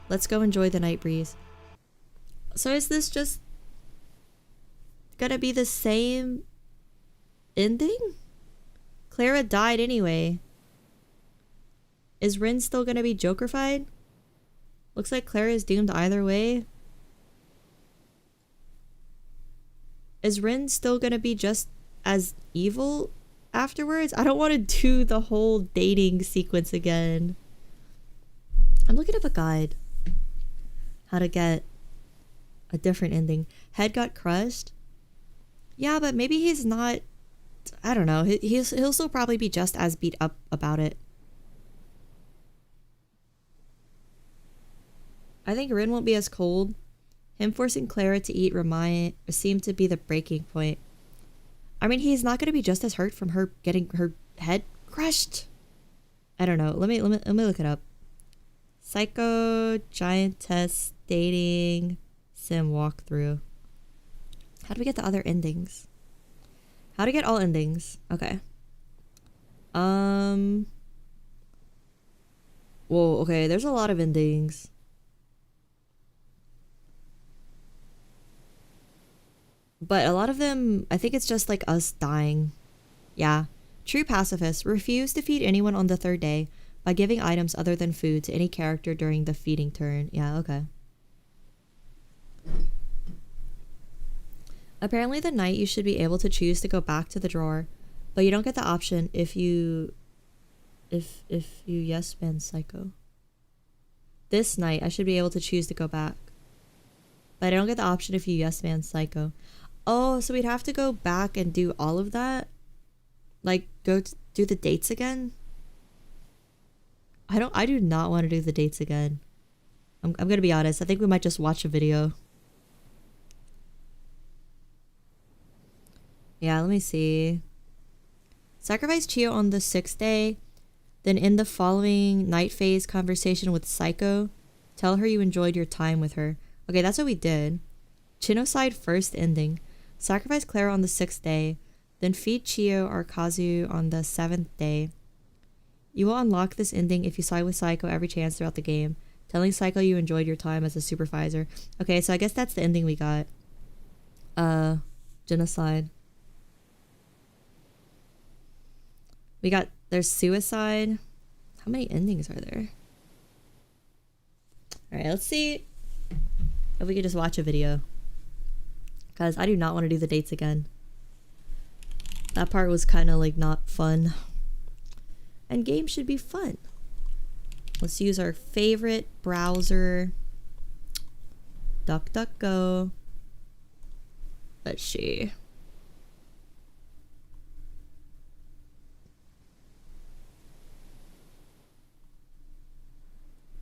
Let's go enjoy the night breeze. So is this just gonna be the same ending? Clara died anyway. Is Rin still gonna be Joker-fied? Looks like Clara is doomed either way. Is Rin still gonna be just as evil afterwards? I don't want to do the whole dating sequence again. I'm looking up a guide. How to get a different ending. Head got crushed? Yeah, but maybe he's not... I don't know. He'll still probably be just as beat up about it. I think Rin won't be as cold. Him forcing Clara to eat seemed to be the breaking point. I mean, he's not going to be just as hurt from her getting her head crushed. I don't know. Let me look it up. Saeko Giantess Dating Sim walkthrough. How do we get the other endings? How to get all endings? Okay. Whoa, okay, there's a lot of endings. But a lot of them, I think it's just like us dying. Yeah. True pacifists refuse to feed anyone on the third day by giving items other than food to any character during the feeding turn. Yeah, okay. Apparently the night you should be able to choose to go back to the drawer, but you don't get the option if you yes man Saeko. This night I should be able to choose to go back, but I don't get the option if you yes man Saeko. Oh, so we'd have to go back and do all of that? Like, do the dates again? I do not want to do the dates again. I'm gonna be honest. I think we might just watch a video. Yeah, let me see. Sacrifice Chio on the 6th day. Then in the following night phase conversation with Saeko, tell her you enjoyed your time with her. Okay, that's what we did. Genocide first ending. Sacrifice Clara on the 6th day. Then feed Chio or Kazu on the 7th day. You will unlock this ending if you side with Saeko every chance throughout the game. Telling Saeko you enjoyed your time as a supervisor. Okay, so I guess that's the ending we got. Genocide. There's suicide. How many endings are there? Alright, let's see if we could just watch a video. Because I do not want to do the dates again. That part was kind of like not fun. And games should be fun. Let's use our favorite browser. DuckDuckGo. Let's see.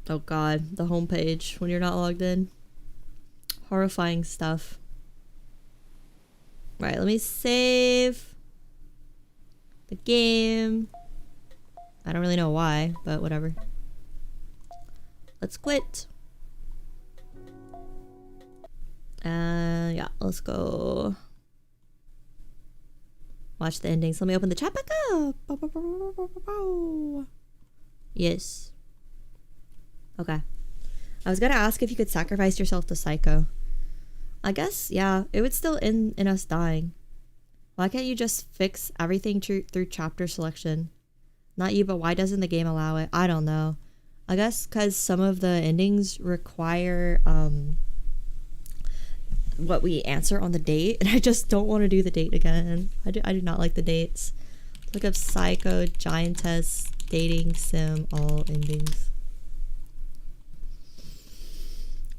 Oh god, the homepage when you're not logged in. Horrifying stuff. Right, let me save the game. I don't really know why, but whatever. Let's quit. And yeah, let's go watch the endings. Let me open the chat back up. Yes. Okay. I was gonna ask if you could sacrifice yourself to Saeko. I guess, yeah, it would still end in us dying. Why can't you just fix everything through chapter selection? Not you, but why doesn't the game allow it? I don't know. I guess because some of the endings require what we answer on the date, and I just don't want to do the date again. I do not like the dates. Look up Saeko, Giantess, Dating Sim, all endings.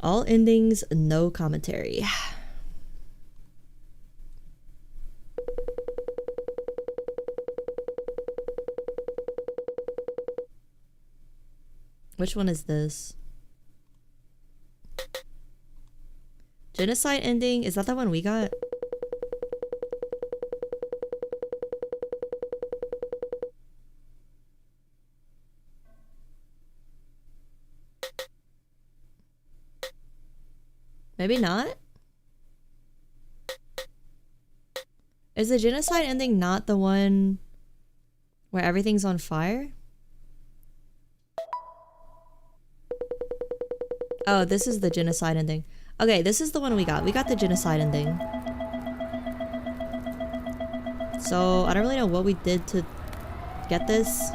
All endings, no commentary. Which one is this? Genocide ending, is that the one we got? Maybe not? Is the genocide ending not the one where everything's on fire? Oh, this is the genocide ending. Okay, this is the one we got. We got the genocide ending. So, I don't really know what we did to get this.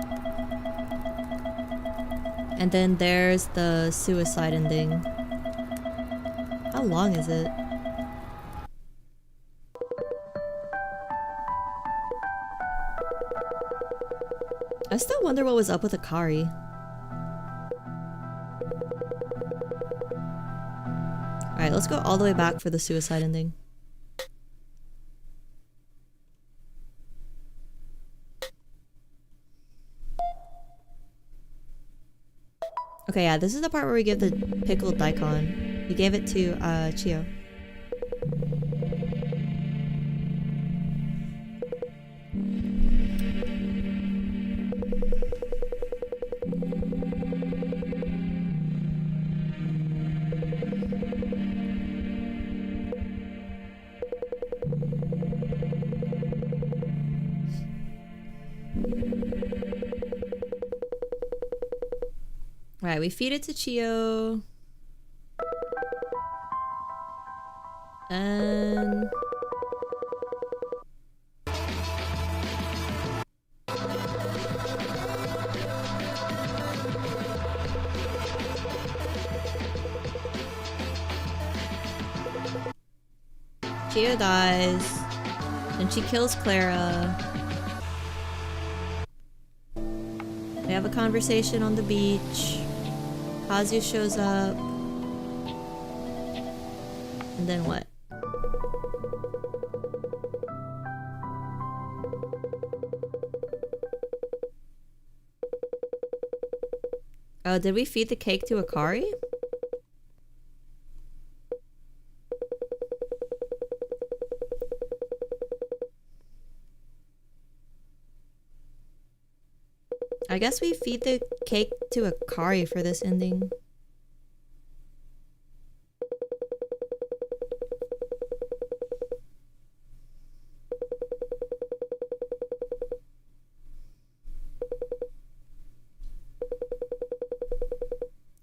And then there's the suicide ending. How long is it? I still wonder what was up with Akari. Alright, let's go all the way back for the suicide ending. Okay, yeah, this is the part where we give the pickled daikon. We gave it to Chio. Alright, we feed it to Chio. And... Chio dies. Then she kills Clara. They have a conversation on the beach. Kazuya shows up. And then what? Oh, did we feed the cake to Akari? I guess we feed the cake to Akari for this ending.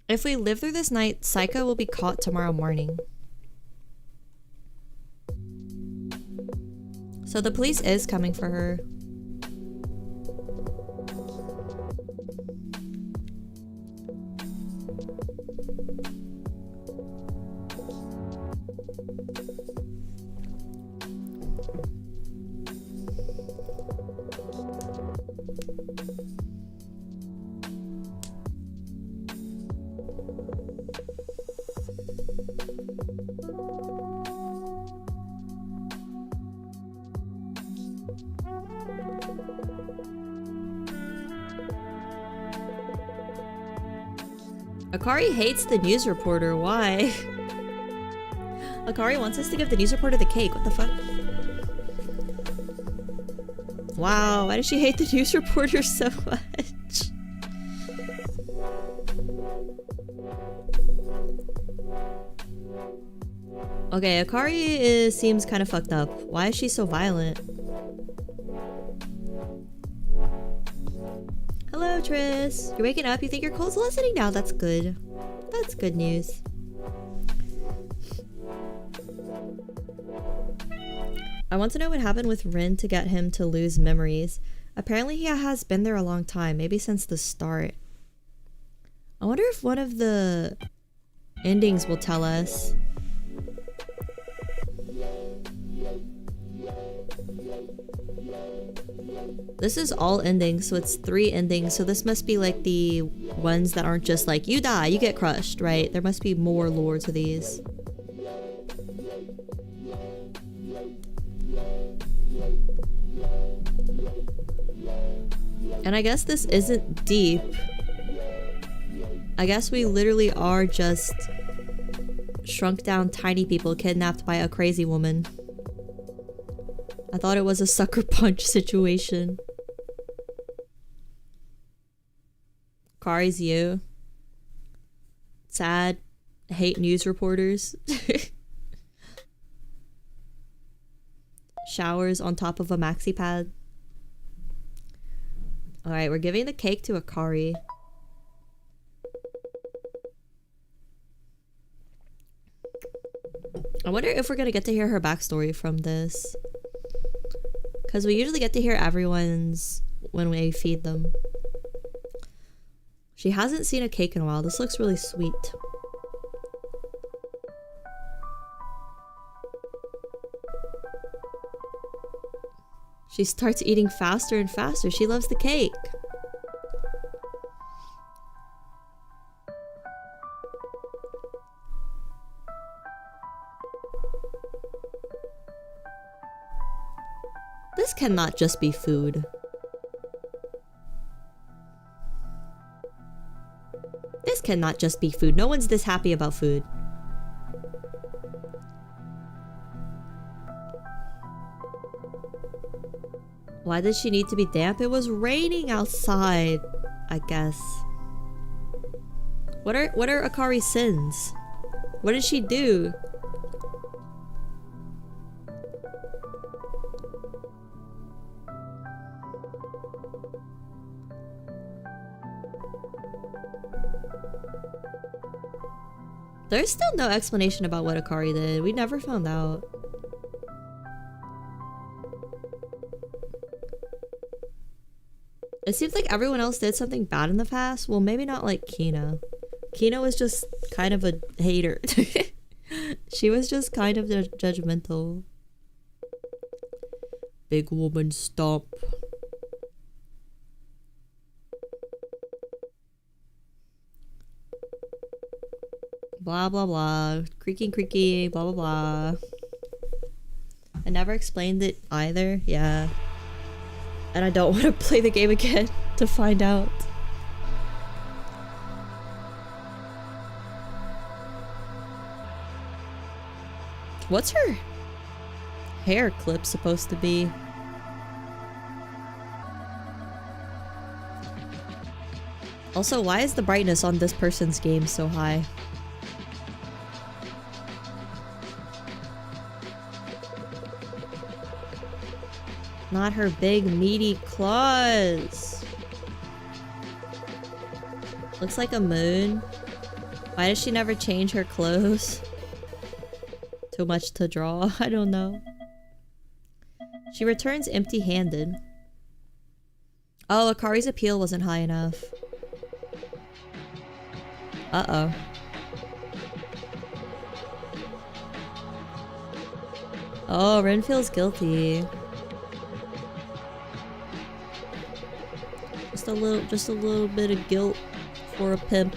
If we live through this night, Saeko will be caught tomorrow morning. So the police is coming for her. Akari hates the news reporter. Why? Akari wants us to give the news reporter the cake. What the fuck? Wow, why does she hate the news reporter so much? Okay, Akari seems kind of fucked up. Why is she so violent? Hello, Tris. You're waking up? You think your cold's lessening now? That's good. That's good news. I want to know what happened with Rin to get him to lose memories. Apparently he has been there a long time, maybe since the start. I wonder if one of the endings will tell us. This is all endings, so it's 3 endings, so this must be like the ones that aren't just like, you die, you get crushed, right? There must be more lore to these. And I guess this isn't deep. I guess we literally are just shrunk down tiny people kidnapped by a crazy woman. I thought it was a sucker punch situation. Kari's you. Sad. Hate news reporters. Showers on top of a maxi pad. Alright, we're giving the cake to Akari. I wonder if we're gonna get to hear her backstory from this. Because we usually get to hear everyone's when we feed them. She hasn't seen a cake in a while. This looks really sweet. She starts eating faster and faster. She loves the cake. This cannot just be food. This cannot just be food. No one's this happy about food. Why did she need to be damp? It was raining outside, I guess. What are Akari's sins? What did she do? There's still no explanation about what Akari did. We never found out. It seems like everyone else did something bad in the past. Well, maybe not like Kina. Kina was just kind of a hater. She was just kind of judgmental. Big woman stomp. Blah blah blah. Creaking creaky. Blah blah blah. I never explained it either. Yeah. And I don't want to play the game again to find out. What's her hair clip supposed to be? Also, why is the brightness on this person's game so high? Not her big meaty claws. Looks like a moon. Why does she never change her clothes? Too much to draw? I don't know. She returns empty-handed. Oh, Akari's appeal wasn't high enough. Uh-oh. Oh, Rin feels guilty. Just a little bit of guilt for a pimp.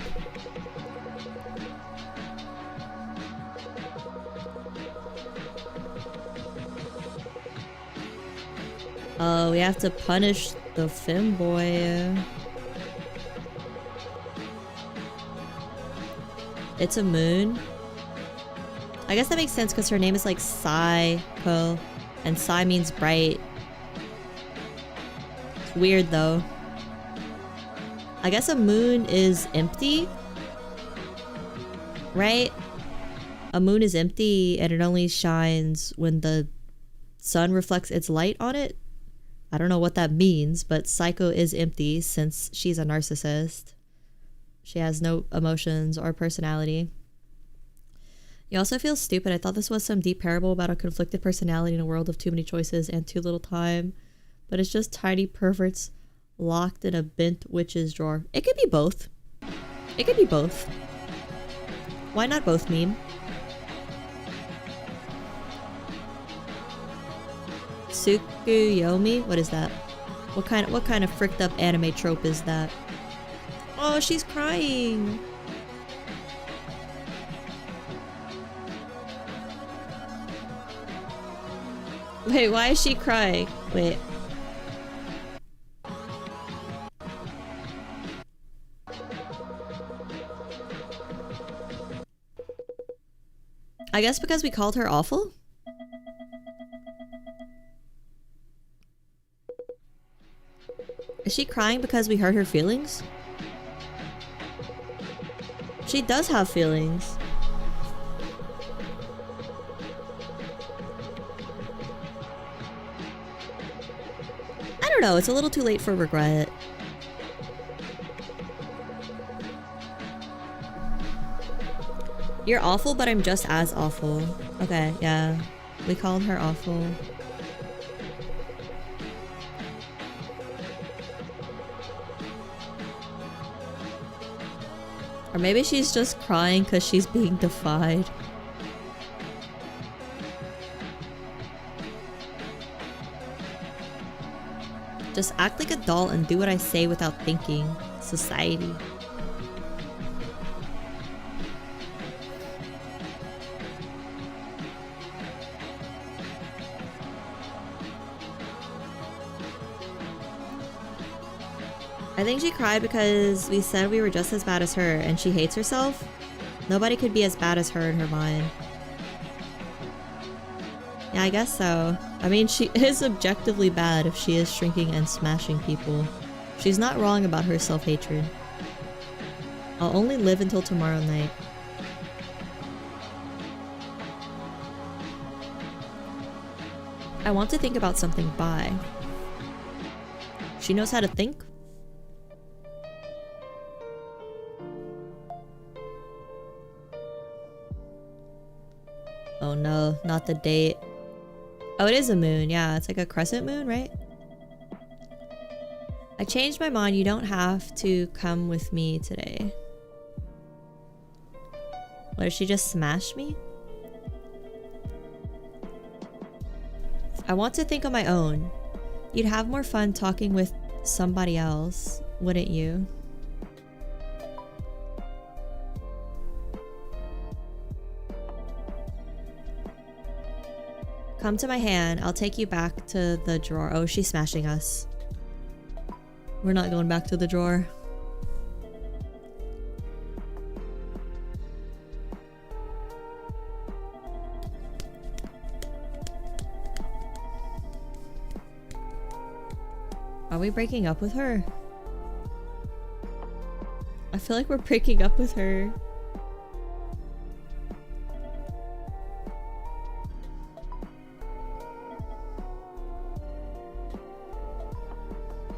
Oh, we have to punish the femboy. It's a moon. I guess that makes sense because her name is like Saeko, and Sai means bright. It's weird though. I guess a moon is empty, right? A moon is empty and it only shines when the sun reflects its light on it. I don't know what that means, but Saeko is empty since she's a narcissist. She has no emotions or personality. You also feel stupid. I thought this was some deep parable about a conflicted personality in a world of too many choices and too little time. But it's just tiny perverts locked in a bent witch's drawer. It could be both. It could be both. Why not both meme? Tsukuyomi? What is that? What kind of fricked up anime trope is that? Oh, she's crying. Wait, why is she crying? Wait. I guess because we called her awful? Is she crying because we hurt her feelings? She does have feelings. I don't know, it's a little too late for regret. You're awful, but I'm just as awful. Okay, yeah. We called her awful. Or maybe she's just crying because she's being defied. Just act like a doll and do what I say without thinking. Society. I think she cried because we said we were just as bad as her and she hates herself. Nobody could be as bad as her in her mind. Yeah, I guess so. I mean, she is objectively bad if she is shrinking and smashing people. She's not wrong about her self-hatred. I'll only live until tomorrow night. I want to think about something. Bye. She knows how to think? Oh no, not the date. Oh, it is a moon. Yeah, it's like a crescent moon, right? I changed my mind. You don't have to come with me today. What, did she just smash me? I want to think on my own. You'd have more fun talking with somebody else, wouldn't you? Come to my hand. I'll take you back to the drawer. Oh, she's smashing us. We're not going back to the drawer. Are we breaking up with her? I feel like we're breaking up with her.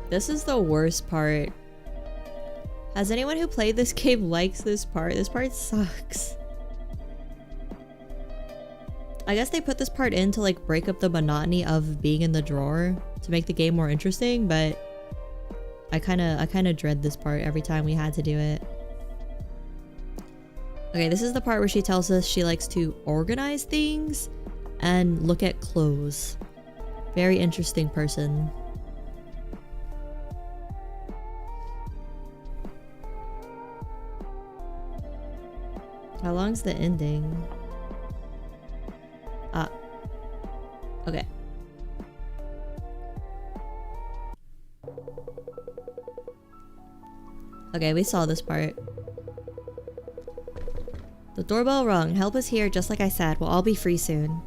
This is the worst part. Has anyone who played this game likes this part? This part sucks. I guess they put this part in to like break up the monotony of being in the drawer to make the game more interesting, but I kind of dread this part every time we had to do it. Okay, this is the part where she tells us she likes to organize things and look at clothes. Very interesting person. How long's the ending? Ah. Okay. Okay, we saw this part. The doorbell rung. Help is here, just like I said. We'll all be free soon.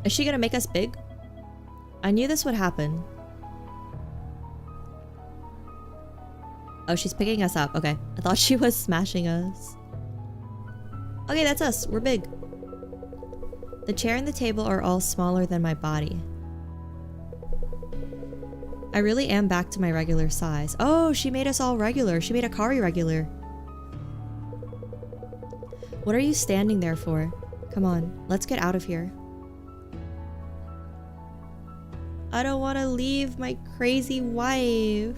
Is she gonna make us big? I knew this would happen. Oh, she's picking us up. Okay. I thought she was smashing us. Okay, that's us. We're big. The chair and the table are all smaller than my body. I really am back to my regular size. Oh, she made us all regular. She made Akari regular. What are you standing there for? Come on, let's get out of here. I don't want to leave my crazy wife.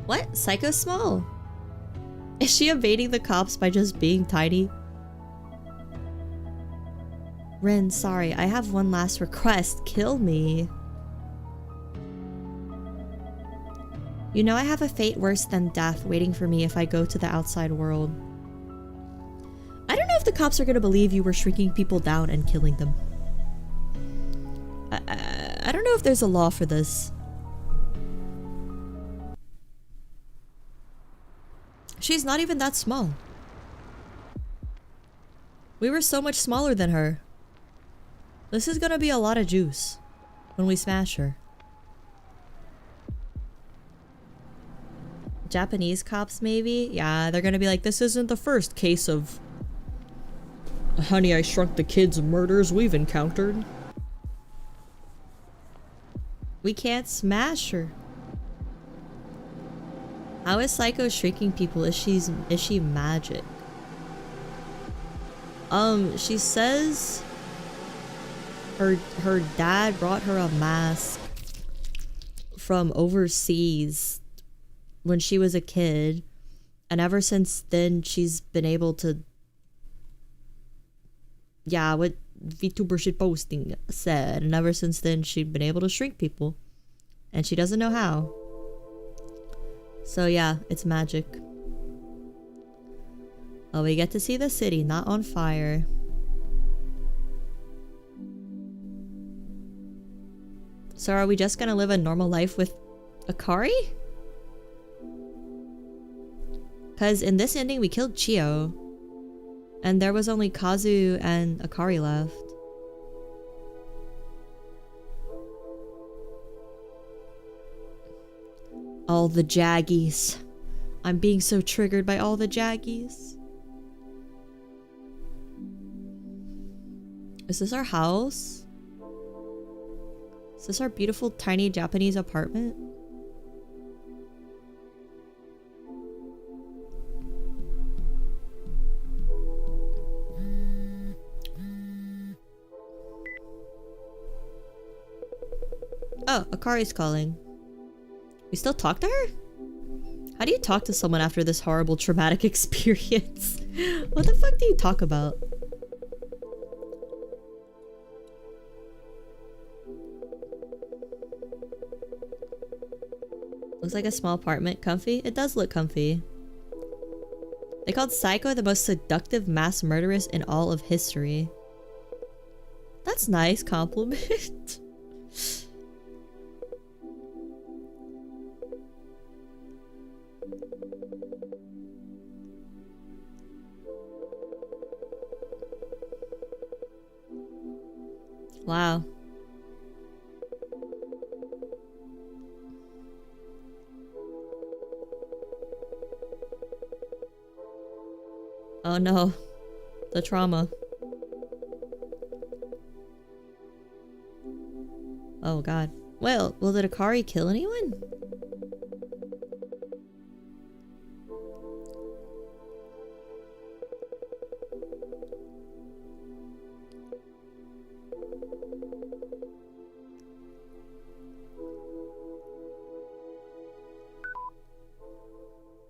What? Saeko's small. Is she evading the cops by just being tiny? Rin, sorry, I have one last request. Kill me. You know I have a fate worse than death waiting for me if I go to the outside world. I don't know if the cops are gonna believe you were shrinking people down and killing them. I don't know if there's a law for this. She's not even that small. We were so much smaller than her. This is gonna be a lot of juice when we smash her. Japanese cops, maybe? Yeah, they're gonna be like, this isn't the first case of Honey, I Shrunk the Kids murders we've encountered. We can't smash her. How is Saeko shrinking people? Is she magic? She says her dad brought her a mask from overseas when she was a kid, and ever since then she's been able to, yeah, what VTuber shit posting said, and ever since then she'd been able to shrink people, and she doesn't know how. So yeah, it's magic. Oh, we get to see the city not on fire. So are we just gonna live a normal life with Akari? Cause in this ending we killed Chio. And there was only Kazu and Akari left. All the jaggies. I'm being so triggered by all the jaggies. Is this our house? Is this our beautiful tiny Japanese apartment? Oh, Akari's calling. We still talk to her? How do you talk to someone after this horrible traumatic experience? What the fuck do you talk about? Looks like a small apartment. Comfy? It does look comfy. They called Saeko the most seductive mass murderess in all of history. That's nice compliment. Wow. Oh no. The trauma. Oh god. Well, did Akari kill anyone?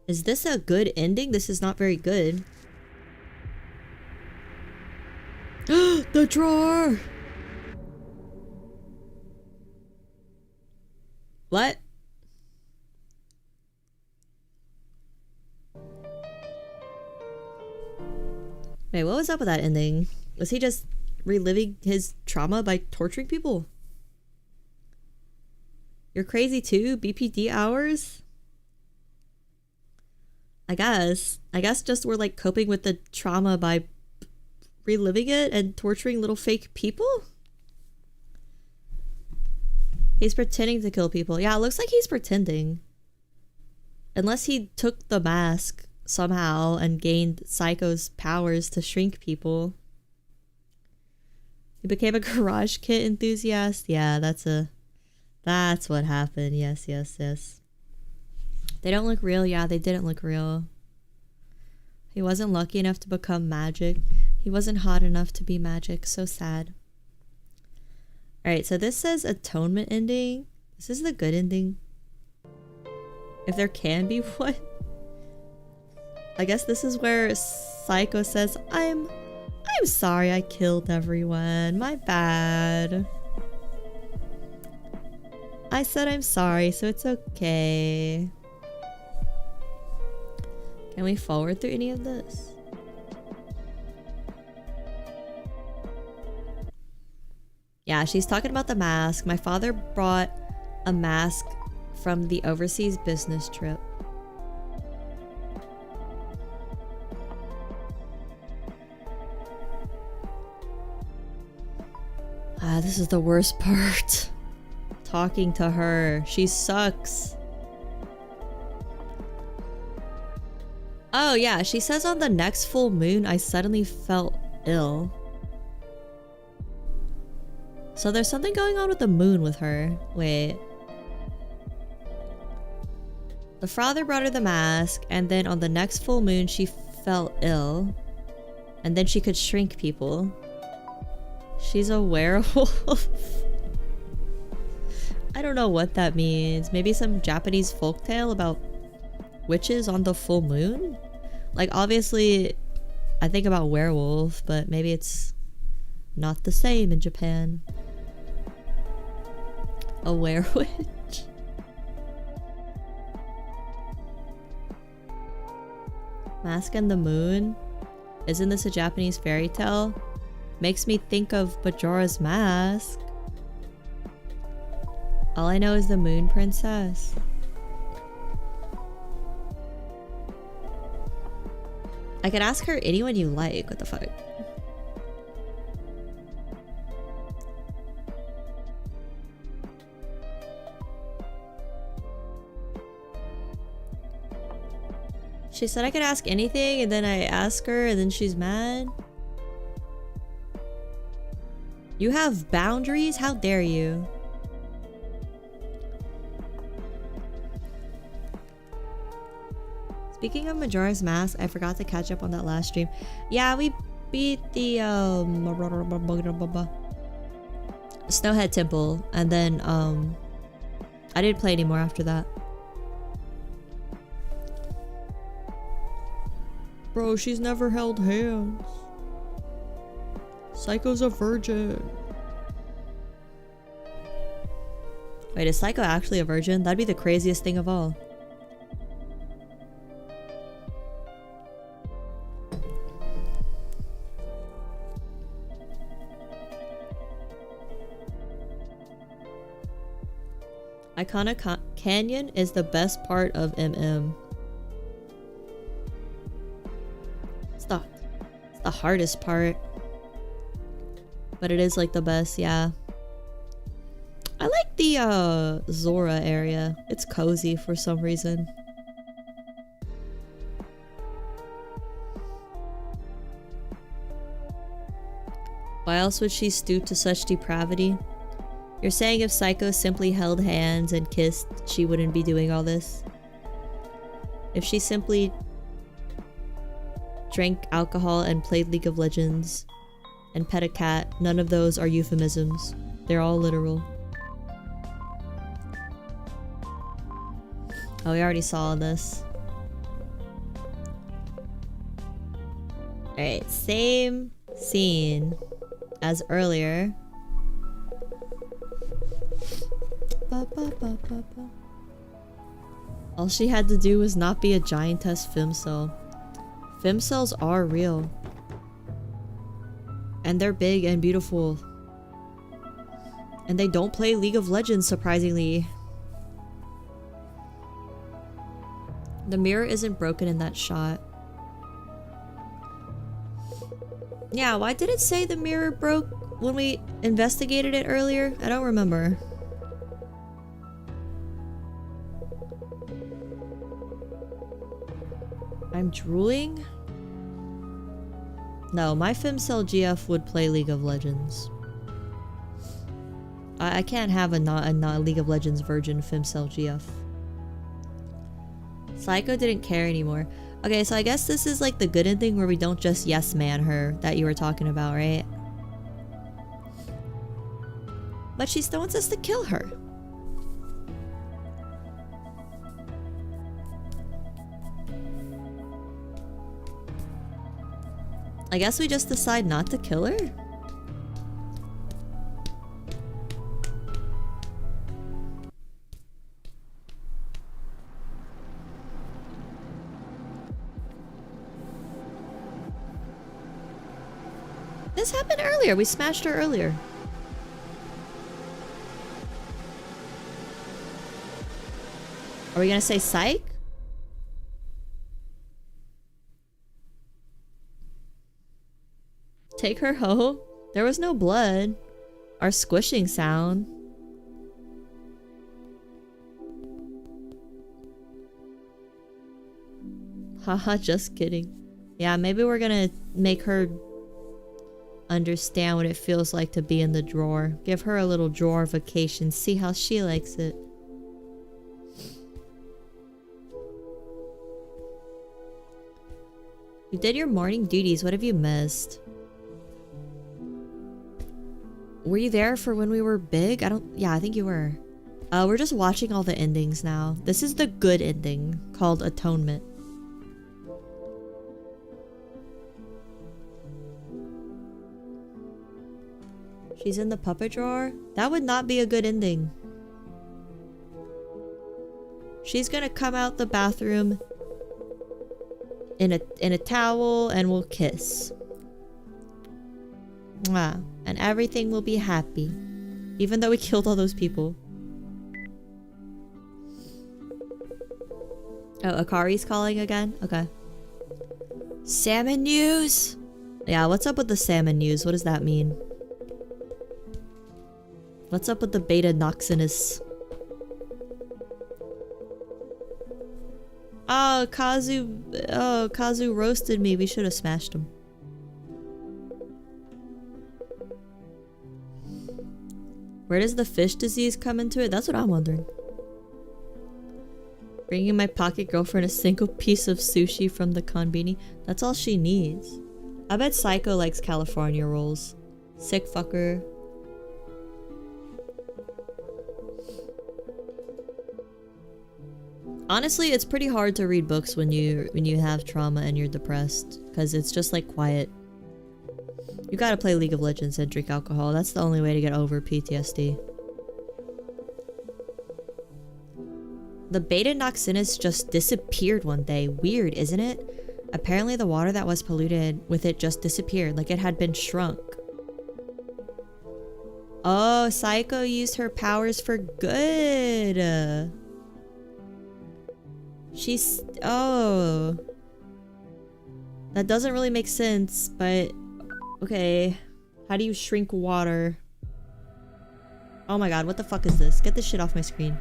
Is this a good ending? This is not very good. The drawer! What? Wait, what was up with that ending? Was he just reliving his trauma by torturing people? You're crazy too? BPD hours? I guess just we're like coping with the trauma by reliving it and torturing little fake people? He's pretending to kill people. Yeah, it looks like he's pretending. Unless he took the mask somehow and gained Saeko's powers to shrink people. He became a garage kit enthusiast. Yeah, that's what happened. Yes. They don't look real. Yeah, they didn't look real. He wasn't lucky enough to become magic. He wasn't hot enough to be magic. So sad. Alright, so this says atonement ending. This is the good ending. If there can be one. I guess this is where Saeko says, I'm sorry I killed everyone. My bad. I said I'm sorry, so it's okay. Can we forward through any of this? Yeah, she's talking about the mask. My father brought a mask from the overseas business trip. This is the worst part. Talking to her. She sucks. Oh yeah, she says on the next full moon I suddenly felt ill. So there's something going on with the moon with her. Wait. The father brought her the mask, and then on the next full moon she felt ill. And then she could shrink people. She's a werewolf. I don't know what that means. Maybe some Japanese folktale about witches on the full moon? Like, obviously, I think about werewolf, but maybe it's not the same in Japan. A werewitch? Mask and the Moon? Isn't this a Japanese fairy tale? Makes me think of Majora's Mask. All I know is the Moon Princess. I could ask her anyone you like. What the fuck? She said I could ask anything, and then I ask her, and then she's mad. You have boundaries? How dare you? Speaking of Majora's Mask, I forgot to catch up on that last stream. Yeah, we beat the Snowhead Temple, and then I didn't play anymore after that. Bro, she's never held hands. Saeko's a virgin. Wait, is Saeko actually a virgin? That'd be the craziest thing of all. Iconic Canyon is the best part of MM. It's the hardest part. But it is like the best, yeah. I like the Zora area. It's cozy for some reason. Why else would she stoop to such depravity? You're saying if Saeko simply held hands and kissed, she wouldn't be doing all this? If she simply drank alcohol and played League of Legends and pet a cat, none of those are euphemisms. They're all literal. Oh, we already saw this. Alright, same scene as earlier. All she had to do was not be a giantess femcell. Femcells are real. And they're big and beautiful. And they don't play League of Legends, surprisingly. The mirror isn't broken in that shot. Yeah, why did it say the mirror broke when we investigated it earlier? I don't remember. I'm drooling? No, my femcel GF would play League of Legends. I can't have a not League of Legends virgin femcel GF. Saeko didn't care anymore. Okay, so I guess this is like the good ending where we don't just yes man her that you were talking about, right? But she still wants us to kill her. I guess we just decide not to kill her? This happened earlier. We smashed her earlier. Are we gonna say psych? Take her home? There was no blood. Our squishing sound. Haha, just kidding. Yeah, maybe we're gonna make her understand what it feels like to be in the drawer. Give her a little drawer vacation. See how she likes it. You did your morning duties. What have you missed? Were you there for when we were big? Yeah, I think you were. We're just watching all the endings now. This is the good ending called Atonement. She's in the puppet drawer? That would not be a good ending. She's gonna come out the bathroom in a towel and we'll kiss. Mwah. And everything will be happy. Even though we killed all those people. Oh, Akari's calling again? Okay. Salmon news! Yeah, what's up with the salmon news? What does that mean? What's up with the beta noxinus? Oh, Kazu roasted me. We should have smashed him. Where does the fish disease come into it? That's what I'm wondering. Bringing my pocket girlfriend a single piece of sushi from the konbini. That's all she needs. I bet Saeko likes California rolls. Sick fucker. Honestly, it's pretty hard to read books when you have trauma and you're depressed, because it's just like quiet. You gotta play League of Legends and drink alcohol. That's the only way to get over PTSD. The beta noxinus just disappeared one day. Weird, isn't it? Apparently the water that was polluted with it just disappeared, like it had been shrunk. Oh, Saeko used her powers for good. Oh. That doesn't really make sense, but... Okay. How do you shrink water? Oh my god, what the fuck is this? Get this shit off my screen.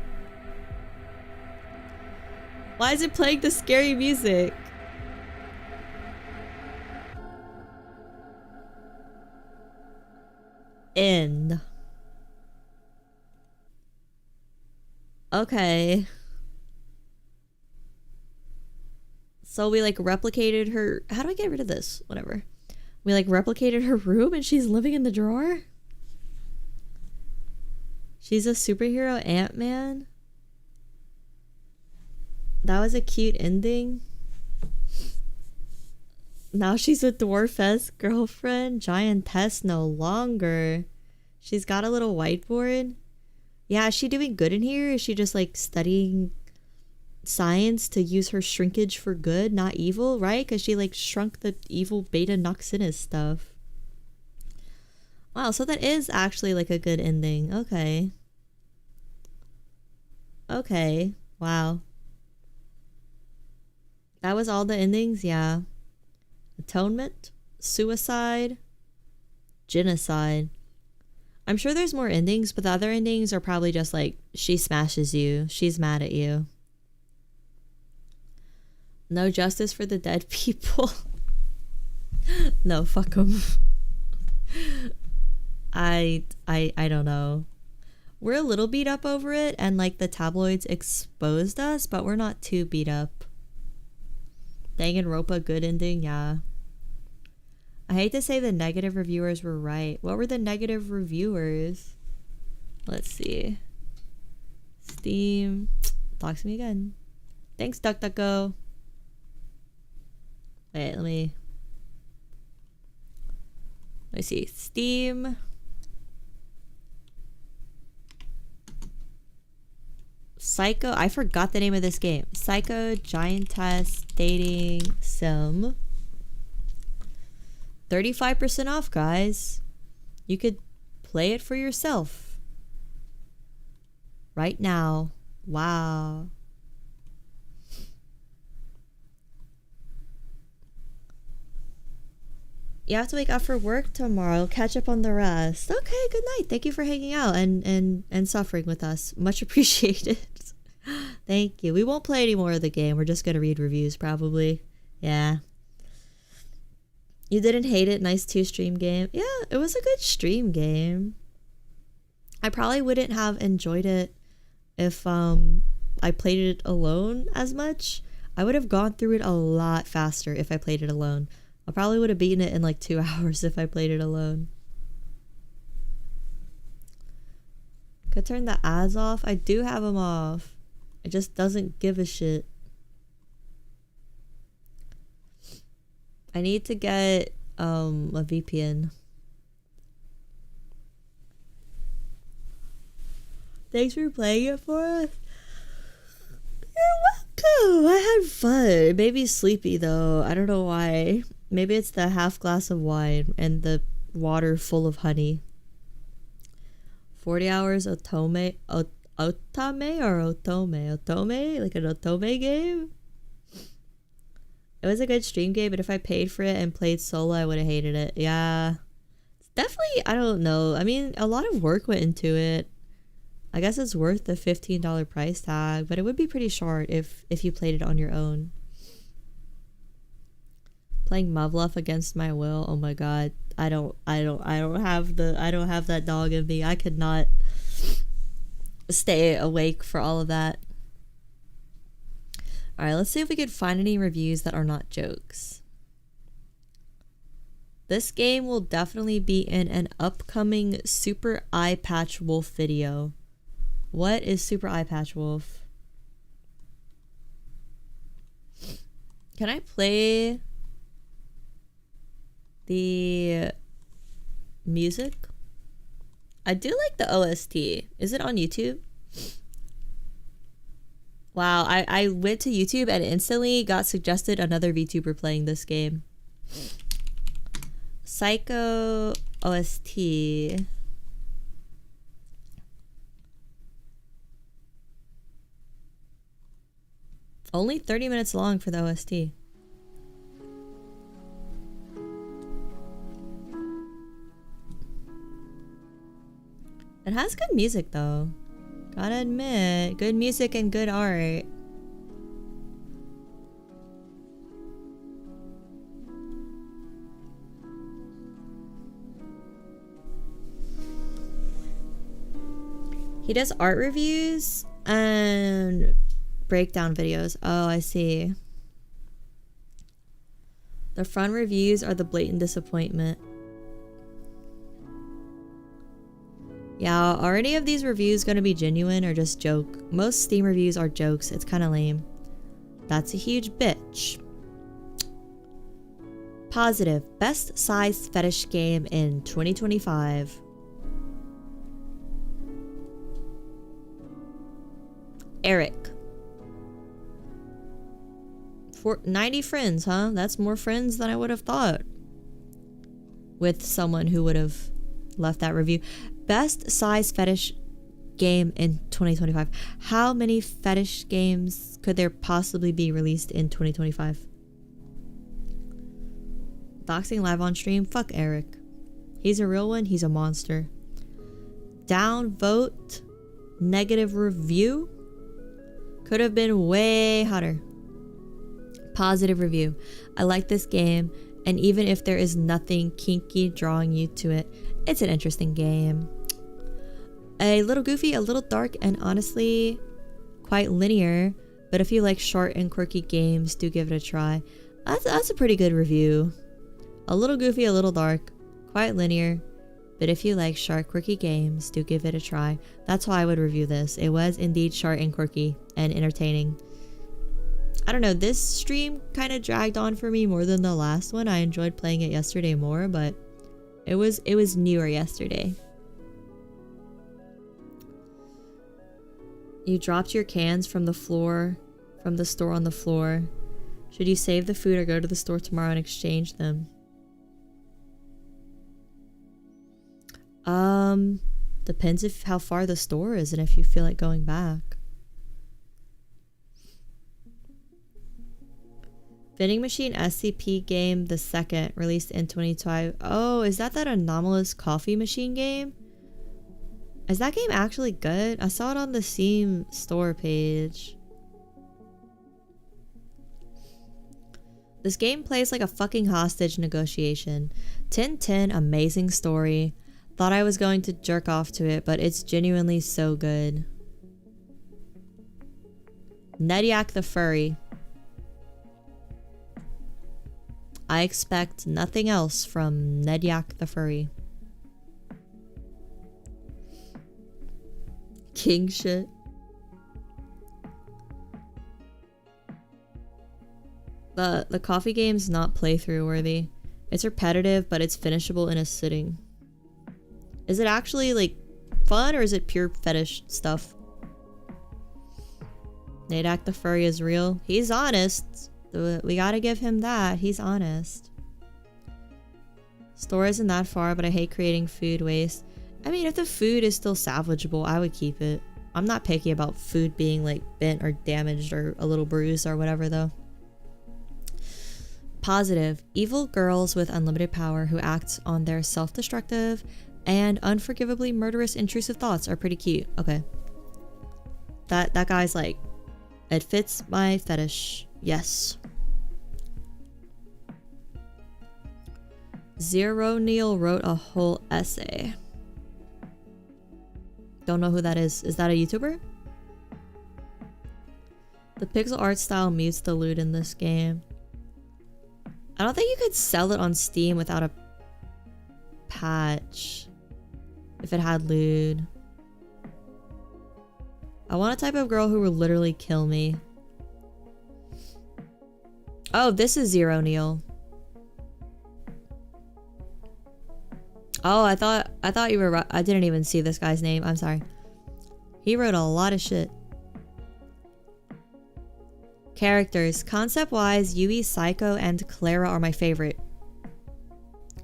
Why is it playing the scary music? End. Okay. So we like replicated her... How do I get rid of this? Whatever. We like replicated her room and she's living in the drawer? She's a superhero Ant-Man? That was a cute ending. Now she's a dwarfess girlfriend. Giantess no longer. She's got a little whiteboard. Yeah, is she doing good in here? Is she just like studying science to use her shrinkage for good, not evil, right? Because she like shrunk the evil beta noxinus stuff. Wow, so that is actually like a good ending. Okay. Okay. Wow. That was all the endings? Yeah. Atonement, suicide, genocide. I'm sure there's more endings, but the other endings are probably just like she smashes you, she's mad at you. No justice for the dead people. No, fuck them. I don't know. We're a little beat up over it, and like the tabloids exposed us, but we're not too beat up. Danganronpa, good ending, yeah. I hate to say the negative reviewers were right. What were the negative reviewers? Let's see. Steam. Talk to me again. Thanks, DuckDuckGo. Wait, let me see. Steam. Saeko. I forgot the name of this game. Saeko Giantess Dating Sim. 35% off, guys. You could play it for yourself right now. Wow. You have to wake up for work tomorrow. Catch up on the rest. Okay, good night. Thank you for hanging out and suffering with us. Much appreciated. Thank you. We won't play any more of the game. We're just gonna read reviews probably. Yeah. You didn't hate it? Nice 2-stream game. Yeah, it was a good stream game. I probably wouldn't have enjoyed it if I played it alone as much. I would have gone through it a lot faster if I played it alone. I probably would have beaten it in like 2 hours if I played it alone. Could turn the ads off. I do have them off. It just doesn't give a shit. I need to get a VPN. Thanks for playing it for us. You're welcome. I had fun. It made me sleepy though. I don't know why. Maybe it's the half glass of wine and the water full of honey. 40 hours otome or otome? Otome? Like an otome game? It was a good stream game, but if I paid for it and played solo, I would have hated it. Yeah. It's definitely, I don't know. I mean, a lot of work went into it. I guess it's worth the $15 price tag, but it would be pretty short if you played it on your own. Playing Mavluff against my will. Oh my god. I don't have that dog in me. I could not stay awake for all of that. Alright, let's see if we could find any reviews that are not jokes. This game will definitely be in an upcoming Super Eye Patch Wolf video. What is Super Eye Patch Wolf? Can I play the music? I do like the OST. Is it on YouTube? Wow, I went to YouTube and instantly got suggested another VTuber playing this game. Saeko OST. Only 30 minutes long for the OST. It has good music though. Gotta admit, good music and good art. He does art reviews and breakdown videos. Oh, I see. The front reviews are the blatant disappointment. Yeah, are any of these reviews gonna be genuine or just joke? Most Steam reviews are jokes. It's kind of lame. That's a huge bitch. Positive. Best size fetish game in 2025. Eric. 90 friends, huh? That's more friends than I would have thought. With someone who would have left that review. Best size fetish game in 2025. How many fetish games could there possibly be released in 2025? Doxing live on stream? Fuck Eric. He's a real one. He's a monster. Down vote. Negative review. Could have been way hotter. Positive review. I like this game, and even if there is nothing kinky drawing you to it, it's an interesting game. A little goofy, a little dark, and honestly quite linear, but if you like short and quirky games, do give it a try. That's a pretty good review. A little goofy, a little dark, quite linear, but if you like short, quirky games, do give it a try. That's how I would review this. It was indeed short and quirky and entertaining. I don't know, this stream kind of dragged on for me more than the last one. I enjoyed playing it yesterday more, but it was newer yesterday. You dropped your cans from the store on the floor. Should you save the food or go to the store tomorrow and exchange them? Depends if how far the store is and if you feel like going back. Vending machine SCP game the second, released in 2012. Oh, is that anomalous coffee machine game? Is that game actually good? I saw it on the Steam store page. This game plays like a fucking hostage negotiation. 10/10, amazing story. Thought I was going to jerk off to it, but it's genuinely so good. Nedyak the Furry. I expect nothing else from Nedyak the Furry. King shit. The coffee game's not playthrough worthy. It's repetitive, but it's finishable in a sitting. Is it actually like fun, or is it pure fetish stuff? Nedyak the Furry is real. He's honest. We gotta give him that. He's honest. Store isn't that far, but I hate creating food waste. I mean, if the food is still salvageable, I would keep it. I'm not picky about food being like bent or damaged or a little bruised or whatever though. Positive. Evil girls with unlimited power who act on their self-destructive and unforgivably murderous intrusive thoughts are pretty cute. Okay. That guy's like, it fits my fetish. Yes. Zero Neil wrote a whole essay. Don't know who that is. Is that a YouTuber? The pixel art style mutes the loot in this game. I don't think you could sell it on Steam without a patch. If it had lewd. I want a type of girl who will literally kill me. Oh, this is Zero Neil. Oh, I thought you were. I didn't even see this guy's name. I'm sorry. He wrote a lot of shit. Characters. Concept-wise, Yui, Saeko, and Clara are my favorite.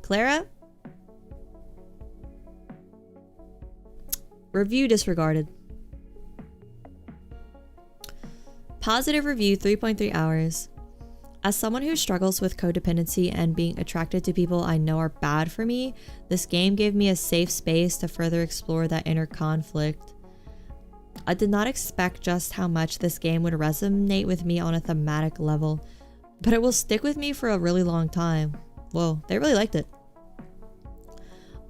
Clara? Review disregarded. Positive review, 3.3 hours. As someone who struggles with codependency and being attracted to people I know are bad for me, this game gave me a safe space to further explore that inner conflict. I did not expect just how much this game would resonate with me on a thematic level, but it will stick with me for a really long time. Whoa, they really liked it.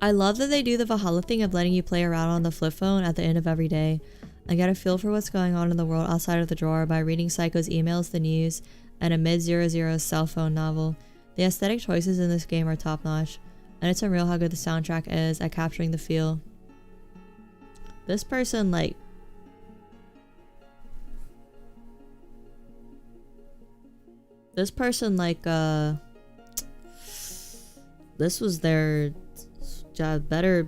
I love that they do the Valhalla thing of letting you play around on the flip phone at the end of every day. I get a feel for what's going on in the world outside of the drawer by reading Saeko's emails, the news, and a mid-00 cell phone novel. The aesthetic choices in this game are top-notch, and it's unreal how good the soundtrack is at capturing the feel. This person, like... This was their better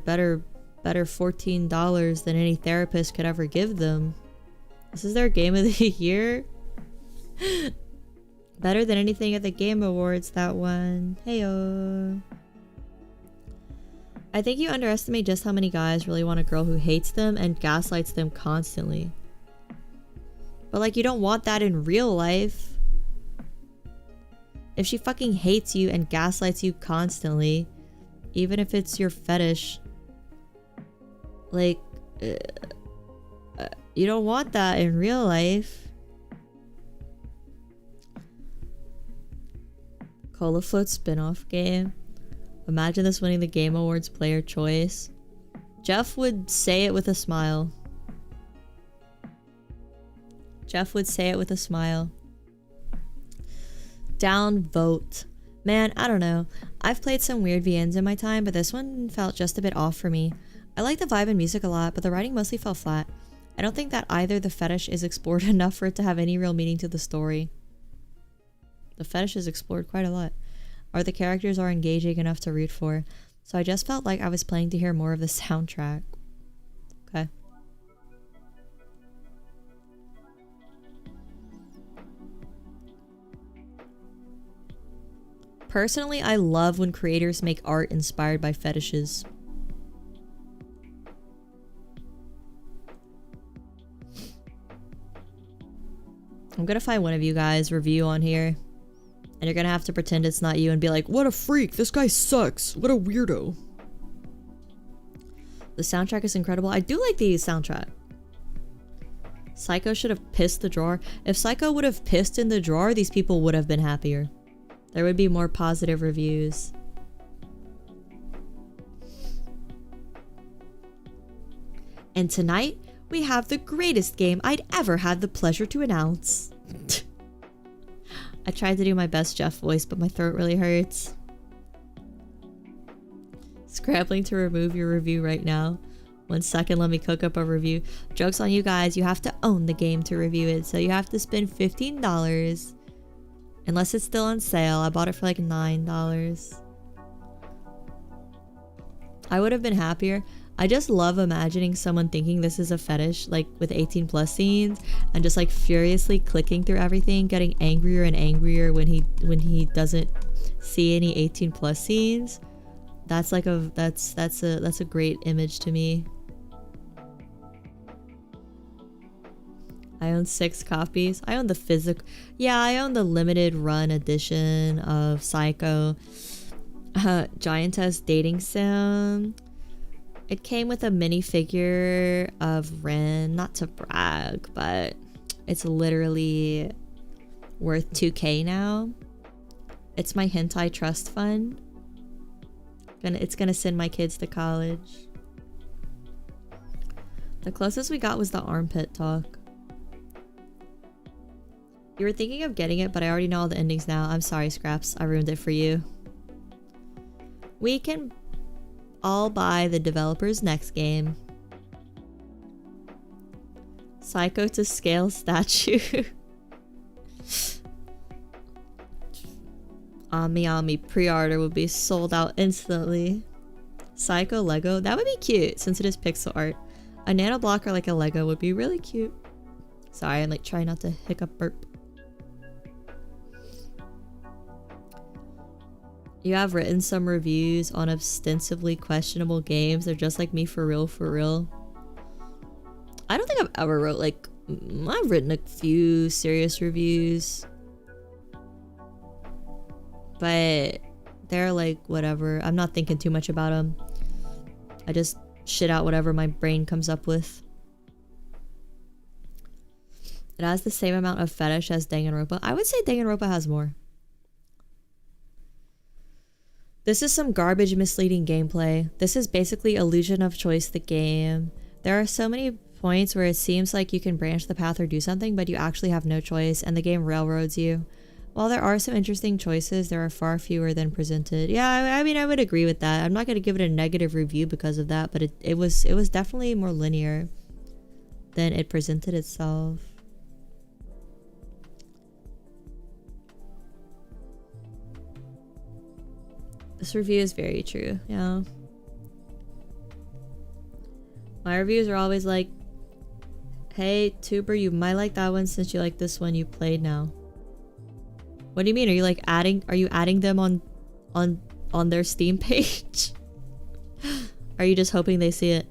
$14 than any therapist could ever give them. This is their game of the year. Better than anything at the Game Awards, that one. Heyo. I think you underestimate just how many guys really want a girl who hates them and gaslights them constantly. But like, you don't want that in real life. If she fucking hates you and gaslights you constantly, even if it's your fetish, like, you don't want that in real life. Cola Float spin-off game. Imagine this winning the Game Awards Player Choice. Jeff would say it with a smile. Jeff would say it with a smile. Downvote. Man, I don't know. I've played some weird VNs in my time, but this one felt just a bit off for me. I like the vibe and music a lot, but the writing mostly fell flat. I don't think that either the fetish is explored enough for it to have any real meaning to the story. The fetish is explored quite a lot. Or the characters are engaging enough to root for. So I just felt like I was playing to hear more of the soundtrack. Okay. Personally, I love when creators make art inspired by fetishes. I'm gonna find one of you guys' review on here. And you're gonna have to pretend it's not you and be like, what a freak, this guy sucks, what a weirdo. The soundtrack is incredible. I do like the soundtrack. Saeko should have pissed the drawer. If Saeko would have pissed in the drawer, these people would have been happier. There would be more positive reviews. And tonight, we have the greatest game I'd ever had the pleasure to announce. I tried to do my best Jeff voice, but my throat really hurts. Scrambling to remove your review right now. 1 second, let me cook up a review. Joke's on you guys, you have to own the game to review it, so you have to spend $15. Unless it's still on sale. I bought it for like $9. I would have been happier. I just love imagining someone thinking this is a fetish, like with 18+ scenes, and just like furiously clicking through everything, getting angrier and angrier when he doesn't see any 18+ scenes. That's like that's a great image to me. I own 6 copies. I own the physical. Yeah, I own the limited run edition of Saeko. Giantess Dating Sim. It came with a minifigure of Ren. Not to brag, but it's literally worth 2K now. It's my hentai trust fund. It's gonna send my kids to college. The closest we got was the armpit talk. You were thinking of getting it, but I already know all the endings now. I'm sorry, Scraps. I ruined it for you. We can all buy the developer's next game. Saeko to scale statue. Ami pre-order would be sold out instantly. Saeko Lego. That would be cute since it is pixel art. A nano blocker like a Lego would be really cute. Sorry, I'm like trying not to hiccup burp. You have written some reviews on ostensibly questionable games. They're just like me for real, for real. I don't think I've ever wrote like... I've written a few serious reviews. But they're like whatever. I'm not thinking too much about them. I just shit out whatever my brain comes up with. It has the same amount of fetish as Danganronpa. I would say Danganronpa has more. This is some garbage misleading gameplay. This is basically illusion of choice the game. There are so many points where it seems like you can branch the path or do something, but you actually have no choice and the game railroads you. While there are some interesting choices, there are far fewer than presented. Yeah, I mean, I would agree with that. I'm not going to give it a negative review because of that, but it was definitely more linear than it presented itself. This review is very true, yeah. My reviews are always like, hey, Tuber, you might like that one since you like this one you played now. What do you mean? Are you like adding them on their Steam page? Are you just hoping they see it?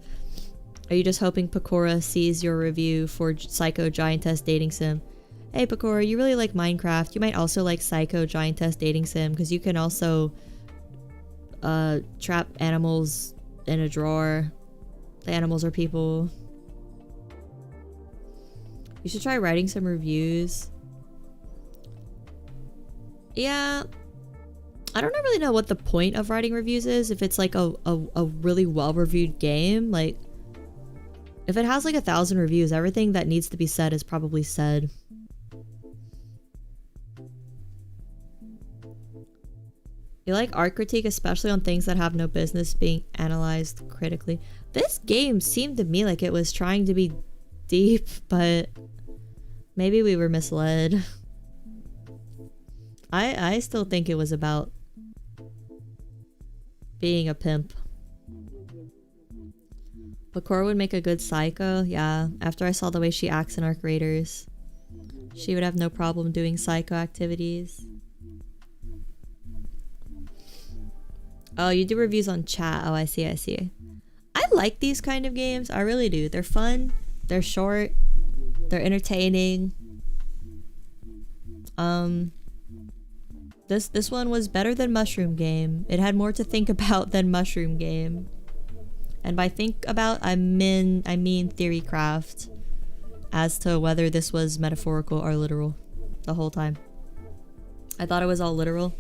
Are you just hoping Pecora sees your review for Saeko Giantess Dating Sim? Hey Pecora, you really like Minecraft. You might also like Saeko Giantess Dating Sim because you can also trap animals in a drawer. The animals are people. You should try writing some reviews. Yeah. I don't really know what the point of writing reviews is. If it's like a really well-reviewed game. Like, if it has like 1,000 reviews, everything that needs to be said is probably said. You like art critique, especially on things that have no business being analyzed critically. This game seemed to me like it was trying to be deep, but maybe we were misled. I still think it was about being a pimp. But Cora would make a good psycho. Yeah, after I saw the way she acts in Arc Raiders, she would have no problem doing psycho activities. Oh, you do reviews on chat. Oh, I see, I see. I like these kind of games. I really do. They're fun. They're short. They're entertaining. This one was better than Mushroom Game. It had more to think about than Mushroom Game. And by think about, I mean Theorycraft as to whether this was metaphorical or literal the whole time. I thought it was all literal.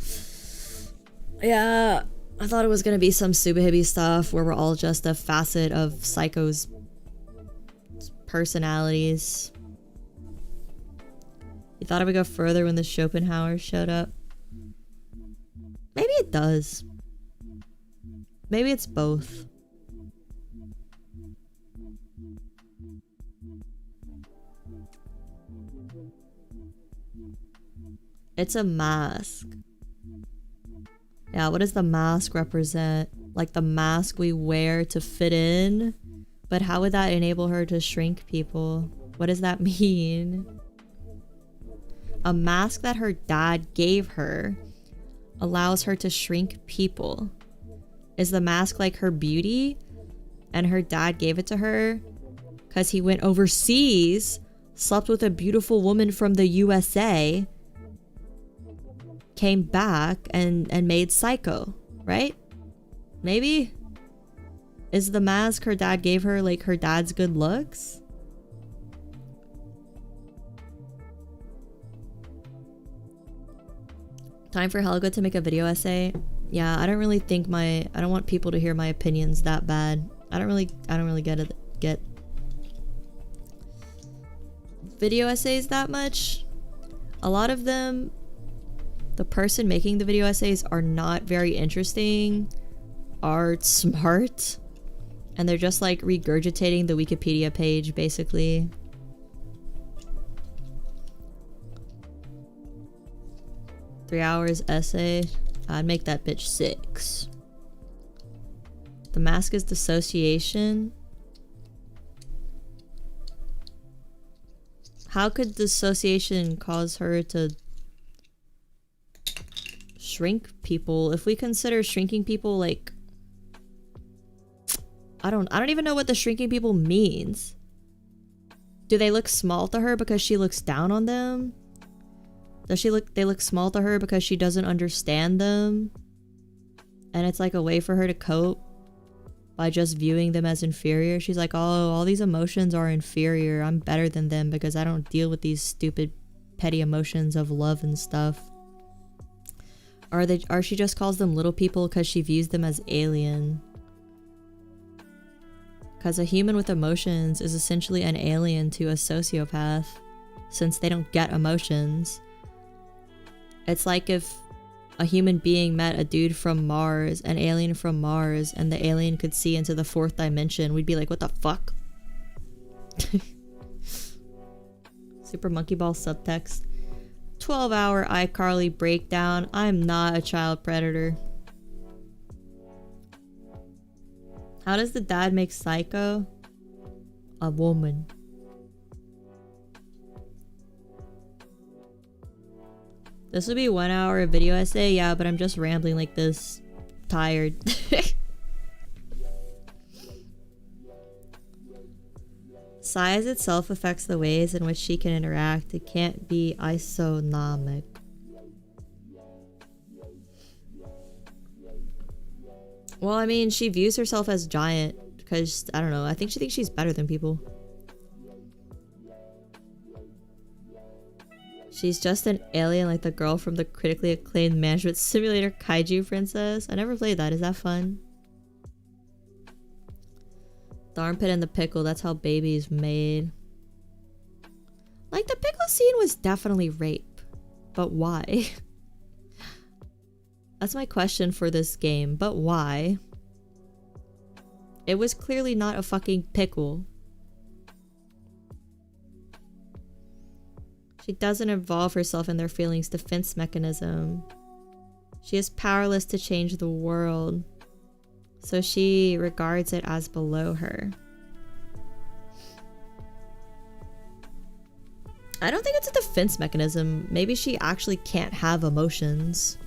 Yeah, I thought it was gonna be some Subahibby stuff where we're all just a facet of Psycho's personalities. You thought it would go further when the Schopenhauer showed up? Maybe it does. Maybe it's both. It's a mask. Yeah, what does the mask represent? Like the mask we wear to fit in? But how would that enable her to shrink people? What does that mean? A mask that her dad gave her allows her to shrink people. Is the mask like her beauty? And her dad gave it to her because he went overseas, slept with a beautiful woman from the USA, came back and made Psycho, right? Maybe? Is the mask her dad gave her like her dad's good looks? Time for Helga to make a video essay. Yeah, I don't really think I don't want people to hear my opinions that bad. I don't really get video essays that much. A lot of them, the person making the video essays are not very interesting, are smart, and they're just like regurgitating the Wikipedia page basically. Three hours essay. I'd make that bitch 6. The mask is dissociation. How could dissociation cause her to shrink people? If we consider shrinking people like, I don't even know what the shrinking people means. Do they look small to her because she looks down on them? They look small to her because she doesn't understand them? And it's like a way for her to cope by just viewing them as inferior. She's like, oh, all these emotions are inferior. I'm better than them because I don't deal with these stupid petty emotions of love and stuff. Or she just calls them little people because she views them as alien. Because a human with emotions is essentially an alien to a sociopath, since they don't get emotions. It's like if a human being met a dude from Mars, an alien from Mars, and the alien could see into the 4th dimension. We'd be like, what the fuck? Super Monkey Ball subtext. 12-hour iCarly breakdown. I'm not a child predator. How does the dad make Psycho? A woman. This would be 1 hour of video essay, yeah, but I'm just rambling like this. Tired. Size itself affects the ways in which she can interact. It can't be isonomic. Well, I mean, she views herself as giant because, I don't know, I think she thinks she's better than people. She's just an alien like the girl from the critically acclaimed management simulator Kaiju Princess. I never played that. Is that fun? The armpit and the pickle. That's how baby's made. Like, the pickle scene was definitely rape. But why? That's my question for this game. But why? It was clearly not a fucking pickle. She doesn't involve herself in their feelings' defense mechanism. She is powerless to change the world, so she regards it as below her. I don't think it's a defense mechanism. Maybe she actually can't have emotions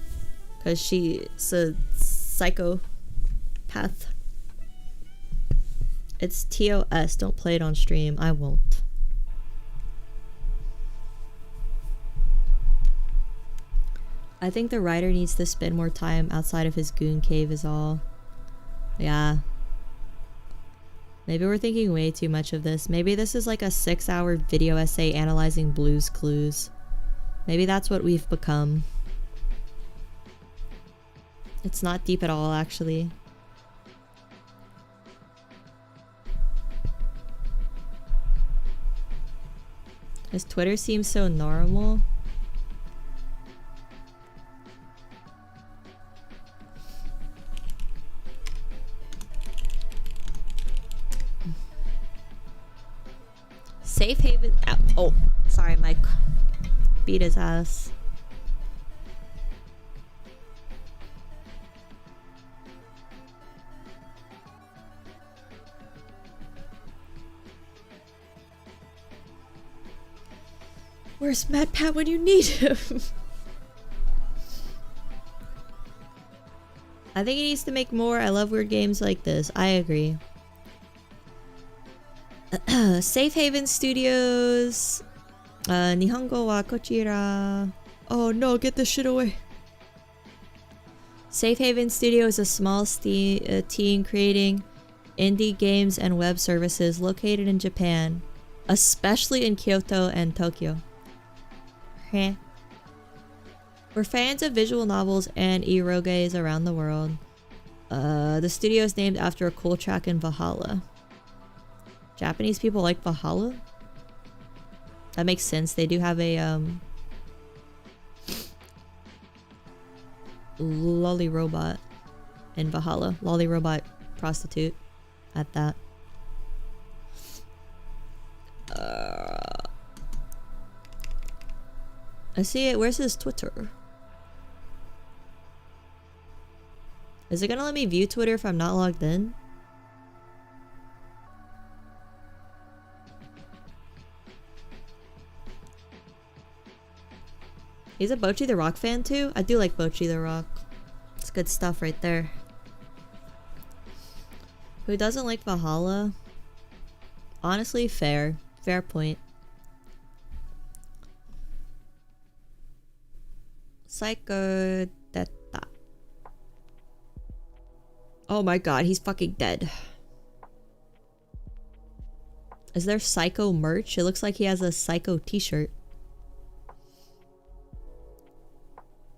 because she's a psychopath. It's TOS. Don't play it on stream. I won't. I think the writer needs to spend more time outside of his goon cave is all. Yeah. Maybe we're thinking way too much of this. Maybe this is like a 6-hour video essay analyzing Blue's Clues. Maybe that's what we've become. It's not deep at all, actually. His Twitter seems so normal. Safe haven. Oh, sorry, Mike. Beat his ass. Where's Matt Pat when you need him? I think he needs to make more. I love weird games like this. I agree. Safe Haven Studios. Nihongo wa kochira. Oh no, get this shit away. Safe Haven Studio is a small team creating indie games and web services located in Japan, especially in Kyoto and Tokyo. Heh. We're fans of visual novels and eroges around the world. The studio is named after a cool track in Valhalla. Japanese people like Valhalla? That makes sense. They do have a lolly robot in Valhalla. Lolly robot prostitute at that. I see it. Where's his Twitter? Is it gonna let me view Twitter if I'm not logged in? He's a Bocchi the Rock fan too? I do like Bocchi the Rock. It's good stuff right there. Who doesn't like Valhalla? Honestly, fair. Fair point. Saeko detta. Oh my god, he's fucking dead. Is there Saeko merch? It looks like he has a Saeko t-shirt.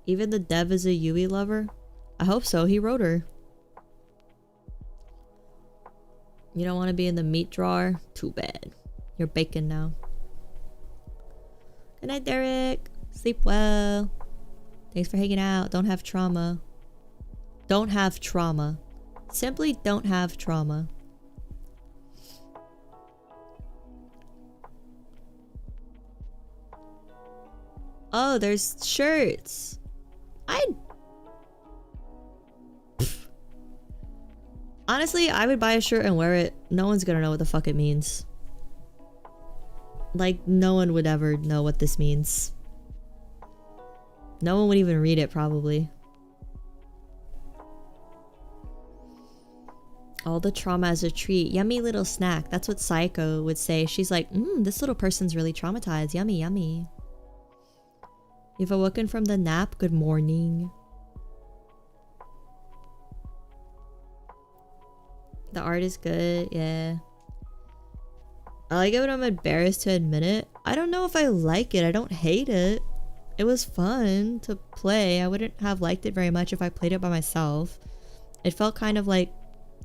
Even the dev is a Yui lover? I hope so, he wrote her. You don't want to be in the meat drawer? Too bad. You're bacon now. Good night, Derek. Sleep well. Thanks for hanging out. Don't have trauma. Don't have trauma. Simply don't have trauma. Oh, there's shirts. Honestly, I would buy a shirt and wear it. No one's gonna know what the fuck it means. Like, no one would ever know what this means. No one would even read it, probably. All the trauma as a treat. Yummy little snack. That's what Saeko would say. She's like, this little person's really traumatized. Yummy, yummy. You've awoken from the nap. Good morning. The art is good. Yeah. I like it when I'm embarrassed to admit it. I don't know if I like it. I don't hate it. It was fun to play. I wouldn't have liked it very much if I played it by myself. It felt kind of like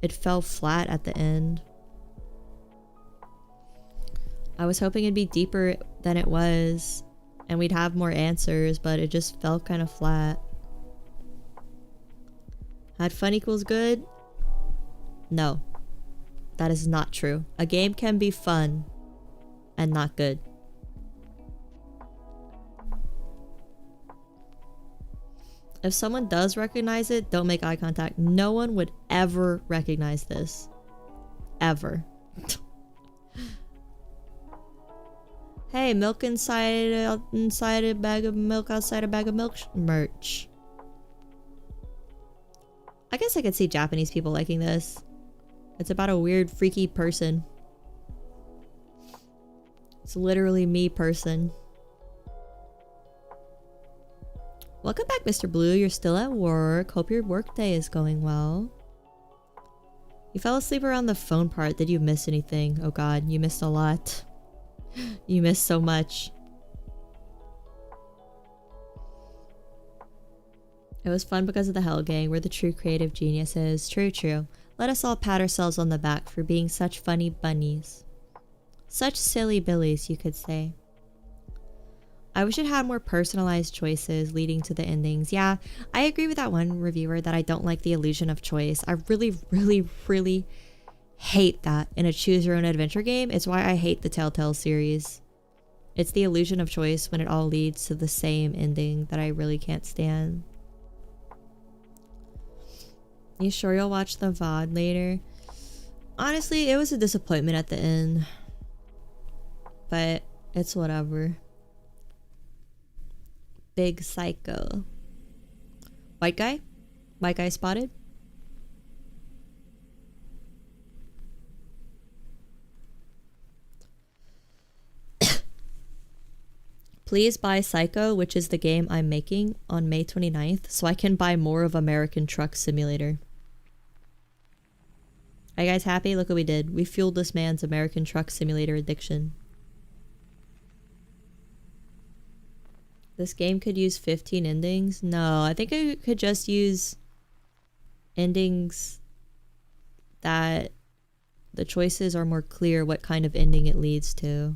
it fell flat at the end. I was hoping it'd be deeper than it was and we'd have more answers, but it just felt kind of flat. Had fun equals good? No. That is not true. A game can be fun and not good. If someone does recognize it, don't make eye contact. No one would ever recognize this. Ever. Hey, milk inside a bag of milk, outside a bag of milk merch. I guess I could see Japanese people liking this. It's about a weird, freaky person. It's literally me person. Welcome back, Mr. Blue. You're still at work. Hope your workday is going well. You fell asleep around the phone part. Did you miss anything? Oh god, you missed a lot. You missed so much. It was fun because of the Hell Gang. We're the true creative geniuses. True, true. Let us all pat ourselves on the back for being such funny bunnies. Such silly billies, you could say. I wish it had more personalized choices leading to the endings. Yeah, I agree with that one reviewer that I don't like the illusion of choice. I really, really, really hate that in a choose your own adventure game. It's why I hate the Telltale series. It's the illusion of choice when it all leads to the same ending that I really can't stand. You sure you'll watch the VOD later? Honestly, it was a disappointment at the end. But it's whatever. Big Psycho. White guy? White guy spotted? Please buy Saeko, which is the game I'm making, on May 29th, so I can buy more of American Truck Simulator. Are you guys happy? Look what we did. We fueled this man's American Truck Simulator addiction. This game could use 15 endings? No, I think it could just use endings that the choices are more clear what kind of ending it leads to.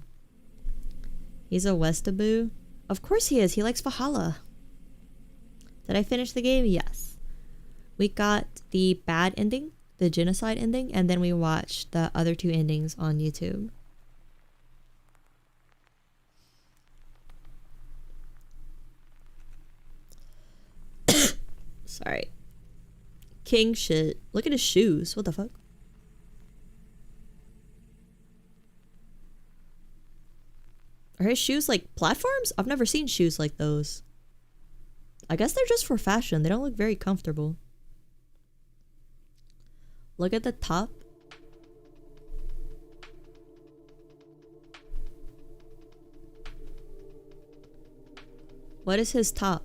He's a Westaboo? Of course he is. He likes Valhalla. Did I finish the game? Yes. We got the bad ending, the genocide ending, and then we watched the other two endings on YouTube. Sorry. King shit. Look at his shoes. What the fuck? Are his shoes like platforms? I've never seen shoes like those. I guess they're just for fashion. They don't look very comfortable. Look at the top. What is his top?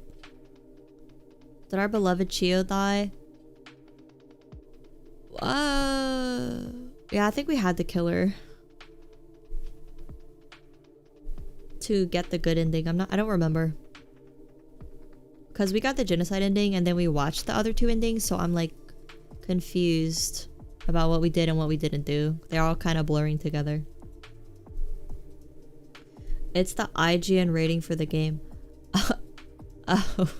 Did our beloved Chio die? Yeah, I think we had to kill her to get the good ending. I don't remember. Because we got the genocide ending and then we watched the other two endings, so I'm like confused about what we did and what we didn't do. They're all kind of blurring together. It's the IGN rating for the game. Oh.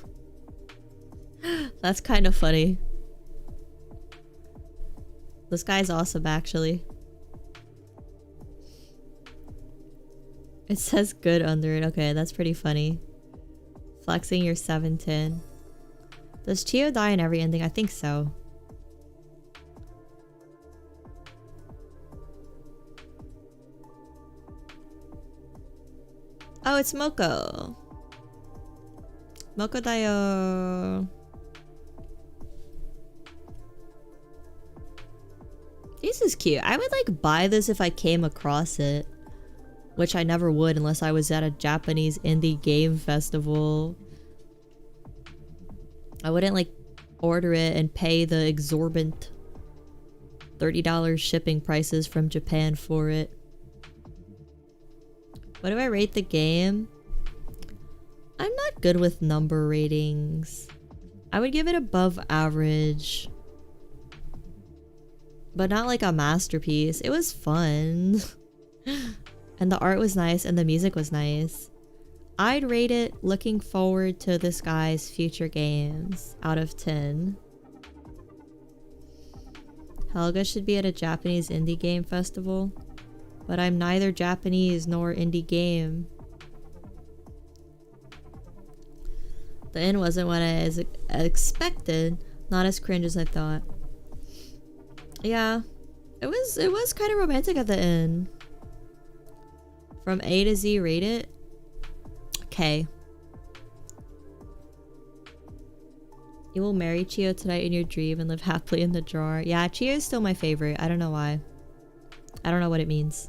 That's kind of funny. This guy's awesome, actually. It says good under it. Okay, that's pretty funny. Flexing your 710. Does Chio die in every ending? I think so. Oh, it's Moko. Moko dayo. This is cute. I would like buy this if I came across it. Which I never would unless I was at a Japanese indie game festival. I wouldn't like order it and pay the exorbitant $30 shipping prices from Japan for it. What do I rate the game? I'm not good with number ratings. I would give it above average. But not like a masterpiece. It was fun. And the art was nice and the music was nice. I'd rate it looking forward to this guy's future games out of 10. Helga should be at a Japanese indie game festival. But I'm neither Japanese nor indie game. The end wasn't what I expected. Not as cringe as I thought. Yeah. It was kind of romantic at the end. From A to Z, rate it. Okay. You will marry Chio tonight in your dream and live happily in the drawer. Yeah, Chio is still my favorite. I don't know why. I don't know what it means.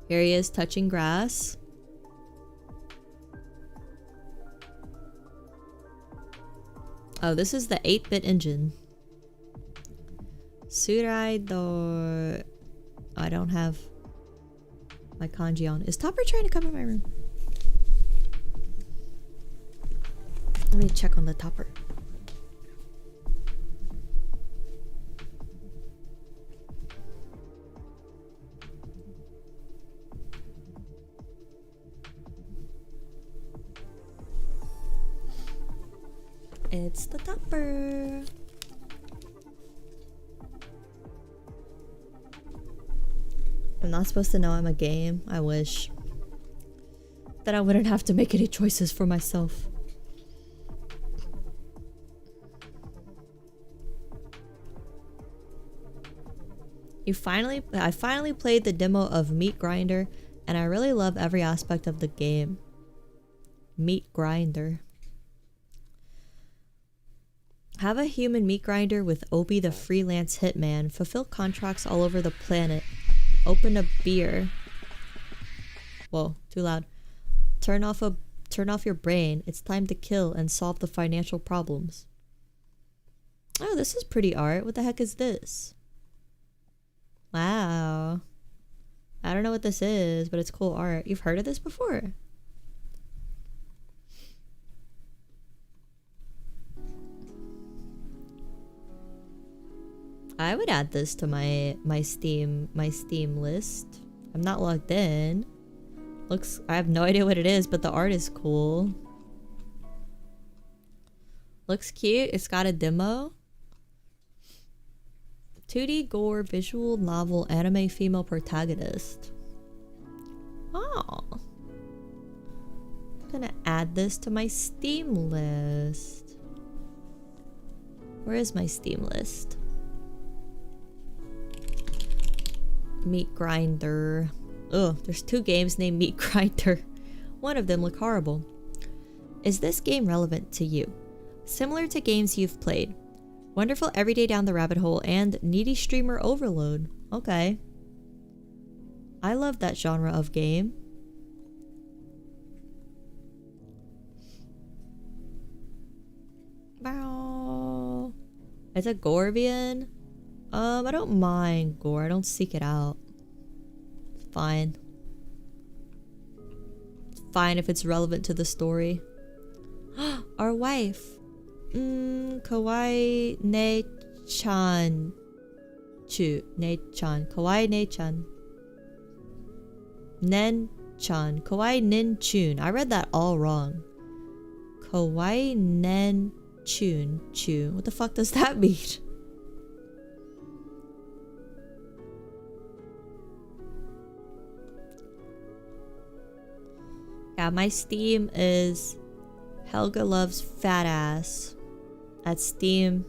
Here he is touching grass. Oh, this is the 8-bit engine. Surai do... I don't have my kanji on. Is Topper trying to come in my room? Let me check on the Topper. It's the Topper. I'm not supposed to know I'm a game. I wish. Then I wouldn't have to make any choices for myself. I finally played the demo of Meat Grinder, and I really love every aspect of the game. Meat Grinder. Have a human meat grinder with Obi the freelance hitman. Fulfill contracts all over the planet. Open a beer. Whoa, too loud. Turn off your brain. It's time to kill and solve the financial problems. Oh, this is pretty art. What the heck is this? Wow. I don't know what this is, but it's cool art. You've heard of this before? I would add this to my Steam list. I'm not logged in. I have no idea what it is, but the art is cool. Looks cute. It's got a demo. 2D gore visual novel anime female protagonist. Oh. I'm gonna add this to my Steam list. Where is my Steam list? Meat Grinder. Ugh, there's 2 games named Meat Grinder. One of them look horrible. Is this game relevant to you? Similar to games you've played. Wonderful Everyday Down the Rabbit Hole and Needy Streamer Overload. Okay. I love that genre of game. Bow. It's a Gorvian. I don't mind gore. I don't seek it out. It's fine. It's fine if it's relevant to the story. Our wife. Kawaii ne-chan. Ne-chan. Kawaii ne-chan. Nen-chan. Kawaii nin-chun. I read that all wrong. Kawaii nen-chun. Chun. What the fuck does that mean? Yeah, my Steam is Helga Loves Fat Ass at steam.com.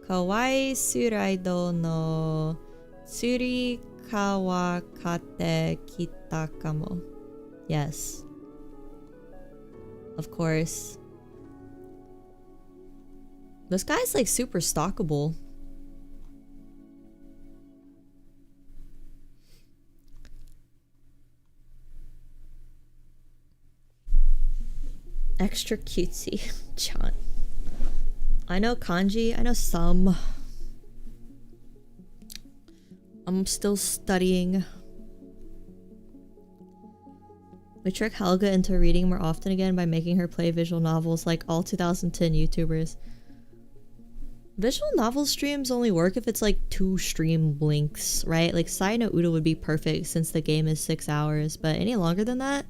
Kawaii suraido no tsuri kawakate kita kamo. Yes. Of course. This guy's like super stalkable. Extra cutesy. John. I know kanji. I know some. I'm still studying. We trick Helga into reading more often again by making her play visual novels like all 2010 YouTubers. Visual novel streams only work if it's like 2 stream lengths, right? Like Sai no Uda would be perfect since the game is 6 hours, but any longer than that,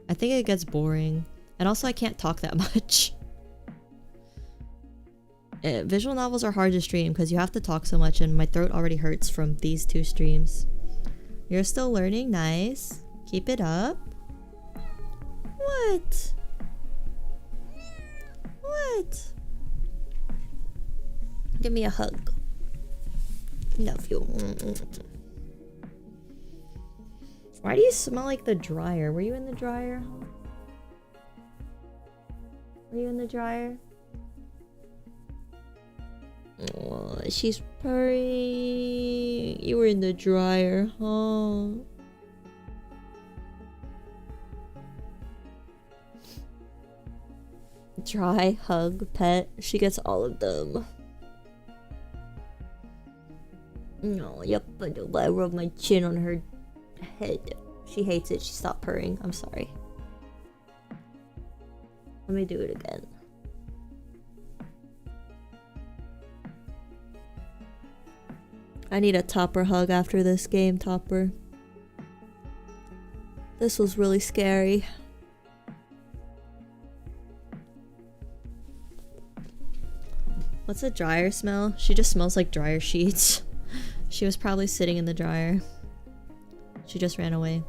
I think it gets boring. And also I can't talk that much. Visual novels are hard to stream because you have to talk so much and my throat already hurts from these 2 streams. You're still learning? Nice. Keep it up. What? What? Give me a hug. Love you. Why do you smell like the dryer? Were you in the dryer? Were you in the dryer? Oh, she's purring. You were in the dryer, huh? Dry hug pet. She gets all of them. No, yep, I rub my chin on her head. She hates it. She stopped purring. I'm sorry. Let me do it again. I need a Topper hug after this game, Topper. This was really scary. What's a dryer smell? She just smells like dryer sheets. She was probably sitting in the dryer. She just ran away.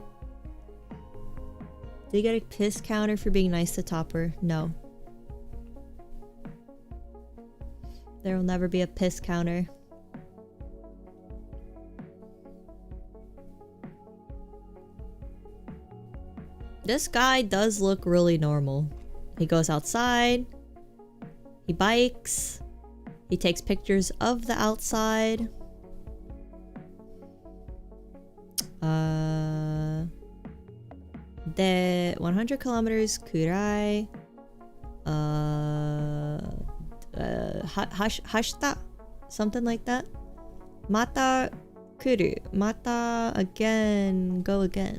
Did you get a piss counter for being nice to Topper? No. There will never be a piss counter. This guy does look really normal. He goes outside. He bikes. He takes pictures of the outside. The 100 kilometers kurai. Hashita? Something like that. Mata kuru. Mata again. Go again.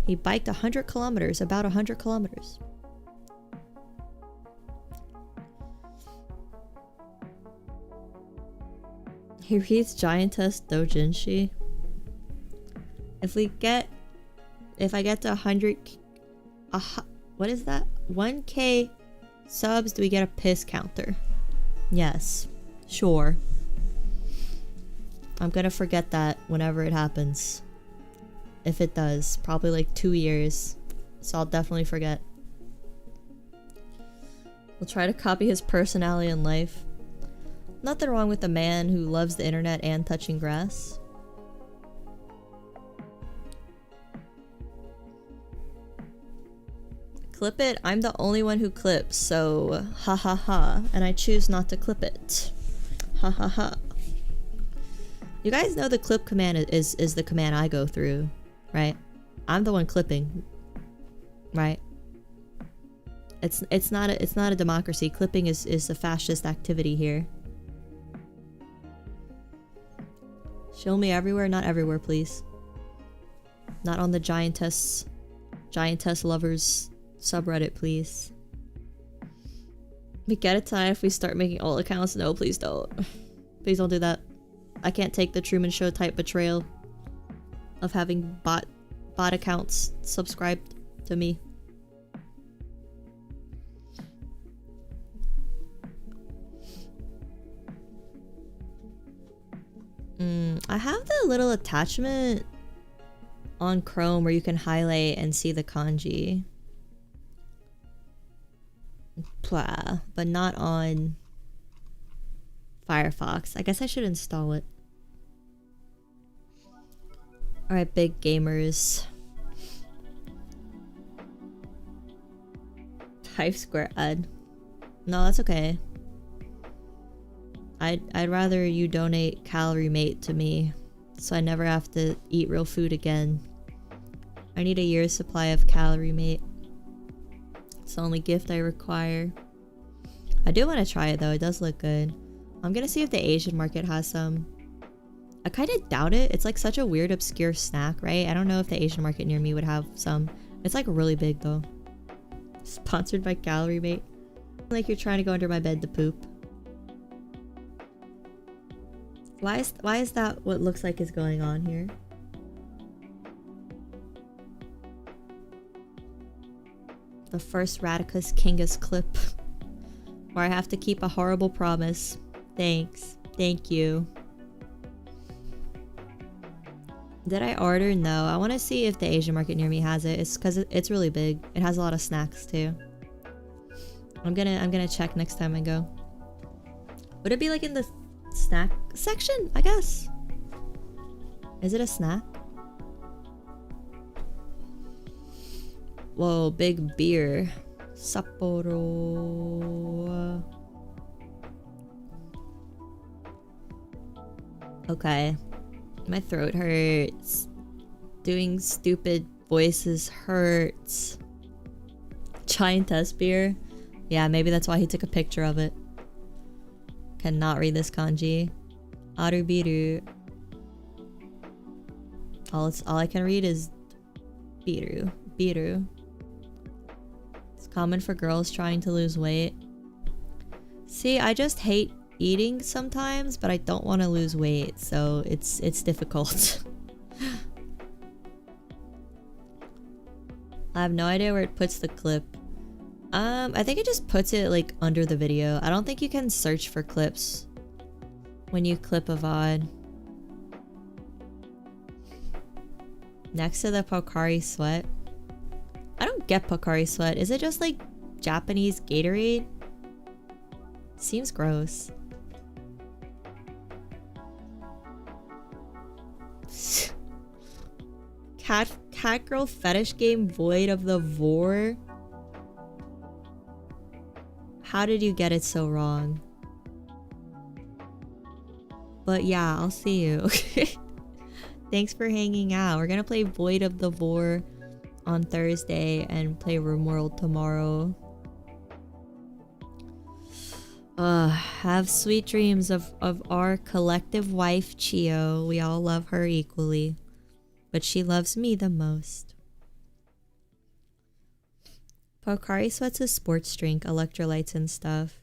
He biked 100 kilometers. About 100 kilometers. He reads Giantess Dojinshi. If I get to 100, what is that? 1k subs, do we get a piss counter? Yes, sure. I'm gonna forget that whenever it happens. If it does, probably like 2 years. So I'll definitely forget. We'll try to copy his personality in life. Nothing wrong with a man who loves the internet and touching grass. Clip it? I'm the only one who clips, so ha ha ha. And I choose not to clip it. Ha ha ha. You guys know the clip command is the command I go through, right? I'm the one clipping, right? It's not a democracy. Clipping is a fascist activity here. Show me everywhere, not everywhere, please. Not on the Giantess lovers subreddit, please. We get it time if we start making alt accounts. No, please don't. Please don't do that. I can't take the Truman Show type betrayal of having bot accounts subscribed to me. I have the little attachment on Chrome where you can highlight and see the kanji. Blah, but not on Firefox. I guess I should install it. Alright, big gamers. 5 square ad. No, that's okay. I'd rather you donate Calorie Mate to me, so I never have to eat real food again. I need a year's supply of Calorie Mate. It's the only gift I require. I do want to try it though, it does look good. I'm gonna see if the Asian market has some. I kind of doubt it. It's like such a weird obscure snack, right? I don't know if the Asian market near me would have some. It's like really big though. Sponsored by Calorie Mate. Like you're trying to go under my bed to poop. Why is that what looks like is going on here? The first Radicus Kingus clip. Where I have to keep a horrible promise. Thanks. Thank you. Did I order? No. I want to see if the Asian market near me has it. It's because it's really big. It has a lot of snacks too. I'm gonna check next time I go. Would it be like in the snack section? I guess. Is it a snack? Whoa, big beer. Sapporo. Okay. My throat hurts. Doing stupid voices hurts. Giantess beer. Yeah, maybe that's why he took a picture of it. Cannot read this kanji. Arubiru. All I can read is biru. Biru. It's common for girls trying to lose weight. See, I just hate eating sometimes, but I don't want to lose weight, so it's difficult. I have no idea where it puts the clip. I think it just puts it like under the video. I don't think you can search for clips when you clip a VOD. Next to the Pocari Sweat. I don't get Pocari Sweat. Is it just like Japanese Gatorade? Seems gross. Cat girl fetish game void of the vor. How did you get it so wrong? But yeah, I'll see you. Thanks for hanging out. We're gonna play Void of the Vor on Thursday and play RimWorld tomorrow. Have sweet dreams of our collective wife, Chio. We all love her equally, but she loves me the most. Pocari Sweat's a sports drink, electrolytes and stuff.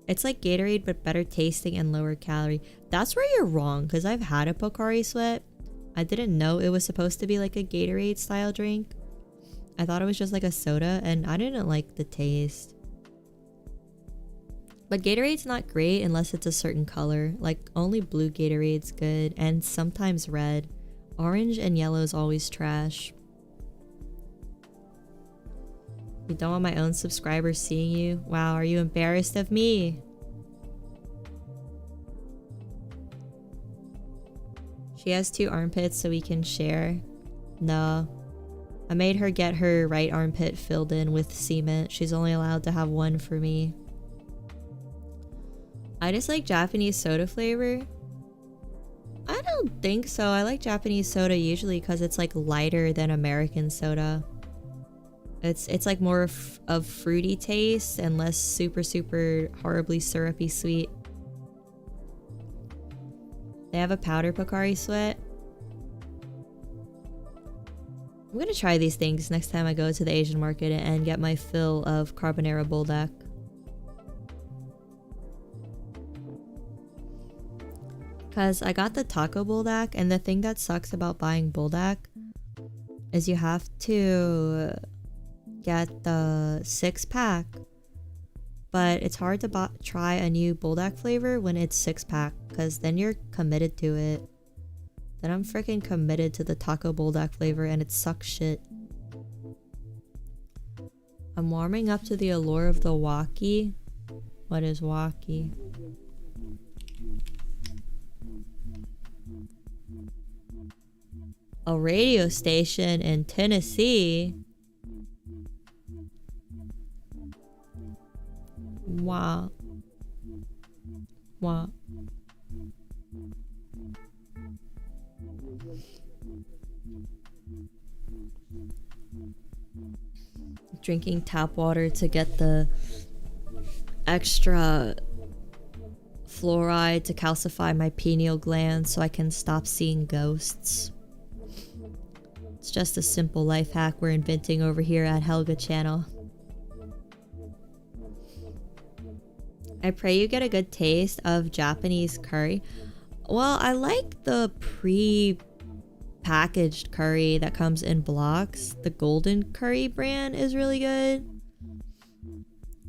It's like Gatorade, but better tasting and lower calorie. That's where you're wrong, because I've had a Pocari Sweat. I didn't know it was supposed to be like a Gatorade style drink. I thought it was just like a soda, and I didn't like the taste. But Gatorade's not great unless it's a certain color. Like, only blue Gatorade's good, and sometimes red. Orange and yellow is always trash. You don't want my own subscribers seeing you? Wow, are you embarrassed of me? She has 2 armpits so we can share. No. I made her get her right armpit filled in with cement. She's only allowed to have 1 for me. I just like Japanese soda flavor. I don't think so. I like Japanese soda usually because it's like lighter than American soda. It's like more of fruity taste and less super horribly syrupy sweet. They have a powder Pocari Sweat. I'm gonna try these things next time I go to the Asian market and get my fill of Carbonara Buldak. Cause I got the taco Buldak, and the thing that sucks about buying Buldak is you have to get the 6-pack, but it's hard to try a new Buldak flavor when it's 6-pack, because then you're committed to it. Then I'm freaking committed to the taco Buldak flavor, and it sucks shit. I'm warming up to the allure of the walkie. What is walkie? A radio station in Tennessee. drinking tap water to get the extra fluoride to calcify my pineal gland so I can stop seeing ghosts. It's just a simple life hack we're inventing over here at Helga Channel. I pray you get a good taste of Japanese curry. Well, I like the pre-packaged curry that comes in blocks. The Golden Curry brand is really good.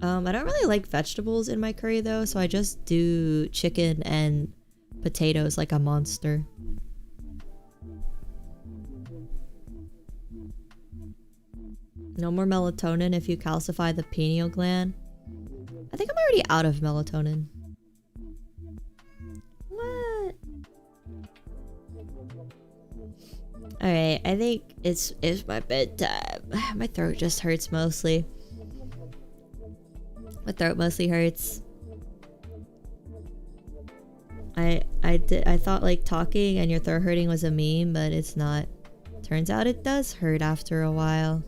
I don't really like vegetables in my curry though, so I just do chicken and potatoes like a monster. No more melatonin if you calcify the pineal gland. I think I'm already out of melatonin. What? Alright, I think it's my bedtime. My throat just hurts mostly. My throat mostly hurts. I thought like talking and your throat hurting was a meme, but it's not. Turns out it does hurt after a while.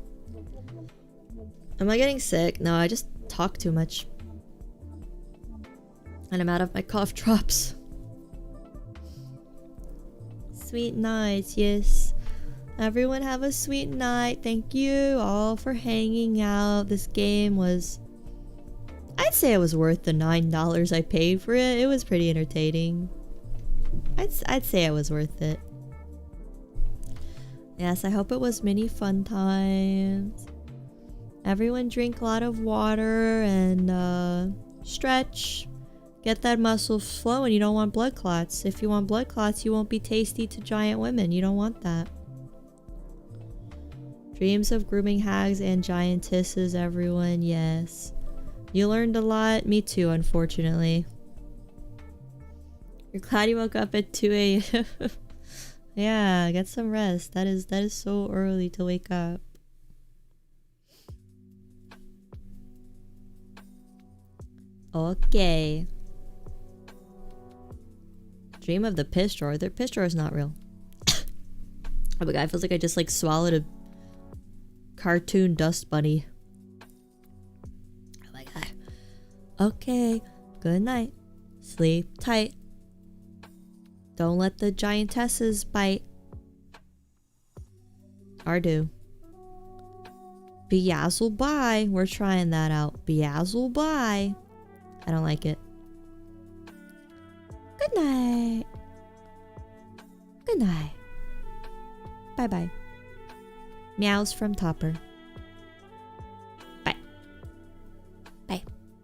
Am I getting sick? No, I just talk too much. And I'm out of my cough drops. Sweet night, yes. Everyone have a sweet night. Thank you all for hanging out. This game was... I'd say it was worth the $9 I paid for it. It was pretty entertaining. I'd say it was worth it. Yes, I hope it was many fun times. Everyone drink a lot of water and stretch. Get that muscle flowing. You don't want blood clots. If you want blood clots, you won't be tasty to giant women. You don't want that. Dreams of grooming hags and giantesses, everyone. Yes. You learned a lot. Me too, unfortunately. You're glad you woke up at 2 a.m. Yeah, get some rest. That is so early to wake up. Okay. Dream of the piss drawer. The piss drawer is not real. Oh my god, it feels like I just like swallowed a cartoon dust bunny. Oh my god. Okay. Good night. Sleep tight. Don't let the giantesses bite. Or do. Beazzle bye. We're trying that out. Beazzle bye. I don't like it. Good night. Good night. Bye bye. Meows from Topper.